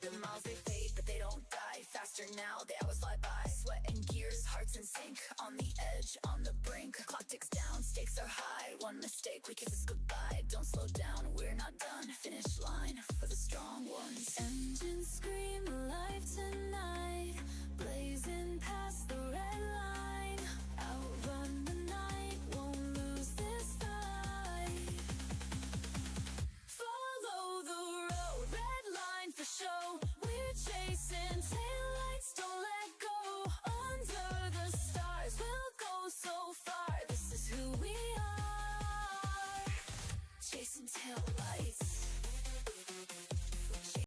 The miles they fade, but they don't die. Faster now, the hours fly by. Sweat and gears, hearts in sync. On the edge, on the brink. Clock ticks down, stakes are high. One mistake, we kiss us goodbye. Don't slow down, we're not done. Finish line for the strong ones. Engines scream alive tonight. Blazing past the red line.